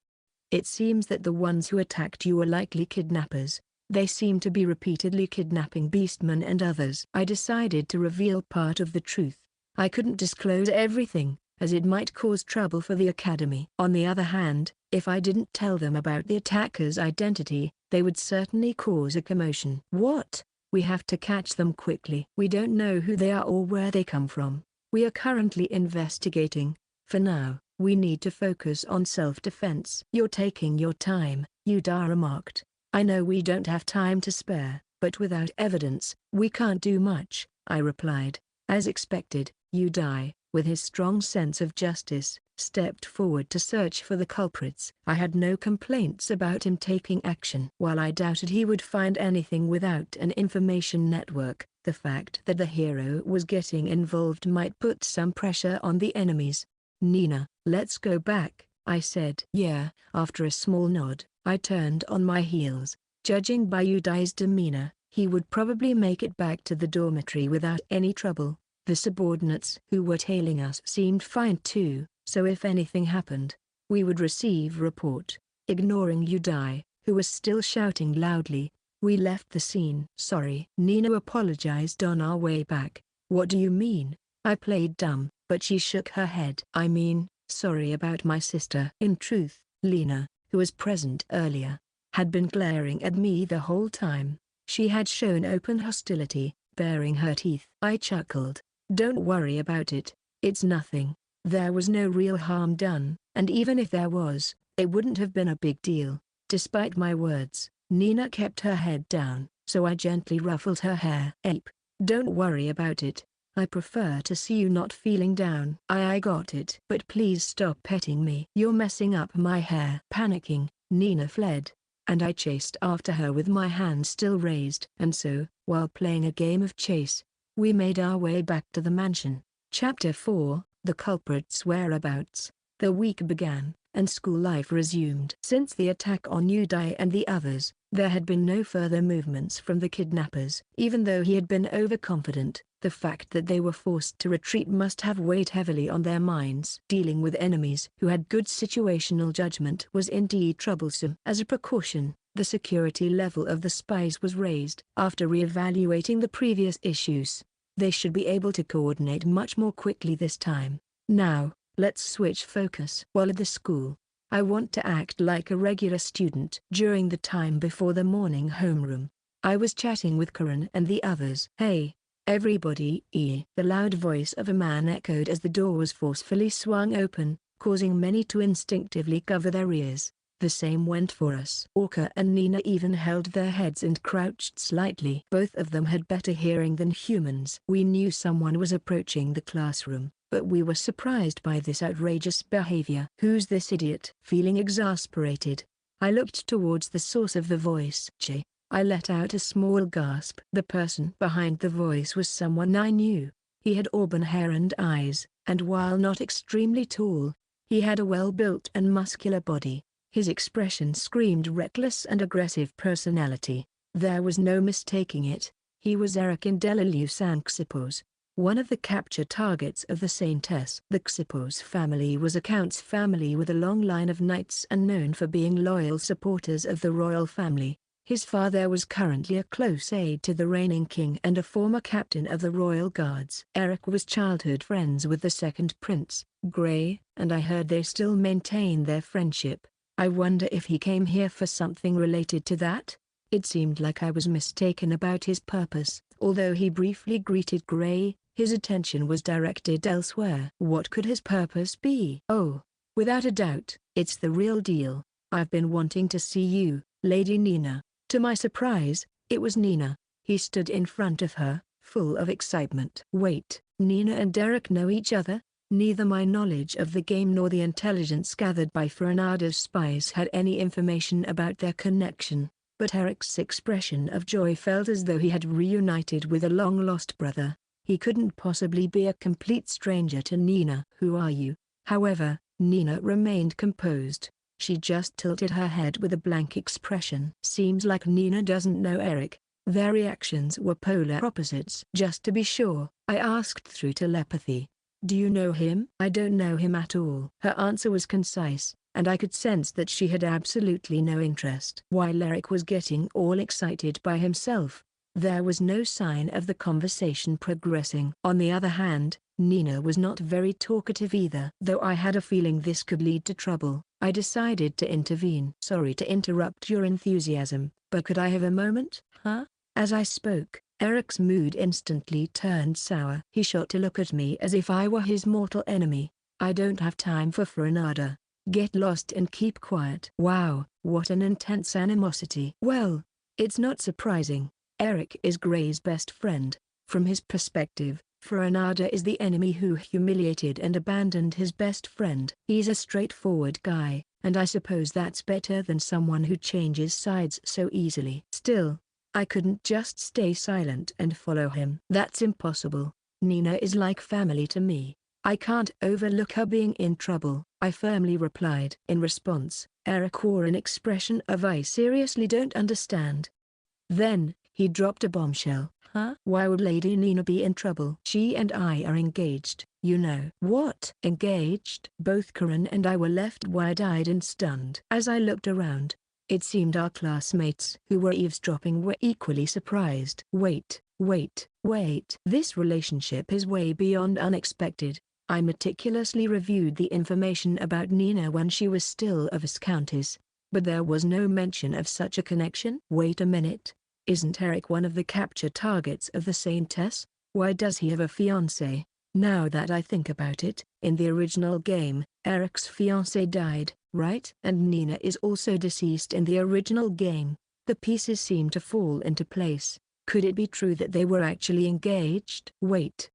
"It seems that the ones who attacked you were likely kidnappers. They seem to be repeatedly kidnapping beastmen and others." I decided to reveal part of the truth. I couldn't disclose everything, as it might cause trouble for the academy. On the other hand, if I didn't tell them about the attacker's identity, they would certainly cause a commotion. "What? We have to catch them quickly. We don't know who they are or where they come from. We are currently investigating. For now, we need to focus on self-defense." "You're taking your time," Yudai remarked. "I know we don't have time to spare, but without evidence, we can't do much," I replied. As expected, Yudai, with his strong sense of justice, stepped forward to search for the culprits. I had no complaints about him taking action. While I doubted he would find anything without an information network, the fact that the hero was getting involved might put some pressure on the enemies. "Nina, let's go back," I said. "Yeah." After a small nod, I turned on my heels. Judging by Yudai's demeanor, he would probably make it back to the dormitory without any trouble. The subordinates who were tailing us seemed fine too, so if anything happened, we would receive report. Ignoring Yudai, who was still shouting loudly, we left the scene. "Sorry." Nina apologized on our way back. "What do you mean?" I played dumb, but she shook her head. "I mean, sorry about my sister." In truth, Lena, who was present earlier, had been glaring at me the whole time. She had shown open hostility, baring her teeth. I chuckled. "Don't worry about it, it's nothing. There was no real harm done, and even if there was, it wouldn't have been a big deal." Despite my words, Nina kept her head down, so I gently ruffled her hair. "Ape, don't worry about it. I prefer to see you not feeling down." I got it. "But please stop petting me. You're messing up my hair." Panicking, Nina fled, and I chased after her with my hand still raised. And so, while playing a game of chase, we made our way back to the mansion. Chapter 4, The Culprit's Whereabouts. The week began, and school life resumed. Since the attack on Yudai and the others, there had been no further movements from the kidnappers. Even though he had been overconfident, the fact that they were forced to retreat must have weighed heavily on their minds. Dealing with enemies who had good situational judgment was indeed troublesome. As a precaution, the security level of the spies was raised. After re-evaluating the previous issues, they should be able to coordinate much more quickly this time. Now, let's switch focus. While at the school, I want to act like a regular student. During the time before the morning homeroom, I was chatting with Karan and the others. "Hey, everybody!" The loud voice of a man echoed as the door was forcefully swung open, causing many to instinctively cover their ears. The same went for us. Orca and Nina even held their heads and crouched slightly. Both of them had better hearing than humans. We knew someone was approaching the classroom, but we were surprised by this outrageous behavior. Who's this idiot? Feeling exasperated, I looked towards the source of the voice. I let out a small gasp. The person behind the voice was someone I knew. He had auburn hair and eyes, and while not extremely tall, he had a well-built and muscular body. His expression screamed reckless and aggressive personality. There was no mistaking it. He was Eric Indelilius Xipos, one of the capture targets of the Saintess. The Xipos family was a count's family with a long line of knights and known for being loyal supporters of the royal family. His father was currently a close aide to the reigning king and a former captain of the royal guards. Eric was childhood friends with the second prince, Grey, and I heard they still maintain their friendship. I wonder if he came here for something related to that? It seemed like I was mistaken about his purpose. Although he briefly greeted Grey, his attention was directed elsewhere. What could his purpose be? Oh, without a doubt, it's the real deal. I've been wanting to see you, Lady Nina. To my surprise, it was Nina. He stood in front of her, full of excitement. Wait, Nina and Eric know each other? Neither my knowledge of the game nor the intelligence gathered by Foranada's spies had any information about their connection, but Eric's expression of joy felt as though he had reunited with a long-lost brother. He couldn't possibly be a complete stranger to Nina. Who are you? However, Nina remained composed. She just tilted her head with a blank expression. Seems like Nina doesn't know Eric. Their reactions were polar opposites. Just to be sure, I asked through telepathy. Do you know him? I don't know him at all. Her answer was concise, and I could sense that she had absolutely no interest. While Eric was getting all excited by himself, there was no sign of the conversation progressing. On the other hand, Nina was not very talkative either. Though I had a feeling this could lead to trouble, I decided to intervene. Sorry to interrupt your enthusiasm, but could I have a moment, huh? As I spoke, Eric's mood instantly turned sour. He shot to look at me as if I were his mortal enemy. I don't have time for Foranada. Get lost and keep quiet. Wow, what an intense animosity. Well, it's not surprising. Eric is Grey's best friend. From his perspective, Foranada is the enemy who humiliated and abandoned his best friend. He's a straightforward guy, and I suppose that's better than someone who changes sides so easily. Still, I couldn't just stay silent and follow him. That's impossible. Nina is like family to me. I can't overlook her being in trouble, I firmly replied. In response, Eric wore an expression of I seriously don't understand. Then, he dropped a bombshell. Huh? Why would Lady Nina be in trouble? She and I are engaged, you know. What? Engaged? Both Karan and I were left wide-eyed and stunned. As I looked around, it seemed our classmates who were eavesdropping were equally surprised. Wait. This relationship is way beyond unexpected. I meticulously reviewed the information about Nina when she was still a Viscountess, but there was no mention of such a connection. Wait a minute. Isn't Eric one of the capture targets of the Saintess? Why does he have a fiancée? Now that I think about it, in the original game, Eric's fiancée died, right? And Nina is also deceased in the original game. The pieces seem to fall into place. Could it be true that they were actually engaged? Wait.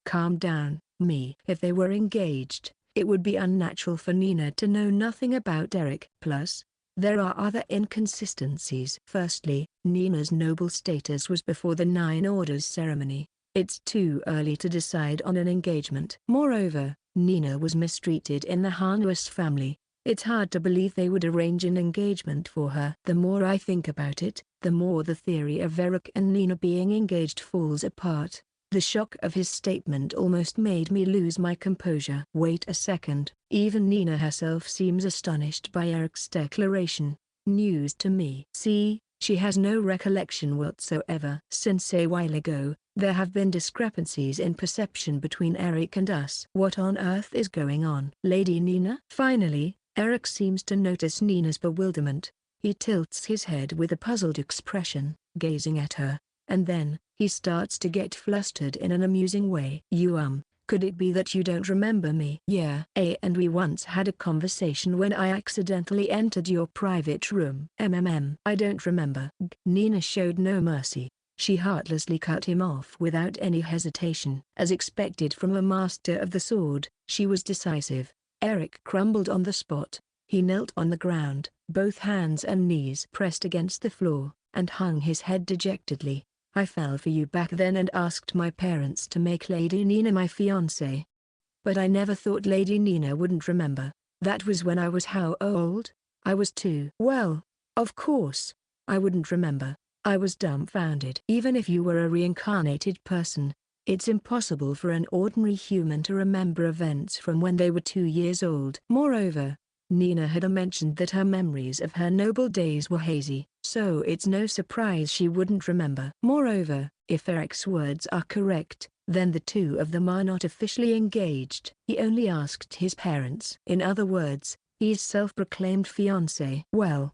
Calm down, me. If they were engaged, it would be unnatural for Nina to know nothing about Eric. Plus, there are other inconsistencies. Firstly, Nina's noble status was before the Nine Orders ceremony. It's too early to decide on an engagement. Moreover, Nina was mistreated in the Harness family. It's hard to believe they would arrange an engagement for her. The more I think about it, the more the theory of Eric and Nina being engaged falls apart. The shock of his statement almost made me lose my composure. Wait a second. Even Nina herself seems astonished by Eric's declaration. News to me. See, she has no recollection whatsoever. Since a while ago, there have been discrepancies in perception between Eric and us. What on earth is going on? Lady Nina? Finally, Eric seems to notice Nina's bewilderment. He tilts his head with a puzzled expression, gazing at her, and then, he starts to get flustered in an amusing way. Could it be that you don't remember me? Yeah. And we once had a conversation when I accidentally entered your private room. I don't remember. Nina showed no mercy. She heartlessly cut him off without any hesitation. As expected from a master of the sword, she was decisive. Eric crumbled on the spot. He knelt on the ground, both hands and knees pressed against the floor, and hung his head dejectedly. I fell for you back then and asked my parents to make Lady Nina my fiancée. But I never thought Lady Nina wouldn't remember. That was when I was how old? I was 2. Well, of course, I wouldn't remember. I was dumbfounded. Even if you were a reincarnated person, it's impossible for an ordinary human to remember events from when they were 2 years old. Moreover, Nina had mentioned that her memories of her noble days were hazy, so it's no surprise she wouldn't remember. Moreover, if Eric's words are correct, then the two of them are not officially engaged. He only asked his parents. In other words, he's self-proclaimed fiancé. Well,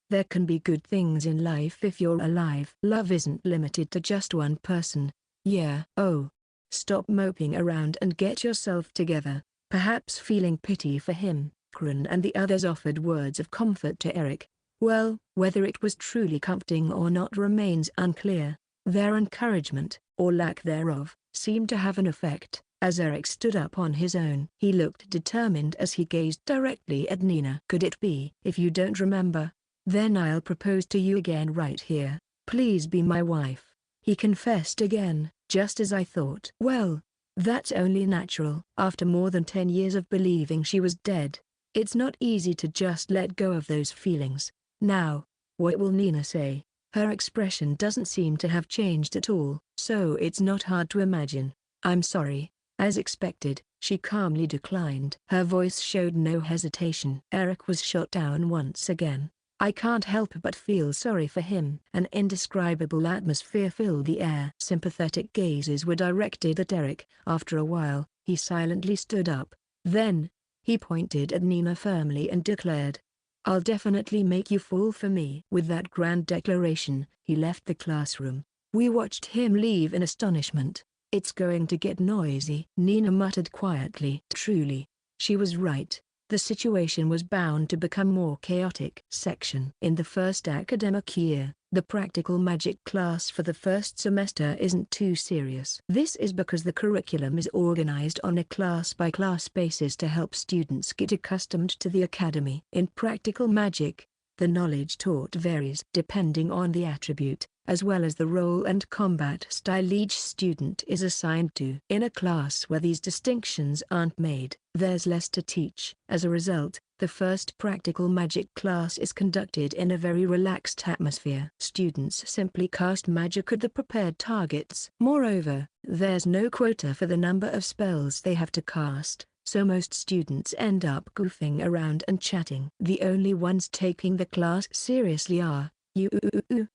there can be good things in life if you're alive. Love isn't limited to just one person. Yeah. Oh. Stop moping around and get yourself together. Perhaps feeling pity for him, Kron and the others offered words of comfort to Eric. Well, whether it was truly comforting or not remains unclear. Their encouragement, or lack thereof, seemed to have an effect. As Eric stood up on his own, he looked determined as he gazed directly at Nina. Could it be? If you don't remember, then I'll propose to you again right here. Please be my wife. He confessed again, just as I thought. Well, that's only natural. After more than 10 years of believing she was dead, it's not easy to just let go of those feelings. Now, what will Nina say? Her expression doesn't seem to have changed at all, so it's not hard to imagine. I'm sorry. As expected, she calmly declined. Her voice showed no hesitation. Eric was shot down once again. I can't help but feel sorry for him. An indescribable atmosphere filled the air. Sympathetic gazes were directed at Eric. After a while, he silently stood up. Then, he pointed at Nina firmly and declared, "I'll definitely make you fall for me." With that grand declaration, he left the classroom. We watched him leave in astonishment. It's going to get noisy, Nina muttered quietly. Truly, she was right. The situation was bound to become more chaotic. Section. In the first academic year, the practical magic class for the first semester isn't too serious. This is because the curriculum is organized on a class-by-class basis to help students get accustomed to the academy. In practical magic, the knowledge taught varies depending on the attribute, as well as the role and combat style each student is assigned to. In a class where these distinctions aren't made, there's less to teach. As a result, the first practical magic class is conducted in a very relaxed atmosphere. Students simply cast magic at the prepared targets. Moreover, there's no quota for the number of spells they have to cast, so most students end up goofing around and chatting. The only ones taking the class seriously are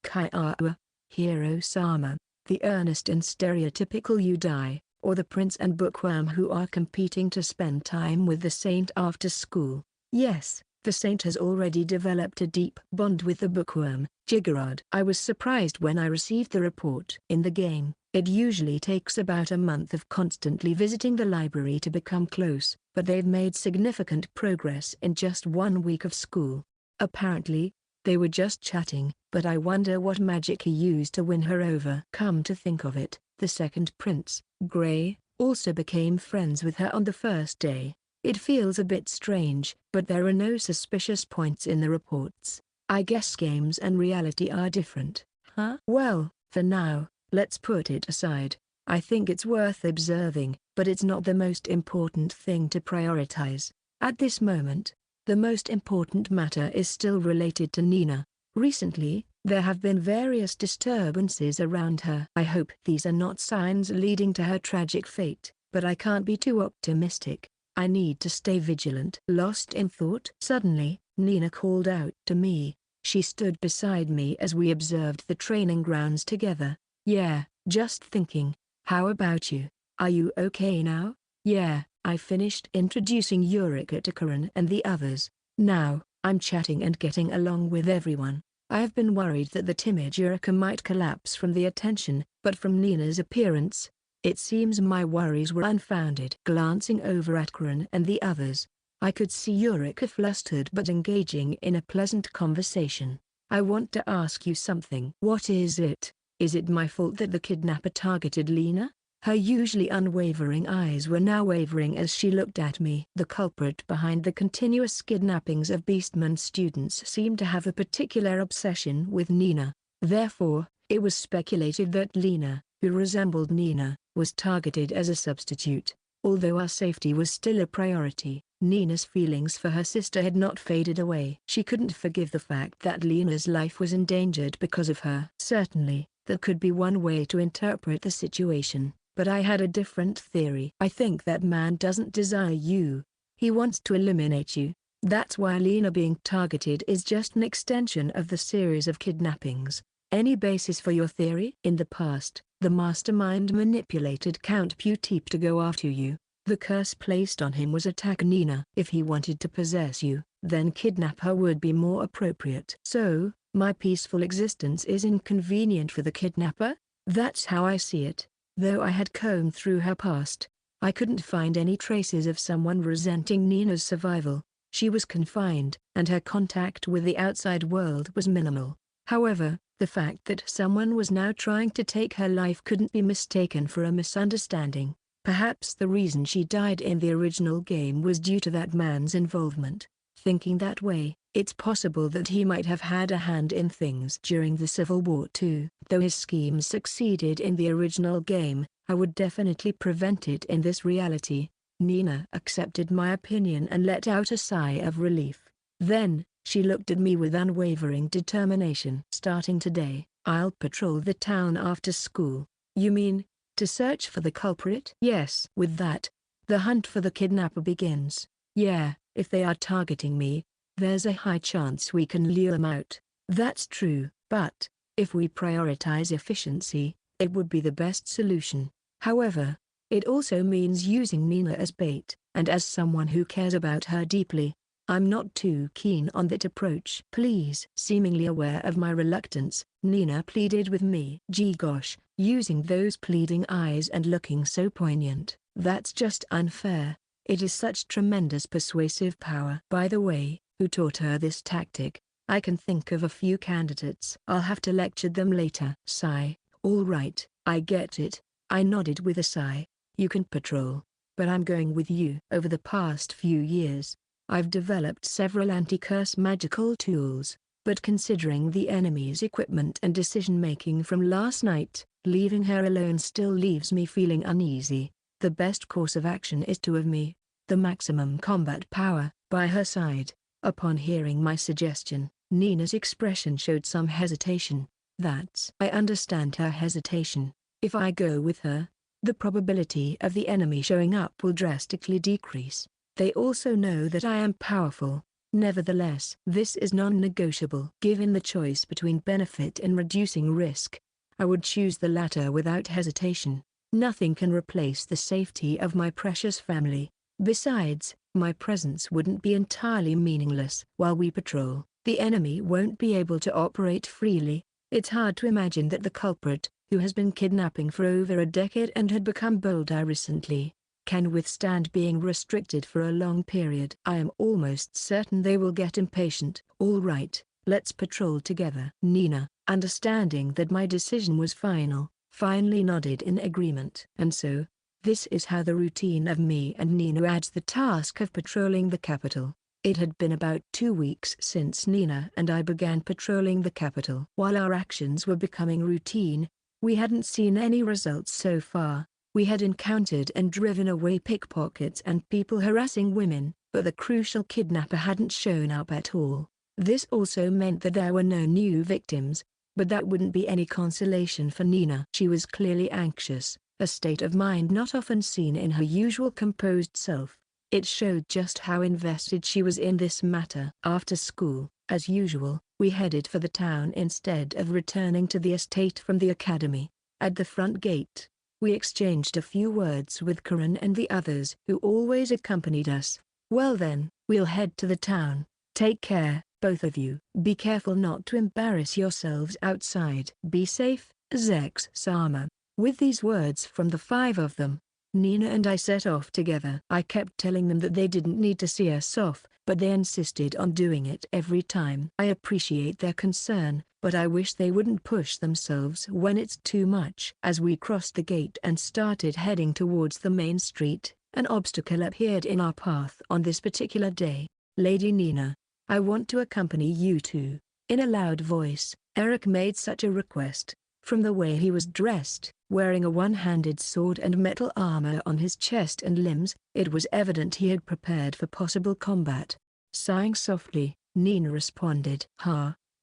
Kaiawa, Hiro-sama, the earnest and stereotypical Udai, or the prince and bookworm who are competing to spend time with the saint after school. Yes, the saint has already developed a deep bond with the bookworm, Jiggerod. I was surprised when I received the report. In the game, it usually takes about a month of constantly visiting the library to become close, but they've made significant progress in just 1 week of school. Apparently, they were just chatting, but I wonder what magic he used to win her over. Come to think of it, the second prince, Gray, also became friends with her on the first day. It feels a bit strange, but there are no suspicious points in the reports. I guess games and reality are different, huh? Well, for now, let's put it aside. I think it's worth observing, but it's not the most important thing to prioritize. At this moment, the most important matter is still related to Nina. Recently, there have been various disturbances around her. I hope these are not signs leading to her tragic fate, but I can't be too optimistic. I need to stay vigilant. Lost in thought? Suddenly, Nina called out to me. She stood beside me as we observed the training grounds together. Yeah, just thinking. How about you? Are you okay now? Yeah, I finished introducing Eureka to Karan and the others. Now, I'm chatting and getting along with everyone. I have been worried that the timid Eureka might collapse from the attention, but from Nina's appearance, it seems my worries were unfounded. Glancing over at Karan and the others, I could see Eureka flustered but engaging in a pleasant conversation. I want to ask you something. What is it? Is it my fault that the kidnapper targeted Lena? Her usually unwavering eyes were now wavering as she looked at me. The culprit behind the continuous kidnappings of Beastman students seemed to have a particular obsession with Nina. Therefore, it was speculated that Lena, who resembled Nina, was targeted as a substitute. Although our safety was still a priority, Nina's feelings for her sister had not faded away. She couldn't forgive the fact that Lena's life was endangered because of her. Certainly, that could be one way to interpret the situation, but I had a different theory. I think that man doesn't desire you. He wants to eliminate you. That's why Lena being targeted is just an extension of the series of kidnappings. Any basis for your theory? In the past, the mastermind manipulated Count Puteep to go after you. The curse placed on him was attack Nina. If he wanted to possess you, then kidnap her would be more appropriate. So, my peaceful existence is inconvenient for the kidnapper? That's how I see it. Though I had combed through her past, I couldn't find any traces of someone resenting Nina's survival. She was confined, and her contact with the outside world was minimal. However, the fact that someone was now trying to take her life couldn't be mistaken for a misunderstanding. Perhaps the reason she died in the original game was due to that man's involvement. Thinking that way, it's possible that he might have had a hand in things during the Civil War too. Though his schemes succeeded in the original game, I would definitely prevent it in this reality. Nina accepted my opinion and let out a sigh of relief. Then, she looked at me with unwavering determination. Starting today, I'll patrol the town after school. You mean, to search for the culprit? Yes. With that, the hunt for the kidnapper begins. Yeah, if they are targeting me, there's a high chance we can lure them out. That's true, but, if we prioritize efficiency, it would be the best solution. However, it also means using Nina as bait, and as someone who cares about her deeply, I'm not too keen on that approach. Please. Seemingly aware of my reluctance, Nina pleaded with me. Gee gosh, using those pleading eyes and looking so poignant. That's just unfair. It is such tremendous persuasive power. By the way, who taught her this tactic? I can think of a few candidates. I'll have to lecture them later. Sigh. All right, I get it. I nodded with a sigh. You can patrol, but I'm going with you. Over the past few years, I've developed several anti-curse magical tools, but considering the enemy's equipment and decision-making from last night, leaving her alone still leaves me feeling uneasy. The best course of action is to have me, the maximum combat power, by her side. Upon hearing my suggestion, Nina's expression showed some hesitation. I understand her hesitation. If I go with her, the probability of the enemy showing up will drastically decrease. They also know that I am powerful. Nevertheless, this is non-negotiable. Given the choice between benefit and reducing risk, I would choose the latter without hesitation. Nothing can replace the safety of my precious family. Besides, my presence wouldn't be entirely meaningless. While we patrol, the enemy won't be able to operate freely. It's hard to imagine that the culprit, who has been kidnapping for over a decade and had become bolder recently, can withstand being restricted for a long period. I am almost certain they will get impatient. All right, let's patrol together. Nina, understanding that my decision was final, finally nodded in agreement. And so, this is how the routine of me and Nina adds the task of patrolling the capital. It had been about 2 weeks since Nina and I began patrolling the capital. While our actions were becoming routine, we hadn't seen any results so far. We had encountered and driven away pickpockets and people harassing women, but the crucial kidnapper hadn't shown up at all. This also meant that there were no new victims, but that wouldn't be any consolation for Nina. She was clearly anxious, a state of mind not often seen in her usual composed self. It showed just how invested she was in this matter. After school, as usual, we headed for the town instead of returning to the estate from the academy. At the front gate, we exchanged a few words with Karan and the others who always accompanied us. Well then, we'll head to the town. Take care, both of you. Be careful not to embarrass yourselves outside. Be safe, Zechs Sama. With these words from the 5 of them, Nina and I set off together. I kept telling them that they didn't need to see us off, but they insisted on doing it every time. I appreciate their concern, but I wish they wouldn't push themselves when it's too much. As we crossed the gate and started heading towards the main street, an obstacle appeared in our path on this particular day. Lady Nina, I want to accompany you too. In a loud voice, Eric made such a request. From the way he was dressed, wearing a one-handed sword and metal armor on his chest and limbs, it was evident he had prepared for possible combat. Sighing softly, Nina responded,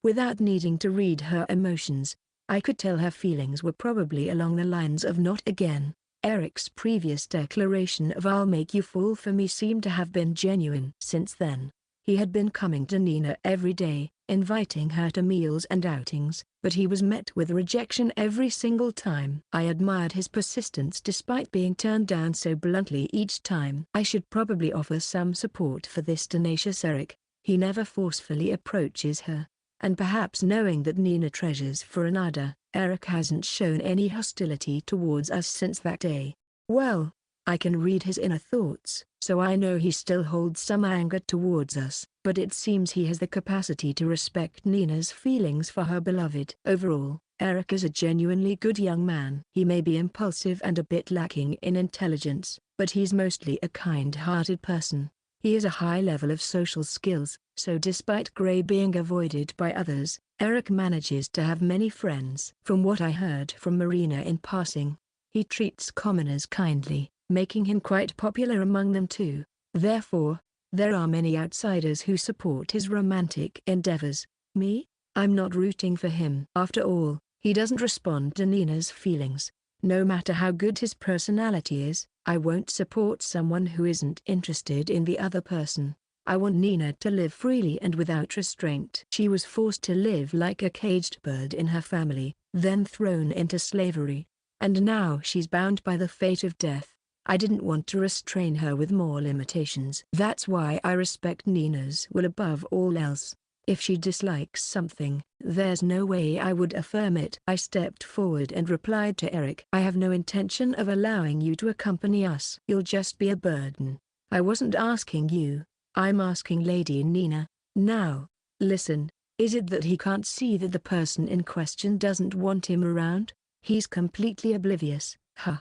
without needing to read her emotions. I could tell her feelings were probably along the lines of not again. Eric's previous declaration of "I'll make you fall for me" seemed to have been genuine. Since then, he had been coming to Nina every day, inviting her to meals and outings, but he was met with rejection every single time. I admired his persistence despite being turned down so bluntly each time. I should probably offer some support for this tenacious Eric. He never forcefully approaches her. And perhaps knowing that Nina treasures Foranada, Eric hasn't shown any hostility towards us since that day. Well, I can read his inner thoughts, so I know he still holds some anger towards us, but it seems he has the capacity to respect Nina's feelings for her beloved. Overall, Eric is a genuinely good young man. He may be impulsive and a bit lacking in intelligence, but he's mostly a kind-hearted person. He has a high level of social skills, so despite Gray being avoided by others, Eric manages to have many friends. From what I heard from Marina in passing, he treats commoners kindly, making him quite popular among them too. Therefore, there are many outsiders who support his romantic endeavors. Me? I'm not rooting for him. After all, he doesn't respond to Nina's feelings. No matter how good his personality is, I won't support someone who isn't interested in the other person. I want Nina to live freely and without restraint. She was forced to live like a caged bird in her family, then thrown into slavery. And now she's bound by the fate of death. I didn't want to restrain her with more limitations. That's why I respect Nina's will above all else. If she dislikes something, there's no way I would affirm it. I stepped forward and replied to Eric. I have no intention of allowing you to accompany us. You'll just be a burden. I wasn't asking you. I'm asking Lady Nina. Now, listen, is it that he can't see that the person in question doesn't want him around? He's completely oblivious.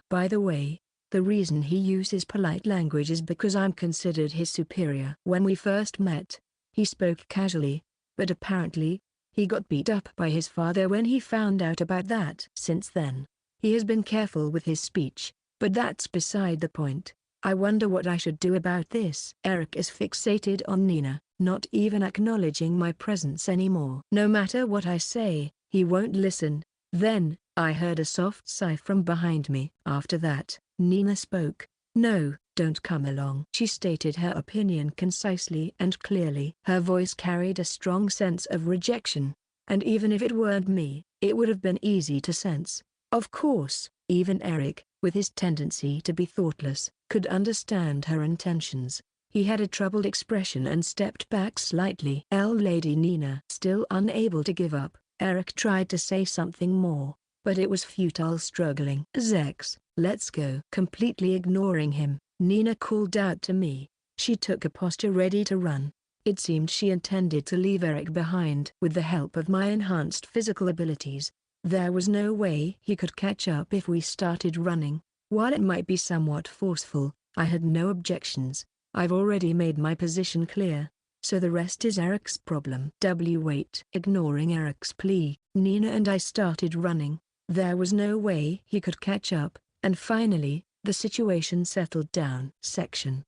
By the way, the reason he uses polite language is because I'm considered his superior. When we first met, he spoke casually, but apparently, he got beat up by his father when he found out about that. Since then, he has been careful with his speech, but that's beside the point. I wonder what I should do about this. Eric is fixated on Nina, not even acknowledging my presence anymore. No matter what I say, he won't listen. Then, I heard a soft sigh from behind me. After that, Nina spoke. No, don't come along. She stated her opinion concisely and clearly. Her voice carried a strong sense of rejection, and even if it weren't me, it would have been easy to sense. Of course, even Eric, with his tendency to be thoughtless, could understand her intentions. He had a troubled expression and stepped back slightly. Lady Nina. Still unable to give up, Eric tried to say something more, but it was futile. Struggling. Zechs, let's go. Completely ignoring him, Nina called out to me. She took a posture ready to run. It seemed she intended to leave Eric behind. With the help of my enhanced physical abilities, there was no way he could catch up if we started running. While it might be somewhat forceful, I had no objections. I've already made my position clear, so the rest is Eric's problem. Wait. Ignoring Eric's plea, Nina and I started running. There was no way he could catch up, and finally, the situation settled down.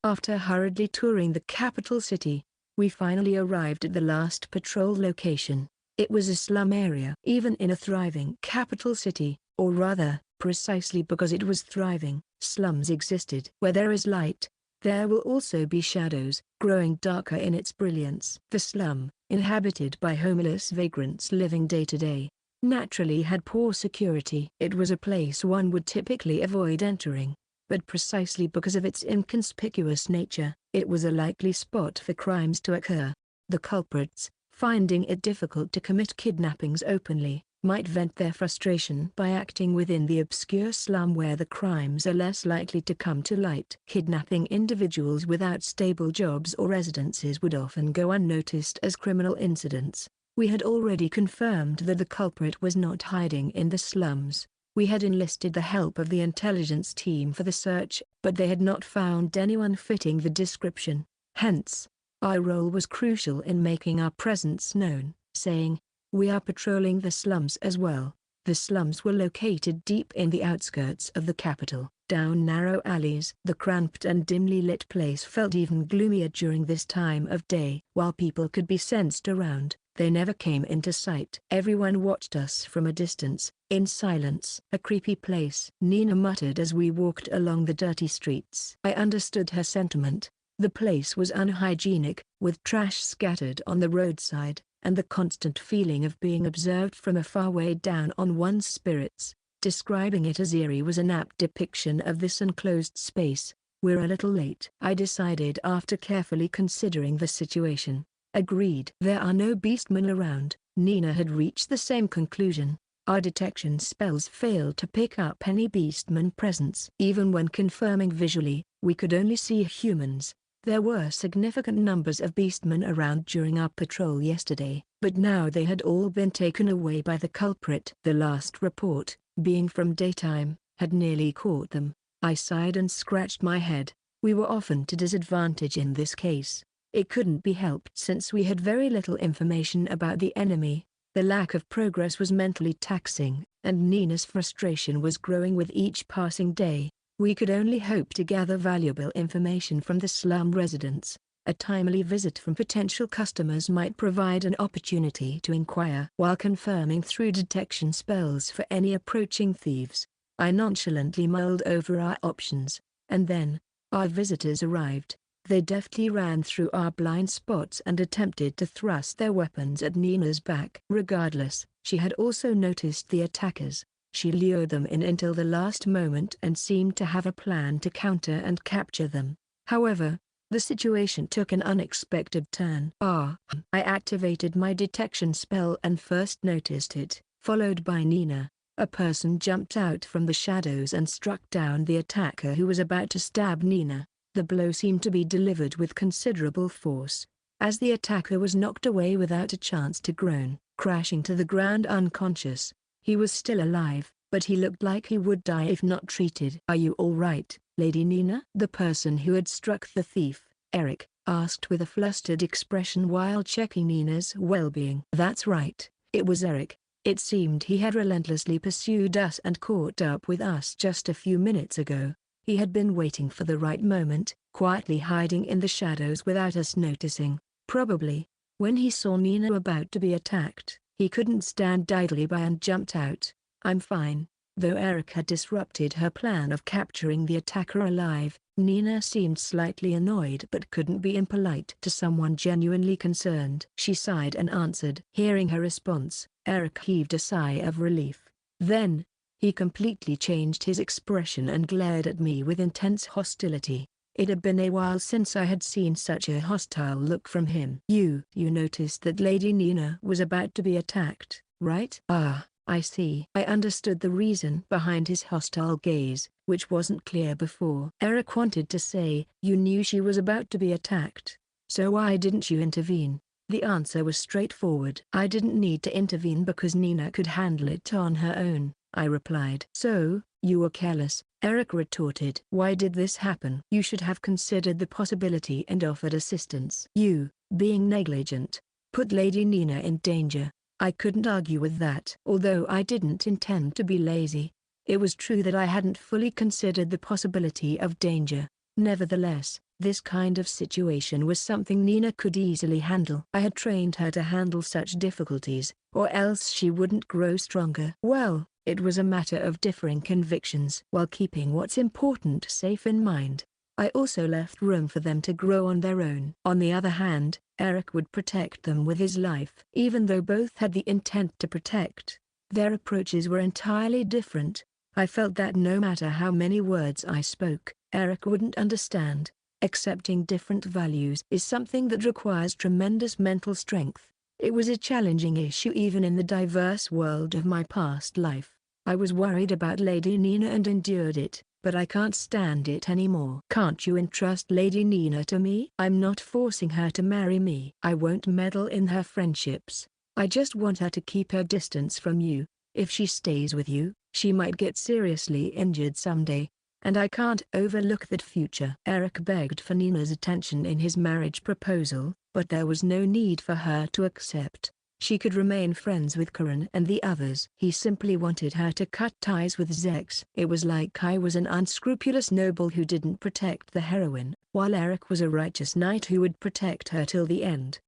After hurriedly touring the capital city, we finally arrived at the last patrol location. It was a slum area. Even in a thriving capital city, or rather, precisely because it was thriving, slums existed. Where there is light, there will also be shadows, growing darker in its brilliance. The slum, inhabited by homeless vagrants living day to day, naturally had poor security. It was a place one would typically avoid entering, but precisely because of its inconspicuous nature, it was a likely spot for crimes to occur. The culprits, finding it difficult to commit kidnappings openly, might vent their frustration by acting within the obscure slum where the crimes are less likely to come to light. Kidnapping individuals without stable jobs or residences would often go unnoticed as criminal incidents. We had already confirmed that the culprit was not hiding in the slums. We had enlisted the help of the intelligence team for the search, but they had not found anyone fitting the description. Hence, our role was crucial in making our presence known, saying, "We are patrolling the slums as well." The slums were located deep in the outskirts of the capital, down narrow alleys. The cramped and dimly lit place felt even gloomier during this time of day. While people could be sensed around, they never came into sight. Everyone watched us from a distance, in silence. "A creepy place," Nina muttered as we walked along the dirty streets. I understood her sentiment. The place was unhygienic, with trash scattered on the roadside, and the constant feeling of being observed from afar weighed down on one's spirits. Describing it as eerie was an apt depiction of this enclosed space. "We're a little late," I decided after carefully considering the situation. "Agreed." "There are no beastmen around." Nina had reached the same conclusion. Our detection spells failed to pick up any beastman presence. Even when confirming visually, we could only see humans. There were significant numbers of beastmen around during our patrol yesterday, but now they had all been taken away by the culprit. The last report, being from daytime, had nearly caught them. I sighed and scratched my head. We were often to disadvantage in this case. It couldn't be helped since we had very little information about the enemy. The lack of progress was mentally taxing, and Nina's frustration was growing with each passing day. We could only hope to gather valuable information from the slum residents. A timely visit from potential customers might provide an opportunity to inquire. While confirming through detection spells for any approaching thieves, I nonchalantly mulled over our options. And then, our visitors arrived. They deftly ran through our blind spots and attempted to thrust their weapons at Nina's back. Regardless, she had also noticed the attackers. She lured them in until the last moment and seemed to have a plan to counter and capture them. However, the situation took an unexpected turn. I activated my detection spell and first noticed it, followed by Nina. A person jumped out from the shadows and struck down the attacker who was about to stab Nina. The blow seemed to be delivered with considerable force, as the attacker was knocked away without a chance to groan, crashing to the ground unconscious. He was still alive, but he looked like he would die if not treated. "Are you all right, Lady Nina?" the person who had struck the thief, Eric, asked with a flustered expression while checking Nina's well-being. "That's right, it was Eric." It seemed he had relentlessly pursued us and caught up with us just a few minutes ago. He had been waiting for the right moment, quietly hiding in the shadows without us noticing. Probably, when he saw Nina about to be attacked, he couldn't stand idly by and jumped out. "I'm fine." Though Eric had disrupted her plan of capturing the attacker alive, Nina seemed slightly annoyed but couldn't be impolite to someone genuinely concerned. She sighed and answered. Hearing her response, Eric heaved a sigh of relief. Then, he completely changed his expression and glared at me with intense hostility. It had been a while since I had seen such a hostile look from him. You noticed that Lady Nina was about to be attacked, right?" "Ah, I see." I understood the reason behind his hostile gaze, which wasn't clear before. Eric wanted to say, "You knew she was about to be attacked. So why didn't you intervene?" The answer was straightforward. "I didn't need to intervene because Nina could handle it on her own," I replied. "So, you were careless," Eric retorted. "Why did this happen?" "You should have considered the possibility and offered assistance." "You, being negligent, put Lady Nina in danger." I couldn't argue with that. Although I didn't intend to be lazy, it was true that I hadn't fully considered the possibility of danger. Nevertheless, this kind of situation was something Nina could easily handle. I had trained her to handle such difficulties, or else she wouldn't grow stronger. Well, it was a matter of differing convictions. While keeping what's important safe in mind, I also left room for them to grow on their own. On the other hand, Eric would protect them with his life. Even though both had the intent to protect, their approaches were entirely different. I felt that no matter how many words I spoke, Eric wouldn't understand. Accepting different values is something that requires tremendous mental strength. It was a challenging issue even in the diverse world of my past life. I was worried about Lady Nina and endured it, but I can't stand it anymore. Can't you entrust Lady Nina to me? I'm not forcing her to marry me. I won't meddle in her friendships. I just want her to keep her distance from you. If she stays with you, she might get seriously injured someday. And I can't overlook that future. Eric begged for Nina's attention in his marriage proposal, but there was no need for her to accept. She could remain friends with Karan and the others. He simply wanted her to cut ties with Zechs. It was like I was an unscrupulous noble who didn't protect the heroine, while Eric was a righteous knight who would protect her till the end.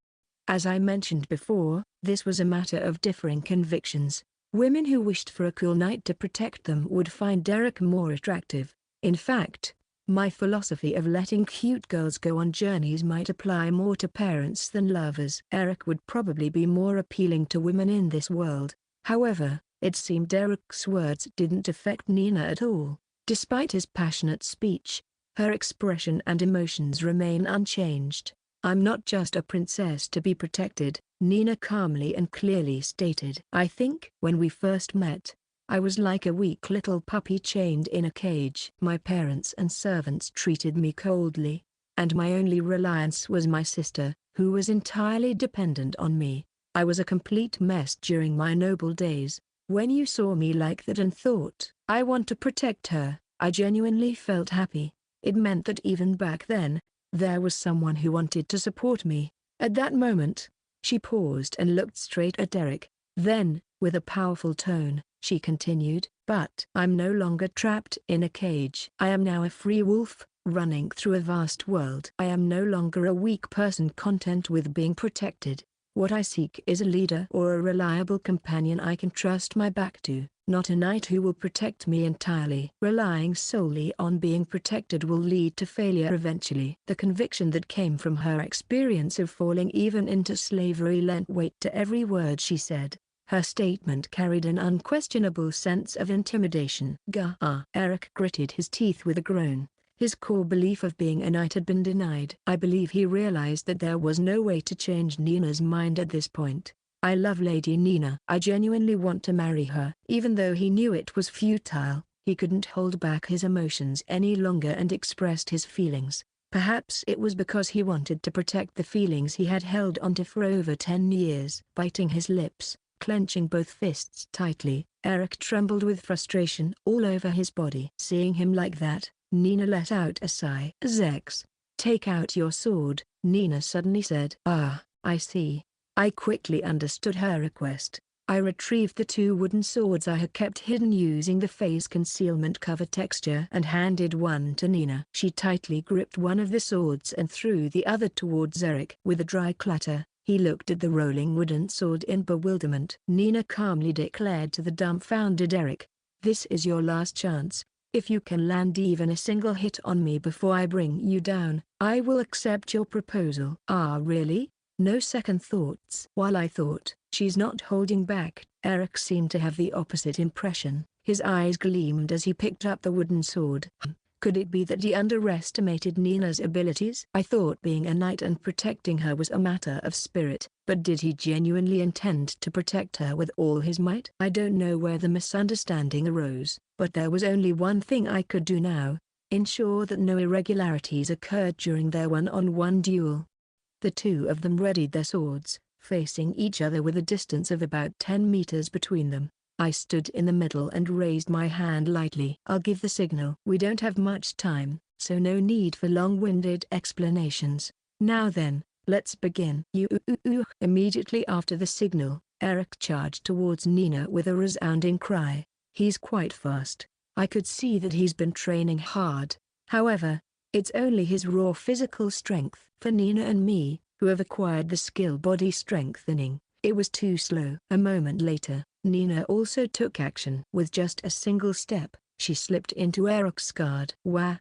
As I mentioned before, this was a matter of differing convictions. Women who wished for a cool knight to protect them would find Eric more attractive. In fact, my philosophy of letting cute girls go on journeys might apply more to parents than lovers. Eric would probably be more appealing to women in this world. However, it seemed Eric's words didn't affect Nina at all. Despite his passionate speech, her expression and emotions remain unchanged. I'm not just a princess to be protected, Nina calmly and clearly stated. I think when we first met, I was like a weak little puppy chained in a cage. My parents and servants treated me coldly, and my only reliance was my sister, who was entirely dependent on me. I was a complete mess during my noble days. When you saw me like that and thought, I want to protect her, I genuinely felt happy. It meant that even back then, there was someone who wanted to support me. At that moment, she paused and looked straight at Eric. Then, with a powerful tone, she continued, but I'm no longer trapped in a cage. I am now a free wolf, running through a vast world. I am no longer a weak person content with being protected. What I seek is a leader or a reliable companion I can trust my back to, not a knight who will protect me entirely. Relying solely on being protected will lead to failure eventually. The conviction that came from her experience of falling even into slavery lent weight to every word she said. Her statement carried an unquestionable sense of intimidation. Gah! Eric gritted his teeth with a groan. His core belief of being a knight had been denied. I believe he realized that there was no way to change Nina's mind at this point. I love Lady Nina. I genuinely want to marry her. Even though he knew it was futile, he couldn't hold back his emotions any longer and expressed his feelings. Perhaps it was because he wanted to protect the feelings he had held onto for over 10 years. Biting his lips, clenching both fists tightly, Eric trembled with frustration all over his body. Seeing him like that, Nina let out a sigh. Zechs, take out your sword, Nina suddenly said. Ah, I see. I quickly understood her request. I retrieved the 2 wooden swords I had kept hidden using the phase concealment cover texture and handed one to Nina. She tightly gripped one of the swords and threw the other towards Eric. With a dry clatter, he looked at the rolling wooden sword in bewilderment. Nina calmly declared to the dumbfounded Eric, "This is your last chance. If you can land even a single hit on me before I bring you down, I will accept your proposal." Ah, really? No second thoughts? While I thought, she's not holding back, Eric seemed to have the opposite impression. His eyes gleamed as he picked up the wooden sword. Could it be that he underestimated Nina's abilities? I thought being a knight and protecting her was a matter of spirit, but did he genuinely intend to protect her with all his might? I don't know where the misunderstanding arose, but there was only one thing I could do now: ensure that no irregularities occurred during their one-on-one duel. The 2 of them readied their swords, facing each other with a distance of about 10 meters between them. I stood in the middle and raised my hand lightly. I'll give the signal. We don't have much time, so no need for long-winded explanations. Now then, let's begin. Immediately after the signal, Eric charged towards Nina with a resounding cry. He's quite fast. I could see that he's been training hard. However, it's only his raw physical strength. For Nina and me, who have acquired the skill body strengthening, it was too slow. A moment later, Nina also took action. With just a single step, she slipped into Eric's guard. Wah!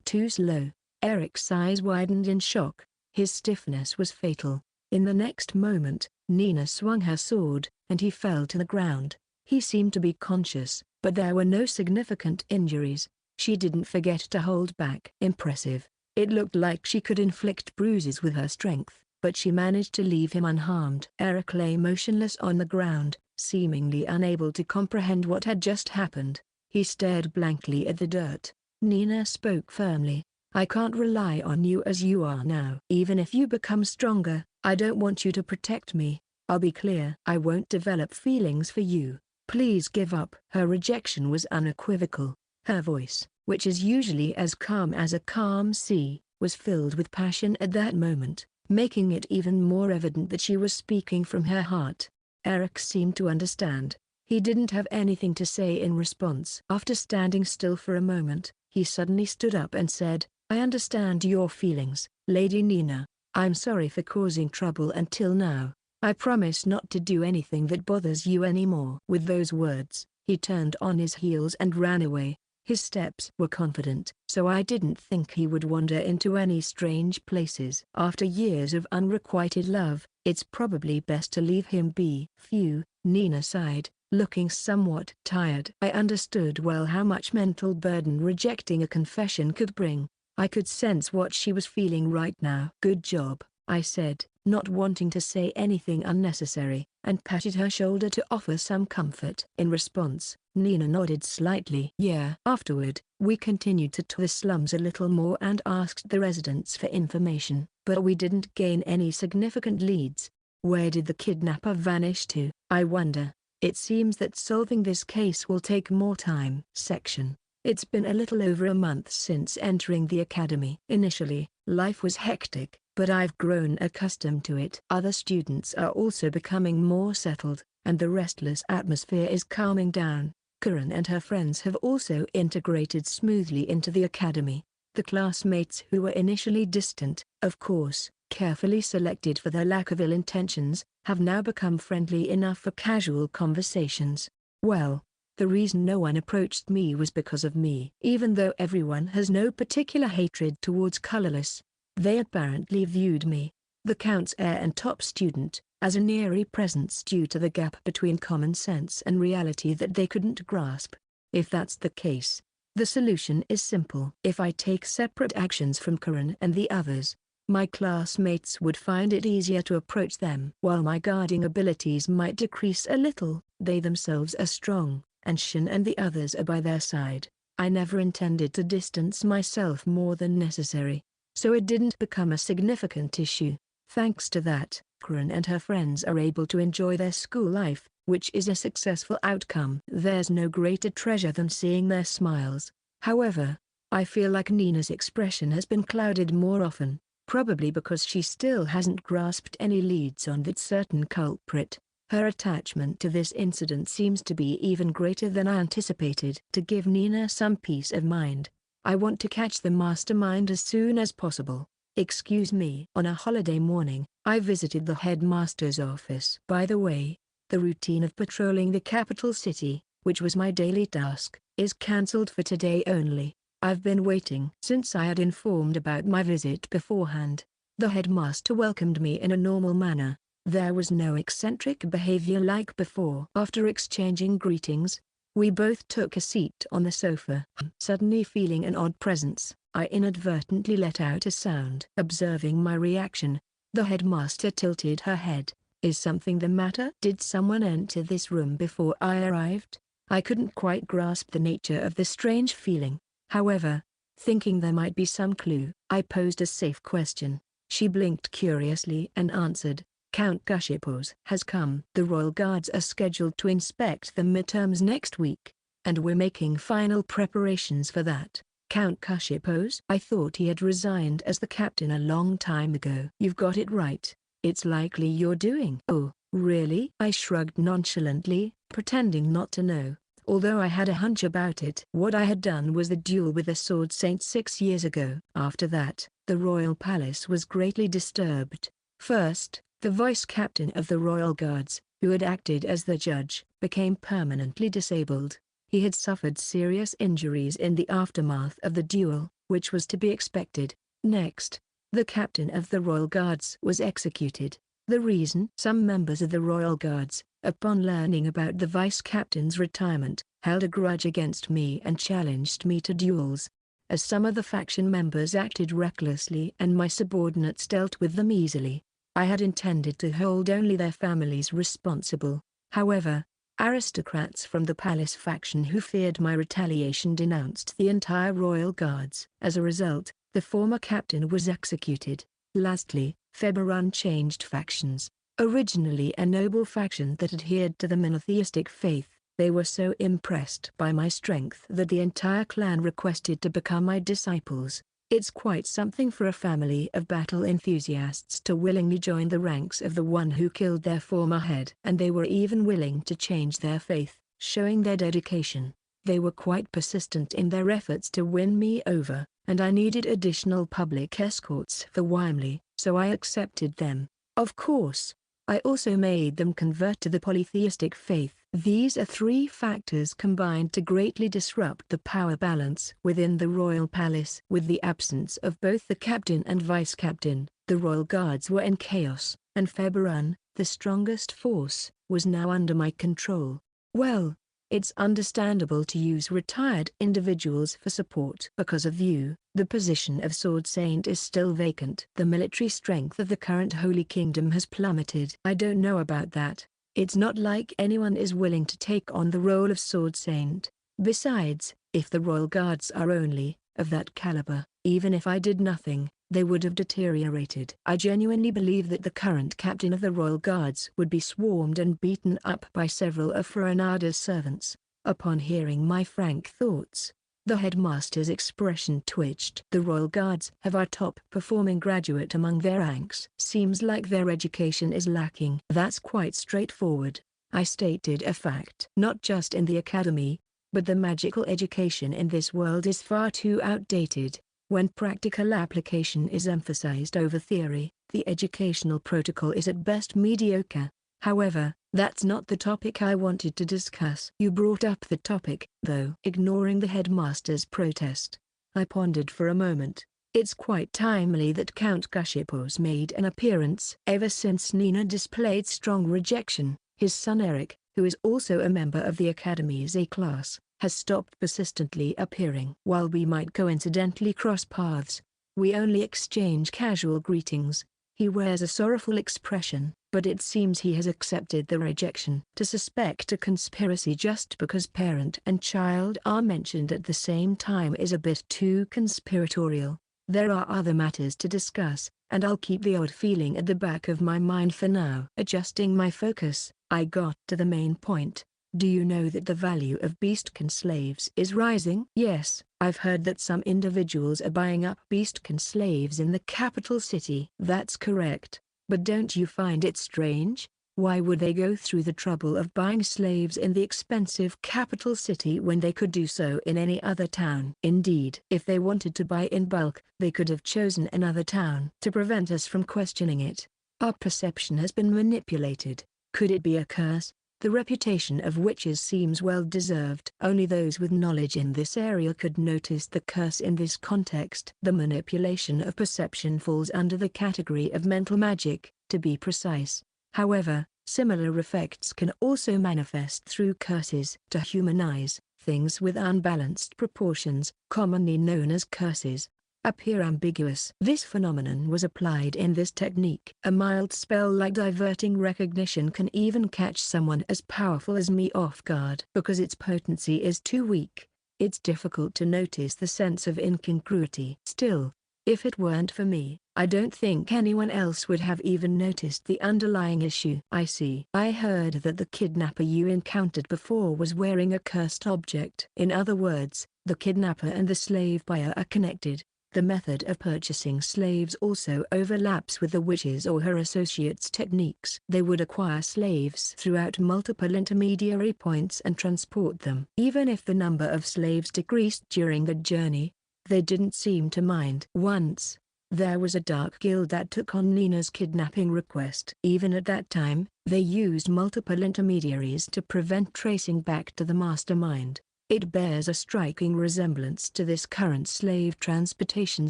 Too slow. Eric's eyes widened in shock. His stiffness was fatal. In the next moment, Nina swung her sword, and he fell to the ground. He seemed to be conscious, but there were no significant injuries. She didn't forget to hold back. Impressive. It looked like she could inflict bruises with her strength. but she managed to leave him unharmed. Eric lay motionless on the ground, seemingly unable to comprehend what had just happened. He stared blankly at the dirt. Nina spoke firmly. I can't rely on you as you are now. Even if you become stronger, I don't want you to protect me. I'll be clear. I won't develop feelings for you. Please give up. Her rejection was unequivocal. Her voice, which is usually as calm as a calm sea, was filled with passion at that moment, making it even more evident that she was speaking from her heart. Eric seemed to understand. He didn't have anything to say in response. After standing still for a moment, he suddenly stood up and said, I understand your feelings, Lady Nina. I'm sorry for causing trouble until now. I promise not to do anything that bothers you anymore. With those words, he turned on his heels and ran away. His steps were confident, so I didn't think he would wander into any strange places. After years of unrequited love, it's probably best to leave him be. Phew, Nina sighed, looking somewhat tired. I understood well how much mental burden rejecting a confession could bring. I could sense what she was feeling right now. Good job, I said, not wanting to say anything unnecessary, and patted her shoulder to offer some comfort. In response, Nina nodded slightly. Yeah. Afterward, we continued to tour the slums a little more and asked the residents for information, but we didn't gain any significant leads. Where did the kidnapper vanish to, I wonder? It seems that solving this case will take more time. Section. It's been a little over a month since entering the academy. Initially, life was hectic, but I've grown accustomed to it. Other students are also becoming more settled, and the restless atmosphere is calming down. Karin and her friends have also integrated smoothly into the academy. The classmates who were initially distant, of course, carefully selected for their lack of ill intentions, have now become friendly enough for casual conversations. Well, the reason no one approached me was because of me. Even though everyone has no particular hatred towards colorless, they apparently viewed me, the Count's heir and top student, as an eerie presence due to the gap between common sense and reality that they couldn't grasp. If that's the case, the solution is simple. If I take separate actions from Karin and the others, my classmates would find it easier to approach them. While my guarding abilities might decrease a little, they themselves are strong, and Shin and the others are by their side. I never intended to distance myself more than necessary, so it didn't become a significant issue. Thanks to that, Karin and her friends are able to enjoy their school life, which is a successful outcome. There's no greater treasure than seeing their smiles. However, I feel like Nina's expression has been clouded more often, probably because she still hasn't grasped any leads on that certain culprit. Her attachment to this incident seems to be even greater than I anticipated. To give Nina some peace of mind, I want to catch the mastermind as soon as possible. Excuse me. On a holiday morning, I visited the headmaster's office. By the way, the routine of patrolling the capital city, which was my daily task, is cancelled for today only. I've been waiting. Since I had informed about my visit beforehand, the headmaster welcomed me in a normal manner. There was no eccentric behavior like before. After exchanging greetings, we both took a seat on the sofa. Suddenly feeling an odd presence, I inadvertently let out a sound. Observing my reaction, the headmaster tilted her head. Is something the matter? Did someone enter this room before I arrived? I couldn't quite grasp the nature of the strange feeling. However, thinking there might be some clue, I posed a safe question. She blinked curiously and answered, Count Cutest has come. The royal guards are scheduled to inspect the midterms next week, and we're making final preparations for that. Count Cutest? I thought he had resigned as the captain a long time ago. You've got it right. It's likely you're doing. Oh, really? I shrugged nonchalantly, pretending not to know, although I had a hunch about it. What I had done was the duel with the Sword Saint 6 years ago. After that, the royal palace was greatly disturbed. First, the vice-captain of the royal guards, who had acted as the judge, became permanently disabled. He had suffered serious injuries in the aftermath of the duel, which was to be expected. Next, the captain of the royal guards was executed. The reason? Some members of the royal guards, upon learning about the vice-captain's retirement, held a grudge against me and challenged me to duels. As some of the faction members acted recklessly and my subordinates dealt with them easily, I had intended to hold only their families responsible. However, aristocrats from the palace faction who feared my retaliation denounced the entire royal guards. As a result, the former captain was executed. Lastly, Feberon changed factions. Originally a noble faction that adhered to the monotheistic faith, they were so impressed by my strength that the entire clan requested to become my disciples. It's quite something for a family of battle enthusiasts to willingly join the ranks of the one who killed their former head. And they were even willing to change their faith, showing their dedication. They were quite persistent in their efforts to win me over, and I needed additional public escorts for Wymley, so I accepted them. Of course, I also made them convert to the polytheistic faith. These are three factors combined to greatly disrupt the power balance within the royal palace. With the absence of both the captain and vice-captain, the royal guards were in chaos, and Feberon, the strongest force, was now under my control. Well, it's understandable to use retired individuals for support. Because of you, the position of Sword Saint is still vacant. The military strength of the current Holy Kingdom has plummeted. I don't know about that. It's not like anyone is willing to take on the role of Sword Saint. Besides, if the Royal Guards are only of that caliber, even if I did nothing, they would have deteriorated. I genuinely believe that the current captain of the Royal Guards would be swarmed and beaten up by several of Foranada's servants. Upon hearing my frank thoughts, the headmaster's expression twitched. The Royal Guards have our top-performing graduate among their ranks. Seems like their education is lacking. That's quite straightforward. I stated a fact. Not just in the academy, but the magical education in this world is far too outdated. When practical application is emphasized over theory, the educational protocol is at best mediocre. However, that's not the topic I wanted to discuss. You brought up the topic, though. Ignoring the headmaster's protest, I pondered for a moment. It's quite timely that Count Gushipos made an appearance. Ever since Nina displayed strong rejection, his son Eric, who is also a member of the Academy's A class, has stopped persistently appearing. While we might coincidentally cross paths, we only exchange casual greetings. He wears a sorrowful expression, but it seems he has accepted the rejection. To suspect a conspiracy just because parent and child are mentioned at the same time is a bit too conspiratorial. There are other matters to discuss, and I'll keep the odd feeling at the back of my mind for now. Adjusting my focus, I got to the main point. Do you know that the value of beastkin slaves is rising? Yes, I've heard that some individuals are buying up beastkin slaves in the capital city. That's correct, but don't you find it strange? Why would they go through the trouble of buying slaves in the expensive capital city when they could do so in any other town? Indeed, if they wanted to buy in bulk, they could have chosen another town. To prevent us from questioning it, our perception has been manipulated. Could it be a curse? The reputation of witches seems well deserved. Only those with knowledge in this area could notice the curse in this context. The manipulation of perception falls under the category of mental magic, to be precise. However, similar effects can also manifest through curses. To humanize things with unbalanced proportions, commonly known as curses, appear ambiguous. This phenomenon was applied in this technique. A mild spell like diverting recognition can even catch someone as powerful as me off guard. Because its potency is too weak, it's difficult to notice the sense of incongruity. Still, if it weren't for me, I don't think anyone else would have even noticed the underlying issue. I see. I heard that the kidnapper you encountered before was wearing a cursed object. In other words, the kidnapper and the slave buyer are connected. The method of purchasing slaves also overlaps with the witch's or her associates' techniques. They would acquire slaves throughout multiple intermediary points and transport them. Even if the number of slaves decreased during the journey, they didn't seem to mind. Once, there was a dark guild that took on Nina's kidnapping request. Even at that time, they used multiple intermediaries to prevent tracing back to the mastermind. It bears a striking resemblance to this current slave transportation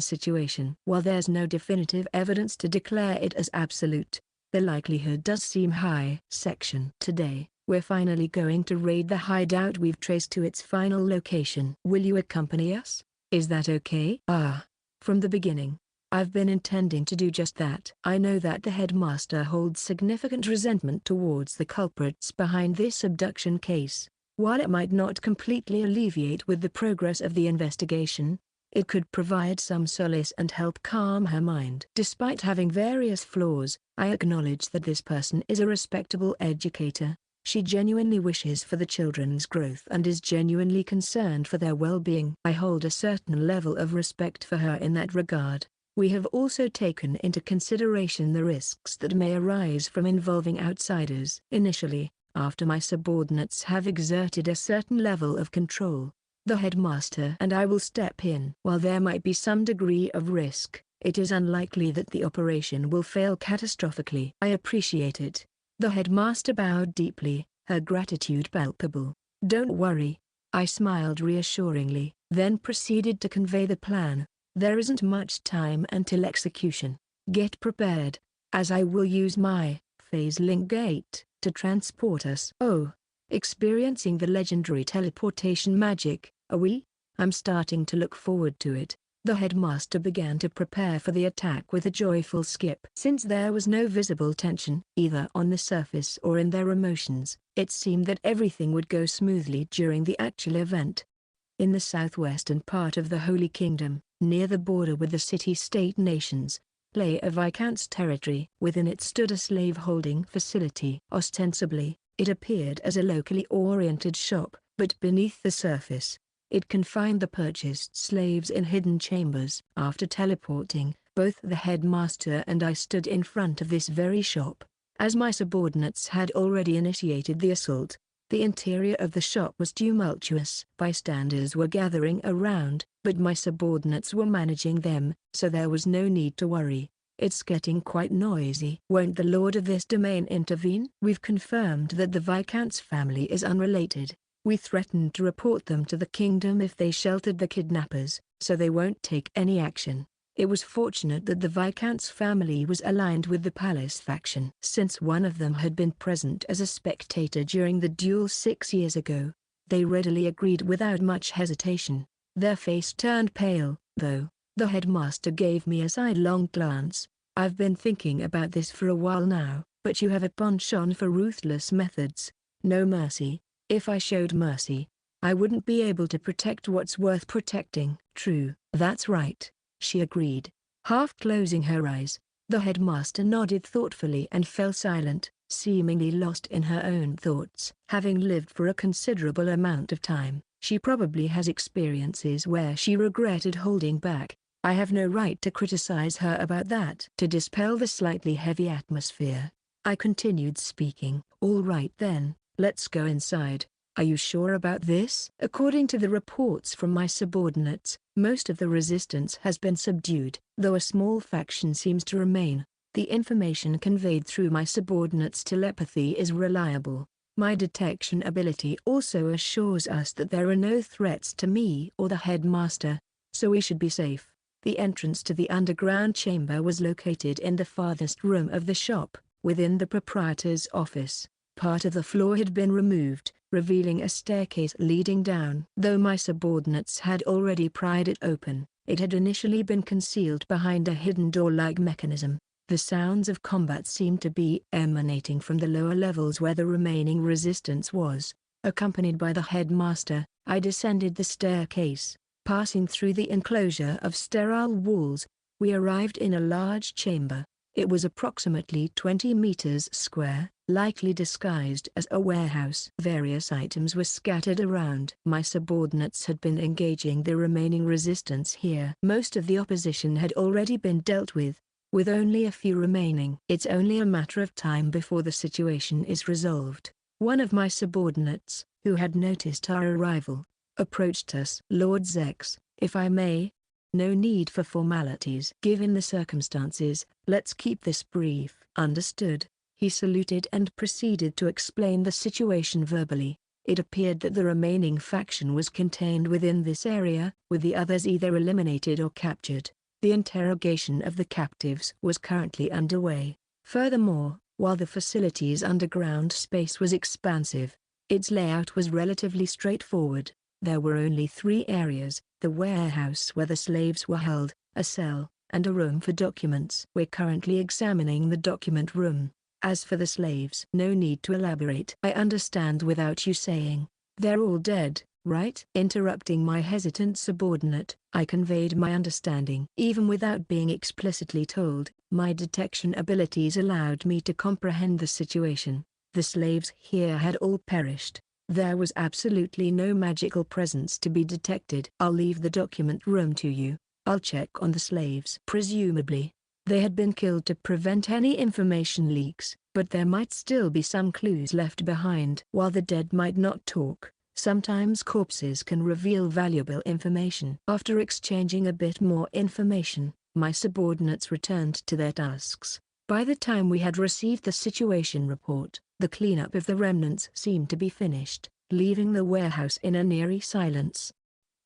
situation. While there's no definitive evidence to declare it as absolute, the likelihood does seem high. Today, we're finally going to raid the hideout we've traced to its final location. Will you accompany us? Is that okay? From the beginning, I've been intending to do just that. I know that the headmaster holds significant resentment towards the culprits behind this abduction case. While it might not completely alleviate with the progress of the investigation, it could provide some solace and help calm her mind. Despite having various flaws, I acknowledge that this person is a respectable educator. She genuinely wishes for the children's growth and is genuinely concerned for their well-being. I hold a certain level of respect for her in that regard. We have also taken into consideration the risks that may arise from involving outsiders. Initially, after my subordinates have exerted a certain level of control, the headmaster and I will step in. While there might be some degree of risk, it is unlikely that the operation will fail catastrophically. I appreciate it. The headmaster bowed deeply, her gratitude palpable. Don't worry. I smiled reassuringly, then proceeded to convey the plan. There isn't much time until execution. Get prepared, as I will use my phase link gate to transport us. Oh, experiencing the legendary teleportation magic, are we? I'm starting to look forward to it. The headmaster began to prepare for the attack with a joyful skip. Since there was no visible tension, either on the surface or in their emotions, it seemed that everything would go smoothly during the actual event. In the southwestern part of the Holy Kingdom, near the border with the city-state nations, lay a viscount's territory. Within it stood a slave-holding facility. Ostensibly, it appeared as a locally oriented shop, but beneath the surface, it confined the purchased slaves in hidden chambers. After teleporting, both the headmaster and I stood in front of this very shop. As my subordinates had already initiated the assault, the interior of the shop was tumultuous. Bystanders were gathering around, but my subordinates were managing them, so there was no need to worry. It's getting quite noisy. Won't the lord of this domain intervene? We've confirmed that the viscount's family is unrelated. We threatened to report them to the kingdom if they sheltered the kidnappers, so they won't take any action. It was fortunate that the viscount's family was aligned with the palace faction. Since one of them had been present as a spectator during the duel 6 years ago, they readily agreed without much hesitation. Their face turned pale, though. The headmaster gave me a sidelong glance. I've been thinking about this for a while now, but you have a penchant for ruthless methods. No mercy. If I showed mercy, I wouldn't be able to protect what's worth protecting. True. That's right, she agreed, half closing her eyes. The headmaster nodded thoughtfully and fell silent, seemingly lost in her own thoughts. Having lived for a considerable amount of time, she probably has experiences where she regretted holding back. I have no right to criticize her about that. To dispel the slightly heavy atmosphere, I continued speaking. All right then, let's go inside. Are you sure about this? According to the reports from my subordinates, most of the resistance has been subdued, though a small faction seems to remain. The information conveyed through my subordinates' telepathy is reliable. My detection ability also assures us that there are no threats to me or the headmaster, so we should be safe. The entrance to the underground chamber was located in the farthest room of the shop, within the proprietor's office. Part of the floor had been removed, revealing a staircase leading down. Though my subordinates had already pried it open, it had initially been concealed behind a hidden door-like mechanism. The sounds of combat seemed to be emanating from the lower levels where the remaining resistance was. Accompanied by the headmaster, I descended the staircase. Passing through the enclosure of sterile walls, we arrived in a large chamber. It was approximately 20 meters square, likely disguised as a warehouse. Various items were scattered around. My subordinates had been engaging the remaining resistance here. Most of the opposition had already been dealt with only a few remaining. It's only a matter of time before the situation is resolved. One of my subordinates, who had noticed our arrival, approached us. Lord Zechs, if I may? No need for formalities. Given the circumstances, let's keep this brief. Understood. He saluted and proceeded to explain the situation verbally. It appeared that the remaining faction was contained within this area, with the others either eliminated or captured. The interrogation of the captives was currently underway. Furthermore, while the facility's underground space was expansive, its layout was relatively straightforward. There were only 3 areas: the warehouse where the slaves were held, a cell, and a room for documents. We're currently examining the document room. As for the slaves, no need to elaborate. I understand without you saying. They're all dead, right? Interrupting my hesitant subordinate, I conveyed my understanding. Even without being explicitly told, my detection abilities allowed me to comprehend the situation. The slaves here had all perished. There was absolutely no magical presence to be detected. I'll leave the document room to you. I'll check on the slaves. Presumably, they had been killed to prevent any information leaks, but there might still be some clues left behind. While the dead might not talk, sometimes corpses can reveal valuable information. After exchanging a bit more information, my subordinates returned to their tasks. By the time we had received the situation report, the cleanup of the remnants seemed to be finished, leaving the warehouse in an eerie silence.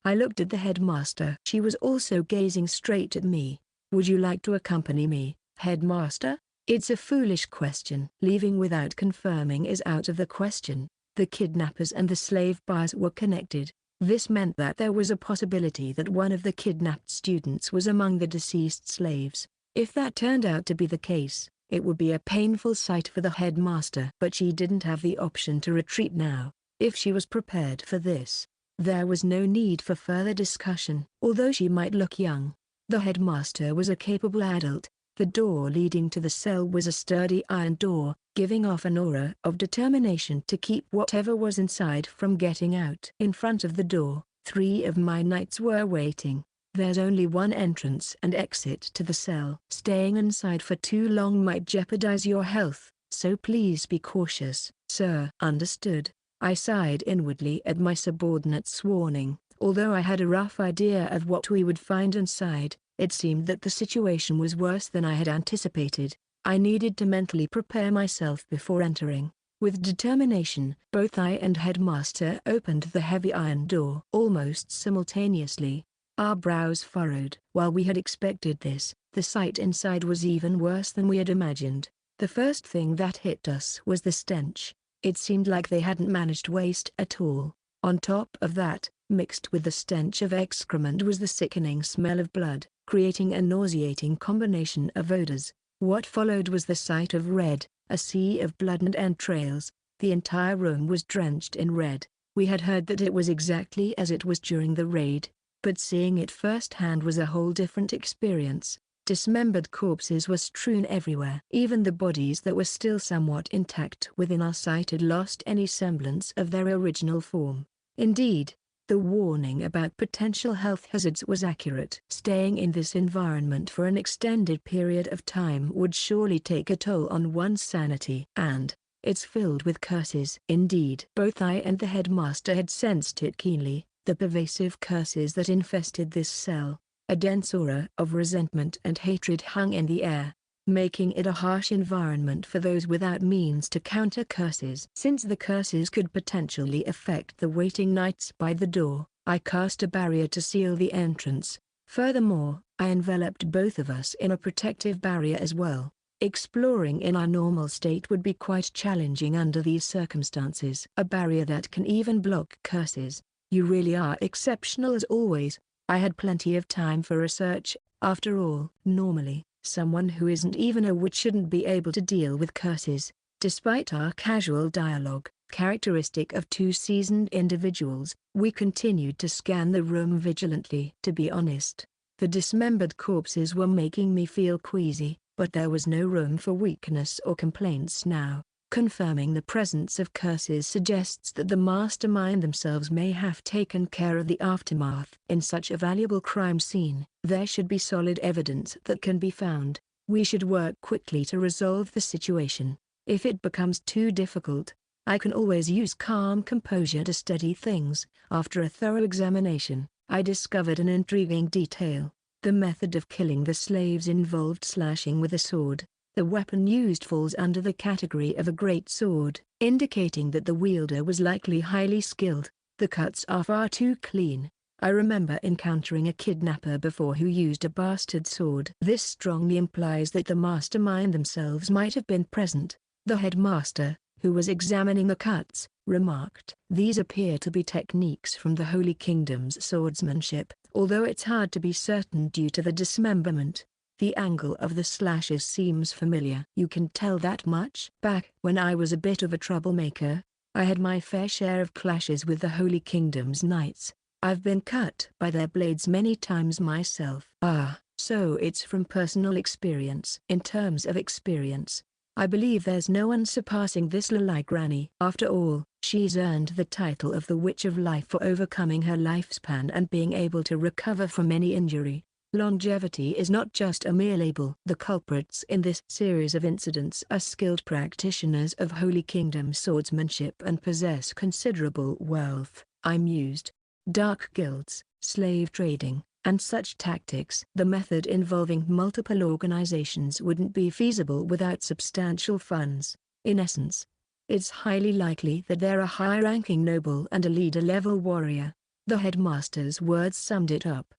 I looked at the headmaster. She was also gazing straight at me. Would you like to accompany me, headmaster? It's a foolish question. Leaving without confirming is out of the question. The kidnappers and the slave buyers were connected. This meant that there was a possibility that one of the kidnapped students was among the deceased slaves. If that turned out to be the case, it would be a painful sight for the headmaster. But she didn't have the option to retreat now. If she was prepared for this, there was no need for further discussion. Although she might look young, the headmaster was a capable adult. The door leading to the cell was a sturdy iron door, giving off an aura of determination to keep whatever was inside from getting out. In front of the door, 3 of my knights were waiting. There's only one entrance and exit to the cell. Staying inside for too long might jeopardize your health, so please be cautious, sir. Understood. I sighed inwardly at my subordinate's warning. Although I had a rough idea of what we would find inside, it seemed that the situation was worse than I had anticipated. I needed to mentally prepare myself before entering. With determination, both I and Headmaster opened the heavy iron door. Almost simultaneously, our brows furrowed. While we had expected this, the sight inside was even worse than we had imagined. The first thing that hit us was the stench. It seemed like they hadn't managed waste at all. On top of that, mixed with the stench of excrement was the sickening smell of blood, creating a nauseating combination of odors. What followed was the sight of red, a sea of blood and entrails. The entire room was drenched in red. We had heard that it was exactly as it was during the raid, but seeing it firsthand was a whole different experience. Dismembered corpses were strewn everywhere. Even the bodies that were still somewhat intact within our sight had lost any semblance of their original form. Indeed, the warning about potential health hazards was accurate. Staying in this environment for an extended period of time would surely take a toll on one's sanity. And it's filled with curses. Indeed, both I and the headmaster had sensed it keenly, the pervasive curses that infested this cell. A dense aura of resentment and hatred hung in the air, making it a harsh environment for those without means to counter curses. Since the curses could potentially affect the waiting knights by the door, I cast a barrier to seal the entrance. Furthermore, I enveloped both of us in a protective barrier as well. Exploring in our normal state would be quite challenging under these circumstances. A barrier that can even block curses. You really are exceptional as always. I had plenty of time for research. After all, normally, someone who isn't even a witch shouldn't be able to deal with curses. Despite our casual dialogue, characteristic of 2 seasoned individuals, we continued to scan the room vigilantly. To be honest, the dismembered corpses were making me feel queasy, but there was no room for weakness or complaints now. Confirming the presence of curses suggests that the mastermind themselves may have taken care of the aftermath. In such a valuable crime scene, there should be solid evidence that can be found. We should work quickly to resolve the situation. If it becomes too difficult, I can always use calm composure to steady things. After a thorough examination, I discovered an intriguing detail. The method of killing the slaves involved slashing with a sword. The weapon used falls under the category of a great sword, indicating that the wielder was likely highly skilled. The cuts are far too clean. I remember encountering a kidnapper before who used a bastard sword. This strongly implies that the mastermind themselves might have been present. The headmaster, who was examining the cuts, remarked, "These appear to be techniques from the Holy Kingdom's swordsmanship, although it's hard to be certain due to the dismemberment." The angle of the slashes seems familiar. You can tell that much? Back when I was a bit of a troublemaker, I had my fair share of clashes with the Holy Kingdom's knights. I've been cut by their blades many times myself. Ah, so it's from personal experience. In terms of experience, I believe there's no one surpassing this Lily Granny. After all, she's earned the title of the Witch of Life for overcoming her lifespan and being able to recover from any injury. Longevity is not just a mere label. The culprits in this series of incidents are skilled practitioners of Holy Kingdom swordsmanship and possess considerable wealth. I mused. Dark guilds, slave trading, and such tactics. The method involving multiple organizations wouldn't be feasible without substantial funds. In essence, it's highly likely that they're a high-ranking noble and a leader-level warrior. The headmaster's words summed it up.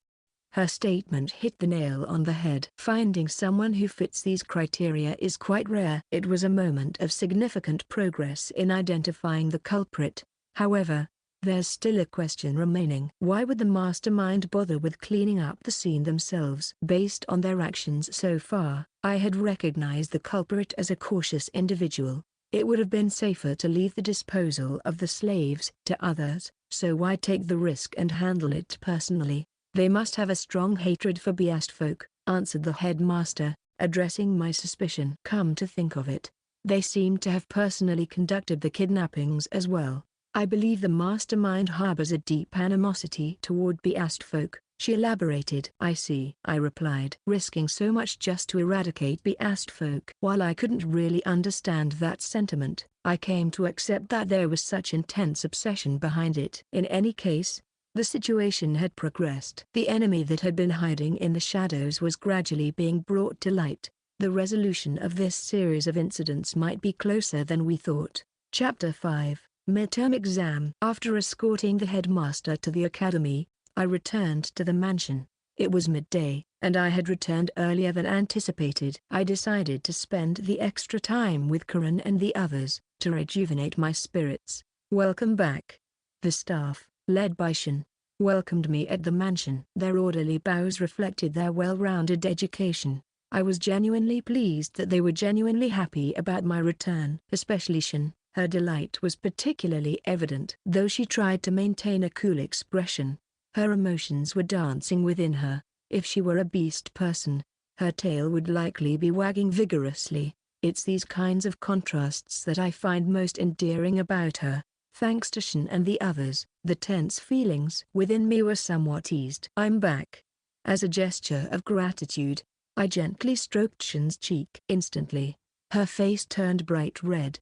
Her statement hit the nail on the head. Finding someone who fits these criteria is quite rare. It was a moment of significant progress in identifying the culprit. However, there's still a question remaining. Why would the mastermind bother with cleaning up the scene themselves? Based on their actions so far, I had recognized the culprit as a cautious individual. It would have been safer to leave the disposal of the slaves to others, so why take the risk and handle it personally? They must have a strong hatred for biased folk, answered the headmaster, addressing my suspicion. Come to think of it, they seem to have personally conducted the kidnappings as well. I believe the mastermind harbors a deep animosity toward biased folk, she elaborated. I see, I replied. Risking so much just to eradicate biased folk. While I couldn't really understand that sentiment, I came to accept that there was such intense obsession behind it. In any case, the situation had progressed. The enemy that had been hiding in the shadows was gradually being brought to light. The resolution of this series of incidents might be closer than we thought. Chapter 5. Midterm Exam. After escorting the headmaster to the academy, I returned to the mansion. It was midday, and I had returned earlier than anticipated. I decided to spend the extra time with Karin and the others, to rejuvenate my spirits. Welcome back. The staff, led by Shin, welcomed me at the mansion. Their orderly bows reflected their well-rounded education. I was genuinely pleased that they were genuinely happy about my return. Especially Shin, her delight was particularly evident. Though she tried to maintain a cool expression, her emotions were dancing within her. If she were a beast person, her tail would likely be wagging vigorously. It's these kinds of contrasts that I find most endearing about her. Thanks to Shin and the others, the tense feelings within me were somewhat eased. I'm back. As a gesture of gratitude, I gently stroked Shin's cheek. Instantly, her face turned bright red.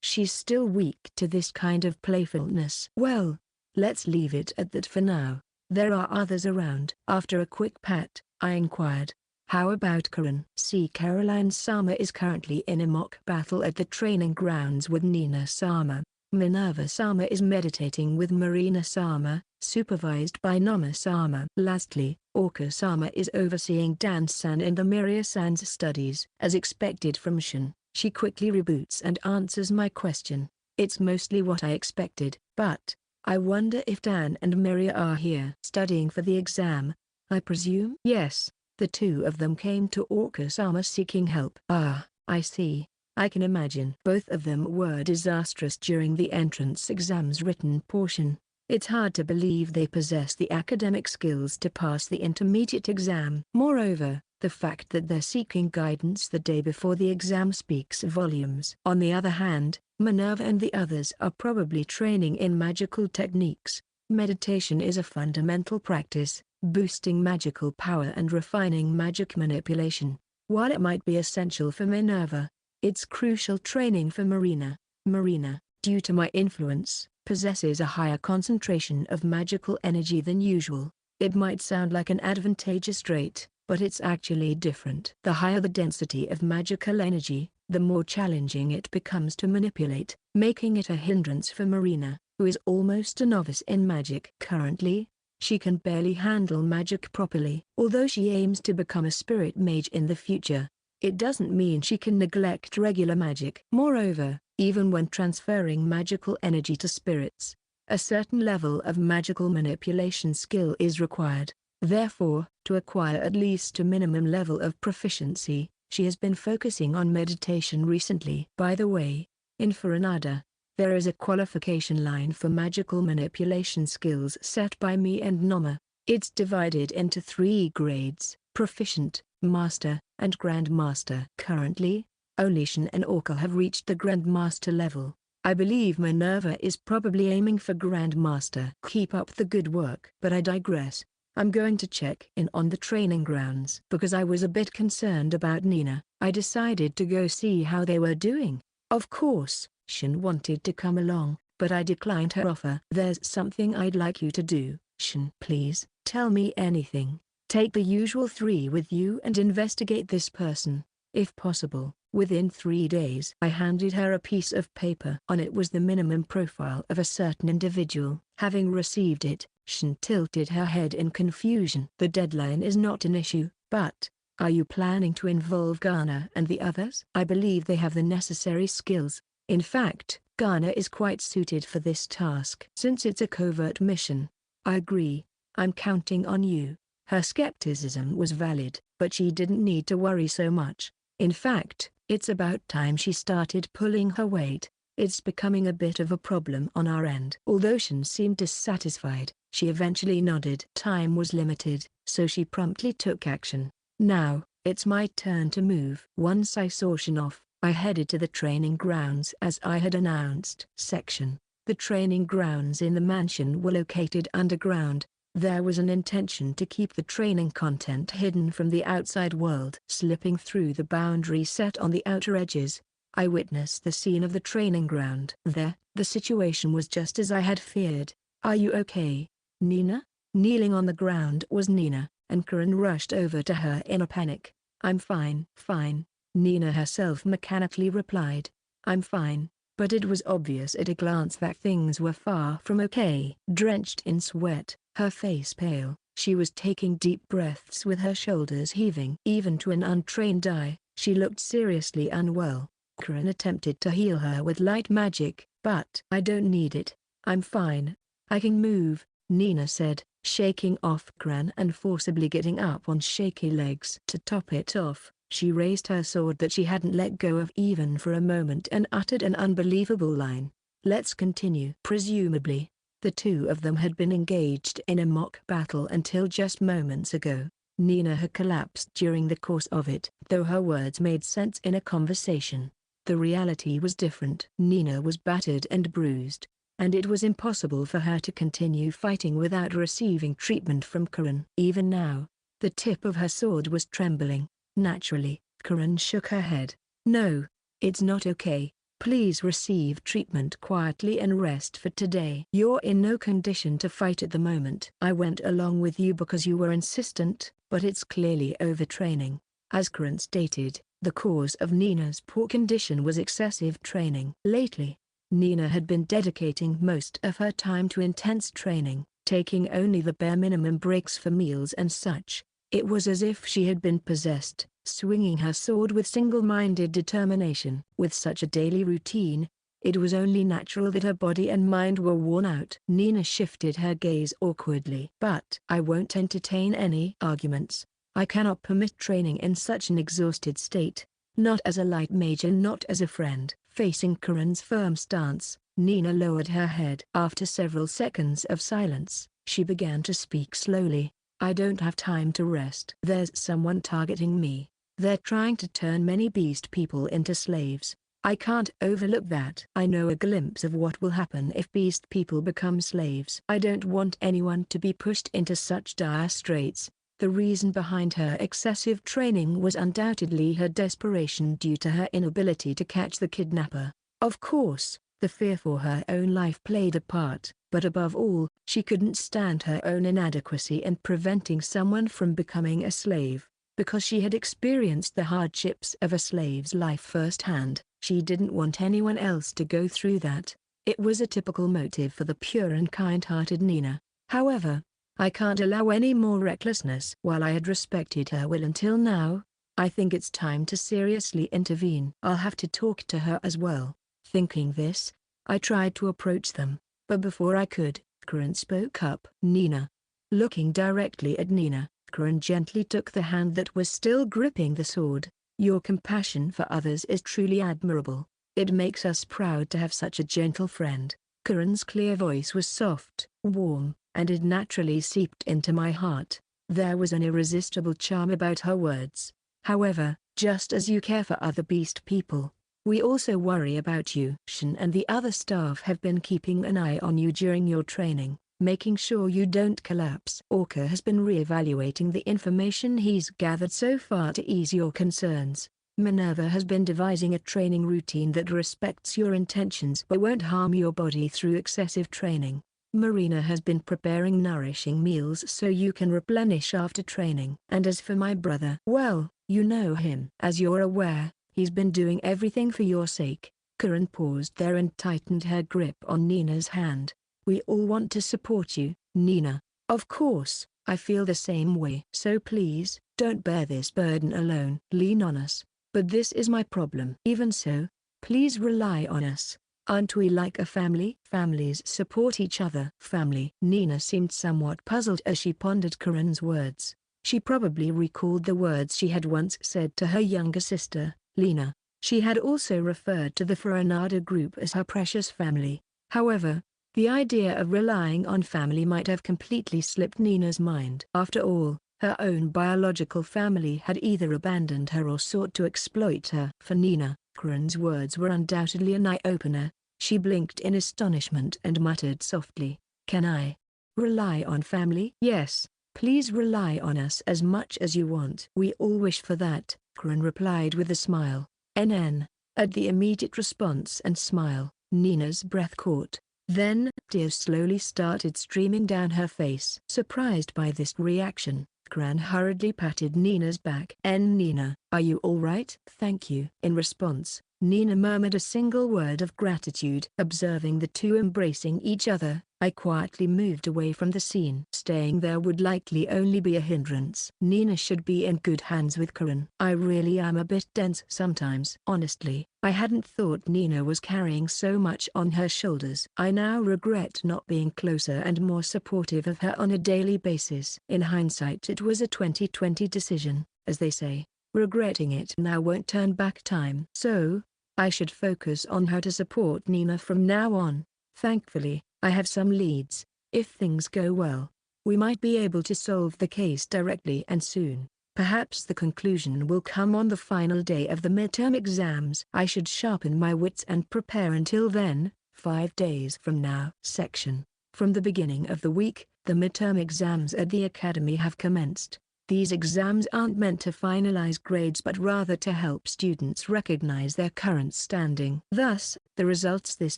She's still weak to this kind of playfulness. Well, let's leave it at that for now. There are others around. After a quick pat, I inquired, how about Karin? See, Caroline Sama is currently in a mock battle at the training grounds with Nina Sama. Minerva Sama is meditating with Marina Sama, supervised by Nama Sama. Lastly, Orca Sama is overseeing Dan-san and the Miria-san's studies. As expected from Shin, she quickly reboots and answers my question. It's mostly what I expected, but I wonder if Dan and Miria are here studying for the exam, I presume? Yes, the two of them came to Orca Sama seeking help. Ah, I see. I can imagine. Both of them were disastrous during the entrance exam's written portion. It's hard to believe they possess the academic skills to pass the intermediate exam. Moreover, the fact that they're seeking guidance the day before the exam speaks volumes. On the other hand, Minerva and the others are probably training in magical techniques. Meditation is a fundamental practice, boosting magical power and refining magic manipulation. While it might be essential for Minerva, it's crucial training for Marina. Marina, due to my influence, possesses a higher concentration of magical energy than usual. It might sound like an advantageous trait, but it's actually different. The higher the density of magical energy, the more challenging it becomes to manipulate, making it a hindrance for Marina, who is almost a novice in magic. Currently, she can barely handle magic properly. Although she aims to become a spirit mage in the future, it doesn't mean she can neglect regular magic. Moreover, even when transferring magical energy to spirits, a certain level of magical manipulation skill is required. Therefore, to acquire at least a minimum level of proficiency, she has been focusing on meditation recently. By the way, in Foranada, there is a qualification line for magical manipulation skills set by me and Noma. It's divided into 3 grades: Proficient, Master, and Grandmaster. Currently, only Shin and Orca have reached the Grandmaster level. I believe Minerva is probably aiming for Grandmaster. Keep up the good work. But I digress. I'm going to check in on the training grounds. Because I was a bit concerned about Nina, I decided to go see how they were doing. Of course, Shin wanted to come along, but I declined her offer. There's something I'd like you to do, Shin. Please, tell me anything. Take the usual 3 with you and investigate this person, if possible, within 3 days. I handed her a piece of paper. On it was the minimum profile of a certain individual. Having received it, Shin tilted her head in confusion. The deadline is not an issue, but are you planning to involve Ghana and the others? I believe they have the necessary skills. In fact, Ghana is quite suited for this task. Since it's a covert mission, I agree. I'm counting on you. Her skepticism was valid, but she didn't need to worry so much. In fact, it's about time she started pulling her weight. It's becoming a bit of a problem on our end. Although Shin seemed dissatisfied, she eventually nodded. Time was limited, so she promptly took action. Now, it's my turn to move. Once I saw Shin off, I headed to the training grounds as I had announced. Section: the training grounds in the mansion were located underground. There was an intention to keep the training content hidden from the outside world. Slipping through the boundary set on the outer edges, I witnessed the scene of the training ground. There, the situation was just as I had feared. Are you okay, Nina? Kneeling on the ground was Nina, and Karen rushed over to her in a panic. I'm fine. Fine, Nina herself mechanically replied. I'm fine. But it was obvious at a glance that things were far from okay. Drenched in sweat, her face pale, she was taking deep breaths with her shoulders heaving. Even to an untrained eye, she looked seriously unwell. Karen attempted to heal her with light magic, but I don't need it. I'm fine. I can move, Nina said, shaking off Karen and forcibly getting up on shaky legs. To top it off, she raised her sword that she hadn't let go of even for a moment and uttered an unbelievable line. Let's continue. Presumably, the 2 of them had been engaged in a mock battle until just moments ago. Nina had collapsed during the course of it. Though her words made sense in a conversation, the reality was different. Nina was battered and bruised, and it was impossible for her to continue fighting without receiving treatment from Karen. Even now, the tip of her sword was trembling. Naturally, Karen shook her head. No, it's not okay. Please receive treatment quietly and rest for today. You're in no condition to fight at the moment. I went along with you because you were insistent, but it's clearly overtraining. As Karen stated, the cause of Nina's poor condition was excessive training. Lately, Nina had been dedicating most of her time to intense training, taking only the bare minimum breaks for meals and such. It was as if she had been possessed, swinging her sword with single-minded determination. With such a daily routine, it was only natural that her body and mind were worn out. Nina shifted her gaze awkwardly. But I won't entertain any arguments. I cannot permit training in such an exhausted state. Not as a light mage and not as a friend. Facing Karen's firm stance, Nina lowered her head. After several seconds of silence, she began to speak slowly. I don't have time to rest. There's someone targeting me. They're trying to turn many beast people into slaves. I can't overlook that. I know a glimpse of what will happen if beast people become slaves. I don't want anyone to be pushed into such dire straits. The reason behind her excessive training was undoubtedly her desperation due to her inability to catch the kidnapper. Of course, the fear for her own life played a part, but above all, she couldn't stand her own inadequacy in preventing someone from becoming a slave. Because she had experienced the hardships of a slave's life firsthand, she didn't want anyone else to go through that. It was a typical motive for the pure and kind-hearted Nina. However, I can't allow any more recklessness. While I had respected her will until now, I think it's time to seriously intervene. I'll have to talk to her as well. Thinking this, I tried to approach them, but before I could, Karen spoke up. Nina, Looking directly at Nina, Karan gently took the hand that was still gripping the sword. Your compassion for others is truly admirable. It makes us proud to have such a gentle friend. Karan's clear voice was soft, warm, and it naturally seeped into my heart. There was an irresistible charm about her words. However, just as you care for other beast people, we also worry about you. Shen and the other staff have been keeping an eye on you during your training, making sure you don't collapse. Orca has been re-evaluating the information he's gathered so far to ease your concerns. Minerva has been devising a training routine that respects your intentions but won't harm your body through excessive training. Marina has been preparing nourishing meals so you can replenish after training. And as for my brother, well, you know him. As you're aware, he's been doing everything for your sake. Karan paused there and tightened her grip on Nina's hand. We all want to support you, Nina. Of course, I feel the same way. So please, don't bear this burden alone. Lean on us. But this is my problem. Even so, please rely on us. Aren't we like a family? Families support each other. Family. Nina seemed somewhat puzzled as she pondered Karan's words. She probably recalled the words she had once said to her younger sister, Lena. She had also referred to the Foranada group as her precious family. However, the idea of relying on family might have completely slipped Nina's mind. After all, her own biological family had either abandoned her or sought to exploit her. For Nina, Karan's words were undoubtedly an eye-opener. She blinked in astonishment and muttered softly, "Can I rely on family?" "Yes, please rely on us as much as you want." "We all wish for that," Karan replied with a smile. NN. At the immediate response and smile, Nina's breath caught. Then, tears slowly started streaming down her face. Surprised by this reaction, Karan hurriedly patted Nina's back. Nina, are you all right?" "Thank you." In response, Nina murmured a single word of gratitude. Observing the two embracing each other, I quietly moved away from the scene. Staying there would likely only be a hindrance. Nina should be in good hands with Karan. I really am a bit tense sometimes. Honestly, I hadn't thought Nina was carrying so much on her shoulders. I now regret not being closer and more supportive of her on a daily basis. In hindsight, it was a 2020 decision, as they say. Regretting it now won't turn back time. So, I should focus on how to support Nina from now on. Thankfully, I have some leads. If things go well, we might be able to solve the case directly and soon. Perhaps the conclusion will come on the final day of the midterm exams. I should sharpen my wits and prepare until then. 5 days from now. Section. From the beginning of the week, the midterm exams at the academy have commenced. These exams aren't meant to finalize grades but rather to help students recognize their current standing. Thus, the results this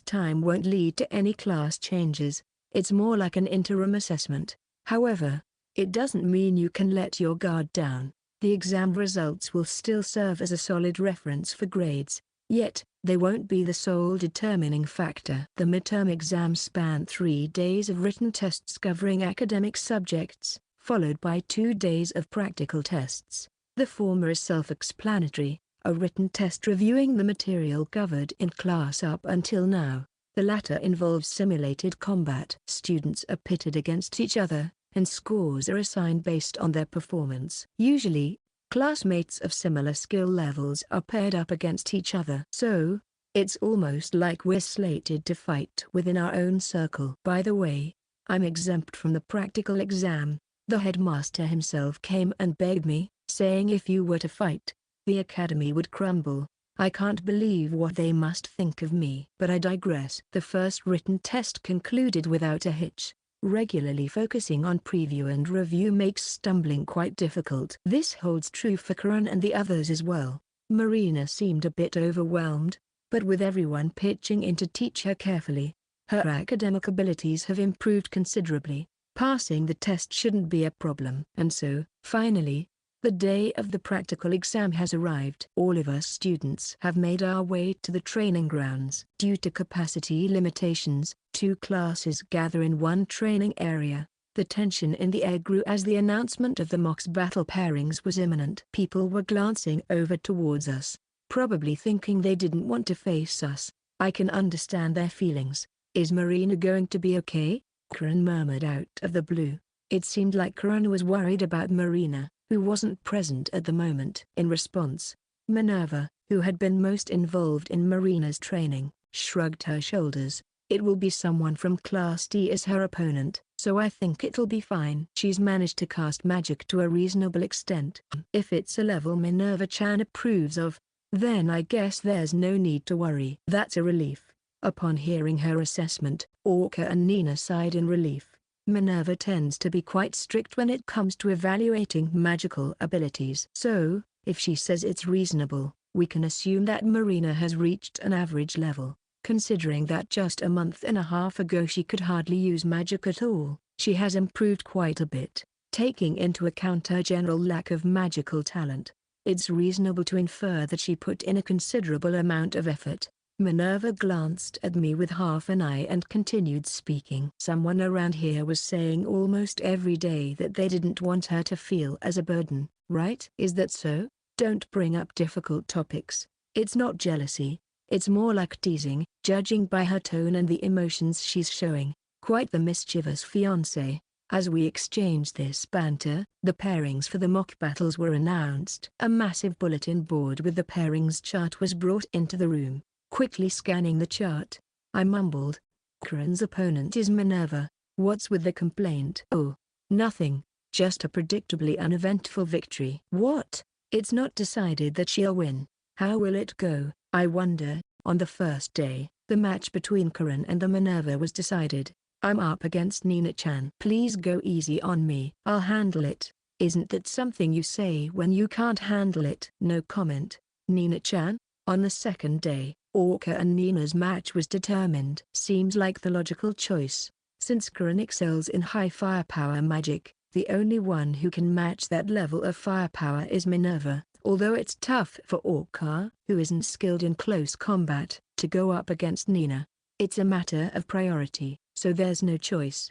time won't lead to any class changes. It's more like an interim assessment. However, it doesn't mean you can let your guard down. The exam results will still serve as a solid reference for grades, yet, they won't be the sole determining factor. The midterm exams span 3 days of written tests covering academic subjects, followed by 2 days of practical tests. The former is self-explanatory, a written test reviewing the material covered in class up until now. The latter involves simulated combat. Students are pitted against each other, and scores are assigned based on their performance. Usually, classmates of similar skill levels are paired up against each other. So, it's almost like we're slated to fight within our own circle. By the way, I'm exempt from the practical exam. The headmaster himself came and begged me, saying if you were to fight, the academy would crumble. I can't believe what they must think of me. But I digress. The first written test concluded without a hitch. Regularly focusing on preview and review makes stumbling quite difficult. This holds true for Karan and the others as well. Marina seemed a bit overwhelmed, but with everyone pitching in to teach her carefully, her academic abilities have improved considerably. Passing the test shouldn't be a problem. And so, finally, the day of the practical exam has arrived. All of us students have made our way to the training grounds. Due to capacity limitations, 2 classes gather in one training area. The tension in the air grew as the announcement of the mock's battle pairings was imminent. People were glancing over towards us, probably thinking they didn't want to face us. I can understand their feelings. Is Marina going to be okay? Karan murmured out of the blue. It seemed like Karan was worried about Marina, who wasn't present at the moment. In response, Minerva, who had been most involved in Marina's training, shrugged her shoulders. It will be someone from Class D as her opponent, so I think it'll be fine. She's managed to cast magic to a reasonable extent. If it's a level Minerva-chan approves of, then I guess there's no need to worry. That's a relief. Upon hearing her assessment, Orca and Nina sighed in relief. Minerva tends to be quite strict when it comes to evaluating magical abilities. So, if she says it's reasonable, we can assume that Marina has reached an average level. Considering that just a month and a half ago she could hardly use magic at all, she has improved quite a bit. Taking into account her general lack of magical talent, it's reasonable to infer that she put in a considerable amount of effort. Minerva glanced at me with half an eye and continued speaking. Someone around here was saying almost every day that they didn't want her to feel as a burden, right? Is that so? Don't bring up difficult topics. It's not jealousy. It's more like teasing, judging by her tone and the emotions she's showing. Quite the mischievous fiancé. As we exchanged this banter, the pairings for the mock battles were announced. A massive bulletin board with the pairings chart was brought into the room. Quickly scanning the chart, I mumbled, "Karan's opponent is Minerva. What's with the complaint?" "Oh, nothing, just a predictably uneventful victory." "What? It's not decided that she'll win. How will it go, I wonder?" On the first day, the match between Karan and the Minerva was decided. "I'm up against Nina-chan. Please go easy on me." "I'll handle it." "Isn't that something you say when you can't handle it?" "No comment." "Nina-chan?" On the second day, Orca and Nina's match was determined. Seems like the logical choice. Since Karan excels in high firepower magic, the only one who can match that level of firepower is Minerva. Although it's tough for Orca, who isn't skilled in close combat, to go up against Nina. It's a matter of priority, so there's no choice.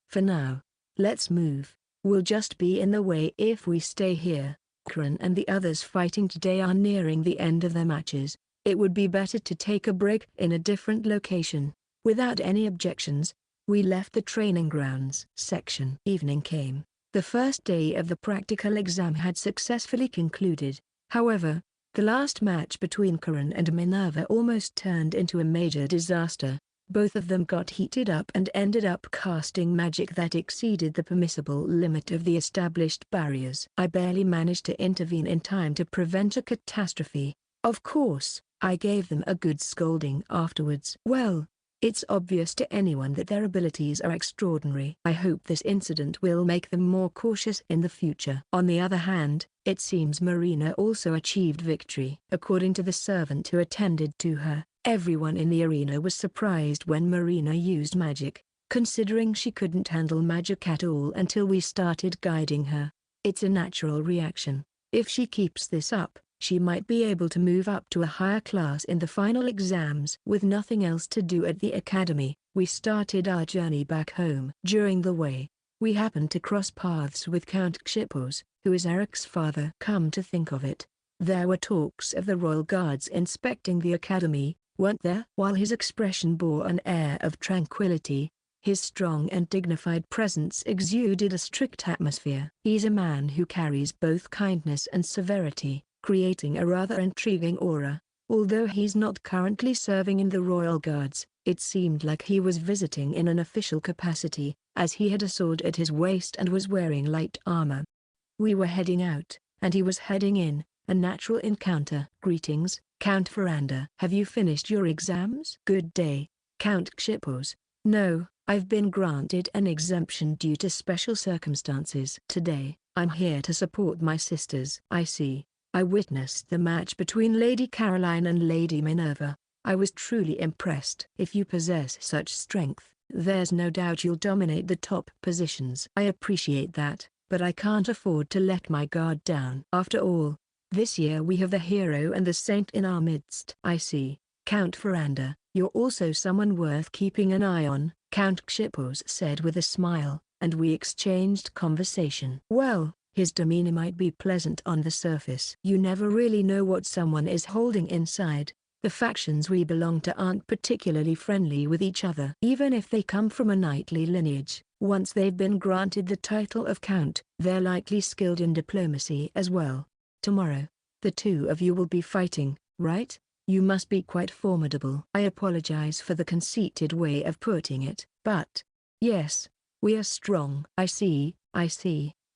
For now, let's move. We'll just be in the way if we stay here. Karan and the others fighting today are nearing the end of their matches. It would be better to take a break in a different location. Without any objections, we left the training grounds section. Evening came. The first day of the practical exam had successfully concluded. However, the last match between Karan and Minerva almost turned into a major disaster. Both of them got heated up and ended up casting magic that exceeded the permissible limit of the established barriers. I barely managed to intervene in time to prevent a catastrophe. Of course, I gave them a good scolding afterwards. Well, it's obvious to anyone that their abilities are extraordinary. I hope this incident will make them more cautious in the future. On the other hand, it seems Marina also achieved victory. According to the servant who attended to her, everyone in the arena was surprised when Marina used magic, considering she couldn't handle magic at all until we started guiding her. It's a natural reaction. If she keeps this up, she might be able to move up to a higher class in the final exams. With nothing else to do at the academy, we started our journey back home. During the way, we happened to cross paths with Count Xippos, who is Eric's father. Come to think of it, there were talks of the royal guards inspecting the academy, weren't there? While his expression bore an air of tranquility, his strong and dignified presence exuded a strict atmosphere. He's a man who carries both kindness and severity, creating a rather intriguing aura. Although he's not currently serving in the Royal Guards, it seemed like he was visiting in an official capacity, as he had a sword at his waist and was wearing light armor. We were heading out, and he was heading in, a natural encounter. "Greetings, Count Foranada. Have you finished your exams?" "Good day, Count Xippos." "No, I've been granted an exemption due to special circumstances. Today, I'm here to support my sisters." "I see. I witnessed the match between Lady Caroline and Lady Minerva. I was truly impressed. If you possess such strength, there's no doubt you'll dominate the top positions." "I appreciate that, but I can't afford to let my guard down. After all, this year we have the hero and the saint in our midst." "I see, Count Foranada. You're also someone worth keeping an eye on," Count Xippos said with a smile, and we exchanged conversation. Well, his demeanor might be pleasant on the surface. You never really know what someone is holding inside. The factions we belong to aren't particularly friendly with each other. Even if they come from a knightly lineage, Once they've been granted the title of Count, they're likely skilled in diplomacy as well. Tomorrow, the two of you will be fighting, right? You must be quite formidable. I apologize for the conceited way of putting it, but yes, we are strong. I see.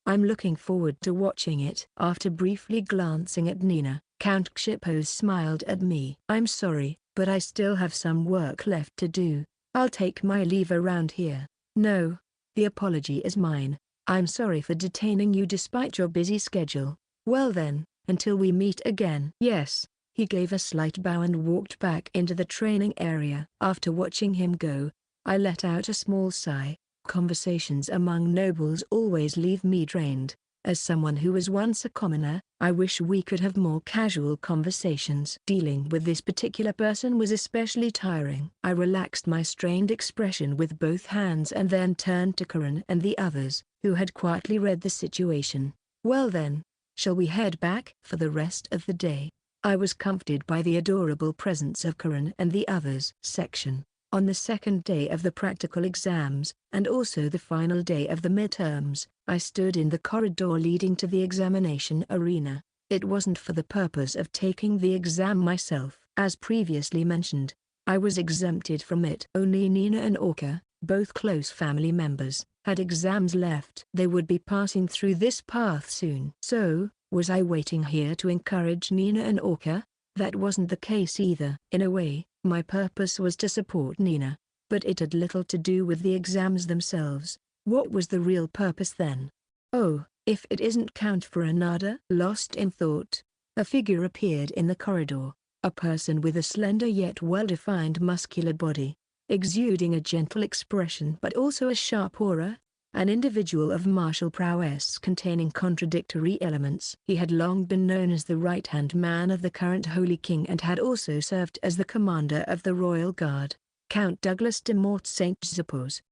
I'm looking forward to watching it. After briefly glancing at Nina, Count Xipo smiled at me. I'm sorry, but I still have some work left to do. I'll take my leave around here. No, the apology is mine. I'm sorry for detaining you despite your busy schedule. Well then, until we meet again. Yes. He gave a slight bow and walked back into the training area. After watching him go, I let out a small sigh. Conversations among nobles always leave me drained. As someone who was once a commoner, I wish we could have more casual conversations. Dealing with this particular person was especially tiring. I relaxed my strained expression with both hands and then turned to Karan and the others, who had quietly read the situation. Well then, shall we head back? For the rest of the day, I was comforted by the adorable presence of Karan and the others. Section. On the second day of the practical exams, and also the final day of the midterms, I stood in the corridor leading to the examination arena. It wasn't for the purpose of taking the exam myself. As previously mentioned, I was exempted from it. Only Nina and Orca, both close family members, had exams left. They would be passing through this path soon. So, was I waiting here to encourage Nina and Orca? That wasn't the case either. In a way, my purpose was to support Nina, but it had little to do with the exams themselves. What was the real purpose then? Oh, if it isn't Count Foranada? Lost in thought, a figure appeared in the corridor, a person with a slender yet well-defined muscular body, exuding a gentle expression but also a sharp aura. An individual of martial prowess containing contradictory elements. He had long been known as the right-hand man of the current Holy King and had also served as the commander of the Royal Guard, Count Douglas de Mort Saint-Suppose.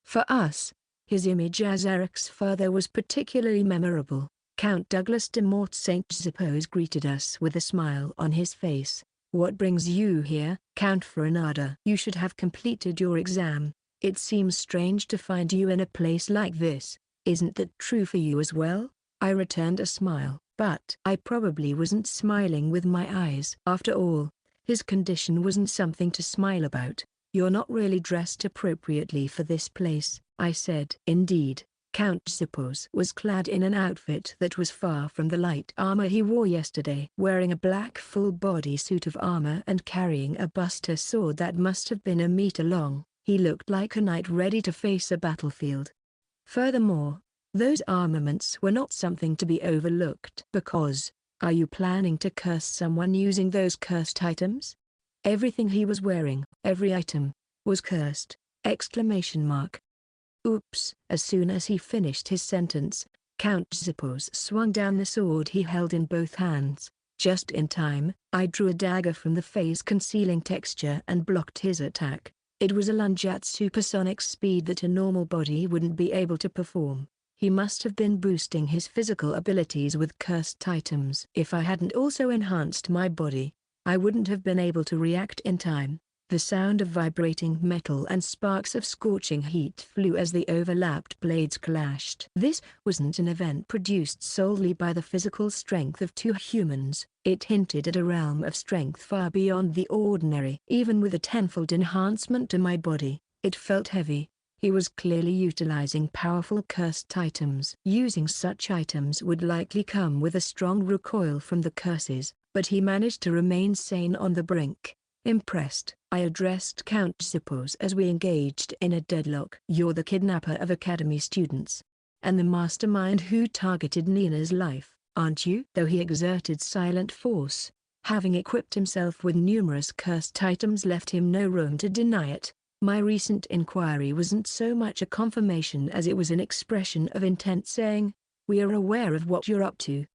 For us, his image as Eric's father was particularly memorable. Count Douglas de Mort Saint-Suppose greeted us with a smile on his face. What brings you here, Count Foranada? You should have completed your exam. It seems strange to find you in a place like this. Isn't that true for you as well? I returned a smile, but I probably wasn't smiling with my eyes. After all, his condition wasn't something to smile about. You're not really dressed appropriately for this place, I said. Indeed, Count Suppose was clad in an outfit that was far from the light armor he wore yesterday. Wearing a black full-body suit of armor and carrying a buster sword that must have been a meter long, he looked like a knight ready to face a battlefield. Furthermore, those armaments were not something to be overlooked. Because, are you planning to curse someone using those cursed items? Everything he was wearing, every item, was cursed! Exclamation mark. Oops! As soon as he finished his sentence, Count Suppose swung down the sword he held in both hands. Just in time, I drew a dagger from the phase-concealing texture and blocked his attack. It was a lunge at supersonic speed that a normal body wouldn't be able to perform. He must have been boosting his physical abilities with cursed items. If I hadn't also enhanced my body, I wouldn't have been able to react in time. The sound of vibrating metal and sparks of scorching heat flew as the overlapped blades clashed. This wasn't an event produced solely by the physical strength of two humans. It hinted at a realm of strength far beyond the ordinary. Even with a tenfold enhancement to my body, it felt heavy. He was clearly utilizing powerful cursed items. Using such items would likely come with a strong recoil from the curses, but he managed to remain sane on the brink. Impressed, I addressed Count Suppose as we engaged in a deadlock. You're the kidnapper of academy students, and the mastermind who targeted Nina's life, aren't you? Though he exerted silent force, having equipped himself with numerous cursed items left him no room to deny it. My recent inquiry wasn't so much a confirmation as it was an expression of intent saying, we are aware of what you're up to.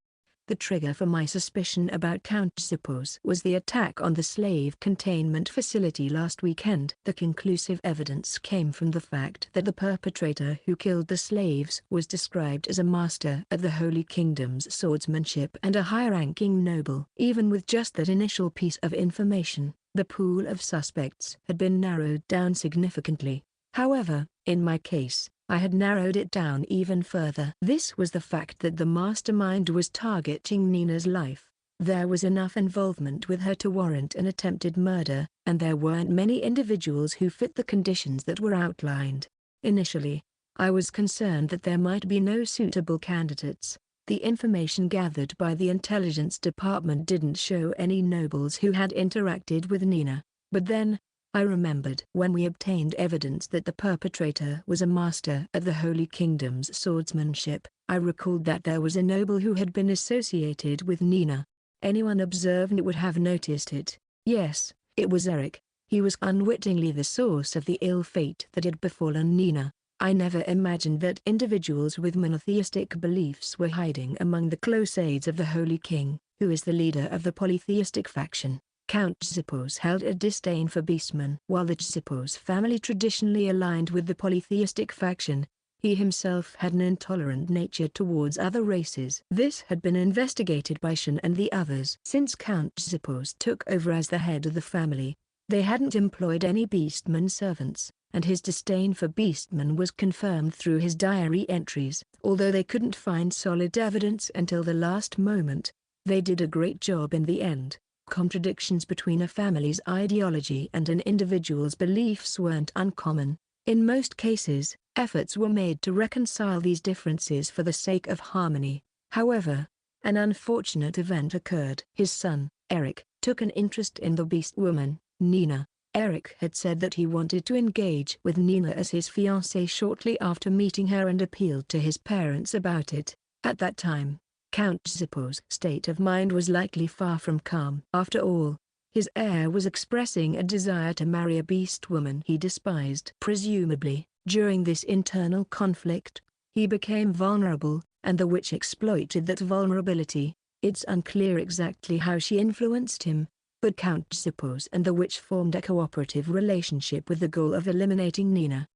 The trigger for my suspicion about Count Suppose was the attack on the slave containment facility last weekend. The conclusive evidence came from the fact that the perpetrator who killed the slaves was described as a master of the Holy Kingdom's swordsmanship and a high-ranking noble. Even with just that initial piece of information, the pool of suspects had been narrowed down significantly. However, in my case, I had narrowed it down even further. This was the fact that the mastermind was targeting Nina's life. There was enough involvement with her to warrant an attempted murder, and there weren't many individuals who fit the conditions that were outlined. Initially, I was concerned that there might be no suitable candidates. The information gathered by the intelligence department didn't show any nobles who had interacted with Nina. But then, I remembered when we obtained evidence that the perpetrator was a master of the Holy Kingdom's swordsmanship. I recalled that there was a noble who had been associated with Nina. Anyone observant would have noticed it. Yes, it was Eric. He was unwittingly the source of the ill fate that had befallen Nina. I never imagined that individuals with monotheistic beliefs were hiding among the close aides of the Holy King, who is the leader of the polytheistic faction. Count Zechs held a disdain for beastmen. While the Zechs family traditionally aligned with the polytheistic faction, he himself had an intolerant nature towards other races. This had been investigated by Shen and the others. Since Count Zechs took over as the head of the family, they hadn't employed any beastman servants, and his disdain for beastmen was confirmed through his diary entries. Although they couldn't find solid evidence until the last moment, they did a great job in the end. Contradictions between a family's ideology and an individual's beliefs weren't uncommon. In most cases, efforts were made to reconcile these differences for the sake of harmony. However, an unfortunate event occurred. His son, Eric, took an interest in the beast woman, Nina. Eric had said that he wanted to engage with Nina as his fiancée shortly after meeting her and appealed to his parents about it. At that time, Count Zechs' state of mind was likely far from calm. After all, his heir was expressing a desire to marry a beast woman he despised. Presumably, during this internal conflict, he became vulnerable, and the witch exploited that vulnerability. It's unclear exactly how she influenced him, but Count Zechs and the witch formed a cooperative relationship with the goal of eliminating Nina.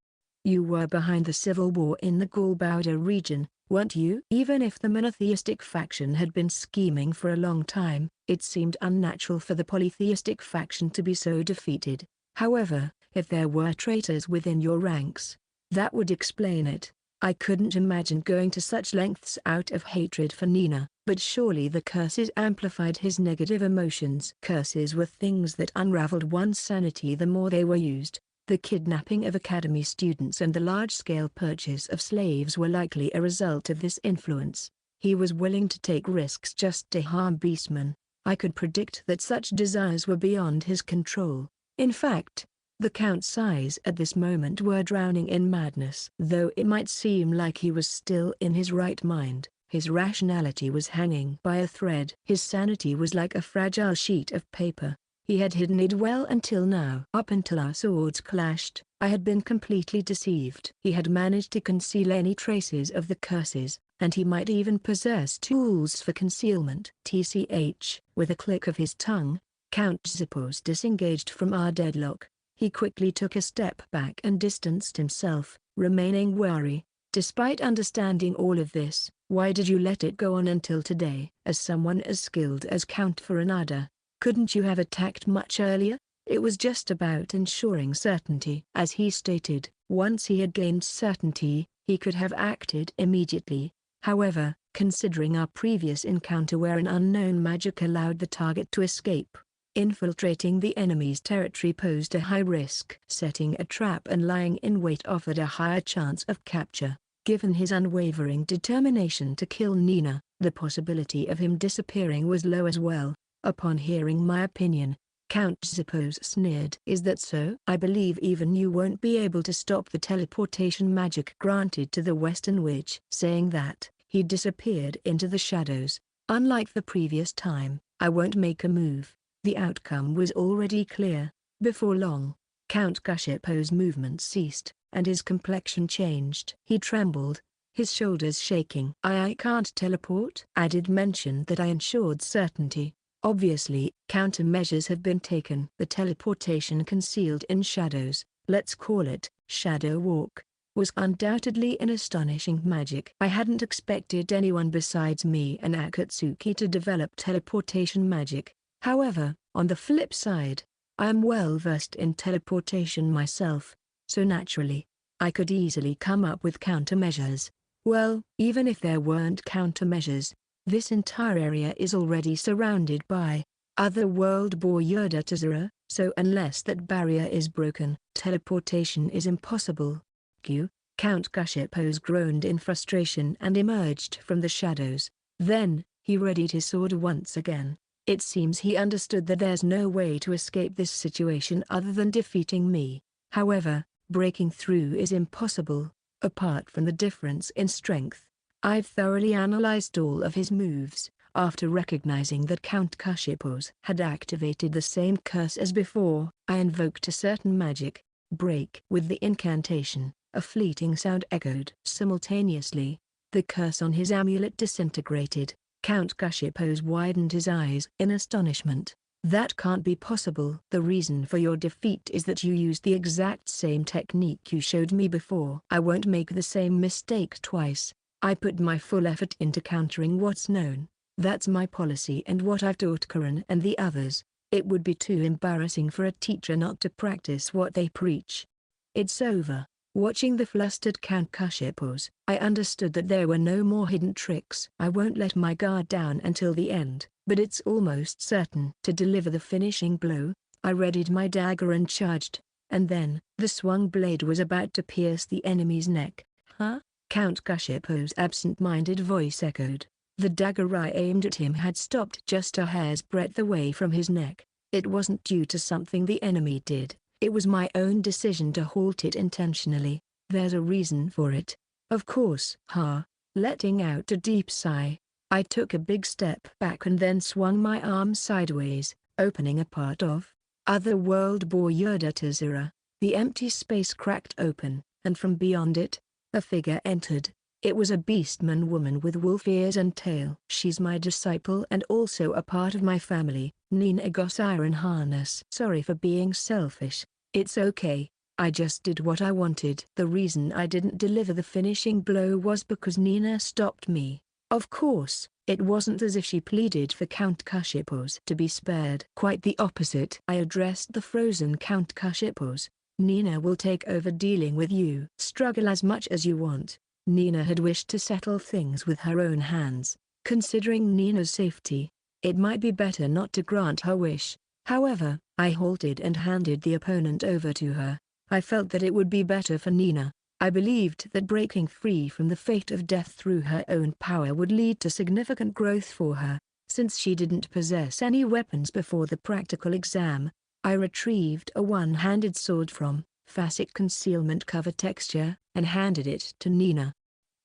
You were behind the civil war in the Gulbauder region, weren't you? Even if the monotheistic faction had been scheming for a long time, it seemed unnatural for the polytheistic faction to be so defeated. However, if there were traitors within your ranks, that would explain it. I couldn't imagine going to such lengths out of hatred for Nina. But surely the curses amplified his negative emotions. Curses were things that unraveled one's sanity the more they were used. The kidnapping of academy students and the large-scale purchase of slaves were likely a result of this influence. He was willing to take risks just to harm beastmen. I could predict that such desires were beyond his control. In fact, the Count's eyes at this moment were drowning in madness. Though it might seem like he was still in his right mind, his rationality was hanging by a thread. His sanity was like a fragile sheet of paper. He had hidden it well until now. Up until our swords clashed, I had been completely deceived. He had managed to conceal any traces of the curses, and he might even possess tools for concealment. TCH, with a click of his tongue, Count Zechs disengaged from our deadlock. He quickly took a step back and distanced himself, remaining wary. Despite understanding all of this, why did you let it go on until today? As someone as skilled as Count Foranada, couldn't you have attacked much earlier? It was just about ensuring certainty. As he stated, once he had gained certainty, he could have acted immediately. However, considering our previous encounter where an unknown magic allowed the target to escape, infiltrating the enemy's territory posed a high risk. Setting a trap and lying in wait offered a higher chance of capture. Given his unwavering determination to kill Nina, the possibility of him disappearing was low as well. Upon hearing my opinion, Count Zechs sneered. Is that so? I believe even you won't be able to stop the teleportation magic granted to the Western Witch. Saying that, he disappeared into the shadows. Unlike the previous time, I won't make a move. The outcome was already clear. Before long, Count Zechs' movements ceased, and his complexion changed. He trembled, his shoulders shaking. I can't teleport? I did mention that I ensured certainty. Obviously, countermeasures have been taken. The teleportation concealed in shadows, let's call it shadow walk, was undoubtedly an astonishing magic. I hadn't expected anyone besides me and Akatsuki to develop teleportation magic. However, on the flip side, I am well versed in teleportation myself, so naturally, I could easily come up with countermeasures. Well, even if there weren't countermeasures, this entire area is already surrounded by otherworld Boyurdatazura, so unless that barrier is broken, teleportation is impossible. Count Gushipos groaned in frustration and emerged from the shadows. Then, he readied his sword once again. It seems he understood that there's no way to escape this situation other than defeating me. However, breaking through is impossible, apart from the difference in strength. I've thoroughly analyzed all of his moves. After recognizing that Count Gushipos had activated the same curse as before, I invoked a certain magic. Break. With the incantation, a fleeting sound echoed. Simultaneously, the curse on his amulet disintegrated. Count Gushipos widened his eyes in astonishment. That can't be possible. The reason for your defeat is that you used the exact same technique you showed me before. I won't make the same mistake twice. I put my full effort into countering what's known. That's my policy and what I've taught Karan and the others. It would be too embarrassing for a teacher not to practice what they preach. It's over. Watching the flustered Count Gushipos, I understood that there were no more hidden tricks. I won't let my guard down until the end, but it's almost certain to deliver the finishing blow. I readied my dagger and charged, and then, the swung blade was about to pierce the enemy's neck. Huh? Count Gushipos' absent-minded voice echoed. The dagger I aimed at him had stopped just a hair's breadth away from his neck. It wasn't due to something the enemy did. It was my own decision to halt it intentionally. There's a reason for it. Of course. Letting out a deep sigh, I took a big step back and then swung my arm sideways, opening a part of otherworld Boyurdatazura. The empty space cracked open, and from beyond it, a figure entered. It was a beastman woman with wolf ears and tail. She's my disciple and also a part of my family, Nina Goss Iron Harness. Sorry for being selfish. It's okay, I just did what I wanted. The reason I didn't deliver the finishing blow was because Nina stopped me. Of course, it wasn't as if she pleaded for Count Gushipos to be spared. Quite the opposite. I addressed the frozen Count Gushipos. Nina will take over dealing with you. Struggle as much as you want. Nina had wished to settle things with her own hands. Considering Nina's safety, it might be better not to grant her wish. However, I halted and handed the opponent over to her. I felt that it would be better for Nina. I believed that breaking free from the fate of death through her own power would lead to significant growth for her. Since she didn't possess any weapons before the practical exam, I retrieved a one-handed sword from facet concealment cover texture and handed it to Nina.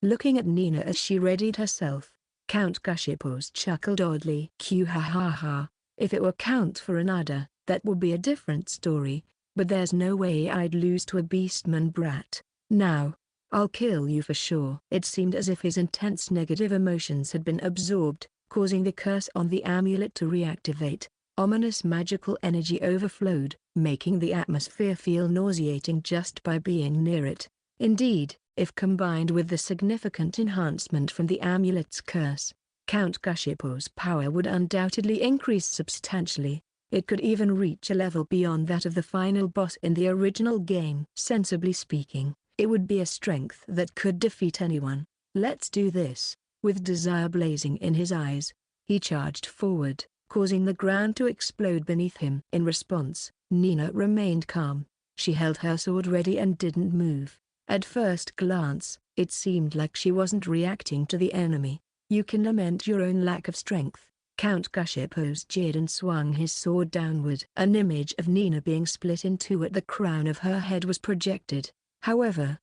Looking at Nina as she readied herself, Count Gushipos chuckled oddly. Ha ha ha. If it were Count Foranada, that would be a different story, but there's no way I'd lose to a beastman brat. Now, I'll kill you for sure. It seemed as if his intense negative emotions had been absorbed, causing the curse on the amulet to reactivate. Ominous magical energy overflowed, making the atmosphere feel nauseating just by being near it. Indeed, if combined with the significant enhancement from the amulet's curse, Count Gushipos' power would undoubtedly increase substantially. It could even reach a level beyond that of the final boss in the original game. Sensibly speaking, it would be a strength that could defeat anyone. Let's do this. With desire blazing in his eyes, he charged forward, causing the ground to explode beneath him. In response, Nina remained calm. She held her sword ready and didn't move. At first glance, it seemed like she wasn't reacting to the enemy. You can lament your own lack of strength. Count Gushipos jeered and swung his sword downward. An image of Nina being split in two at the crown of her head was projected. However,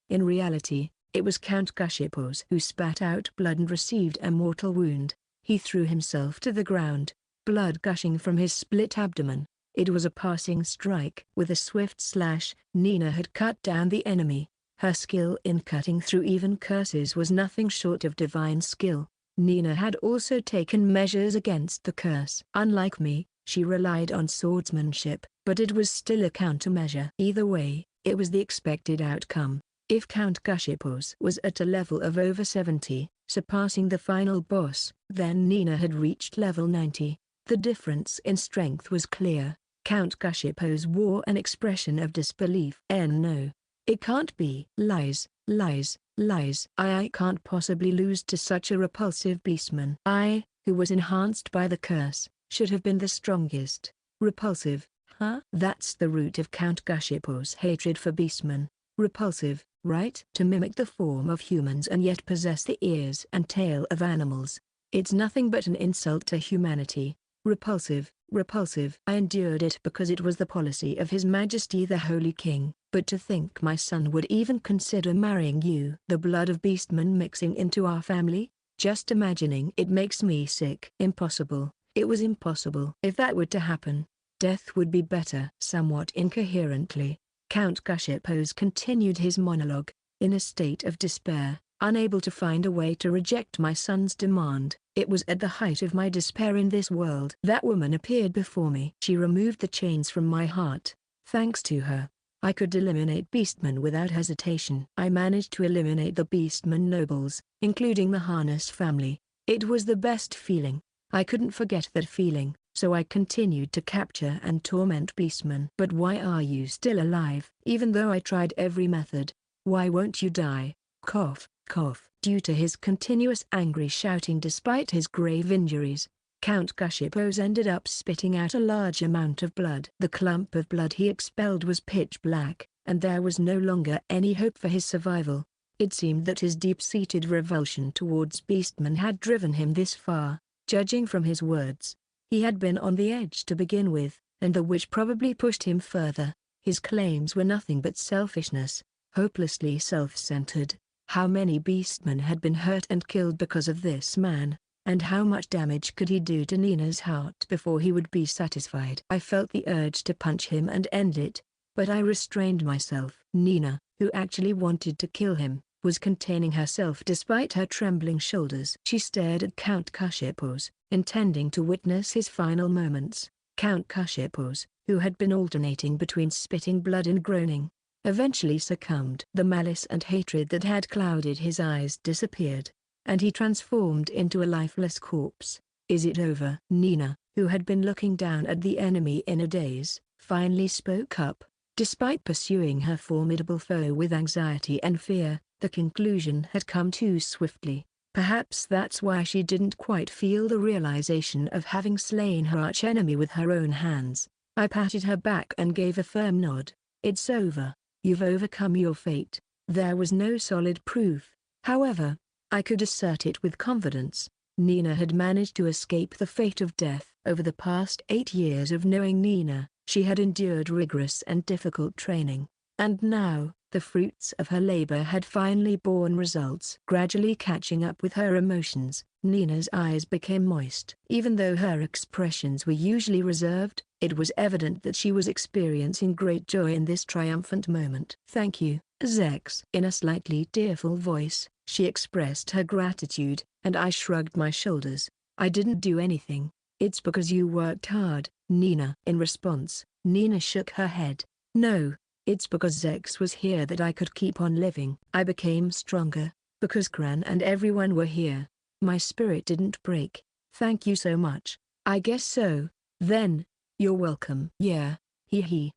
in reality, it was Count Gushipos who spat out blood and received a mortal wound. He threw himself to the ground, blood gushing from his split abdomen. It was a passing strike. With a swift slash, Nina had cut down the enemy. Her skill in cutting through even curses was nothing short of divine skill. Nina had also taken measures against the curse. Unlike me, she relied on swordsmanship, but it was still a countermeasure. Either way, it was the expected outcome. If Count Gushipos was at a level of over 70, surpassing the final boss, then Nina had reached level 90. The difference in strength was clear. Count Gushipos wore an expression of disbelief. No. It can't be. Lies, lies, lies. I can't possibly lose to such a repulsive beastman. I, who was enhanced by the curse, should have been the strongest. Repulsive, huh? That's the root of Count Gushipo's hatred for beastmen. Repulsive, right? To mimic the form of humans and yet possess the ears and tail of animals. It's nothing but an insult to humanity. Repulsive, repulsive. I endured it because it was the policy of His Majesty the Holy King, but to think my son would even consider marrying you. The blood of beastmen mixing into our family? Just imagining it makes me sick. Impossible. It was impossible. If that were to happen, death would be better. Somewhat incoherently, Count Gushipos continued his monologue, in a state of despair, unable to find a way to reject my son's demand. It was at the height of my despair in this world. That woman appeared before me. She removed the chains from my heart. Thanks to her, I could eliminate beastmen without hesitation. I managed to eliminate the beastmen nobles, including the Harness family. It was the best feeling. I couldn't forget that feeling, so I continued to capture and torment beastmen. But why are you still alive? Even though I tried every method, why won't you die? Cough, cough. Due to his continuous angry shouting despite his grave injuries, Count Gushipos ended up spitting out a large amount of blood. The clump of blood he expelled was pitch black, and there was no longer any hope for his survival. It seemed that his deep-seated revulsion towards beastmen had driven him this far. Judging from his words, he had been on the edge to begin with, and the witch probably pushed him further. His claims were nothing but selfishness, hopelessly self-centered. How many beastmen had been hurt and killed because of this man, and how much damage could he do to Nina's heart before he would be satisfied? I felt the urge to punch him and end it, but I restrained myself. Nina, who actually wanted to kill him, was containing herself despite her trembling shoulders. She stared at Count Gushipos, intending to witness his final moments. Count Gushipos, who had been alternating between spitting blood and groaning, eventually succumbed. The malice and hatred that had clouded his eyes disappeared, and he transformed into a lifeless corpse. Is it over? Nina, who had been looking down at the enemy in a daze, finally spoke up. Despite pursuing her formidable foe with anxiety and fear, the conclusion had come too swiftly. Perhaps that's why she didn't quite feel the realization of having slain her archenemy with her own hands. I patted her back and gave a firm nod. It's over. You've overcome your fate. There was no solid proof, however, I could assert it with confidence. Nina had managed to escape the fate of death. Over the past 8 years of knowing Nina, she had endured rigorous and difficult training, and now, the fruits of her labor had finally borne results. Gradually catching up with her emotions, Nina's eyes became moist. Even though her expressions were usually reserved, it was evident that she was experiencing great joy in this triumphant moment. Thank you, Zechs. In a slightly tearful voice, she expressed her gratitude, and I shrugged my shoulders. I didn't do anything. It's because you worked hard, Nina. In response, Nina shook her head. No, it's because Zechs was here that I could keep on living. I became stronger, because Kran and everyone were here. My spirit didn't break. Thank you so much. I guess so, then. You're welcome. Yeah. He.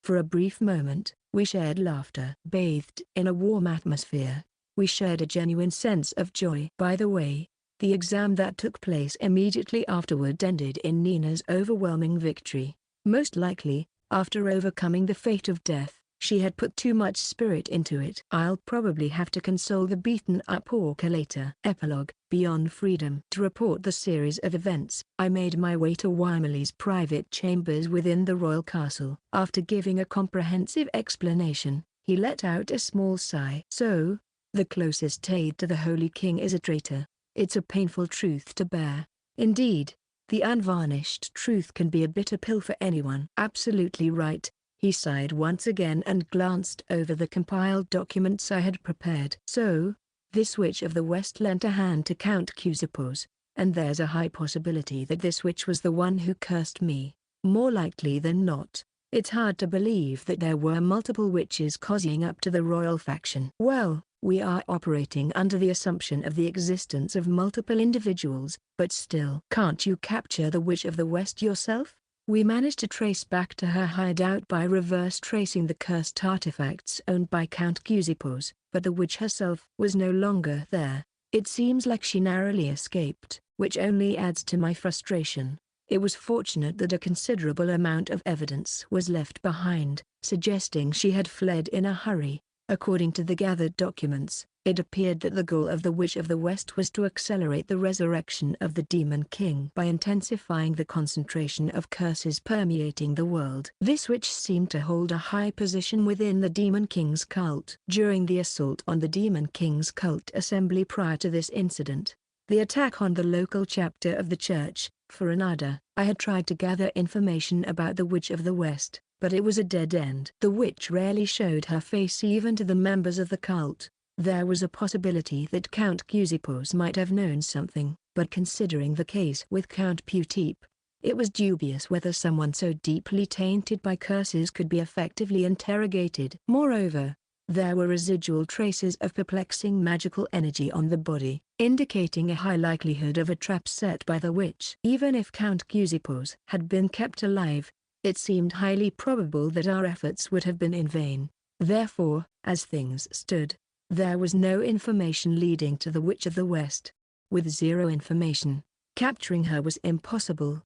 For a brief moment, we shared laughter. Bathed in a warm atmosphere, we shared a genuine sense of joy. By the way, the exam that took place immediately afterward ended in Nina's overwhelming victory. Most likely, after overcoming the fate of death, she had put too much spirit into it. I'll probably have to console the beaten-up orca later. Epilogue: Beyond Freedom. To report the series of events, I made my way to Wymele's private chambers within the royal castle. After giving a comprehensive explanation, he let out a small sigh. So, the closest aide to the Holy King is a traitor. It's a painful truth to bear. Indeed, the unvarnished truth can be a bitter pill for anyone. Absolutely right. He sighed once again and glanced over the compiled documents I had prepared. So, this witch of the West lent a hand to Count Gushipos, and there's a high possibility that this witch was the one who cursed me. More likely than not. It's hard to believe that there were multiple witches cozying up to the royal faction. Well, we are operating under the assumption of the existence of multiple individuals, but still. Can't you capture the witch of the West yourself? We managed to trace back to her hideout by reverse tracing the cursed artifacts owned by Count Cusipos, but the witch herself was no longer there. It seems like she narrowly escaped, which only adds to my frustration. It was fortunate that a considerable amount of evidence was left behind, suggesting she had fled in a hurry. According to the gathered documents, it appeared that the goal of the Witch of the West was to accelerate the resurrection of the Demon King by intensifying the concentration of curses permeating the world. This witch seemed to hold a high position within the Demon King's cult. During the assault on the Demon King's cult assembly prior to this incident, the attack on the local chapter of the church, Foranada, I had tried to gather information about the Witch of the West, but it was a dead end. The witch rarely showed her face even to the members of the cult. There was a possibility that Count Cusipos might have known something, but considering the case with Count Putip, it was dubious whether someone so deeply tainted by curses could be effectively interrogated. Moreover, there were residual traces of perplexing magical energy on the body, indicating a high likelihood of a trap set by the witch. Even if Count Cusipos had been kept alive, it seemed highly probable that our efforts would have been in vain. Therefore, as things stood, there was no information leading to the Witch of the West. With zero information, capturing her was impossible.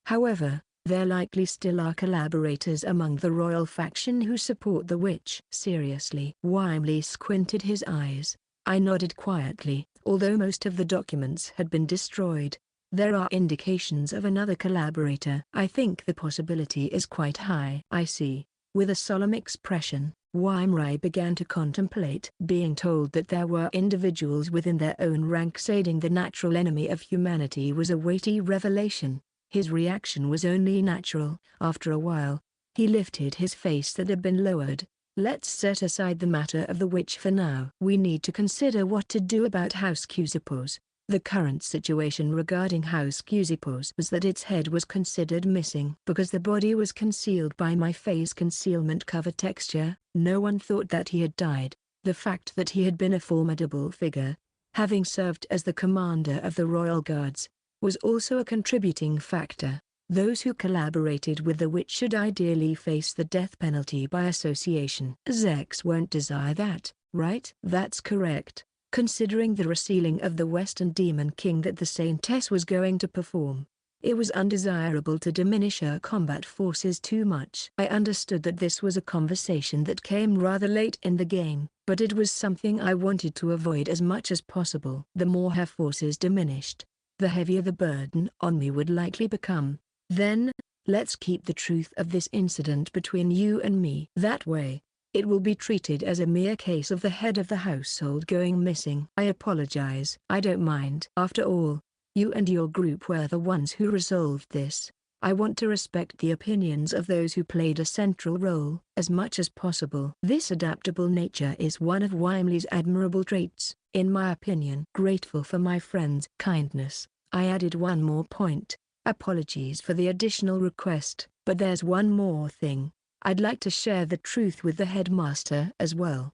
However, there likely still are collaborators among the royal faction who support the witch. Seriously? Wimley squinted his eyes. I nodded quietly. Although most of the documents had been destroyed, there are indications of another collaborator. I think the possibility is quite high. I see. With a solemn expression, Wimley began to contemplate. Being told that there were individuals within their own ranks aiding the natural enemy of humanity was a weighty revelation. His reaction was only natural. After a while, he lifted his face that had been lowered. Let's set aside the matter of the witch for now. We need to consider what to do about House Cusipos. The current situation regarding House Cusipos was that its head was considered missing. Because the body was concealed by my face concealment cover texture, no one thought that he had died. The fact that he had been a formidable figure, having served as the commander of the Royal Guards, was also a contributing factor. Those who collaborated with the witch should ideally face the death penalty by association. Zechs won't desire that, right? That's correct. Considering the resealing of the Western Demon King that the Saintess was going to perform, it was undesirable to diminish her combat forces too much. I understood that this was a conversation that came rather late in the game, but it was something I wanted to avoid as much as possible. The more her forces diminished, the heavier the burden on me would likely become. Then, let's keep the truth of this incident between you and me. That way, it will be treated as a mere case of the head of the household going missing. I apologize. I don't mind. After all, you and your group were the ones who resolved this. I want to respect the opinions of those who played a central role as much as possible. This adaptable nature is one of Wimley's admirable traits, in my opinion. Grateful for my friend's kindness, I added one more point. Apologies for the additional request, but there's one more thing. I'd like to share the truth with the headmaster as well.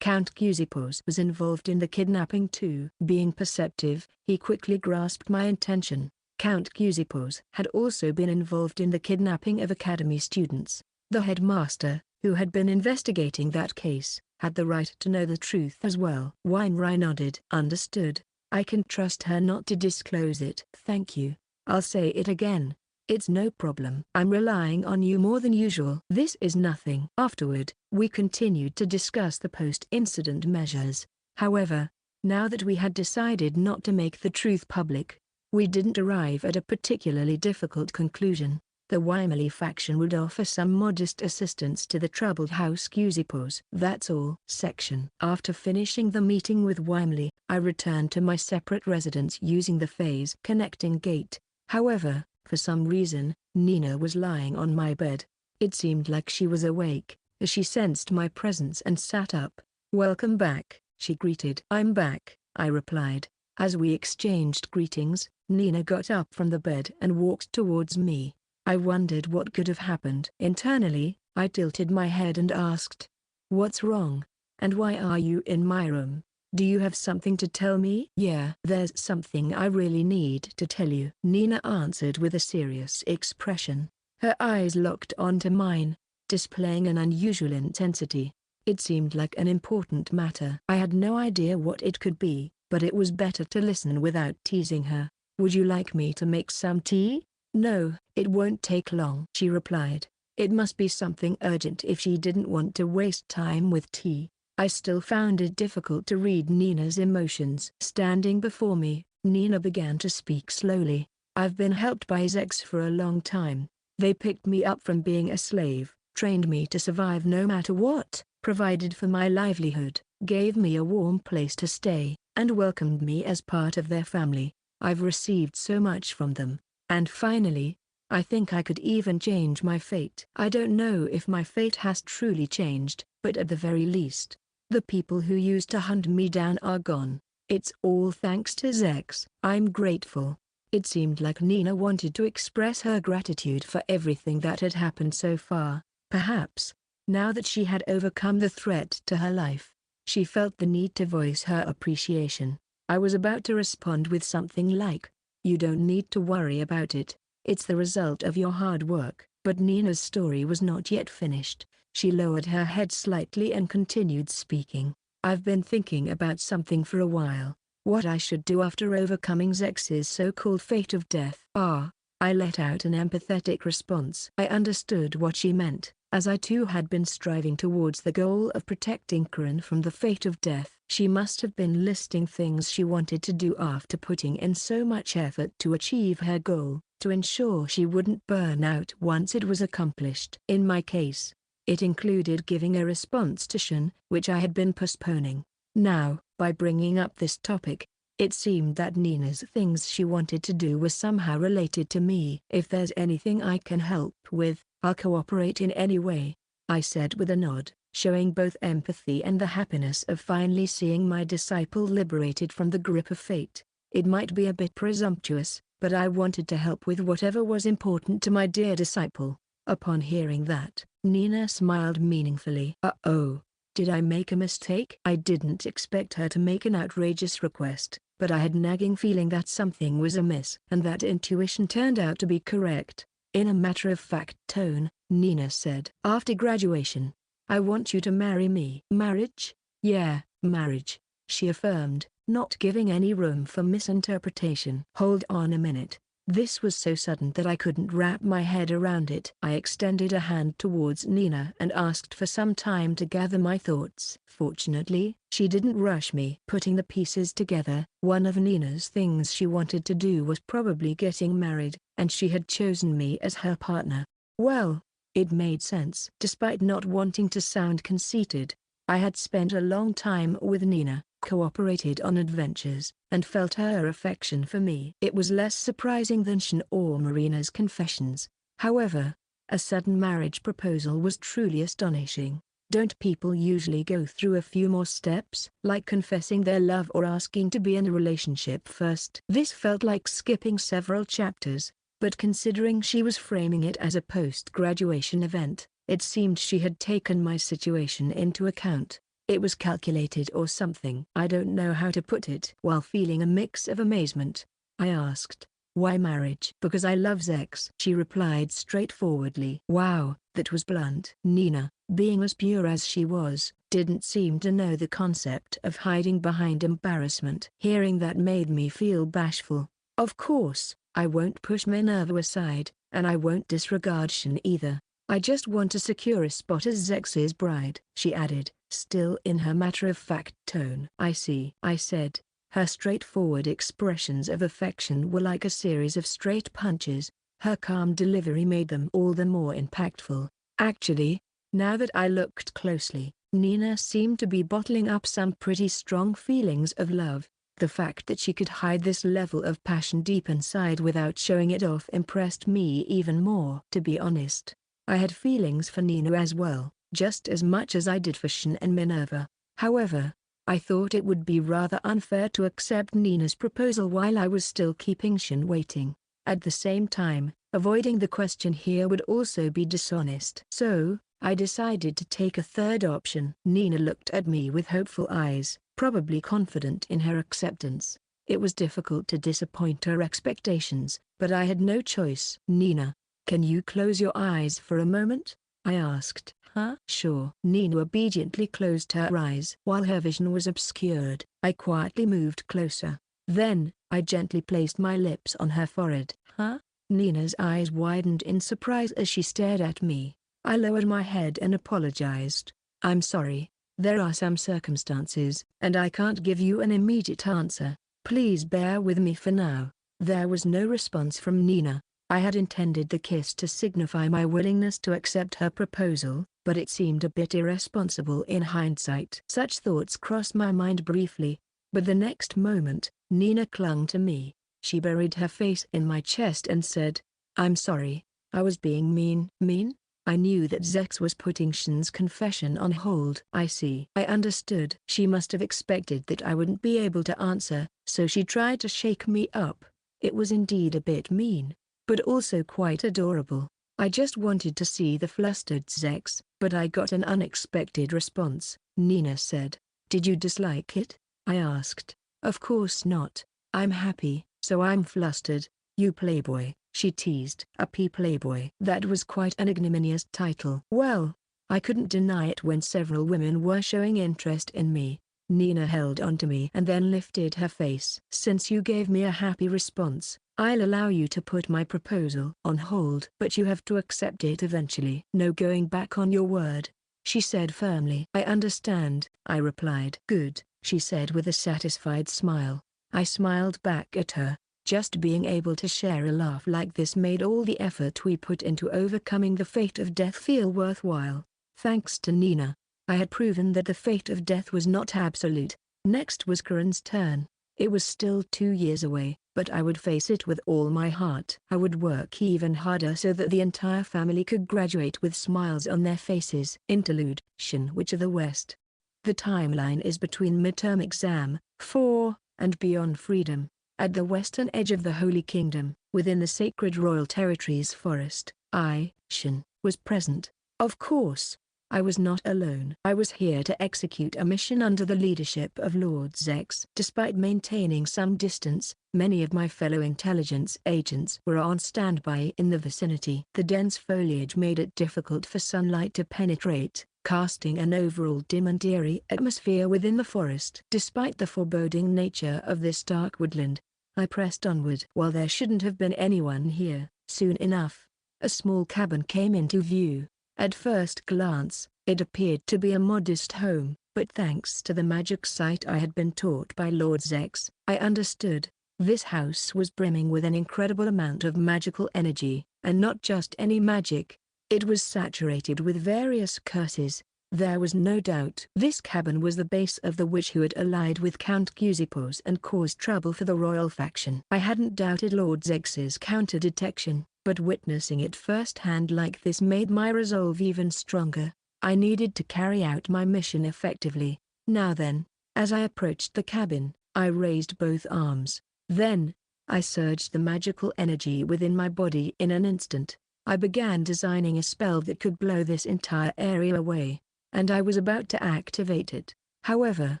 Count Cusipos was involved in the kidnapping too. Being perceptive, he quickly grasped my intention. Count Cusipos had also been involved in the kidnapping of academy students. The headmaster, who had been investigating that case, had the right to know the truth as well. Wimley nodded. Understood. I can trust her not to disclose it. Thank you. I'll say it again. It's no problem. I'm relying on you more than usual. This is nothing. Afterward, we continued to discuss the post-incident measures. However, now that we had decided not to make the truth public, we didn't arrive at a particularly difficult conclusion. The Wimley faction would offer some modest assistance to the troubled House Cusipos. That's all. Section. After finishing the meeting with Wimley, I returned to my separate residence using the phase connecting gate. However, for some reason, Nina was lying on my bed. It seemed like she was awake, as she sensed my presence and sat up. Welcome back, she greeted. I'm back, I replied. As we exchanged greetings, Nina got up from the bed and walked towards me. I wondered what could have happened. Internally, I tilted my head and asked, "What's wrong? And why are you in my room? Do you have something to tell me?" "Yeah, there's something I really need to tell you," Nina answered with a serious expression. Her eyes locked onto mine, displaying an unusual intensity. It seemed like an important matter. I had no idea what it could be, but it was better to listen without teasing her. "Would you like me to make some tea?" "No, it won't take long," she replied. It must be something urgent if she didn't want to waste time with tea. I still found it difficult to read Nina's emotions. Standing before me, Nina began to speak slowly. "I've been helped by Zechs for a long time. They picked me up from being a slave, trained me to survive no matter what, provided for my livelihood, gave me a warm place to stay, and welcomed me as part of their family. I've received so much from them. And finally, I think I could even change my fate. I don't know if my fate has truly changed, but at the very least, the people who used to hunt me down are gone. It's all thanks to Zechs. I'm grateful." It seemed like Nina wanted to express her gratitude for everything that had happened so far. Perhaps, now that she had overcome the threat to her life, she felt the need to voice her appreciation. I was about to respond with something like, "You don't need to worry about it. It's the result of your hard work." But Nina's story was not yet finished. She lowered her head slightly and continued speaking. "I've been thinking about something for a while. What I should do after overcoming Zechs' so-called fate of death." I let out an empathetic response. I understood what she meant, as I too had been striving towards the goal of protecting Karen from the fate of death. She must have been listing things she wanted to do after putting in so much effort to achieve her goal, to ensure she wouldn't burn out once it was accomplished. In my case, it included giving a response to Shin, which I had been postponing. Now, by bringing up this topic, it seemed that Nina's things she wanted to do were somehow related to me. "If there's anything I can help with, I'll cooperate in any way," I said with a nod, showing both empathy and the happiness of finally seeing my disciple liberated from the grip of fate. It might be a bit presumptuous, but I wanted to help with whatever was important to my dear disciple. Upon hearing that, Nina smiled meaningfully. "Uh-oh. Did I make a mistake?" I didn't expect her to make an outrageous request, but I had a nagging feeling that something was amiss. And that intuition turned out to be correct. In a matter-of-fact tone, Nina said, "After graduation, I want you to marry me." "Marriage?" "Yeah, marriage," she affirmed, not giving any room for misinterpretation. "Hold on a minute." This was so sudden that I couldn't wrap my head around it. I extended a hand towards Nina and asked for some time to gather my thoughts. Fortunately, she didn't rush me. Putting the pieces together, one of Nina's things she wanted to do was probably getting married, and she had chosen me as her partner. Well, it made sense. Despite not wanting to sound conceited, I had spent a long time with Nina, cooperated on adventures, and felt her affection for me. It was less surprising than Shin or Marina's confessions. However, a sudden marriage proposal was truly astonishing. Don't people usually go through a few more steps, like confessing their love or asking to be in a relationship first? This felt like skipping several chapters, but considering she was framing it as a post-graduation event, it seemed she had taken my situation into account. It was calculated or something. I don't know how to put it. While feeling a mix of amazement, I asked, "Why marriage?" "Because I love Zechs," she replied straightforwardly. Wow, that was blunt. Nina, being as pure as she was, didn't seem to know the concept of hiding behind embarrassment. Hearing that made me feel bashful. "Of course, I won't push Minerva aside, and I won't disregard Shin either. I just want to secure a spot as Zechs' bride," she added, still in her matter-of-fact tone. "I see," I said. Her straightforward expressions of affection were like a series of straight punches. Her calm delivery made them all the more impactful. Actually, now that I looked closely, Nina seemed to be bottling up some pretty strong feelings of love. The fact that she could hide this level of passion deep inside without showing it off impressed me even more. To be honest, I had feelings for Nina as well, just as much as I did for Shin and Minerva. However, I thought it would be rather unfair to accept Nina's proposal while I was still keeping Shin waiting. At the same time, avoiding the question here would also be dishonest. So, I decided to take a third option. Nina looked at me with hopeful eyes, probably confident in her acceptance. It was difficult to disappoint her expectations, but I had no choice. "Nina, Can you close your eyes for a moment? I asked. Huh? Sure. Nina obediently closed her eyes. While her vision was obscured, I quietly moved closer. Then, I gently placed my lips on her forehead. Huh? Nina's eyes widened in surprise as she stared at me. I lowered my head and apologized. I'm sorry. There are some circumstances, and I can't give you an immediate answer. Please bear with me for now. There was no response from Nina. I had intended the kiss to signify my willingness to accept her proposal, but it seemed a bit irresponsible in hindsight. Such thoughts crossed my mind briefly, but the next moment, Nina clung to me. She buried her face in my chest and said, I'm sorry, I was being mean. Mean? I knew that Zechs was putting Shin's confession on hold. I see. I understood. She must have expected that I wouldn't be able to answer, so she tried to shake me up. It was indeed a bit mean, but also quite adorable. I just wanted to see the flustered Zechs, but I got an unexpected response. Nina said, Did you dislike it? I asked. Of course not. I'm happy, so I'm flustered. You playboy, she teased. A playboy. That was quite an ignominious title. Well, I couldn't deny it when several women were showing interest in me. Nina held onto me and then lifted her face. Since you gave me a happy response, I'll allow you to put my proposal on hold. But you have to accept it eventually. No going back on your word, she said firmly. I understand, I replied. Good, she said with a satisfied smile. I smiled back at her. Just being able to share a laugh like this made all the effort we put into overcoming the fate of death feel worthwhile. Thanks to Nina, I had proven that the fate of death was not absolute. Next was Karen's turn. It was still 2 years away, but I would face it with all my heart. I would work even harder so that the entire family could graduate with smiles on their faces. Interlude, Shin Witch of the West. The timeline is between midterm exam, 4, and beyond freedom. At the western edge of the Holy Kingdom, within the sacred royal territories forest, I, Shin, was present. Of course, I was not alone. I was here to execute a mission under the leadership of Lord Zechs. Despite maintaining some distance, many of my fellow intelligence agents were on standby in the vicinity. The dense foliage made it difficult for sunlight to penetrate, casting an overall dim and eerie atmosphere within the forest. Despite the foreboding nature of this dark woodland, I pressed onward. While there shouldn't have been anyone here, soon enough, a small cabin came into view. At first glance, it appeared to be a modest home, but thanks to the magic sight I had been taught by Lord Zechs, I understood. This house was brimming with an incredible amount of magical energy, and not just any magic. It was saturated with various curses. There was no doubt this cabin was the base of the witch who had allied with Count Cusipos and caused trouble for the royal faction. I hadn't doubted Lord Zechs's counter-detection, but witnessing it firsthand like this made my resolve even stronger. I needed to carry out my mission effectively. Now then, as I approached the cabin, I raised both arms. Then, I surged the magical energy within my body in an instant. I began designing a spell that could blow this entire area away, and I was about to activate it. However,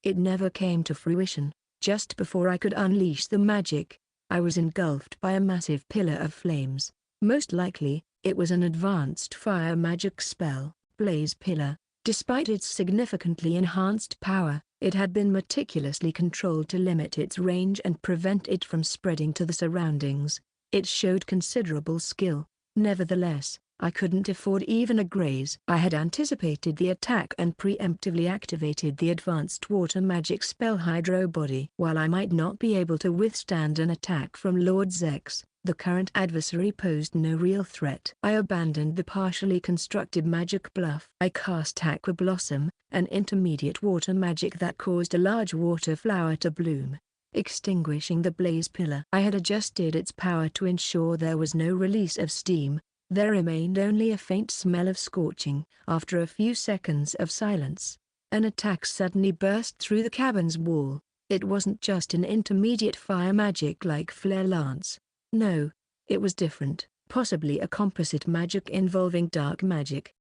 it never came to fruition. Just before I could unleash the magic, I was engulfed by a massive pillar of flames. Most likely, it was an advanced fire magic spell, Blaze Pillar. Despite its significantly enhanced power, it had been meticulously controlled to limit its range and prevent it from spreading to the surroundings. It showed considerable skill. Nevertheless, I couldn't afford even a graze. I had anticipated the attack and preemptively activated the advanced water magic spell Hydro Body. While I might not be able to withstand an attack from Lord Zechs, the current adversary posed no real threat. I abandoned the partially constructed magic bluff. I cast Aqua Blossom, an intermediate water magic that caused a large water flower to bloom, extinguishing the blaze pillar. I had adjusted its power to ensure there was no release of steam. There remained only a faint smell of scorching. After a few seconds of silence, an attack suddenly burst through the cabin's wall. It wasn't just an intermediate fire magic like Flare Lance. No, it was different, possibly a composite magic involving dark magic.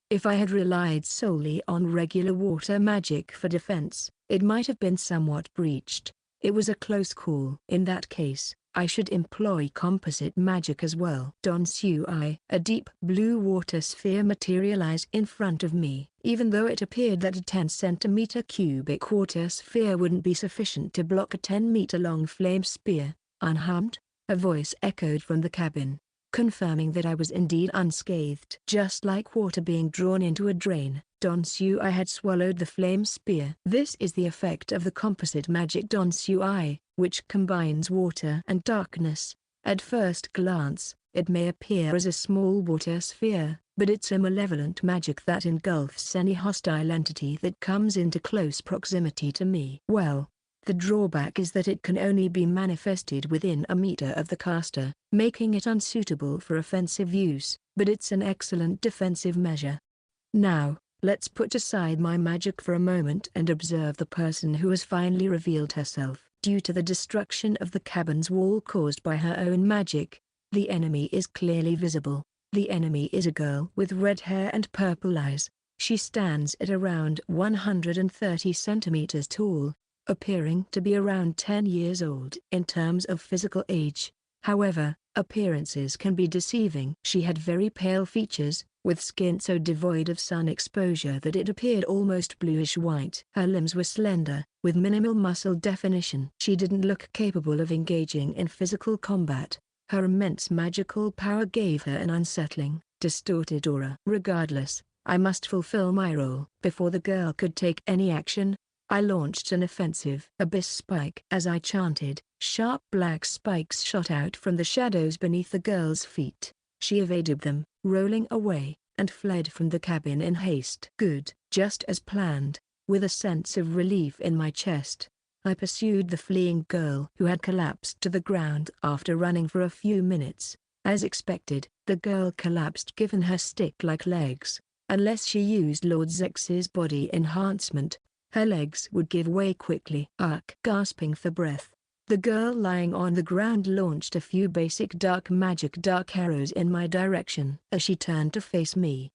If I had relied solely on regular water magic for defense, it might have been somewhat breached. It was a close call. In that case, I should employ composite magic as well. Don Sui. A deep blue water sphere materialized in front of me. Even though it appeared that a 10 cm cubic water sphere wouldn't be sufficient to block a 10-meter-long flame spear, unharmed, a voice echoed from the cabin, confirming that I was indeed unscathed. Just like water being drawn into a drain, Don Sui had swallowed the flame spear. This is the effect of the composite magic Don Sui, which combines water and darkness. At first glance, it may appear as a small water sphere, but it's a malevolent magic that engulfs any hostile entity that comes into close proximity to me. Well, the drawback is that it can only be manifested within a meter of the caster, making it unsuitable for offensive use, but it's an excellent defensive measure. Now, let's put aside my magic for a moment and observe the person who has finally revealed herself. Due to the destruction of the cabin's wall caused by her own magic, the enemy is clearly visible. The enemy is a girl with red hair and purple eyes. She stands at around 130 centimeters tall, appearing to be around 10 years old in terms of physical age. However, appearances can be deceiving. She had very pale features, with skin so devoid of sun exposure that it appeared almost bluish-white. Her limbs were slender, with minimal muscle definition. She didn't look capable of engaging in physical combat. Her immense magical power gave her an unsettling, distorted aura. Regardless, I must fulfill my role. Before the girl could take any action, I launched an offensive abyss spike. As I chanted, sharp black spikes shot out from the shadows beneath the girl's feet. She evaded them, rolling away, and fled from the cabin in haste. Good, just as planned. With a sense of relief in my chest, I pursued the fleeing girl who had collapsed to the ground after running for a few minutes. As expected, the girl collapsed given her stick-like legs. Unless she used Lord Zechs's body enhancement, her legs would give way quickly. Gasping for breath, the girl lying on the ground launched a few basic dark arrows in my direction as she turned to face me.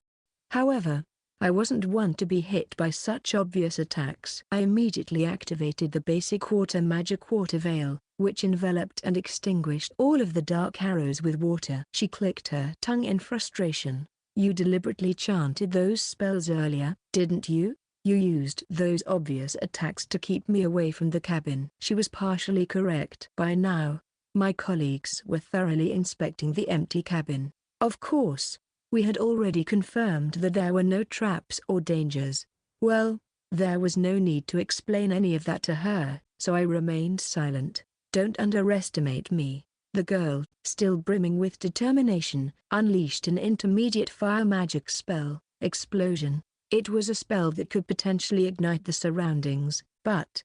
However, I wasn't one to be hit by such obvious attacks. I immediately activated the basic water magic water veil, which enveloped and extinguished all of the dark arrows with water. She clicked her tongue in frustration. You deliberately chanted those spells earlier, didn't you? You used those obvious attacks to keep me away from the cabin. She was partially correct. By now, my colleagues were thoroughly inspecting the empty cabin. Of course, we had already confirmed that there were no traps or dangers. Well, there was no need to explain any of that to her, so I remained silent. Don't underestimate me. The girl, still brimming with determination, unleashed an intermediate fire magic spell, Explosion. It was a spell that could potentially ignite the surroundings, but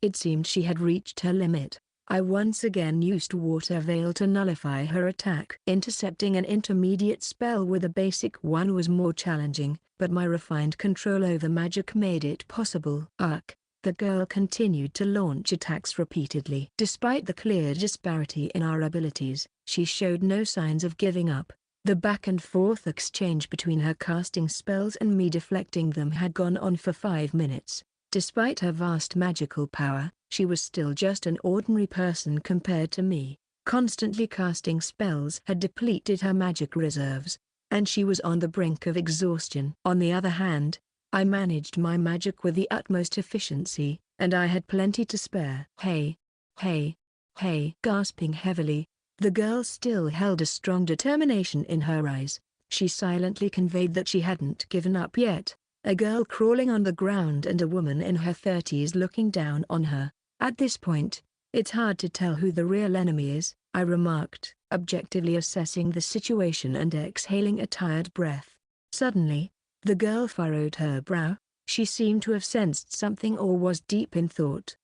it seemed she had reached her limit. I once again used Water Veil to nullify her attack. Intercepting an intermediate spell with a basic one was more challenging, but my refined control over magic made it possible. The girl continued to launch attacks repeatedly. Despite the clear disparity in our abilities, she showed no signs of giving up. The back-and-forth exchange between her casting spells and me deflecting them had gone on for 5 minutes. Despite her vast magical power, she was still just an ordinary person compared to me. Constantly casting spells had depleted her magic reserves, and she was on the brink of exhaustion. On the other hand, I managed my magic with the utmost efficiency, and I had plenty to spare. Hey. Gasping heavily, the girl still held a strong determination in her eyes. She silently conveyed that she hadn't given up yet. A girl crawling on the ground and a woman in her 30s looking down on her. At this point, it's hard to tell who the real enemy is, I remarked, objectively assessing the situation and exhaling a tired breath. Suddenly, the girl furrowed her brow. She seemed to have sensed something or was deep in thought.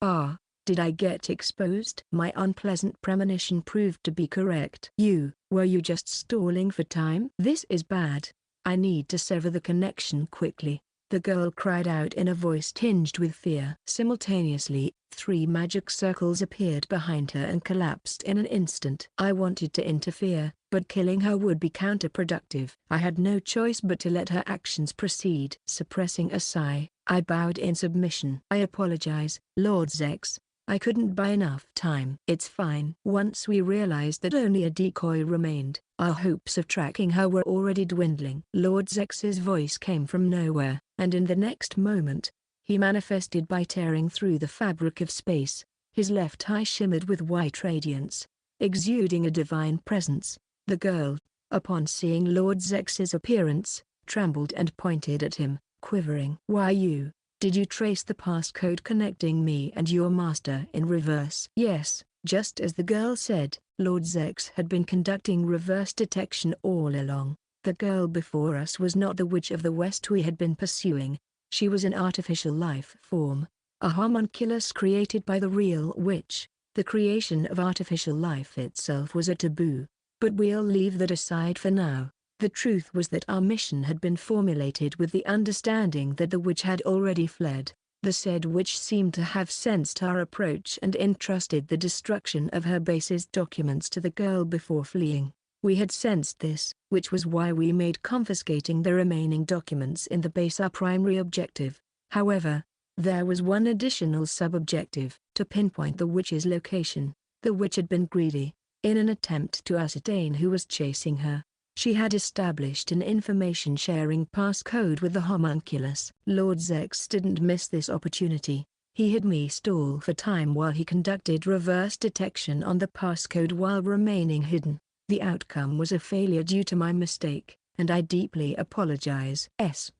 Did I get exposed? My unpleasant premonition proved to be correct. Were you just stalling for time? This is bad. I need to sever the connection quickly, the girl cried out in a voice tinged with fear. Simultaneously, 3 magic circles appeared behind her and collapsed in an instant. I wanted to interfere, but killing her would be counterproductive. I had no choice but to let her actions proceed. Suppressing a sigh, I bowed in submission. I apologize, Lord Zechs. I couldn't buy enough time. It's fine. Once we realized that only a decoy remained, our hopes of tracking her were already dwindling. Lord Zechs's voice came from nowhere, and in the next moment, he manifested by tearing through the fabric of space. His left eye shimmered with white radiance, exuding a divine presence. The girl, upon seeing Lord Zechs's appearance, trembled and pointed at him, quivering. "Why you? Did you trace the passcode connecting me and your master in reverse?" Yes, just as the girl said, Lord Zechs had been conducting reverse detection all along. The girl before us was not the witch of the West we had been pursuing. She was an artificial life form, a homunculus created by the real witch. The creation of artificial life itself was a taboo, but we'll leave that aside for now. The truth was that our mission had been formulated with the understanding that the witch had already fled. The said witch seemed to have sensed our approach and entrusted the destruction of her base's documents to the girl before fleeing. We had sensed this, which was why we made confiscating the remaining documents in the base our primary objective. However, there was one additional sub-objective: to pinpoint the witch's location. The witch had been greedy. In an attempt to ascertain who was chasing her, she had established an information-sharing passcode with the homunculus. Lord Zechs didn't miss this opportunity. He had me stall for time while he conducted reverse detection on the passcode while remaining hidden. The outcome was a failure due to my mistake, and I deeply apologize.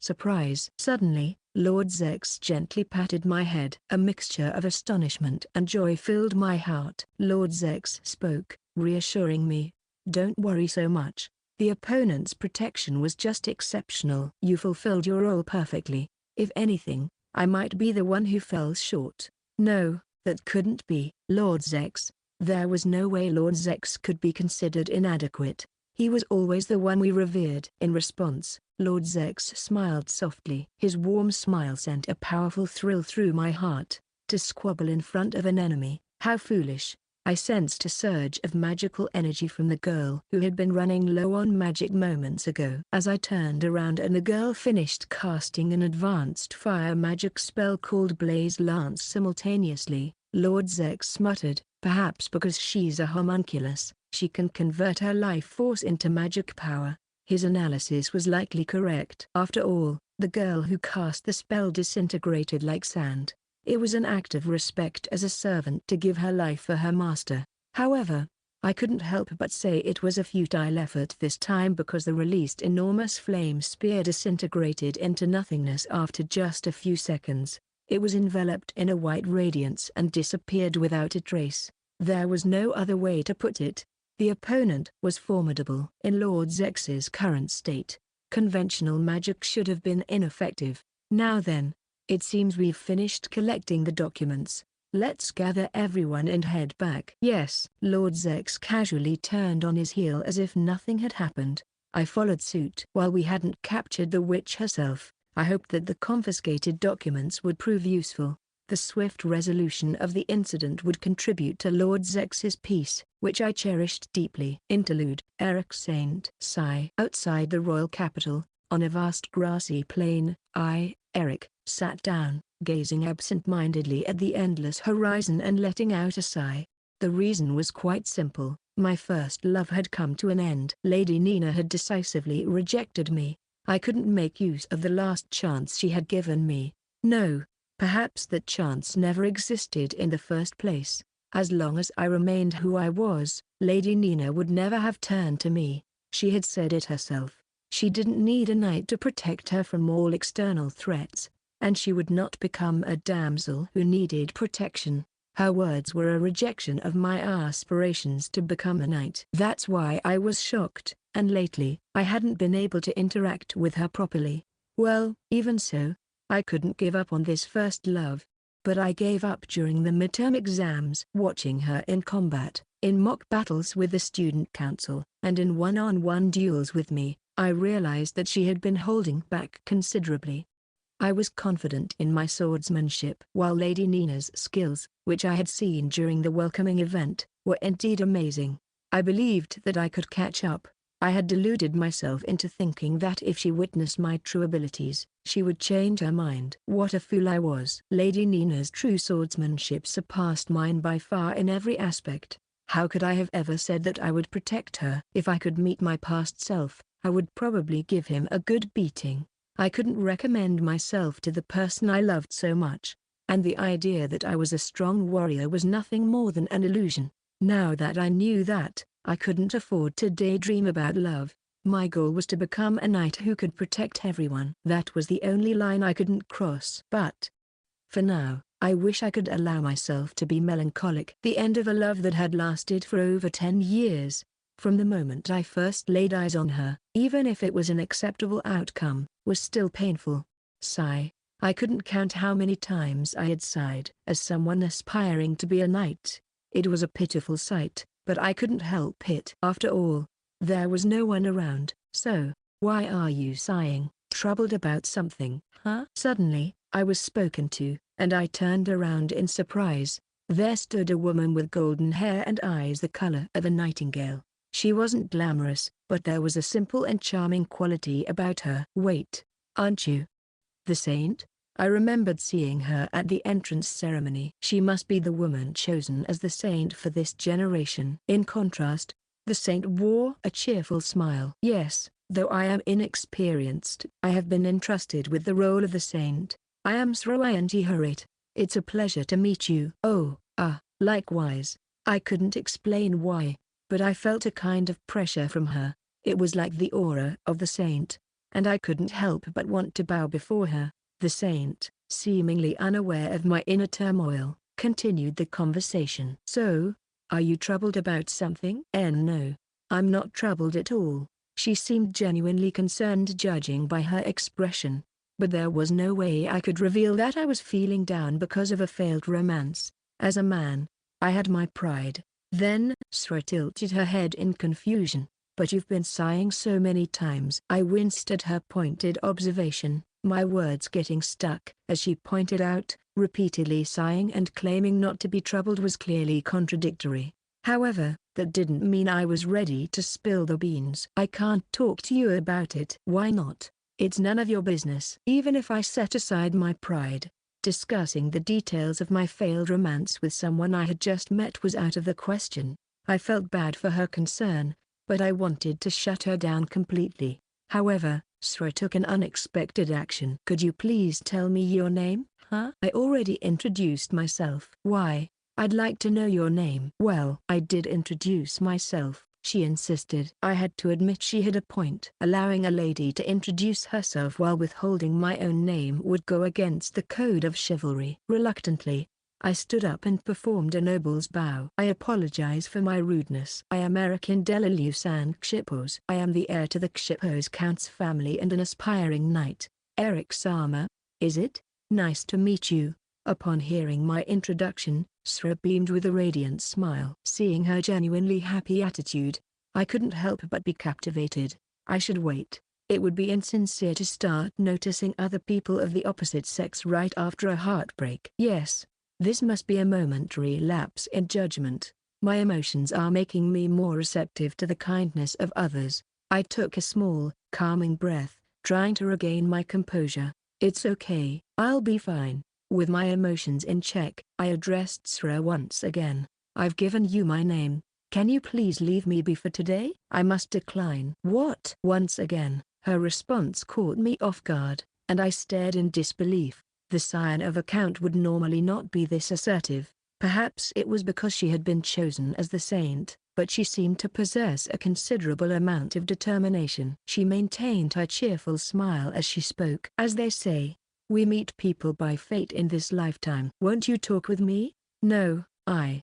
Surprise. Suddenly, Lord Zechs gently patted my head. A mixture of astonishment and joy filled my heart. Lord Zechs spoke, reassuring me. "Don't worry so much. The opponent's protection was just exceptional. You fulfilled your role perfectly. If anything, I might be the one who fell short." No, that couldn't be. Lord Zechs. There was no way Lord Zechs could be considered inadequate. He was always the one we revered. In response, Lord Zechs smiled softly. His warm smile sent a powerful thrill through my heart. To squabble in front of an enemy, how foolish. I sensed a surge of magical energy from the girl who had been running low on magic moments ago. As I turned around and the girl finished casting an advanced fire magic spell called Blaze Lance simultaneously, Lord Zechs muttered, "Perhaps because she's a homunculus, she can convert her life force into magic power." His analysis was likely correct. After all, the girl who cast the spell disintegrated like sand. It was an act of respect as a servant to give her life for her master. However, I couldn't help but say it was a futile effort this time because the released enormous flame spear disintegrated into nothingness after just a few seconds. It was enveloped in a white radiance and disappeared without a trace. There was no other way to put it. The opponent was formidable. In Lord Zechs's current state, conventional magic should have been ineffective. Now then, it seems we've finished collecting the documents. Let's gather everyone and head back. Yes. Lord Zechs casually turned on his heel as if nothing had happened. I followed suit. While we hadn't captured the witch herself, I hoped that the confiscated documents would prove useful. The swift resolution of the incident would contribute to Lord Zechs's peace, which I cherished deeply. Interlude. Eric Saint. Sigh. Outside the royal capital, on a vast grassy plain, Eric, sat down, gazing absent-mindedly at the endless horizon and letting out a sigh. The reason was quite simple. My first love had come to an end. Lady Nina had decisively rejected me. I couldn't make use of the last chance she had given me. No, perhaps that chance never existed in the first place. As long as I remained who I was, Lady Nina would never have turned to me. She had said it herself. She didn't need a knight to protect her from all external threats, and she would not become a damsel who needed protection. Her words were a rejection of my aspirations to become a knight. That's why I was shocked, and lately, I hadn't been able to interact with her properly. Well, even so, I couldn't give up on this first love. But I gave up during the midterm exams. Watching her in combat, in mock battles with the student council, and in one-on-one duels with me, I realized that she had been holding back considerably. I was confident in my swordsmanship, while Lady Nina's skills, which I had seen during the welcoming event, were indeed amazing. I believed that I could catch up. I had deluded myself into thinking that if she witnessed my true abilities, she would change her mind. What a fool I was. Lady Nina's true swordsmanship surpassed mine by far in every aspect. How could I have ever said that I would protect her? If I could meet my past self, I would probably give him a good beating. I couldn't recommend myself to the person I loved so much, and the idea that I was a strong warrior was nothing more than an illusion. Now that I knew that, I couldn't afford to daydream about love. My goal was to become a knight who could protect everyone. That was the only line I couldn't cross. But for now, I wish I could allow myself to be melancholic. The end of a love that had lasted for over 10 years. From the moment I first laid eyes on her, even if it was an acceptable outcome, was still painful. Sigh. I couldn't count how many times I had sighed. As someone aspiring to be a knight, it was a pitiful sight, but I couldn't help it. After all, there was no one around. So, why are you sighing? Troubled about something, huh? Suddenly, I was spoken to, and I turned around in surprise. There stood a woman with golden hair and eyes the color of a nightingale. She wasn't glamorous, but there was a simple and charming quality about her. Wait, aren't you the saint? I remembered seeing her at the entrance ceremony. She must be the woman chosen as the saint for this generation. In contrast, the saint wore a cheerful smile. Yes, though I am inexperienced, I have been entrusted with the role of the saint. I am Sroyanti. It's a pleasure to meet you. Oh, likewise. I couldn't explain why, but I felt a kind of pressure from her. It was like the aura of the saint, and I couldn't help but want to bow before her. The saint, seemingly unaware of my inner turmoil, continued the conversation. So, are you troubled about something? No, I'm not troubled at all. She seemed genuinely concerned judging by her expression. But there was no way I could reveal that I was feeling down because of a failed romance. As a man, I had my pride. Then, Sra tilted her head in confusion. But you've been sighing so many times. I winced at her pointed observation, my words getting stuck. As she pointed out, repeatedly sighing and claiming not to be troubled was clearly contradictory. However, that didn't mean I was ready to spill the beans. I can't talk to you about it. Why not? It's none of your business. Even if I set aside my pride, discussing the details of my failed romance with someone I had just met was out of the question. I felt bad for her concern, but I wanted to shut her down completely. However, Sra took an unexpected action. Could you please tell me your name? Huh? I already introduced myself. Why? I'd like to know your name. Well, I did introduce myself, she insisted. I had to admit she had a point. Allowing a lady to introduce herself while withholding my own name would go against the code of chivalry. Reluctantly, I stood up and performed a noble's bow. I apologize for my rudeness. I am Erikindelius and Xipos. I am the heir to the Xipos Count's family and an aspiring knight. Erik Sama, is it? Nice to meet you. Upon hearing my introduction, Sra beamed with a radiant smile. Seeing her genuinely happy attitude, I couldn't help but be captivated. I should wait. It would be insincere to start noticing other people of the opposite sex right after a heartbreak. Yes. This must be a momentary lapse in judgment. My emotions are making me more receptive to the kindness of others. I took a small, calming breath, trying to regain my composure. It's okay. I'll be fine. With my emotions in check, I addressed Sra once again. I've given you my name. Can you please leave me be for today? I must decline. What? Once again, her response caught me off guard, and I stared in disbelief. The scion of a count would normally not be this assertive. Perhaps it was because she had been chosen as the saint, but she seemed to possess a considerable amount of determination. She maintained her cheerful smile as she spoke. As they say, we meet people by fate in this lifetime. Won't you talk with me? No,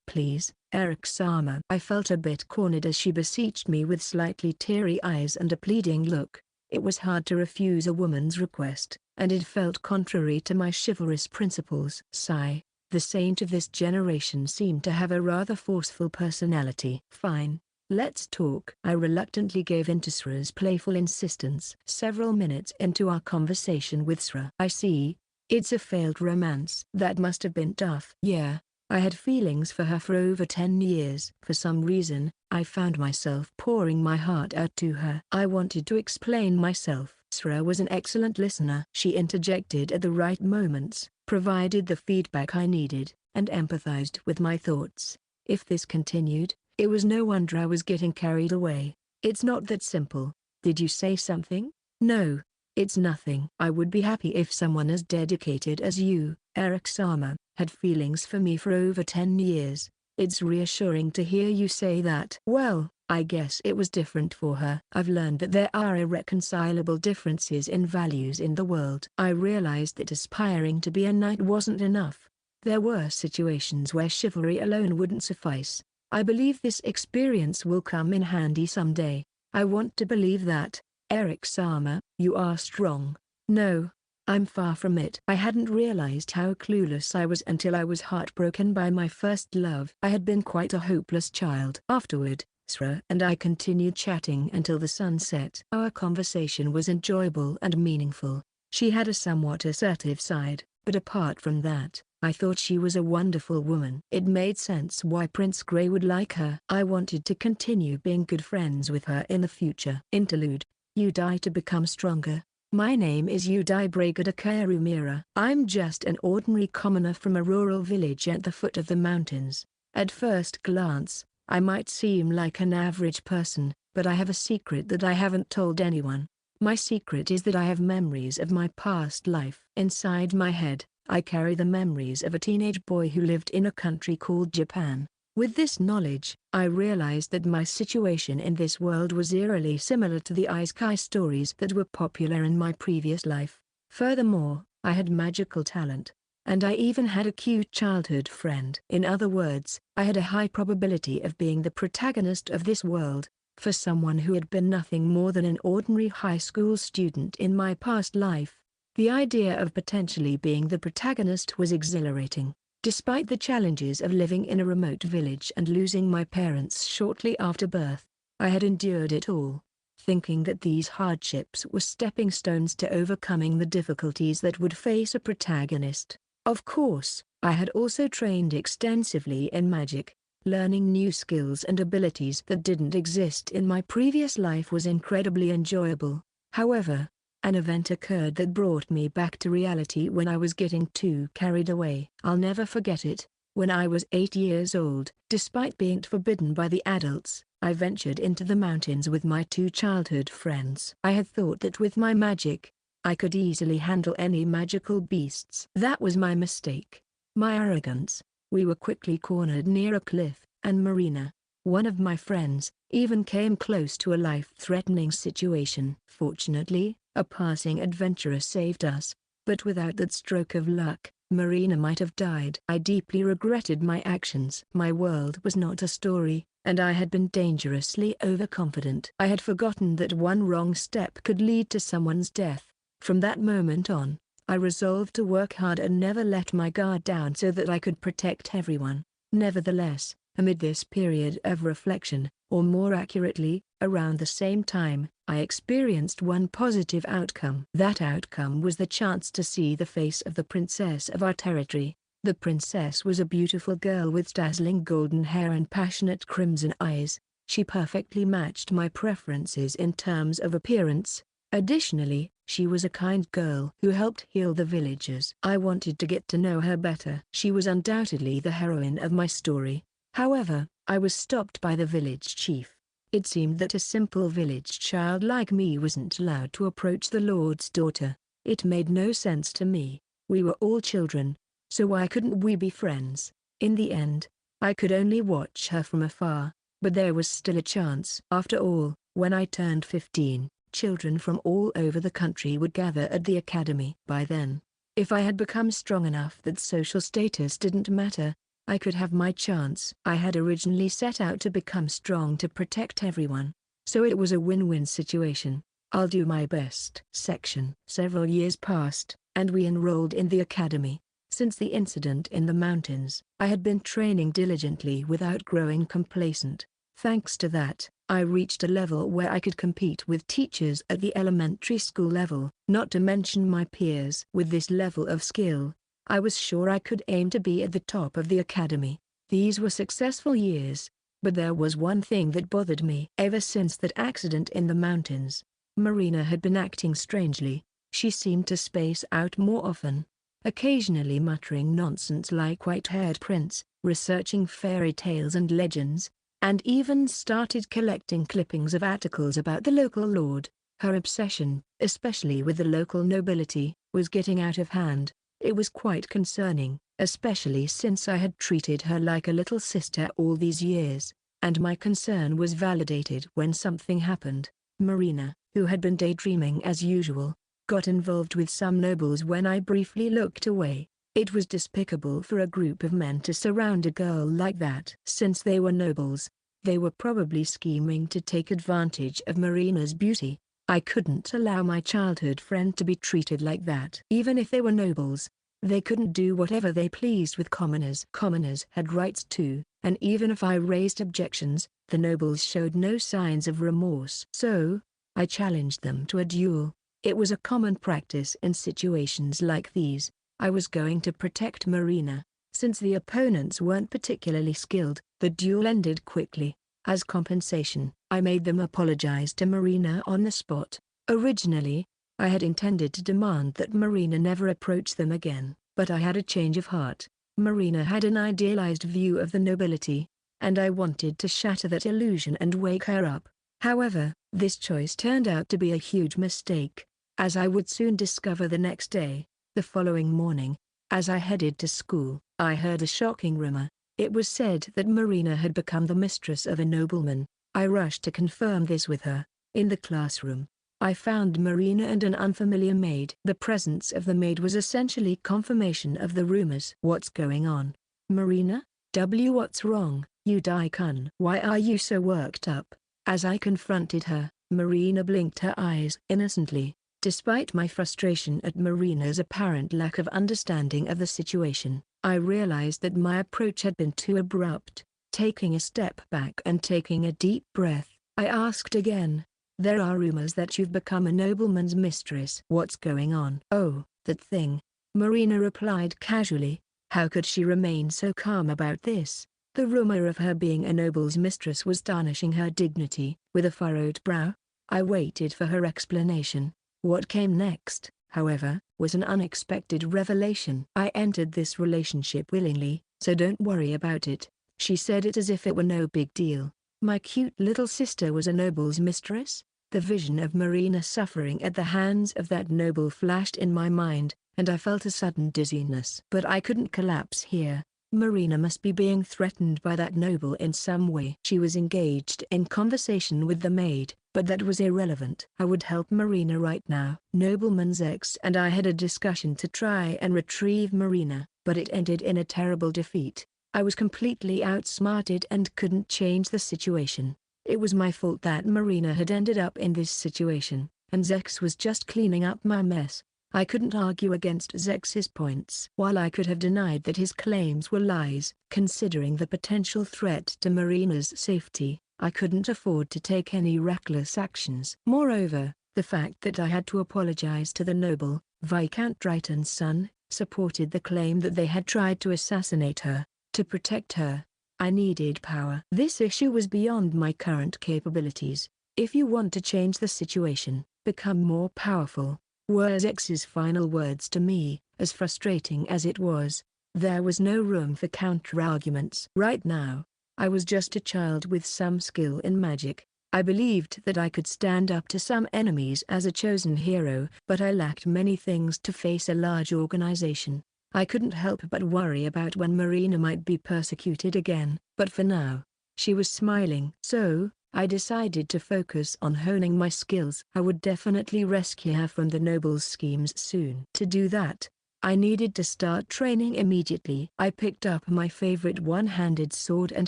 please, Erik Sama. I felt a bit cornered as she beseeched me with slightly teary eyes and a pleading look. It was hard to refuse a woman's request, and it felt contrary to my chivalrous principles. Sigh. The saint of this generation seemed to have a rather forceful personality. Fine. Let's talk. I reluctantly gave in to Sra's playful insistence. Several minutes into our conversation with Sra. I see. It's a failed romance. That must have been tough. Yeah. I had feelings for her for over 10 years. For some reason, I found myself pouring my heart out to her. I wanted to explain myself. Sra was an excellent listener. She interjected at the right moments, provided the feedback I needed, and empathized with my thoughts. If this continued, it was no wonder I was getting carried away. It's not that simple. Did you say something? No. It's nothing. I would be happy if someone as dedicated as you, Eric-sama, had feelings for me for over 10 years. It's reassuring to hear you say that. Well, I guess it was different for her. I've learned that there are irreconcilable differences in values in the world. I realized that aspiring to be a knight wasn't enough. There were situations where chivalry alone wouldn't suffice. I believe this experience will come in handy someday. I want to believe that, Eric-sama, you are strong. No, I'm far from it. I hadn't realized how clueless I was until I was heartbroken by my first love. I had been quite a hopeless child. Afterward, Sra and I continued chatting until the sun set. Our conversation was enjoyable and meaningful. She had a somewhat assertive side, but apart from that, I thought she was a wonderful woman. It made sense why Prince Grey would like her. I wanted to continue being good friends with her in the future. Interlude. You die to become stronger. My name is Yudai Brigada Kairumira. I'm just an ordinary commoner from a rural village at the foot of the mountains. At first glance, I might seem like an average person, but I have a secret that I haven't told anyone. My secret is that I have memories of my past life. Inside my head, I carry the memories of a teenage boy who lived in a country called Japan. With this knowledge, I realized that my situation in this world was eerily similar to the isekai stories that were popular in my previous life. Furthermore, I had magical talent. And I even had a cute childhood friend. In other words, I had a high probability of being the protagonist of this world. For someone who had been nothing more than an ordinary high school student in my past life, the idea of potentially being the protagonist was exhilarating. Despite the challenges of living in a remote village and losing my parents shortly after birth, I had endured it all, thinking that these hardships were stepping stones to overcoming the difficulties that would face a protagonist. Of course, I had also trained extensively in magic. Learning new skills and abilities that didn't exist in my previous life was incredibly enjoyable. However, an event occurred that brought me back to reality when I was getting too carried away. I'll never forget it. When I was 8 years old, despite being forbidden by the adults, I ventured into the mountains with my 2 childhood friends. I had thought that with my magic, I could easily handle any magical beasts. That was my mistake. My arrogance. We were quickly cornered near a cliff, and Marina, one of my friends, even came close to a life-threatening situation. Fortunately, a passing adventurer saved us, but without that stroke of luck, Marina might have died. I deeply regretted my actions. My world was not a story, and I had been dangerously overconfident. I had forgotten that one wrong step could lead to someone's death. From that moment on, I resolved to work hard and never let my guard down so that I could protect everyone. Nevertheless, amid this period of reflection, or more accurately, around the same time, I experienced one positive outcome. That outcome was the chance to see the face of the princess of our territory. The princess was a beautiful girl with dazzling golden hair and passionate crimson eyes. She perfectly matched my preferences in terms of appearance. Additionally, she was a kind girl who helped heal the villagers. I wanted to get to know her better. She was undoubtedly the heroine of my story. However, I was stopped by the village chief. It seemed that a simple village child like me wasn't allowed to approach the lord's daughter. It made no sense to me. We were all children, so why couldn't we be friends? In the end, I could only watch her from afar, but there was still a chance. After all, when I turned 15, children from all over the country would gather at the academy. By then, if I had become strong enough that social status didn't matter, I could have my chance. I had originally set out to become strong to protect everyone, so it was a win-win situation. I'll do my best. Several years passed, and we enrolled in the academy. Since the incident in the mountains, I had been training diligently without growing complacent. Thanks to that, I reached a level where I could compete with teachers at the elementary school level, not to mention my peers. With this level of skill, I was sure I could aim to be at the top of the academy. These were successful years, But there was one thing that bothered me. Ever since that accident in the mountains, Marina had been acting strangely. She seemed to space out more often, occasionally muttering nonsense like white-haired prince, researching fairy tales and legends, and even started collecting clippings of articles about the local lord. Her obsession, especially with the local nobility, was getting out of hand. It was quite concerning, especially since I had treated her like a little sister all these years, and my concern was validated when something happened. Marina, who had been daydreaming as usual, got involved with some nobles when I briefly looked away. It was despicable for a group of men to surround a girl like that. Since they were nobles, they were probably scheming to take advantage of Marina's beauty. I couldn't allow my childhood friend to be treated like that. Even if they were nobles, they couldn't do whatever they pleased with commoners. Commoners had rights too, and even if I raised objections, the nobles showed no signs of remorse. So, I challenged them to a duel. It was a common practice in situations like these. I was going to protect Marina. Since the opponents weren't particularly skilled, the duel ended quickly. As compensation, I made them apologize to Marina on the spot. Originally, I had intended to demand that Marina never approach them again, but I had a change of heart. Marina had an idealized view of the nobility, and I wanted to shatter that illusion and wake her up. However, this choice turned out to be a huge mistake, as I would soon discover the next day. The following morning, as I headed to school, I heard a shocking rumor. It was said that Marina had become the mistress of a nobleman. I rushed to confirm this with her. In the classroom, I found Marina and an unfamiliar maid. The presence of the maid was essentially confirmation of the rumors. What's going on? Marina? What's wrong, you daikun? Why are you so worked up? As I confronted her, Marina blinked her eyes innocently. Despite my frustration at Marina's apparent lack of understanding of the situation, I realized that my approach had been too abrupt. Taking a step back and taking a deep breath, I asked again, "There are rumors that you've become a nobleman's mistress. What's going on?" "Oh, that thing," Marina replied casually. How could she remain so calm about this? The rumor of her being a noble's mistress was tarnishing her dignity. With a furrowed brow, I waited for her explanation. What came next, however, was an unexpected revelation. "I entered this relationship willingly, so don't worry about it." She said it as if it were no big deal. My cute little sister was a noble's mistress? The vision of Marina suffering at the hands of that noble flashed in my mind, and I felt a sudden dizziness. But I couldn't collapse here. Marina must be being threatened by that noble in some way. She was engaged in conversation with the maid, but that was irrelevant. I would help Marina right now. Nobleman Zechs and I had a discussion to try and retrieve Marina, but it ended in a terrible defeat. I was completely outsmarted and couldn't change the situation. It was my fault that Marina had ended up in this situation, and Zechs was just cleaning up my mess. I couldn't argue against Zechs's points. While I could have denied that his claims were lies, considering the potential threat to Marina's safety, I couldn't afford to take any reckless actions. Moreover, the fact that I had to apologize to the noble, Viscount Dryton's son, supported the claim that they had tried to assassinate her. To protect her, I needed power. This issue was beyond my current capabilities. If you want to change the situation, become more powerful, were Zechs's final words to me. As frustrating as it was, there was no room for counter-arguments. Right now, I was just a child with some skill in magic. I believed that I could stand up to some enemies as a chosen hero, but I lacked many things to face a large organization. I couldn't help but worry about when Marina might be persecuted again, but for now, she was smiling. So, I decided to focus on honing my skills. I would definitely rescue her from the noble's schemes soon. To do that, I needed to start training immediately. I picked up my favorite one-handed sword and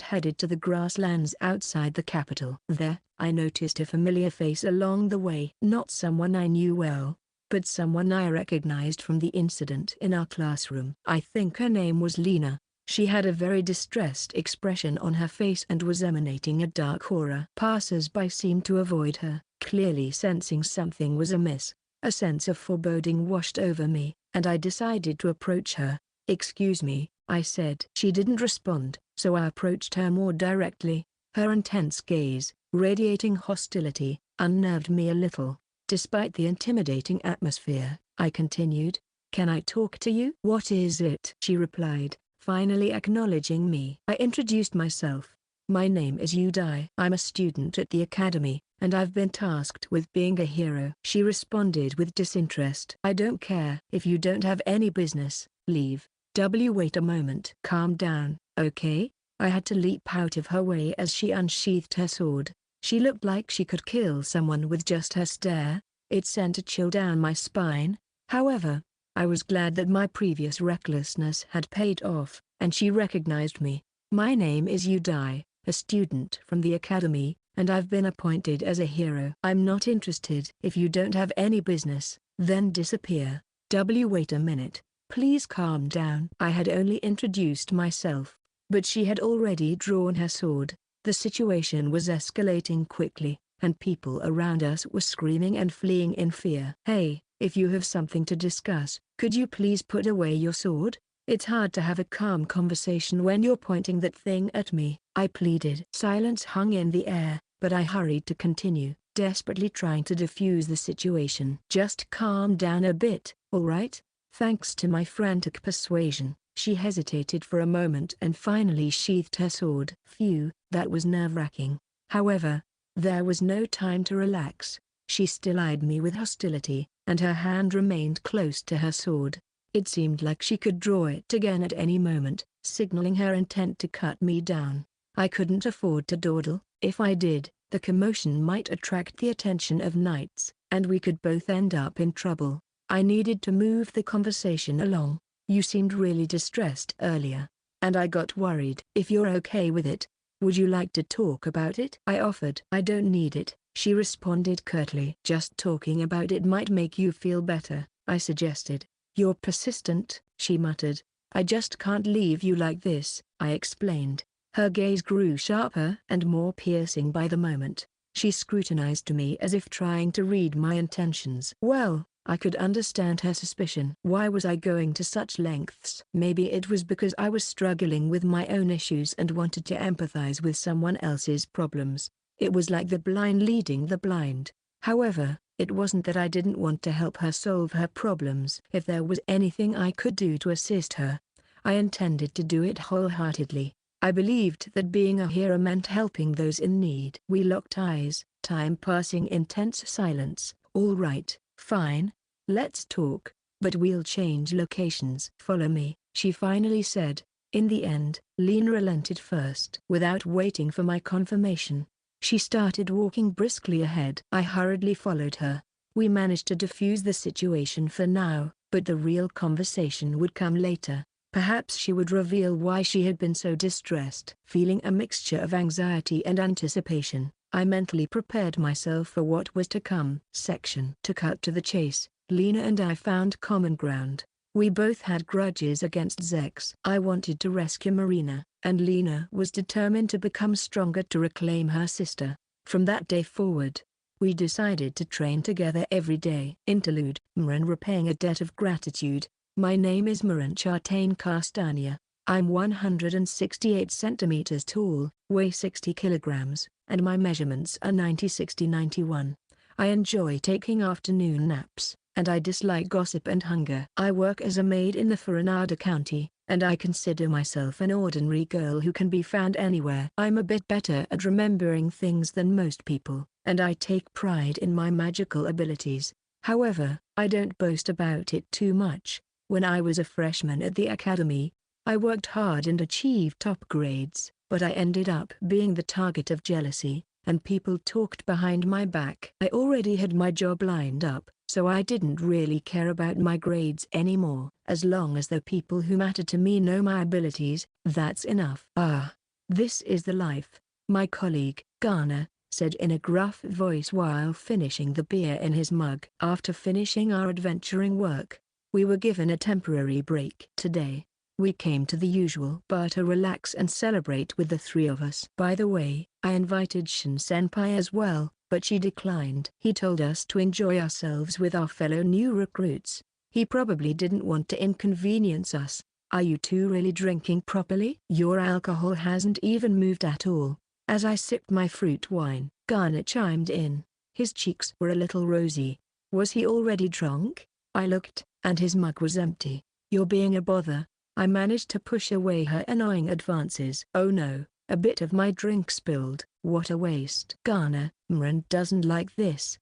headed to the grasslands outside the capital. There, I noticed a familiar face along the way. Not someone I knew well, but someone I recognized from the incident in our classroom. I think her name was Lena. She had a very distressed expression on her face and was emanating a dark aura. Passers-by seemed to avoid her, clearly sensing something was amiss. A sense of foreboding washed over me, and I decided to approach her. "Excuse me," I said. She didn't respond, so I approached her more directly. Her intense gaze, radiating hostility, unnerved me a little. Despite the intimidating atmosphere, I continued, "Can I talk to you?" "What is it?" she replied, finally acknowledging me. I introduced myself. "My name is Udai. I'm a student at the academy, and I've been tasked with being a hero." She responded with disinterest. "I don't care. If you don't have any business, leave." Wait a moment. "Calm down, okay?" I had to leap out of her way as she unsheathed her sword. She looked like she could kill someone with just her stare. It sent a chill down my spine. However, I was glad that my previous recklessness had paid off, and she recognized me. "My name is Udai, a student from the academy, and I've been appointed as a hero." "I'm not interested." "If you don't have any business, then disappear." Wait a minute. Please calm down." I had only introduced myself, but she had already drawn her sword. The situation was escalating quickly, and people around us were screaming and fleeing in fear. "Hey, if you have something to discuss, could you please put away your sword? It's hard to have a calm conversation when you're pointing that thing at me," I pleaded. Silence hung in the air, but I hurried to continue, desperately trying to defuse the situation. "Just calm down a bit, all right?" Thanks to my frantic persuasion, she hesitated for a moment and finally sheathed her sword. Phew, that was nerve-wracking. However, there was no time to relax. She still eyed me with hostility, and her hand remained close to her sword. It seemed like she could draw it again at any moment, signaling her intent to cut me down. I couldn't afford to dawdle. If I did, the commotion might attract the attention of knights, and we could both end up in trouble. I needed to move the conversation along. "You seemed really distressed earlier, and I got worried." "If you're okay with it, would you like to talk about it?" I offered. "I don't need it," she responded curtly. "Just talking about it might make you feel better," I suggested. "You're persistent," she muttered. "I just can't leave you like this," I explained. Her gaze grew sharper and more piercing by the moment. She scrutinized me as if trying to read my intentions. Well, I could understand her suspicion. Why was I going to such lengths? Maybe it was because I was struggling with my own issues and wanted to empathize with someone else's problems. It was like the blind leading the blind. However, it wasn't that I didn't want to help her solve her problems. If there was anything I could do to assist her, I intended to do it wholeheartedly. I believed that being a hero meant helping those in need. We locked eyes, time passing in tense silence. "All right, fine. Let's talk, but we'll change locations." "Follow me," she finally said. In the end, Lena relented first. Without waiting for my confirmation, she started walking briskly ahead. I hurriedly followed her. We managed to defuse the situation for now, but the real conversation would come later. Perhaps she would reveal why she had been so distressed. Feeling a mixture of anxiety and anticipation, I mentally prepared myself for what was to come. To cut to the chase, Lena and I found common ground. We both had grudges against Zechs. I wanted to rescue Marina, and Lena was determined to become stronger to reclaim her sister. From that day forward, we decided to train together every day. Interlude: Marin repaying a debt of gratitude. My name is Marin Castania. I'm 168 centimeters tall, weigh 60 kilograms, and my measurements are 90-60-91. I enjoy taking afternoon naps, and I dislike gossip and hunger. I work as a maid in the Foranada County, and I consider myself an ordinary girl who can be found anywhere. I'm a bit better at remembering things than most people, and I take pride in my magical abilities. However, I don't boast about it too much. When I was a freshman at the academy, I worked hard and achieved top grades, but I ended up being the target of jealousy, and people talked behind my back. I already had my job lined up, so I didn't really care about my grades anymore. As long as the people who matter to me know my abilities, that's enough. "Ah, this is the life," my colleague, Garner, said in a gruff voice while finishing the beer in his mug. After finishing our adventuring work, we were given a temporary break. Today, we came to the usual bar to relax and celebrate with the three of us. By the way, I invited Shin-senpai as well, but she declined. He told us to enjoy ourselves with our fellow new recruits. He probably didn't want to inconvenience us. "Are you two really drinking properly?" "Your alcohol hasn't even moved at all," As I sipped my fruit wine, Garner chimed in. His cheeks were a little rosy. Was he already drunk? I looked, and his mug was empty. You're being a bother. I managed to push away her annoying advances. Oh no, a bit of my drink spilled. What a waste. Garner, Mren doesn't like this.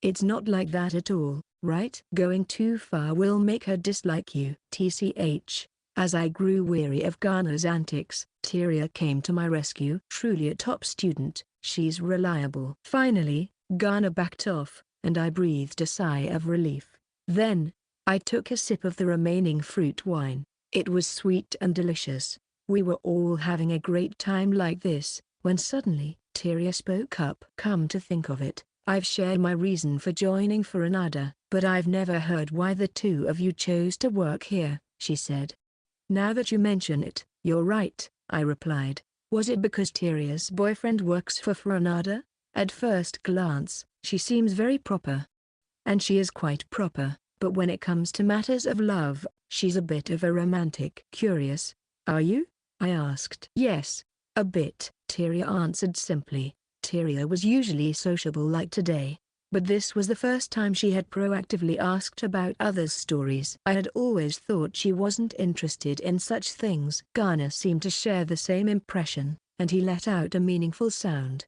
It's not like that at all, right? Going too far will make her dislike you. TCH. As I grew weary of Garner's antics, Tyria came to my rescue. Truly a top student, she's reliable. Finally, Garner backed off, and I breathed a sigh of relief. Then, I took a sip of the remaining fruit wine. It was sweet and delicious. We were all having a great time like this, when suddenly, Tyria spoke up. Come to think of it, I've shared my reason for joining Foranada, but I've never heard why the two of you chose to work here, she said. Now that you mention it, you're right, I replied. Was it because Tyria's boyfriend works for Foranada? At first glance, she seems very proper. And she is quite proper, but when it comes to matters of love, she's a bit of a romantic. Curious, are you? I asked. Yes, a bit, Tyria answered simply. Tyria was usually sociable like today, but this was the first time she had proactively asked about others' stories. I had always thought she wasn't interested in such things. Garner seemed to share the same impression, and he let out a meaningful sound.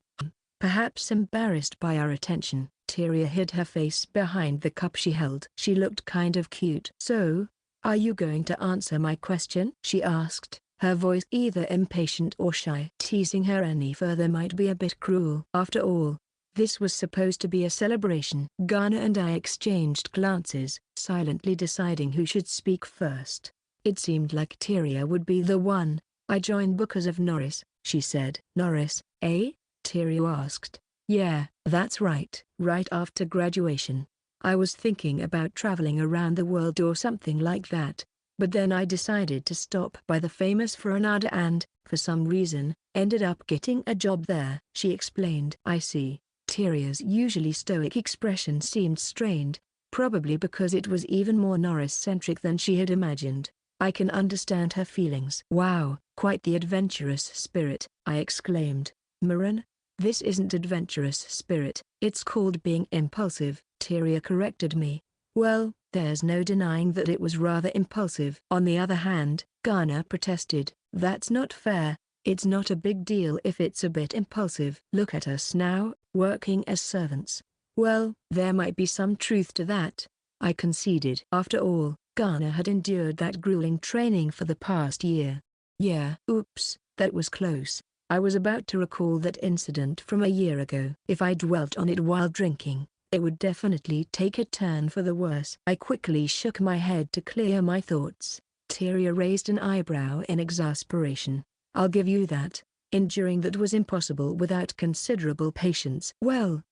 Perhaps embarrassed by our attention, Tyria hid her face behind the cup she held. She looked kind of cute. So, are you going to answer my question? She asked, her voice either impatient or shy. Teasing her any further might be a bit cruel. After all, this was supposed to be a celebration. Garner and I exchanged glances, silently deciding who should speak first. It seemed like Tyria would be the one. I joined because of Norris, she said. Norris, eh? Tyria asked. Yeah, that's right. Right after graduation. I was thinking about traveling around the world or something like that. But then I decided to stop by the famous Foranada and, for some reason, ended up getting a job there. She explained. I see. Tyria's usually stoic expression seemed strained, probably because it was even more Norris-centric than she had imagined. I can understand her feelings. Wow, quite the adventurous spirit, I exclaimed. Marina, this isn't adventurous spirit, it's called being impulsive, Tyria corrected me. Well, there's no denying that it was rather impulsive. On the other hand, Garner protested, that's not fair. It's not a big deal if it's a bit impulsive. Look at us now, working as servants. Well, there might be some truth to that, I conceded. After all, Garner had endured that grueling training for the past year. Yeah. Oops, that was close. I was about to recall that incident from a year ago. If I dwelt on it while drinking, it would definitely take a turn for the worse. I quickly shook my head to clear my thoughts. Tyria raised an eyebrow in exasperation. I'll give you that. Enduring that was impossible without considerable patience. Well,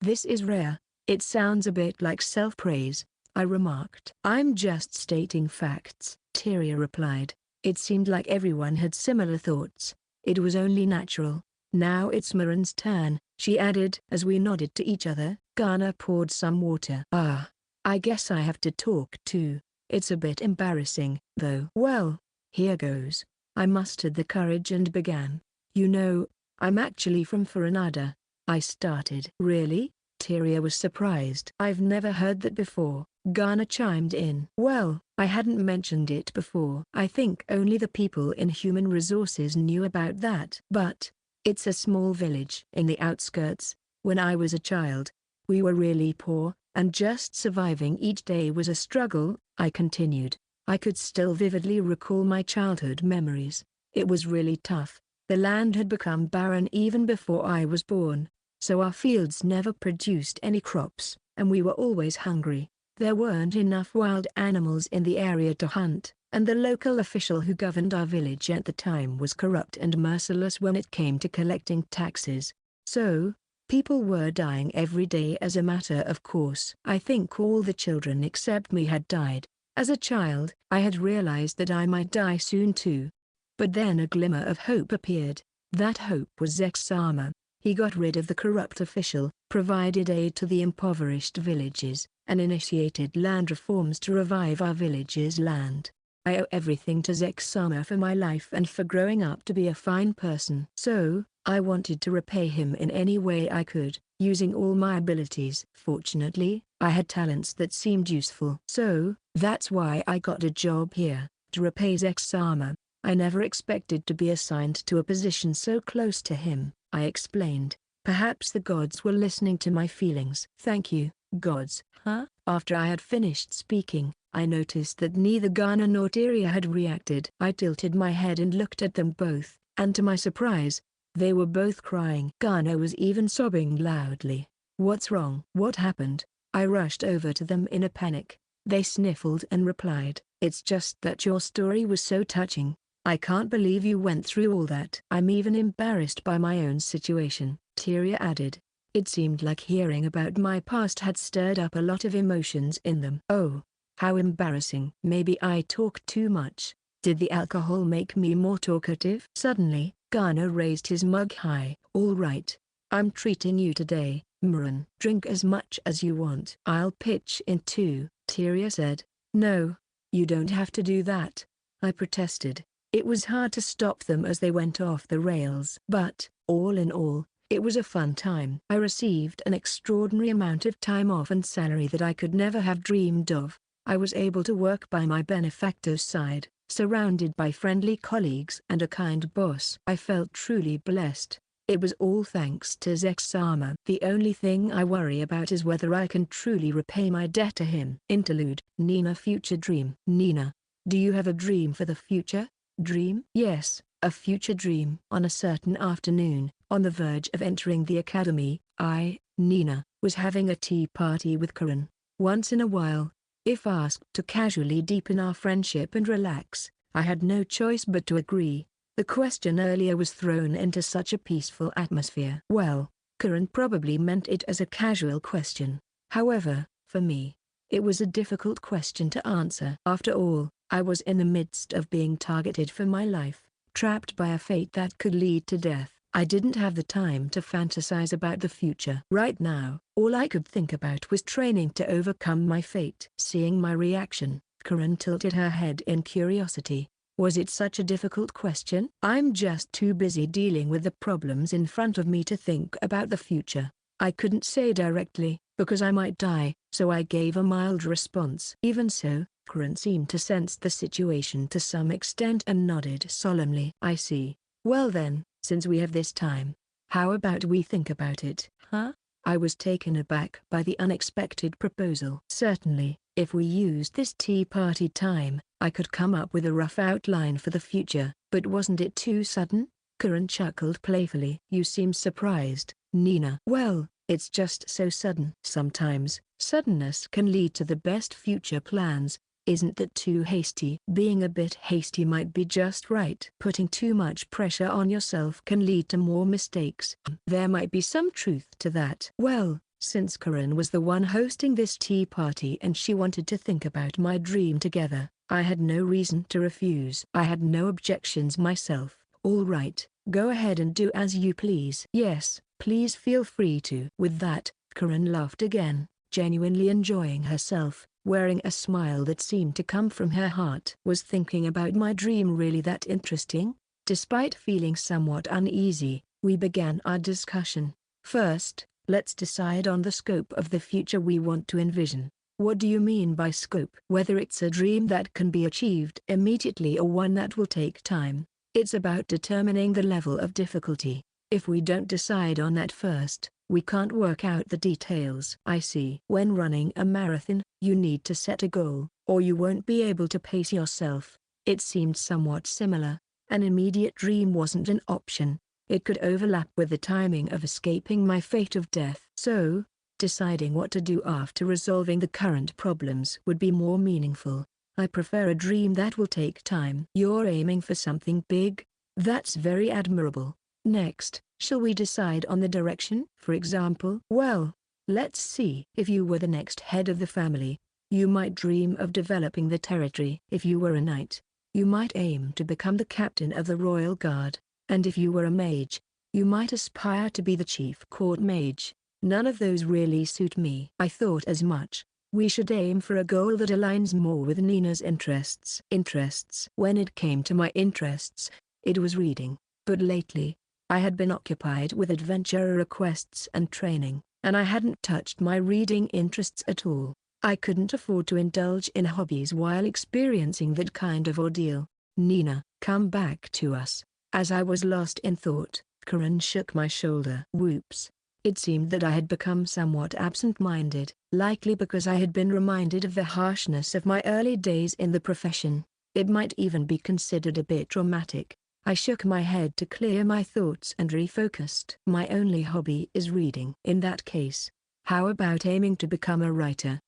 this is rare. It sounds a bit like self-praise, I remarked. I'm just stating facts, Tyria replied. It seemed like everyone had similar thoughts. It was only natural. Now it's Marin's turn, she added. As we nodded to each other, Garner poured some water. I guess I have to talk too. It's a bit embarrassing, though. Well, here goes. I mustered the courage and began. You know, I'm actually from Foranada. I started. Really? Tyria was surprised. I've never heard that before, Garner chimed in. Well, I hadn't mentioned it before. I think only the people in human resources knew about that. But, it's a small village in the outskirts. When I was a child, we were really poor, and just surviving each day was a struggle, I continued. I could still vividly recall my childhood memories. It was really tough. The land had become barren even before I was born, so our fields never produced any crops, and we were always hungry. There weren't enough wild animals in the area to hunt, and the local official who governed our village at the time was corrupt and merciless when it came to collecting taxes. So, people were dying every day as a matter of course. I think all the children except me had died. As a child, I had realized that I might die soon too. But then a glimmer of hope appeared. That hope was Zechs. He got rid of the corrupt official, provided aid to the impoverished villages, and initiated land reforms to revive our village's land. I owe everything to Zechs for my life and for growing up to be a fine person. So, I wanted to repay him in any way I could, using all my abilities. Fortunately, I had talents that seemed useful. So, that's why I got a job here, to repay Zechs. I never expected to be assigned to a position so close to him, I explained. Perhaps the gods were listening to my feelings. Thank you, gods. Huh? After I had finished speaking, I noticed that neither Ghana nor Tyria had reacted. I tilted my head and looked at them both, and to my surprise, they were both crying. Ghana was even sobbing loudly. What's wrong? What happened? I rushed over to them in a panic. They sniffled and replied, it's just that your story was so touching. I can't believe you went through all that. I'm even embarrassed by my own situation, Tyria added. It seemed like hearing about my past had stirred up a lot of emotions in them. Oh, how embarrassing. Maybe I talk too much. Did the alcohol make me more talkative? Suddenly, Ghana raised his mug high. All right. I'm treating you today, Marina. Drink as much as you want. I'll pitch in too, Tyria said. No, you don't have to do that, I protested. It was hard to stop them as they went off the rails. But, all in all, it was a fun time. I received an extraordinary amount of time off and salary that I could never have dreamed of. I was able to work by my benefactor's side, surrounded by friendly colleagues and a kind boss. I felt truly blessed. It was all thanks to Zechs. The only thing I worry about is whether I can truly repay my debt to him. Interlude. Nina. Future dream. Nina, do you have a dream for the future? Dream? Yes, a future dream. On a certain afternoon, on the verge of entering the academy, Nina, was having a tea party with Karan. Once in a while, if asked to casually deepen our friendship and relax, I had no choice but to agree. The question earlier was thrown into such a peaceful atmosphere. Well, Karan probably meant it as a casual question. However, for me, it was a difficult question to answer. After all, I was in the midst of being targeted for my life, trapped by a fate that could lead to death. I didn't have the time to fantasize about the future. Right now, all I could think about was training to overcome my fate. Seeing my reaction, Karan tilted her head in curiosity. Was it such a difficult question? I'm just too busy dealing with the problems in front of me to think about the future. I couldn't say directly, because I might die, so I gave a mild response. Even so, Karan seemed to sense the situation to some extent and nodded solemnly. I see. Well then, since we have this time, how about we think about it, huh? I was taken aback by the unexpected proposal. Certainly, if we used this tea party time, I could come up with a rough outline for the future. But wasn't it too sudden? Karan chuckled playfully. You seem surprised, Nina. Well, it's just so sudden. Sometimes, suddenness can lead to the best future plans. Isn't that too hasty? Being a bit hasty might be just right. Putting too much pressure on yourself can lead to more mistakes. There might be some truth to that. Well, since Karan was the one hosting this tea party and she wanted to think about my dream together, I had no reason to refuse. I had no objections myself. All right, go ahead and do as you please. Yes, please feel free to. With that, Karan laughed again, genuinely enjoying herself, wearing a smile that seemed to come from her heart. Was thinking about my dream really that interesting? Despite feeling somewhat uneasy, we began our discussion. First, let's decide on the scope of the future we want to envision. What do you mean by scope? Whether it's a dream that can be achieved immediately or one that will take time. It's about determining the level of difficulty. If we don't decide on that first, we can't work out the details. I see. When running a marathon, you need to set a goal, or you won't be able to pace yourself. It seemed somewhat similar. An immediate dream wasn't an option. It could overlap with the timing of escaping my fate of death. So, deciding what to do after resolving the current problems would be more meaningful. I prefer a dream that will take time. You're aiming for something big? That's very admirable. Next, shall we decide on the direction? For example, well, let's see. If you were the next head of the family, you might dream of developing the territory. If you were a knight, you might aim to become the captain of the royal guard. And if you were a mage, you might aspire to be the chief court mage. None of those really suit me. I thought as much. We should aim for a goal that aligns more with Nina's interests. When it came to my interests, it was reading, but lately, I had been occupied with adventurer requests and training, and I hadn't touched my reading interests at all. I couldn't afford to indulge in hobbies while experiencing that kind of ordeal. Nina, come back to us. As I was lost in thought, Karen shook my shoulder. Whoops. It seemed that I had become somewhat absent-minded, likely because I had been reminded of the harshness of my early days in the profession. It might even be considered a bit traumatic. I shook my head to clear my thoughts and refocused. My only hobby is reading. In that case, how about aiming to become a writer?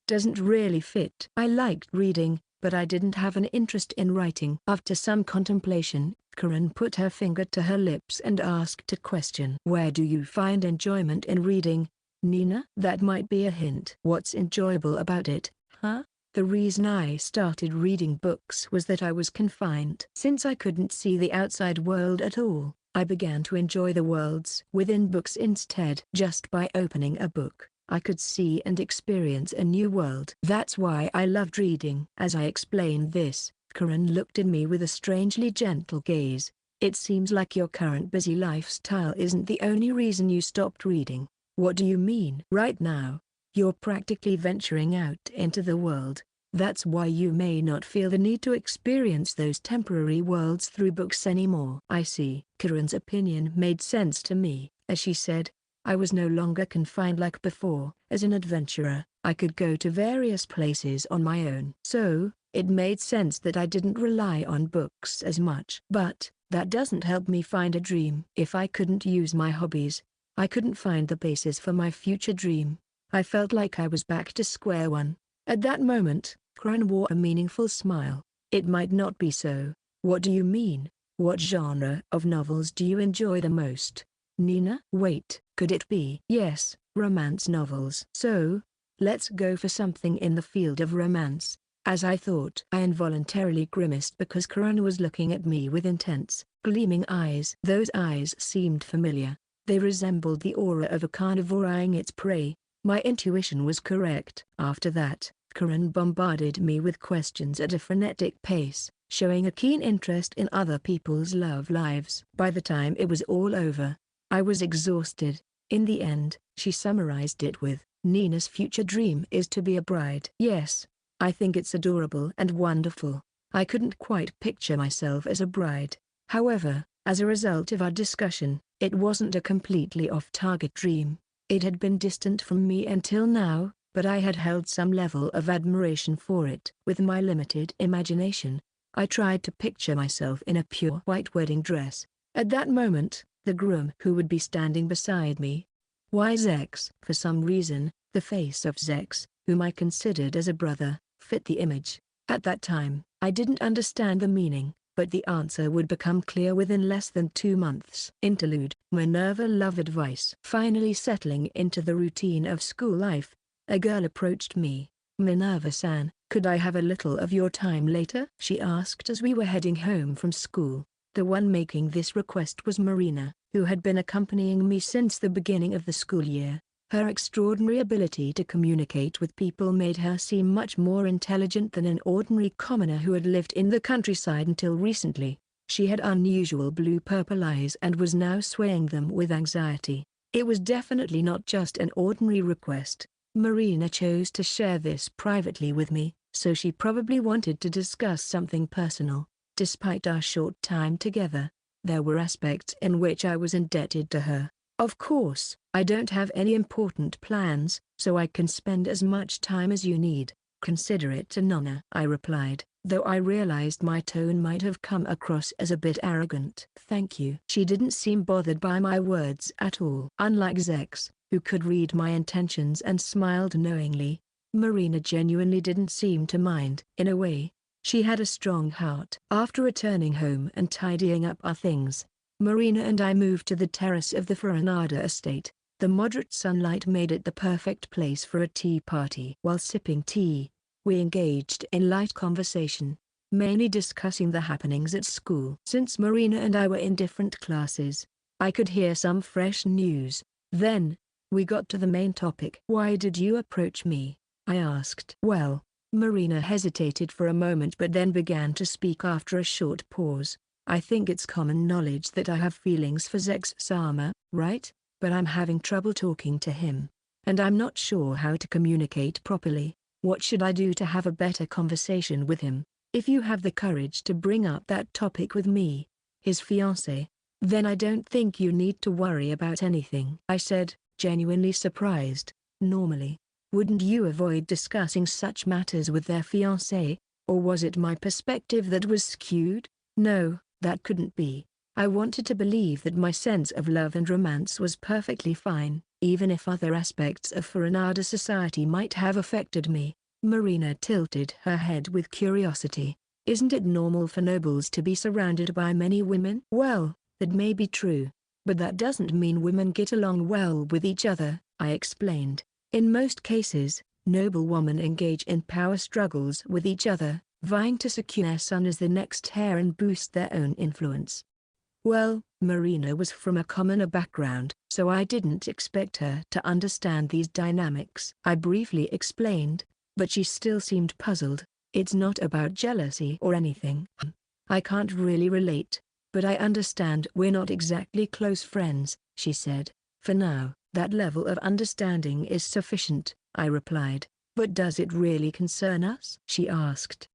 Doesn't really fit. I liked reading, but I didn't have an interest in writing. After some contemplation, Karen put her finger to her lips and asked a question. Where do you find enjoyment in reading, Nina? That might be a hint. What's enjoyable about it, huh? The reason I started reading books was that I was confined. Since I couldn't see the outside world at all, I began to enjoy the worlds within books instead. Just by opening a book, I could see and experience a new world. That's why I loved reading. As I explained this, Karen looked at me with a strangely gentle gaze. It seems like your current busy lifestyle isn't the only reason you stopped reading. What do you mean? Right now, you're practically venturing out into the world. That's why you may not feel the need to experience those temporary worlds through books anymore. I see. Karen's opinion made sense to me. As she said, I was no longer confined like before. As an adventurer, I could go to various places on my own. So, it made sense that I didn't rely on books as much. But, that doesn't help me find a dream. If I couldn't use my hobbies, I couldn't find the basis for my future dream. I felt like I was back to square one. At that moment, Karen wore a meaningful smile. It might not be so. What do you mean? What genre of novels do you enjoy the most, Nina? Wait, could it be? Yes, romance novels. So, let's go for something in the field of romance. As I thought, I involuntarily grimaced because Karen was looking at me with intense, gleaming eyes. Those eyes seemed familiar. They resembled the aura of a carnivore eyeing its prey. My intuition was correct. After that, Karen bombarded me with questions at a frenetic pace, showing a keen interest in other people's love lives. By the time it was all over, I was exhausted. In the end, she summarized it with, Nina's future dream is to be a bride. Yes, I think it's adorable and wonderful. I couldn't quite picture myself as a bride. However, as a result of our discussion, it wasn't a completely off-target dream. It had been distant from me until now, but I had held some level of admiration for it. With my limited imagination, I tried to picture myself in a pure white wedding dress. At that moment, the groom who would be standing beside me, Zechs. For some reason, the face of Zechs, whom I considered as a brother, fit the image. At that time, I didn't understand the meaning, but the answer would become clear within less than 2 months. Interlude. Minerva love advice. Finally settling into the routine of school life, a girl approached me. Minerva-san, could I have a little of your time later? She asked as we were heading home from school. The one making this request was Marina, who had been accompanying me since the beginning of the school year. Her extraordinary ability to communicate with people made her seem much more intelligent than an ordinary commoner who had lived in the countryside until recently. She had unusual blue-purple eyes and was now swaying them with anxiety. It was definitely not just an ordinary request. Marina chose to share this privately with me, so she probably wanted to discuss something personal. Despite our short time together, there were aspects in which I was indebted to her. Of course, I don't have any important plans, so I can spend as much time as you need. Consider it an honor, I replied, though I realized my tone might have come across as a bit arrogant. Thank you. She didn't seem bothered by my words at all. Unlike Zechs, who could read my intentions and smiled knowingly, Marina genuinely didn't seem to mind. In a way, she had a strong heart. After returning home and tidying up our things, Marina and I moved to the terrace of the Foranada estate. The moderate sunlight made it the perfect place for a tea party. While sipping tea, we engaged in light conversation, mainly discussing the happenings at school. Since Marina and I were in different classes, I could hear some fresh news. Then, we got to the main topic. Why did you approach me? I asked. Well, Marina hesitated for a moment but then began to speak after a short pause. I think it's common knowledge that I have feelings for Zechs-sama, right? But I'm having trouble talking to him. And I'm not sure how to communicate properly. What should I do to have a better conversation with him? If you have the courage to bring up that topic with me, his fiancée, then I don't think you need to worry about anything, I said, genuinely surprised. Normally, wouldn't you avoid discussing such matters with their fiancé? Or was it my perspective that was skewed? No, that couldn't be. I wanted to believe that my sense of love and romance was perfectly fine, even if other aspects of Foranada society might have affected me. Marina tilted her head with curiosity. Isn't it normal for nobles to be surrounded by many women? Well, that may be true, but that doesn't mean women get along well with each other, I explained. In most cases, noblewomen engage in power struggles with each other, vying to secure their son as the next heir and boost their own influence. Well, Marina was from a commoner background, so I didn't expect her to understand these dynamics. I briefly explained, but she still seemed puzzled. It's not about jealousy or anything. I can't really relate, but I understand we're not exactly close friends, she said. For now, that level of understanding is sufficient, I replied. But does it really concern us? She asked.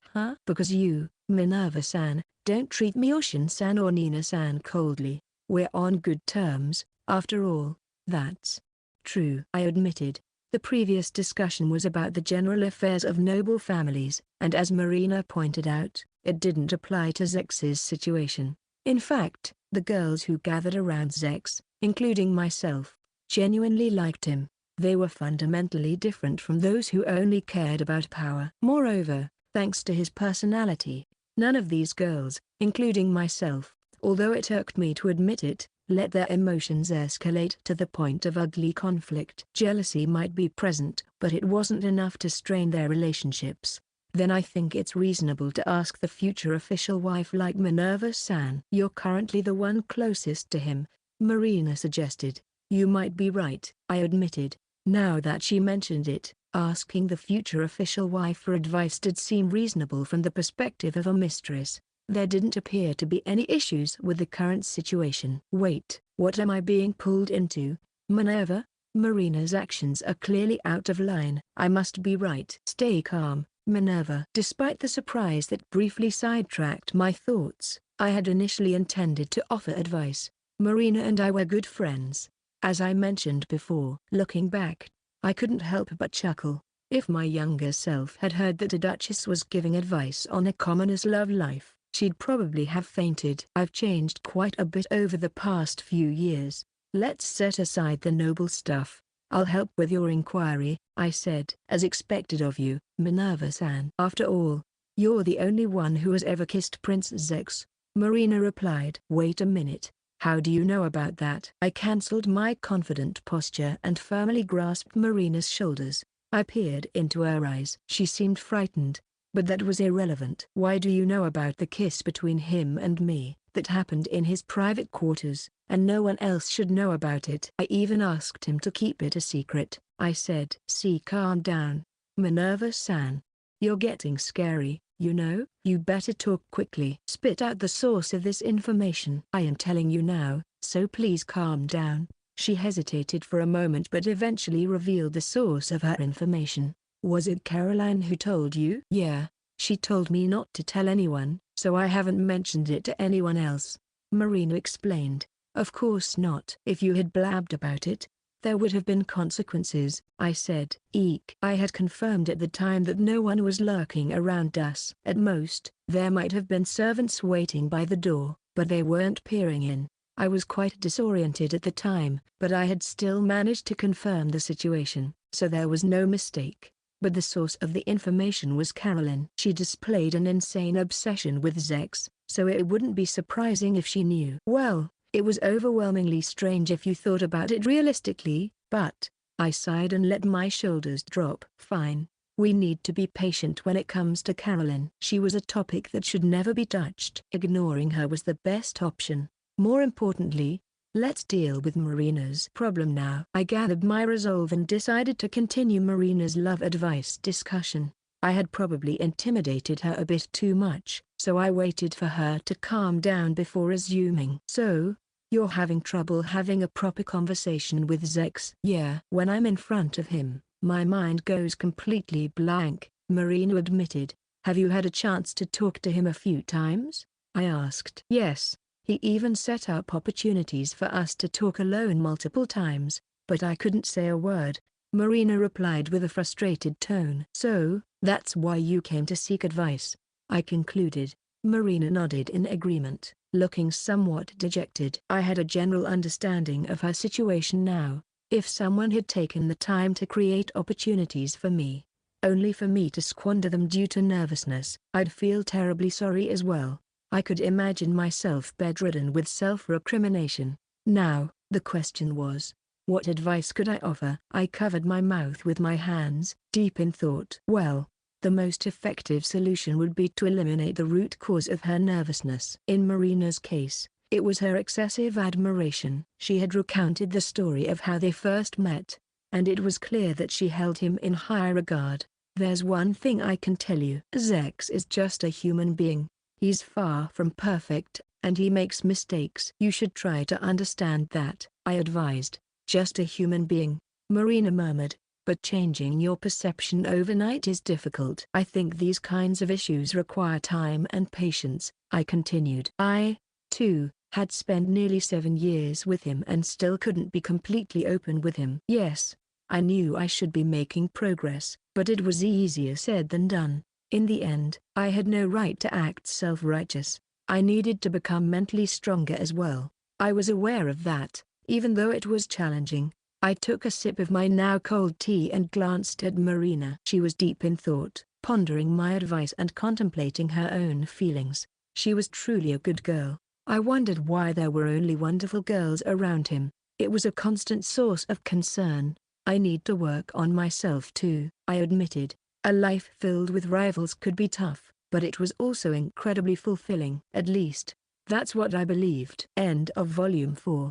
Because you, Minerva-san, don't treat me or Shin-san or Nina-san coldly. We're on good terms, after all. That's true, I admitted. The previous discussion was about the general affairs of noble families, and as Marina pointed out, it didn't apply to Zechs's situation. In fact, the girls who gathered around Zechs, including myself, genuinely liked him. They were fundamentally different from those who only cared about power. Moreover, thanks to his personality, none of these girls, including myself, although it irked me to admit it, let their emotions escalate to the point of ugly conflict. Jealousy might be present, but it wasn't enough to strain their relationships. Then I think it's reasonable to ask the future official wife like Minerva-san. You're currently the one closest to him, Marina suggested. You might be right, I admitted. Now that she mentioned it, asking the future official wife for advice did seem reasonable from the perspective of a mistress. There didn't appear to be any issues with the current situation. Wait, what am I being pulled into, Minerva? Marina's actions are clearly out of line. I must be right. Stay calm, Minerva. Despite the surprise that briefly sidetracked my thoughts, I had initially intended to offer advice. Marina and I were good friends. As I mentioned before. Looking back, I couldn't help but chuckle. If my younger self had heard that a duchess was giving advice on a commoner's love life, she'd probably have fainted. I've changed quite a bit over the past few years. Let's set aside the noble stuff. I'll help with your inquiry, I said. As expected of you, Minerva-san. After all, you're the only one who has ever kissed Prince Zechs, Marina replied. Wait a minute. How do you know about that? I cancelled my confident posture and firmly grasped Marina's shoulders. I peered into her eyes. She seemed frightened, but that was irrelevant. Why do you know about the kiss between him and me, that happened in his private quarters, and no one else should know about it? I even asked him to keep it a secret, I said. See, calm down, Minerva-san. You're getting scary, you know. You better talk quickly. Spit out the source of this information. I am telling you now, so please calm down. She hesitated for a moment but eventually revealed the source of her information. Was it Caroline who told you? Yeah, she told me not to tell anyone, so I haven't mentioned it to anyone else. Marina explained. Of course not. If you had blabbed about it, there would have been consequences, I said. Eek. I had confirmed at the time that no one was lurking around us. At most, there might have been servants waiting by the door, but they weren't peering in. I was quite disoriented at the time, but I had still managed to confirm the situation, so there was no mistake. But the source of the information was Caroline. She displayed an insane obsession with Zechs, so it wouldn't be surprising if she knew. Well, it was overwhelmingly strange if you thought about it realistically, but I sighed and let my shoulders drop. Fine. We need to be patient when it comes to Caroline. She was a topic that should never be touched. Ignoring her was the best option. More importantly, Let's deal with Marina's problem now. I gathered my resolve and decided to continue Marina's love advice discussion. I had probably intimidated her a bit too much, so I waited for her to calm down before resuming. So, you're having trouble having a proper conversation with Zechs? Yeah. When I'm in front of him, my mind goes completely blank, Marina admitted. Have you had a chance to talk to him a few times? I asked. Yes, he even set up opportunities for us to talk alone multiple times, but I couldn't say a word, Marina replied with a frustrated tone. So, that's why you came to seek advice, I concluded. Marina nodded in agreement, looking somewhat dejected. I had a general understanding of her situation now. If someone had taken the time to create opportunities for me, only for me to squander them due to nervousness, I'd feel terribly sorry as well. I could imagine myself bedridden with self-recrimination. Now, the question was, what advice could I offer? I covered my mouth with my hands, deep in thought. Well, the most effective solution would be to eliminate the root cause of her nervousness. In Marina's case, it was her excessive admiration. She had recounted the story of how they first met, and it was clear that she held him in high regard. There's one thing I can tell you. Zechs is just a human being. He's far from perfect, and he makes mistakes. You should try to understand that, I advised. Just a human being, Marina murmured, but changing your perception overnight is difficult. I think these kinds of issues require time and patience, I continued. I, too, had spent nearly 7 years with him and still couldn't be completely open with him. Yes, I knew I should be making progress, but it was easier said than done. In the end, I had no right to act self-righteous. I needed to become mentally stronger as well. I was aware of that, even though it was challenging. I took a sip of my now cold tea and glanced at Marina. She was deep in thought, pondering my advice and contemplating her own feelings. She was truly a good girl. I wondered why there were only wonderful girls around him. It was a constant source of concern. I need to work on myself too, I admitted. A life filled with rivals could be tough, but it was also incredibly fulfilling. At least, that's what I believed. End of Volume 4.